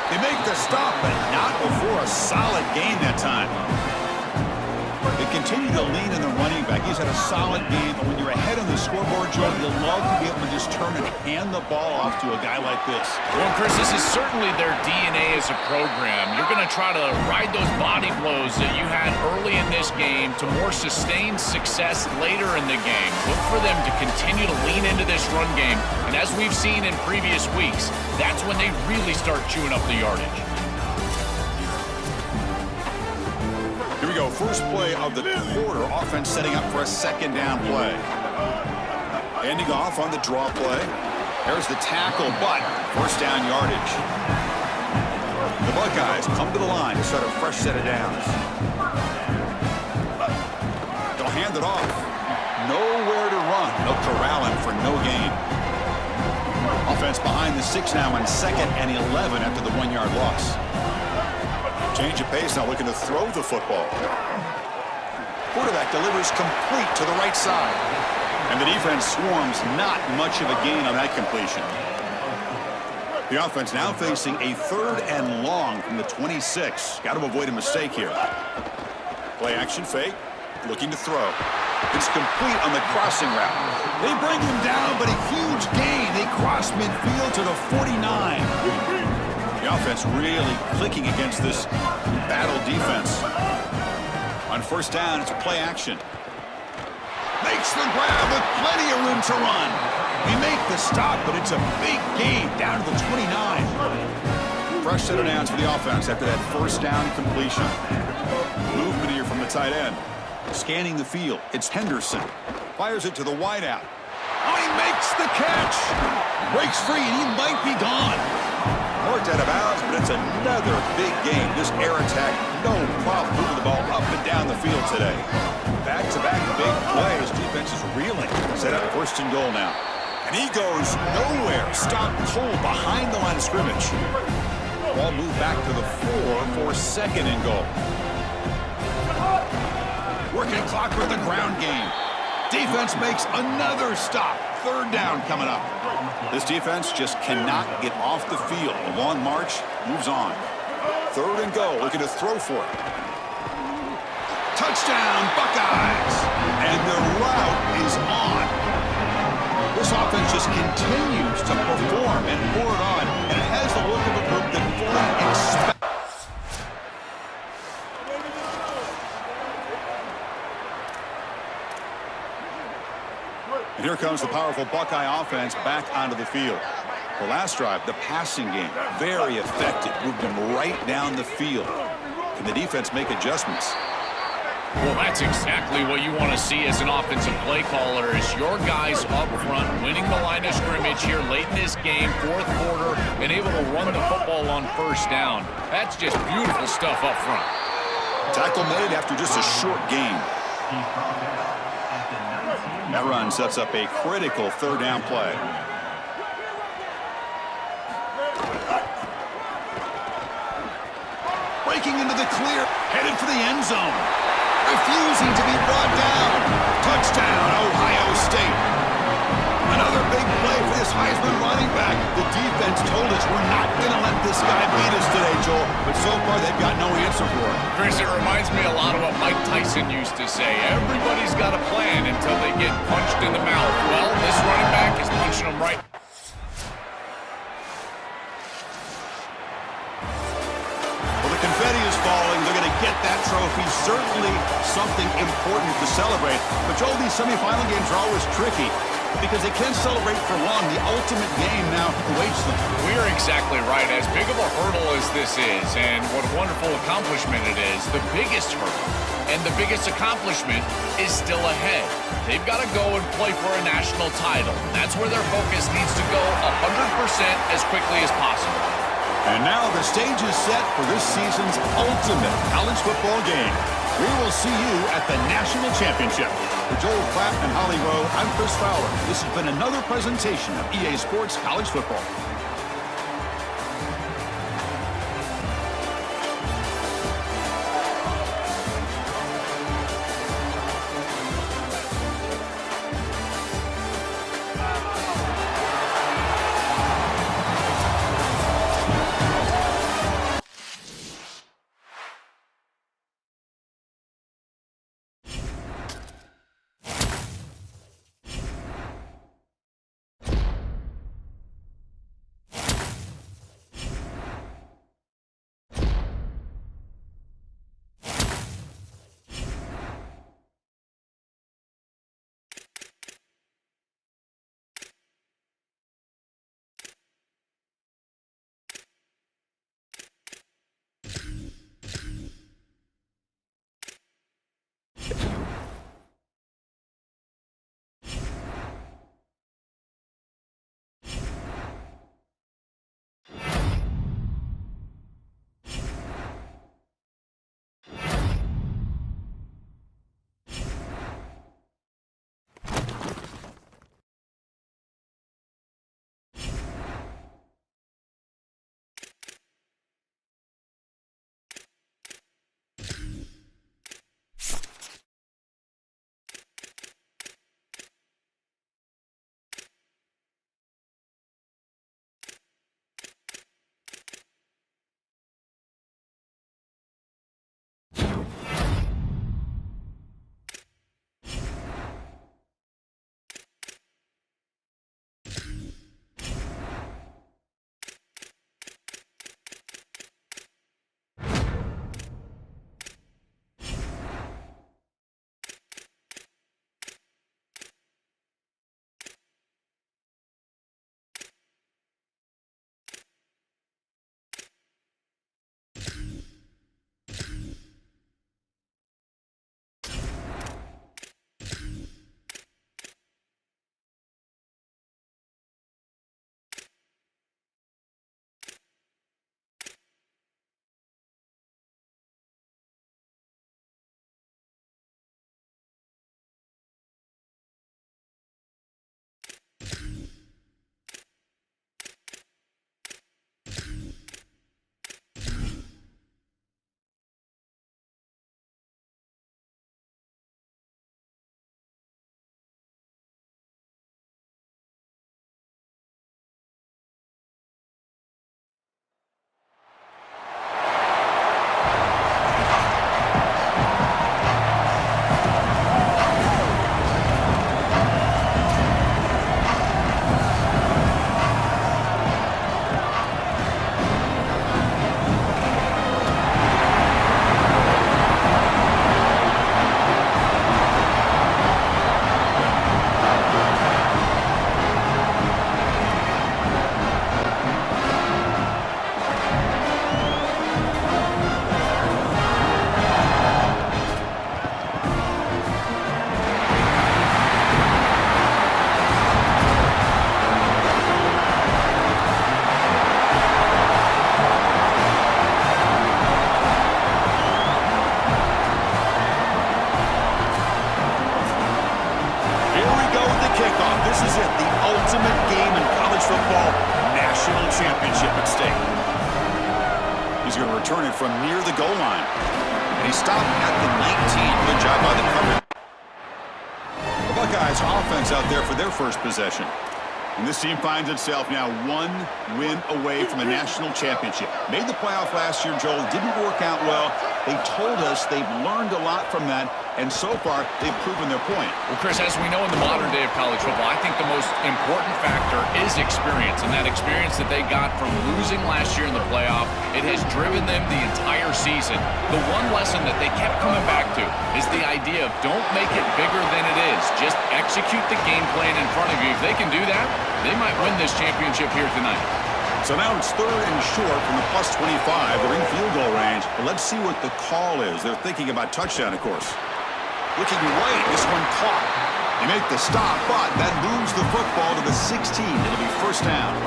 They make the stop, but not before a solid gain that time. They continue to lean in the running back. He's had a solid game, but when you're ahead on the scoreboard, Joe, you'll love to be able to just turn and hand the ball off to a guy like this. Well, Chris, this is certainly their DNA as a program. You're going to try to ride those body blows that you had early in this game to more sustained success later in the game. Look for them to continue to lean into this run game. And as we've seen in previous weeks, that's when they really start chewing up the yardage. Here we go, first play of the quarter. Offense setting up for a 2nd down play. Handing off on the draw play. There's the tackle, but 1st down yardage. The Buckeyes come to the line to start a fresh set of downs. They'll hand it off. Nowhere to run. They'll corral him for no gain. Offense behind the 6 now on 2nd and 11 after the 1-yard loss. Change of pace, now looking to throw the football. Quarterback delivers complete to the right side. And the defense swarms, not much of a gain on that completion. The offense now facing a 3rd and long from the 26. Got to avoid a mistake here. Play action fake, looking to throw. It's complete on the crossing route. They bring him down, but a huge gain. They cross midfield to the 49. The offense really clicking against this battle defense. On 1st down, it's play action. Makes the grab with plenty of room to run. They make the stop, but it's a big gain down to the 29. Fresh set of downs for the offense after that 1st down completion. Movement here from the tight end. Scanning the field, it's Henderson. Fires it to the wideout. Oh, he makes the catch. Breaks free, and he might be gone. Marked out of bounds, but it's another big game. This air attack, no problem moving the ball up and down the field today. Back-to-back big plays. Defense is reeling. Set up 1st and goal now. And he goes nowhere. Stopped cold behind the line of scrimmage. Ball moved back to the 4 for 2nd and goal. Working clock with the ground game. Defense makes another stop. 3rd down coming up. This defense just cannot get off the field. A long march moves on. 3rd and goal, looking to throw for it. Touchdown, Buckeyes! And the route is on. This offense just continues to perform and pour it on. And it has the look of a group that fully expects. And here comes the powerful Buckeye offense back onto the field. The last drive, the passing game, very effective. Moved them right down the field. Can the defense make adjustments? Well, that's exactly what you want to see as an offensive play caller, is your guys up front winning the line of scrimmage here late in this game, 4th quarter, and able to run the football on 1st down. That's just beautiful stuff up front. Tackle made after just a short gain. That run sets up a critical 3rd down play. Breaking into the clear, headed for the end zone. Refusing to be brought down. Touchdown, Ohio State. Another big play for this Heisman running back. The defense told us we're not going to let this guy beat us today, Joel. But so far, they've got no answer for him. Chris, it reminds me a lot of what Mike Tyson used to say. Everybody's got a plan until they get punched in the mouth. Well, this running back is punching them right. Well, the confetti is falling. They're going to get that trophy. Certainly something important to celebrate. But, Joel, these semifinal games are always tricky because they can't celebrate for long. The ultimate game now awaits them. We're exactly right. As big of a hurdle as this is, and what a wonderful accomplishment it is, the biggest hurdle and the biggest accomplishment is still ahead. They've got to go and play for a national title. That's where their focus needs to go 100% as quickly as possible. And now the stage is set for this season's ultimate college football game. We will see you at the National Championship. For Joel Klatt and Holly Rowe, I'm Chris Fowler. This has been another presentation of EA Sports College Football. kickoff. This is it, the ultimate game in college football, national championship at stake. He's going to return it from near the goal line. And he stopped at the 19. Good job by the cover. The Buckeyes offense out there for their first possession. And this team finds itself now one win away from a national championship. Made the playoff last year, Joel. Didn't work out well. They told us they've learned a lot from that, and so far, they've proven their point. Well, Chris, as we know in the modern day of college football, I think the most important factor is experience, and that experience that they got from losing last year in the playoff, it has driven them the entire season. The one lesson that they kept coming back to is the idea of don't make it bigger than it is. Just execute the game plan in front of you. If they can do that, they might win this championship here tonight. So now it's 3rd and short from the +25. They're in field goal range. But let's see what the call is. They're thinking about touchdown, of course. Looking right, this one caught. They make the stop, but that moves the football to the 16. It'll be first down.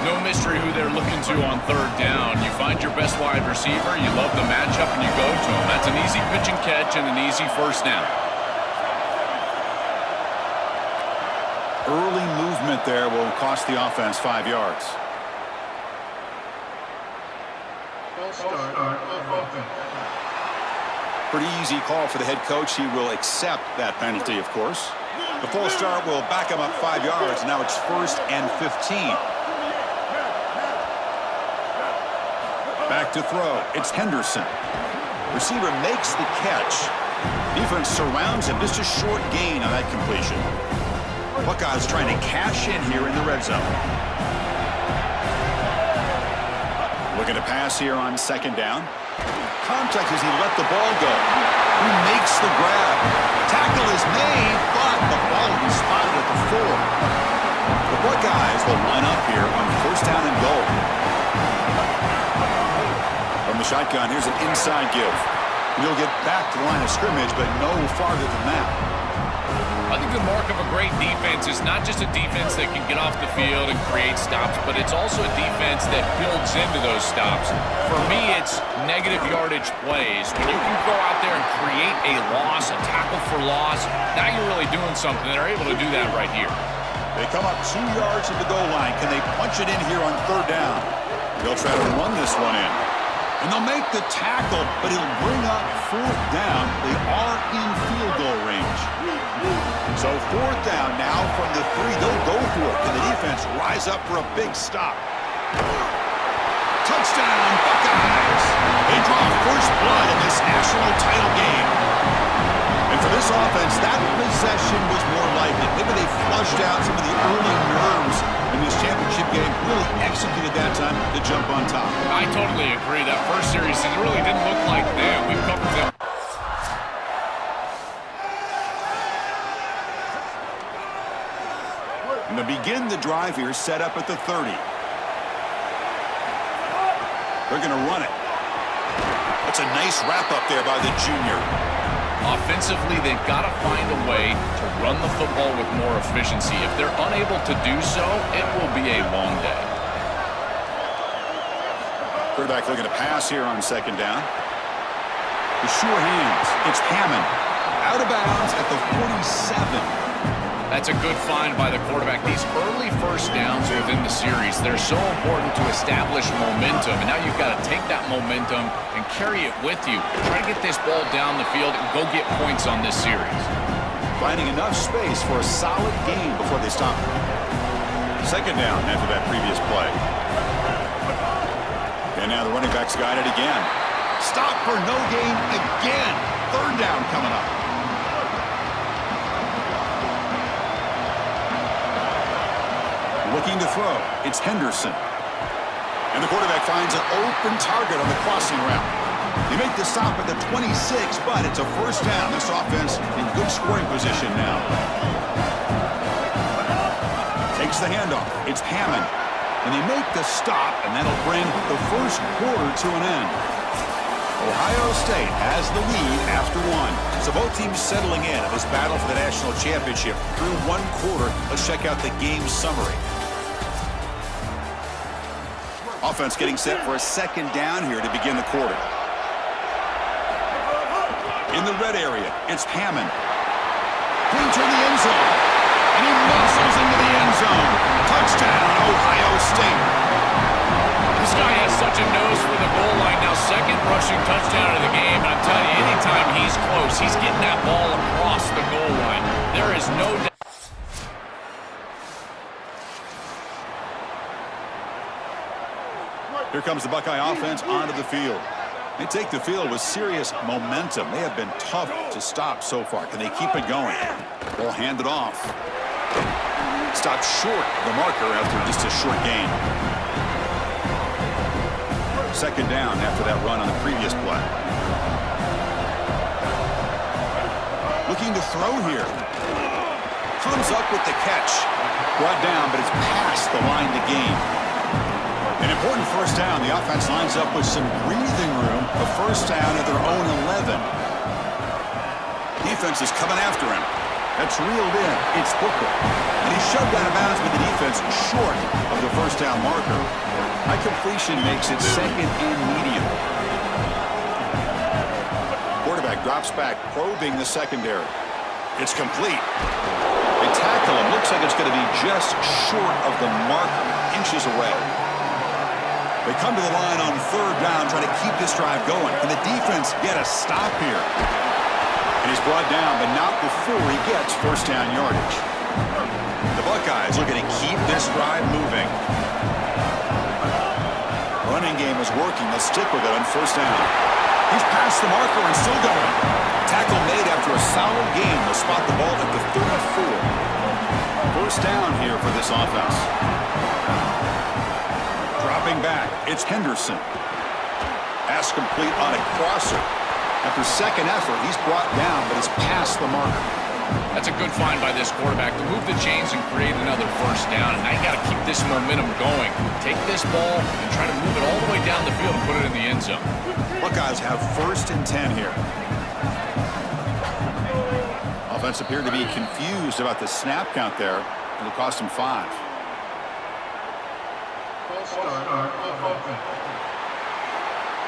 No mystery who they're looking to on 3rd down. You find your best wide receiver, you love the matchup, and you go to him. That's an easy pitch and catch and an easy first down. Early movement there will cost the offense 5 yards. Pretty easy call for the head coach. He will accept that penalty, of course. The false start will back him up 5 yards. Now it's 1st and 15. Back to throw. It's Henderson. Receiver makes the catch. Defense surrounds him. Just a short gain on that completion. Buckeyes trying to cash in here in the red zone. Looking to pass here on 2nd down. Contact as he let the ball go. Who makes the grab? Tackle is made, but the ball will be spotted at the 4. The Buckeyes will line up here on 1st down and goal. From the shotgun, here's an inside give. He'll get back to the line of scrimmage, but no farther than that. I think the mark of a great defense is not just a defense that can get off the field and create stops, but it's also a defense that builds into those stops. For me, it's negative yardage plays. When you can go out there and create a loss, a tackle for loss, now you're really doing something. They're able to do that right here. They come up 2 yards to the goal line. Can they punch it in here on 3rd down? They'll try to run this one in. And they'll make the tackle, but it'll bring up 4th down. They are in field goal range. So 4th down now from the 3. They'll go for it. Can the defense rise up for a big stop? Touchdown, Buckeyes! They draw first blood in this national title game. And for this offense, that possession was more likely. Maybe they flushed out some of the early nerves in this championship game, really executed that time to jump on top. I totally agree. That first series, it really didn't look like them. We've covered them. And to begin the drive here, set up at the 30. They're going to run it. That's a nice wrap up there by the junior. Offensively, they've got to find a way to run the football with more efficiency. If they're unable to do so, it will be a long day. Quarterback looking to pass here on 2nd down. The sure hands. It's Hammond. Out of bounds at the 47. That's a good find by the quarterback. These early first downs within the series, they're so important to establish momentum. And now you've got to take that momentum and carry it with you. Try to get this ball down the field and go get points on this series. Finding enough space for a solid game before they stop. 2nd down after that previous play. And now the running back's got it again. Stop for no gain again. 3rd down coming up. Looking to throw. It's Henderson. And the quarterback finds an open target on the crossing route. They make the stop at the 26, but it's a first down. This offense in good scoring position now. Takes the handoff. It's Hammond. And they make the stop, and that'll bring the first quarter to an end. Ohio State has the lead after 1. So both teams settling in this battle for the national championship through 1 quarter. Let's check out the game summary. Offense getting set for a 2nd down here to begin the quarter. In the red area, it's Hammond. Into the end zone. And he muscles into the end zone. Touchdown, Ohio State. This guy has such a nose for the goal line. Now, second rushing touchdown of the game. And I'm telling you, anytime he's close, he's getting that ball across the goal line. There is no doubt. Here comes the Buckeye offense onto the field. They take the field with serious momentum. They have been tough to stop so far. Can they keep it going? They'll hand it off. Stopped short of the marker after just a short gain. Second down after that run on the previous play. Looking to throw here. Comes up with the catch. Brought down, but it's past the line to gain. An important first down. The offense lines up with some breathing room. A first down at their own 11. Defense is coming after him. That's reeled in. It's Booker. And he's shoved out of bounds with the defense short of the first down marker. High completion makes it second and medium. Quarterback drops back, probing the secondary. It's complete. They tackle him. Looks like it's going to be just short of the marker, inches away. They come to the line on third down, trying to keep this drive going. Can the defense get a stop here? And he's brought down, but not before he gets first down yardage. The Buckeyes looking to keep this drive moving. Running game is working. They'll stick with it on first down. He's past the marker and still going. Tackle made after a solid gain. They'll spot the ball at the 34. First down here for this offense. Dropping back, it's Henderson. Pass complete on a crosser. After second effort, he's brought down, but it's past the marker. That's a good find by this quarterback to move the chains and create another first down. And now you got to keep this momentum going. Take this ball and try to move it all the way down the field and put it in the end zone. Buckeyes have first and 10 here. Offense appeared to be confused about the snap count there. It'll cost them 5.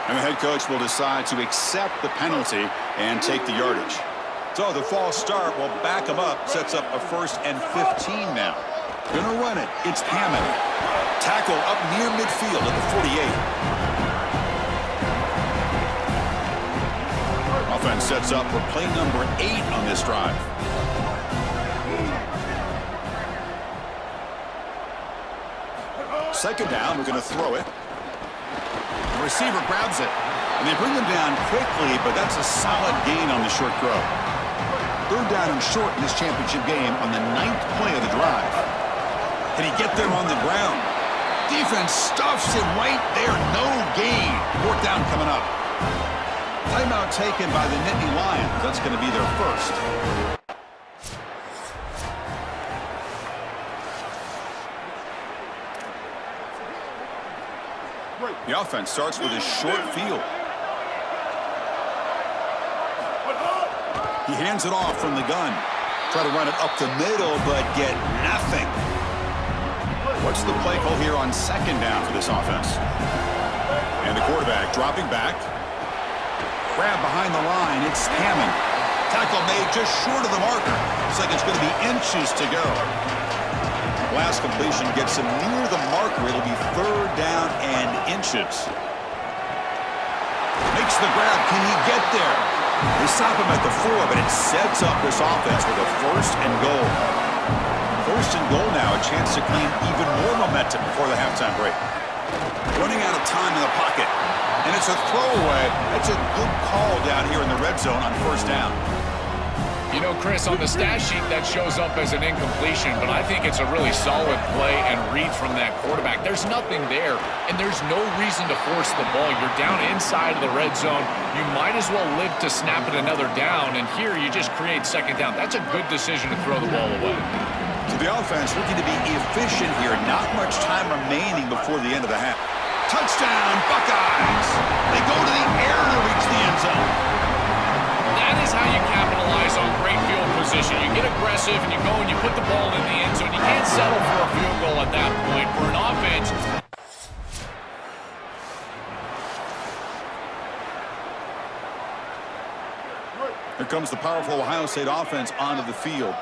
And the head coach will decide to accept the penalty and take the yardage. So the false start will back him up, sets up a first and 15 now. Gonna run it. It's Hammond. Tackle up near midfield at the 48. Offense sets up for play number 8 on this drive. Second down, we're going to throw it. The receiver grabs it, and they bring him down quickly, but that's a solid gain on the short throw. Third down and short in this championship game on the 9th play of the drive. Can he get there on the ground? Defense stuffs him right there, no gain. Fourth down coming up. Timeout taken by the Nittany Lions. That's going to be their first. The offense starts with a short field. He hands it off from the gun. Try to run it up the middle, but get nothing. What's the play call here on second down for this offense? And the quarterback dropping back. Grab behind the line. It's Hammond. Tackle made just short of the marker. Looks like it's going to be inches to go. Last completion gets him near the marker. It'll be third down and inches. Makes the grab. Can he get there? They stop him at the 4, but it sets up this offense with a first and goal. First and goal now, a chance to claim even more momentum before the halftime break. Running out of time in the pocket. And it's a throwaway. That's a good call down here in the red zone on first down. You know, Chris, on the stat sheet that shows up as an incompletion, but I think it's a really solid play and read from that quarterback. There's nothing there, and there's no reason to force the ball. You're down inside of the red zone. You might as well live to snap it another down, and here you just create second down. That's a good decision to throw the ball away. So the offense looking to be efficient here. Not much time remaining before the end of the half. Touchdown, Buckeyes! They go to the air to reach the end zone. That is how you capitalize on great field position. You get aggressive and you go and you put the ball in the end zone. You can't settle for a field goal at that point. For an offense, here comes the powerful Ohio State offense onto the field.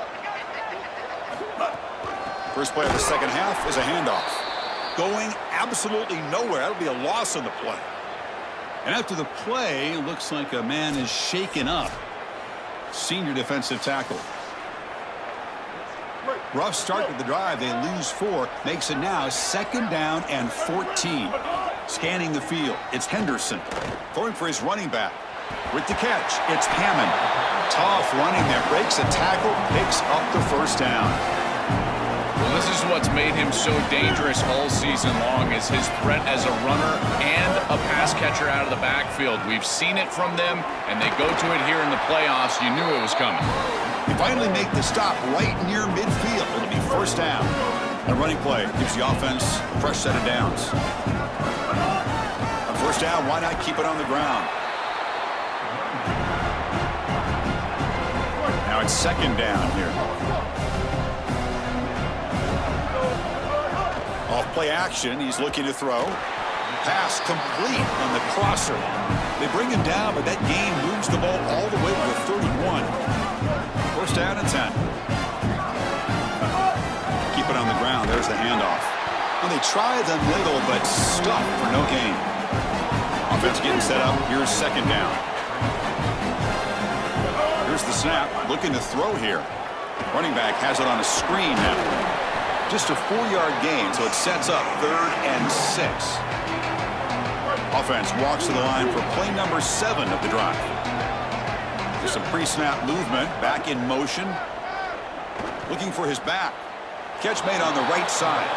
First play of the second half is a handoff. Going absolutely nowhere. That'll be a loss on the play. And after the play, it looks like a man is shaken up. Senior defensive tackle. Rough start with the drive. They lose 4. Makes it now 2nd down and 14. Scanning the field. It's Henderson. Throwing for his running back. With the catch, it's Hammond. Tough running there. Breaks a tackle. Picks up the first down. Well, this is what's made him so dangerous all season long, is his threat as a runner and a pass catcher out of the backfield. We've seen it from them, and they go to it here in the playoffs. You knew it was coming. They finally make the stop right near midfield. It'll be first down. A running play gives the offense a fresh set of downs. On first down, why not keep it on the ground? Now it's 2nd down here. Off play action, he's looking to throw. Pass complete on the crosser. They bring him down, but that gain moves the ball all the way to the 31. First down and 10. Keep it on the ground. There's the handoff. Well, they try the middle, but stuck for no gain. Offense getting set up. Here's 2nd down. Here's the snap. Looking to throw here. Running back has it on a screen now. Just a 4-yard gain, so it sets up 3rd and 6. Offense walks to the line for play number 7 of the drive. There's some pre-snap movement, back in motion. Looking for his back. Catch made on the right side.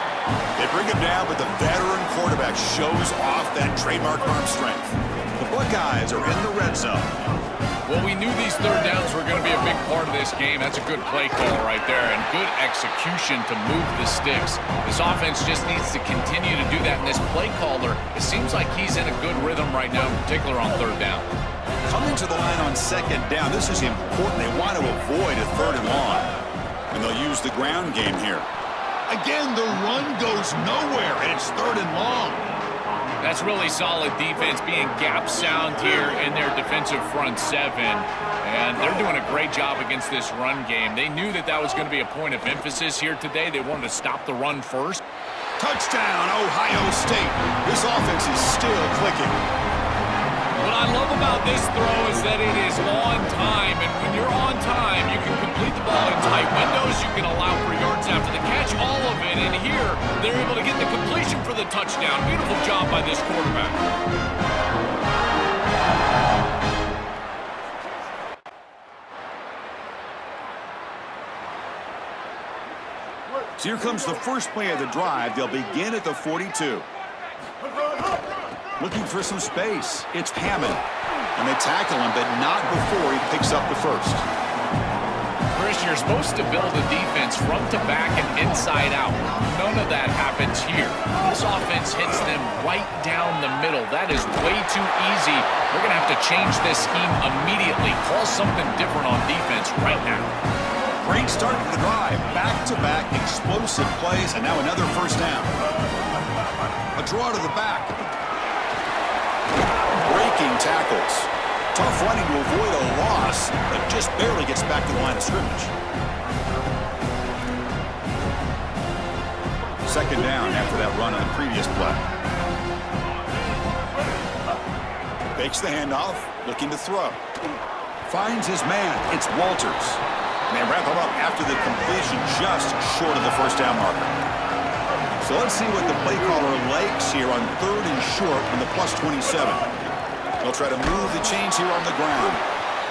They bring him down, but the veteran quarterback shows off that trademark arm strength. The Buckeyes are in the red zone. Well, we knew these 3rd downs were going to be a big part of this game. That's a good play call right there, and good execution to move the sticks. This offense just needs to continue to do that, and this play caller, it seems like he's in a good rhythm right now, in particular on 3rd down. Coming to the line on 2nd down, this is important. They want to avoid a 3rd and long, and they'll use the ground game here. Again, the run goes nowhere, and it's 3rd and long. That's really solid defense, being gap sound here in their defensive front 7. And they're doing a great job against this run game. They knew that that was going to be a point of emphasis here today. They wanted to stop the run first. Touchdown, Ohio State. This offense is still clicking. What I love about this throw is that it is on time. And when you're on time, you can complete the ball in tight windows. You can allow for yards after the catch, all of it. And here, they're able to get the completion for the touchdown. Beautiful job by this quarterback. So here comes the first play of the drive. They'll begin at the 42. Looking for some space. It's Hammond. And they tackle him, but not before he picks up the first. Chris, you're supposed to build a defense front to back and inside out. None of that happens here. This offense hits them right down the middle. That is way too easy. We're going to have to change this scheme immediately. Call something different on defense right now. Great start to the drive. Back-to-back explosive plays, and now another first down. A draw to the back. Breaking tackles. Tough running to avoid a loss, but just barely gets back to the line of scrimmage. 2nd down after that run on the previous play. Fakes the handoff, looking to throw. Finds his man. It's Walters. And they wrap him up after the completion just short of the first down marker. So let's see what the play caller likes here on 3rd and short on the plus 27. They'll try to move the chains here on the ground.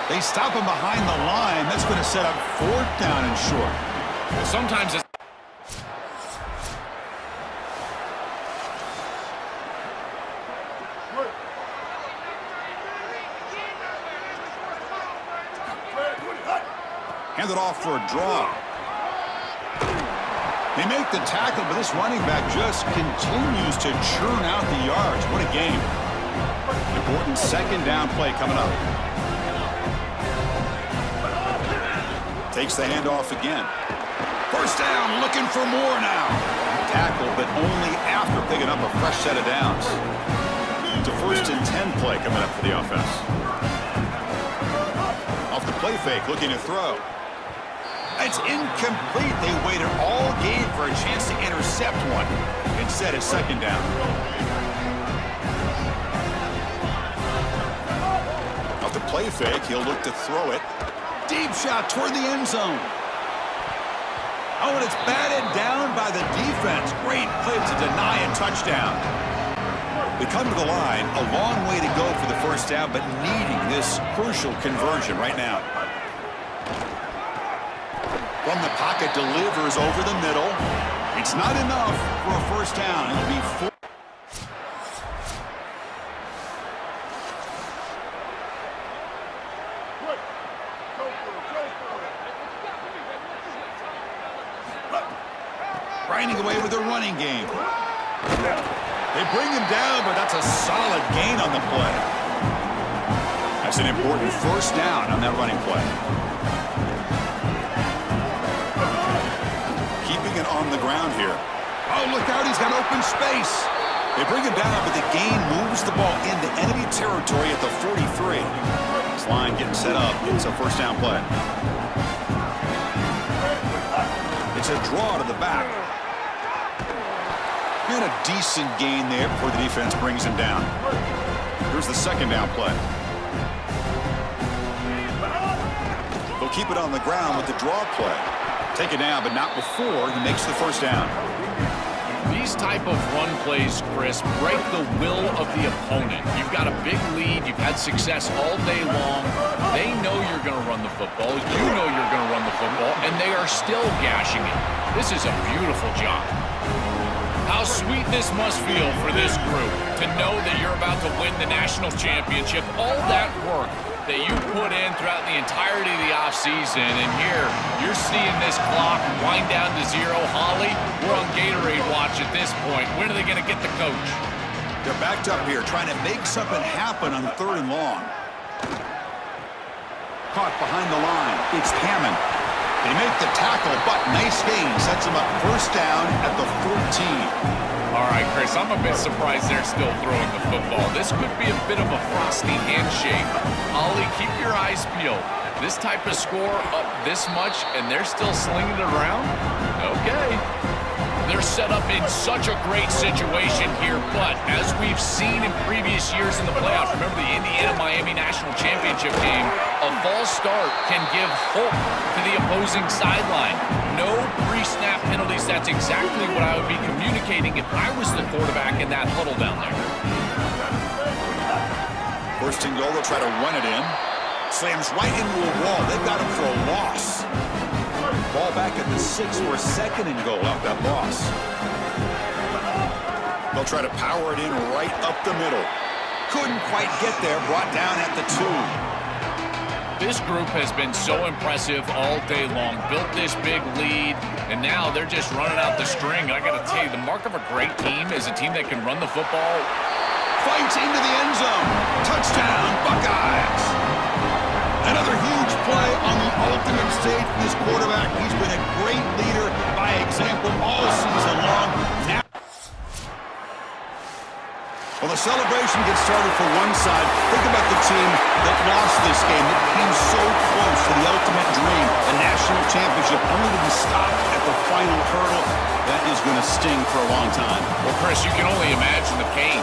They stop him behind the line. That's going to set up 4th down and short. Well, sometimes it's handed off for a draw. They make the tackle, but this running back just continues to churn out the yards. What a game. Important 2nd down play coming up. Takes the handoff again. First down, looking for more now. Tackle, but only after picking up a fresh set of downs. It's a 1st and 10 play coming up for the offense. Off the play fake, looking to throw. It's incomplete. They waited all game for a chance to intercept one. Instead, it's second down. Off the play fake, he'll look to throw it. Deep shot toward the end zone. Oh, and it's batted down by the defense. Great play to deny a touchdown. They come to the line, a long way to go for the first down, but needing this crucial conversion right now. From the pocket, delivers over the middle. It's not enough for a first down. It'll be 4. Grinding away with their running game. They bring him down, but that's a solid gain on the play. That's an important first down on that running play. Keeping it on the ground here. Oh, look out, he's got open space. They bring him down, but the gain moves the ball into enemy territory at the 43. This line getting set up. It's a first down play. It's a draw to the back. And a decent gain there before the defense brings him down. Here's the second down play. They'll keep it on the ground with the draw play. Take it down, but not before he makes the first down. These type of run plays, Chris, break the will of the opponent. You've got a big lead. You've had success all day long. They know you're going to run the football. You know you're going to run the football, and they are still gashing it. This is a beautiful job. How sweet this must feel for this group to know that you're about to win the national championship. All that work that you put in throughout the entirety of the offseason, and here you're seeing this clock wind down to zero. Holly, we're on Gatorade watch at this point. When are they going to get the coach? They're backed up here trying to make something happen on 3rd and long. Caught behind the line. It's Hammond. They make the tackle, but nice gain. Sets them up first down at the 14. All right, Chris, I'm a bit surprised they're still throwing the football. This could be a bit of a frosty handshake. Ollie, keep your eyes peeled. This type of score up this much, and they're still slinging it around? Okay. They're set up in such a great situation here, but as we've seen in previous years in the playoffs, remember the Indiana-Miami National Championship game, a false start can give hope to the opposing sideline. No pre-snap penalties. That's exactly what I would be communicating if I was the quarterback in that huddle down there. First and goal, they'll try to run it in. Slams right into a wall. They've got him for a loss. Ball back at the 6 for a second and goal out that loss. They'll try to power it in right up the middle. Couldn't quite get there. Brought down at the 2. This group has been so impressive all day long. Built this big lead, and now they're just running out the string. I got to tell you, the mark of a great team is a team that can run the football. Fights into the end zone. Touchdown, Buckeyes. Another huge play on the ultimate stage for this quarterback. He's been a great leader by example all season long. Now, well, the celebration gets started for one side. Think about the team that lost this game, that came so close to the ultimate dream, the national championship, only to be stopped at the final hurdle. That is going to sting for a long time. Well, Chris, you can only imagine the pain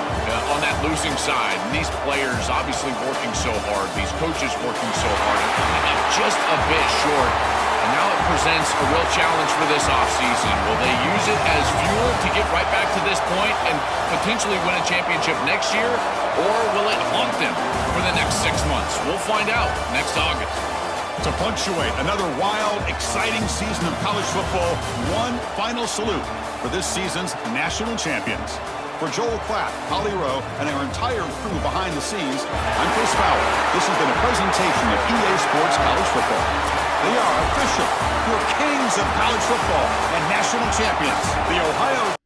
on that losing side. And these players obviously working so hard, these coaches working so hard, and coming up just a bit short. And now it presents a real challenge for this offseason. Will they use it as fuel to get right back to this point and potentially win a championship next year? Or will it haunt them for the next 6 months? We'll find out next August. To punctuate another wild, exciting season of college football, one final salute for this season's national champions. For Joel Klatt, Holly Rowe, and our entire crew behind the scenes, I'm Chris Fowler. This has been a presentation of EA Sports College Football. They are official. Your kings of college football and national champions, the Ohio